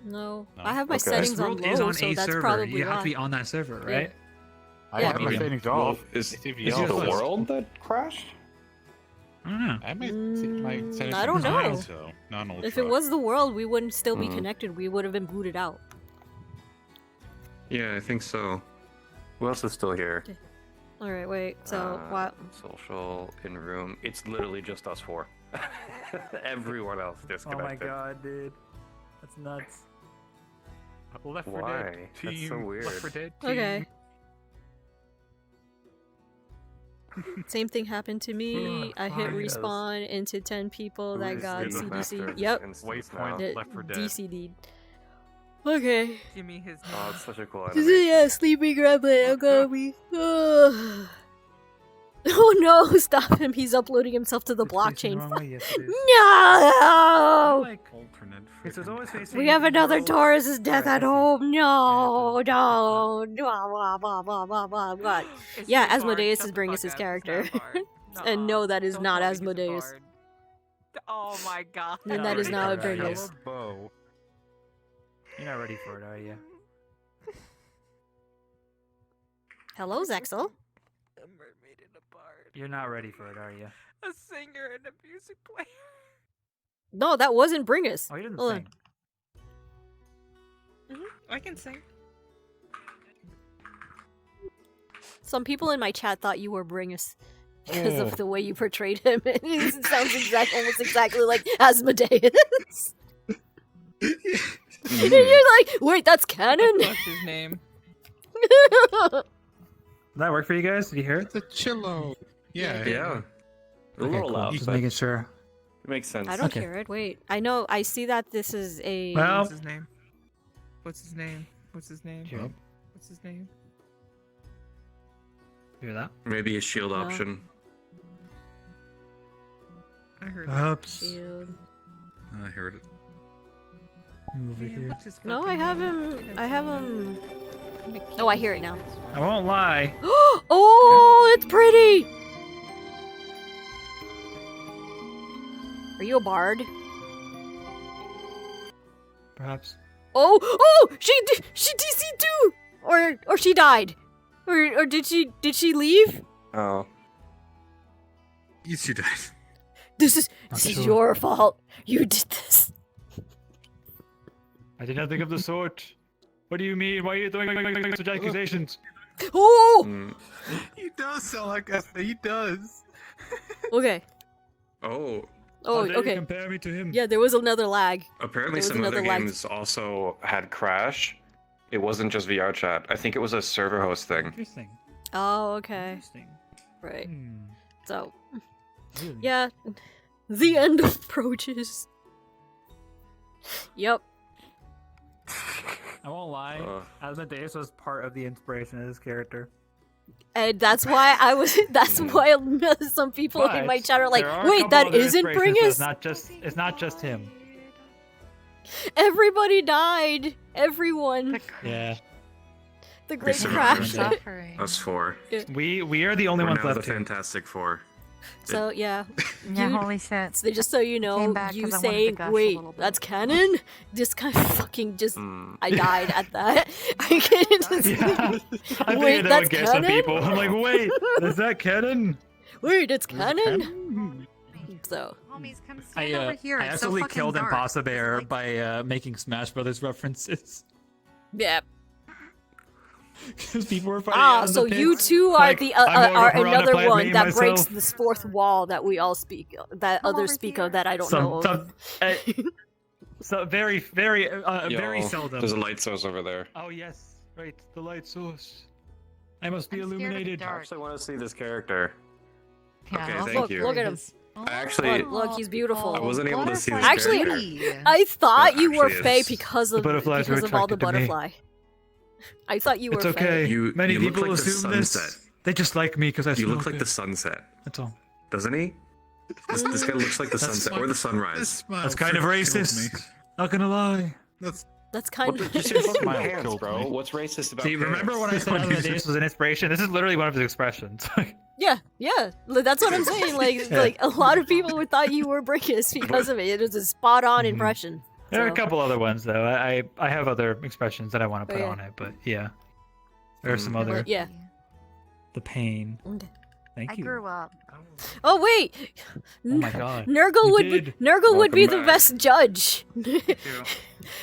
No, I have my Okay. settings This on world low, is on so a that's server. probably You have why. to be on that server, right? I Yeah. have my settings Well, off. is It's if is you it the all- world that crashed? I don't know. I might see my settings I don't on know. so not ultra. If it was the world, we wouldn't still be Mhm. connected. We would have been booted out. Yeah, I think so. Who else is still here? All right, wait. So what? Social in room. It's literally just us four. Everyone else Oh disconnected. my god, dude. That's nuts. Left 4 Why? Dead team. That's so weird. Left 4 Dead team. Okay. Same thing happened to me. I hit fine. respawn into 10 people Who that is got in the CDC. master's Yep. instance Waypoint. now? Left 4 Dead. DCD'd. Okay. Give me his name. Oh, it's such a cool This animation. is sleeping gremlin. I'm gonna be. Oh no! Stop him! He's uploading himself to the blockchain. No! We have another Taurus's death at home. No, no, blah, blah, blah, blah, blah, blah. Yeah, Asmodeus is Bringus' character. And no, that is not Asmodeus. Oh my god. And that is not Bringus. You're not ready for it, are you? Hello, Zexel. You're not ready for it, are you? A singer and a music player. No, that wasn't Bringus. Oh, he doesn't Hold sing. I can sing. Some people in my chat thought you were Bringus because of the way you portrayed him. It sounds almost exactly like Asmodeus. And you're like, wait, that's canon? What's his name? Did that work for you guys? Did you hear it? The cello. Yeah. A little loud. Just making sure. It makes sense. I don't hear it. Wait, I know. I see that this is a. Well, What's his name? What's his name? What's his name? Yep. What's his name? Hear that? Maybe a shield No. option. I heard Oops. Shield. I heard it. Over here. No, I have him. I have him. Oh, I hear it now. I won't lie. Oh, it's pretty. Are you a bard? Perhaps. Oh, she DC too, or she died, or did she leave? Oh. Yes, you died. This is sure. your fault. You did this. I did nothing of the sort. What do you mean? Why are you throwing such accusations? Oh. He does sound like us. He does. Okay. Oh. Oh, How dare you okay. compare me to him? Yeah, there was another lag. Apparently, There was some other another lag. games also had crash. It wasn't just VR chat. I think it was a server host thing. Interesting. Oh, okay. Interesting. Right. Hmm. So, Really? yeah, the end approaches. Yep. I won't lie. Asmodeus was part of the inspiration of this character. And that's why I was. That's why some people in my But chat are like, there are a "Wait, couple that other isn't inspirations, so Bringus." It's not just him. Everybody died. Everyone. Yeah. The Great survived. Crash. Us four. We are the only We're ones now left the here. Fantastic Four. So yeah. Yeah, You- holy shit. So just so you know, Came back you 'cause I wanted to saying, gush a "Wait, little bit." that's canon." This kind of fucking just. I died at that. I can't just. Yeah. I Wait, think that that's would get some canon? people. I'm like, wait, is that canon? Wait, it's canon. So. I absolutely killed Impossible Bear by making Smash Brothers references. Yeah. Because people were fighting out in So the you pits. two are Like, the I'm are over Piranha another Plant, one me, that breaks myself. this fourth wall that we all speak that others speak of that I don't know of. So very very Yo, seldom. There's a light source over there. Oh yes, right, the light source. I must be illuminated. I actually want to see this character. Yeah, Okay, I'll thank Look, you. look at him. I actually, Look, he's beautiful. I wasn't able to see this Actually, character. I thought That you were actually Fae is- because The of butterflies were all the attracted to me. butterfly. I thought you were It's Fae. okay. You- Many you look people like the assume this. sunset. They just like me because I You smell look like good. the sunset. That's all. Doesn't he? This guy looks like the That's sunset or the sunrise. That's kind of racist. Not gonna lie. That's kind of. Just your fucking pants, bro. What's racist about See, remember pants? when I said Asmodeus was an inspiration? This is literally one of his expressions. Yeah, that's what I'm saying. Like, Yeah. like a lot of people would thought you were Brinkus because of it. It was a spot on impression. There are a So- couple other ones though. I have other expressions that I want to Oh, put yeah. on it, but yeah, there are some other. But yeah. The pain. Okay. Thank I you. grew up. Oh wait, Oh my God. Nurgle You would did. Nurgle would be Welcome the back. best judge.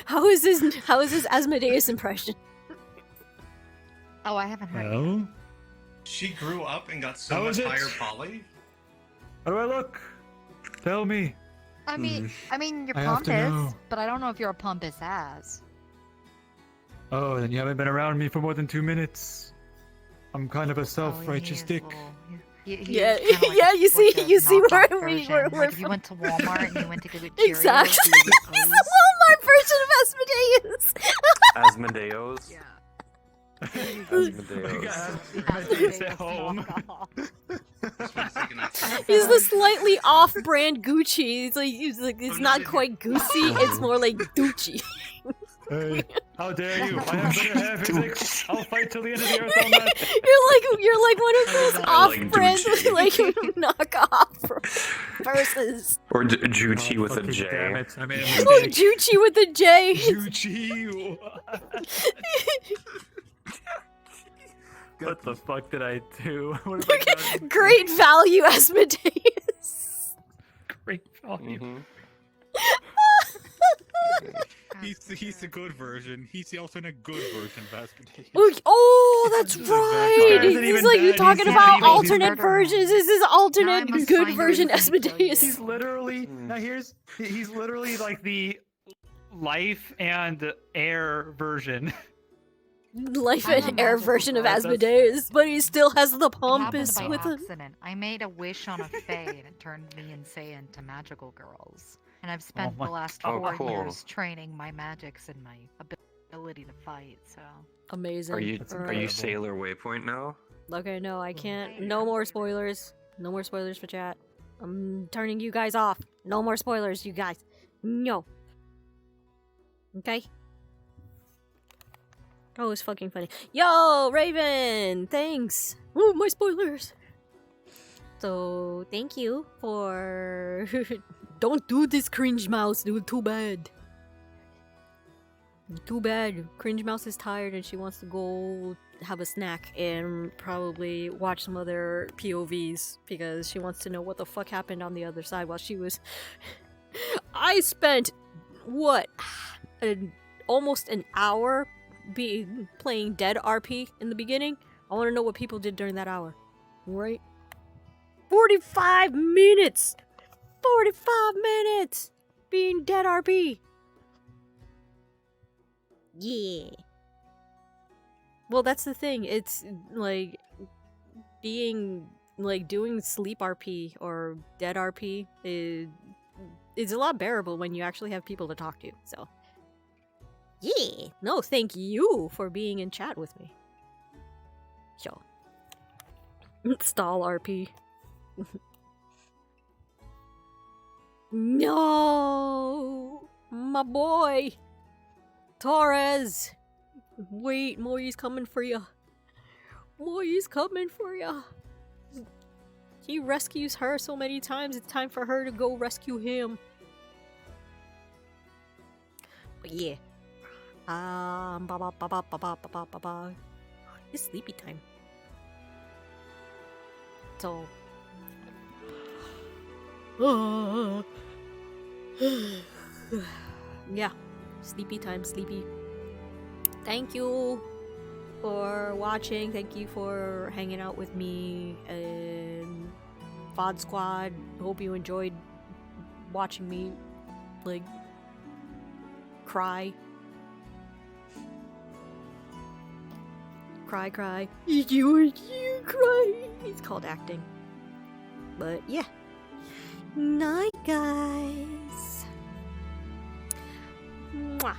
How is his Asmodeus impression? Oh, I haven't heard. Well, She grew up and got How so much is it? higher poly. how do I look? Tell me. I mean, you're I have to pompous, know. but I don't know if you're a pompous ass. Oh, then you haven't been around me for more than 2 minutes. I'm kind of a self-righteous dick. Yeah, yeah. You see where we're Like if you went to Walmart and you went to go get Cheerios. Exactly. you would He's the Walmart version of Asmodeus. Asmodeus. Yeah. Asmodeus. Asmodeus at home. He's the slightly off-brand Gucci. He's like it's not quite Goosey. It's more like Gucci. Hey, how dare you? I have better hair physics. I'll fight till the end of the earth on that. You're like one of those off-brand like knockoff versus. Or Juchi with a J. Damn it! I made a Oh, mistake. Juchi with a J. Juchi. What the fuck did I do? What have I done? Great value, Asmodeus. Great value. He's the good version. He's the alternate good version of Asmodeus. Oh, that's right. He's like you talking about alternate versions. This is alternate good version Asmodeus. He's literally he's literally like the life and air version. Life and air version of Asmodeus, but he still has the pompous by with him. accident. I made a wish on a fae and it turned me and Saiyan to magical girls. And I've spent the last 4 years training my magics and my ability to fight, so... Amazing. Are you Sailor Waypoint now? Okay, no, I can't. No more spoilers. No more spoilers for chat. I'm turning you guys off. No more spoilers, you guys. No. Okay? Oh, it's fucking funny. Yo, Raven! Thanks! Ooh, my spoilers! So, thank you for... Don't do this, Cringe Mouse, dude. Too bad. Too bad. Cringe Mouse is tired and she wants to go have a snack and probably watch some other POVs because she wants to know what the fuck happened on the other side while she was... I spent, what? Almost an hour playing Dead RP in the beginning. I want to know what people did during that hour. Right? 45 minutes! 45 minutes! Being Dead RP! Yeah. Well, that's the thing. It's like being like doing sleep RP or Dead RP is a lot bearable when you actually have people to talk to. So, yeah. No, thank you for being in chat with me. Yo. Stall RP. No, my boy, Torres. Wait, Moyi's coming for you. Moyi's coming for you. He rescues her so many times. It's time for her to go rescue him. But yeah, it's sleepy time. So. Yeah, sleepy time, sleepy. Thank you for watching. Thank you for hanging out with me and VOD Squad. Hope you enjoyed watching me, like, cry. Cry. You cry. It's called acting. But yeah. Night, guys. Mwah.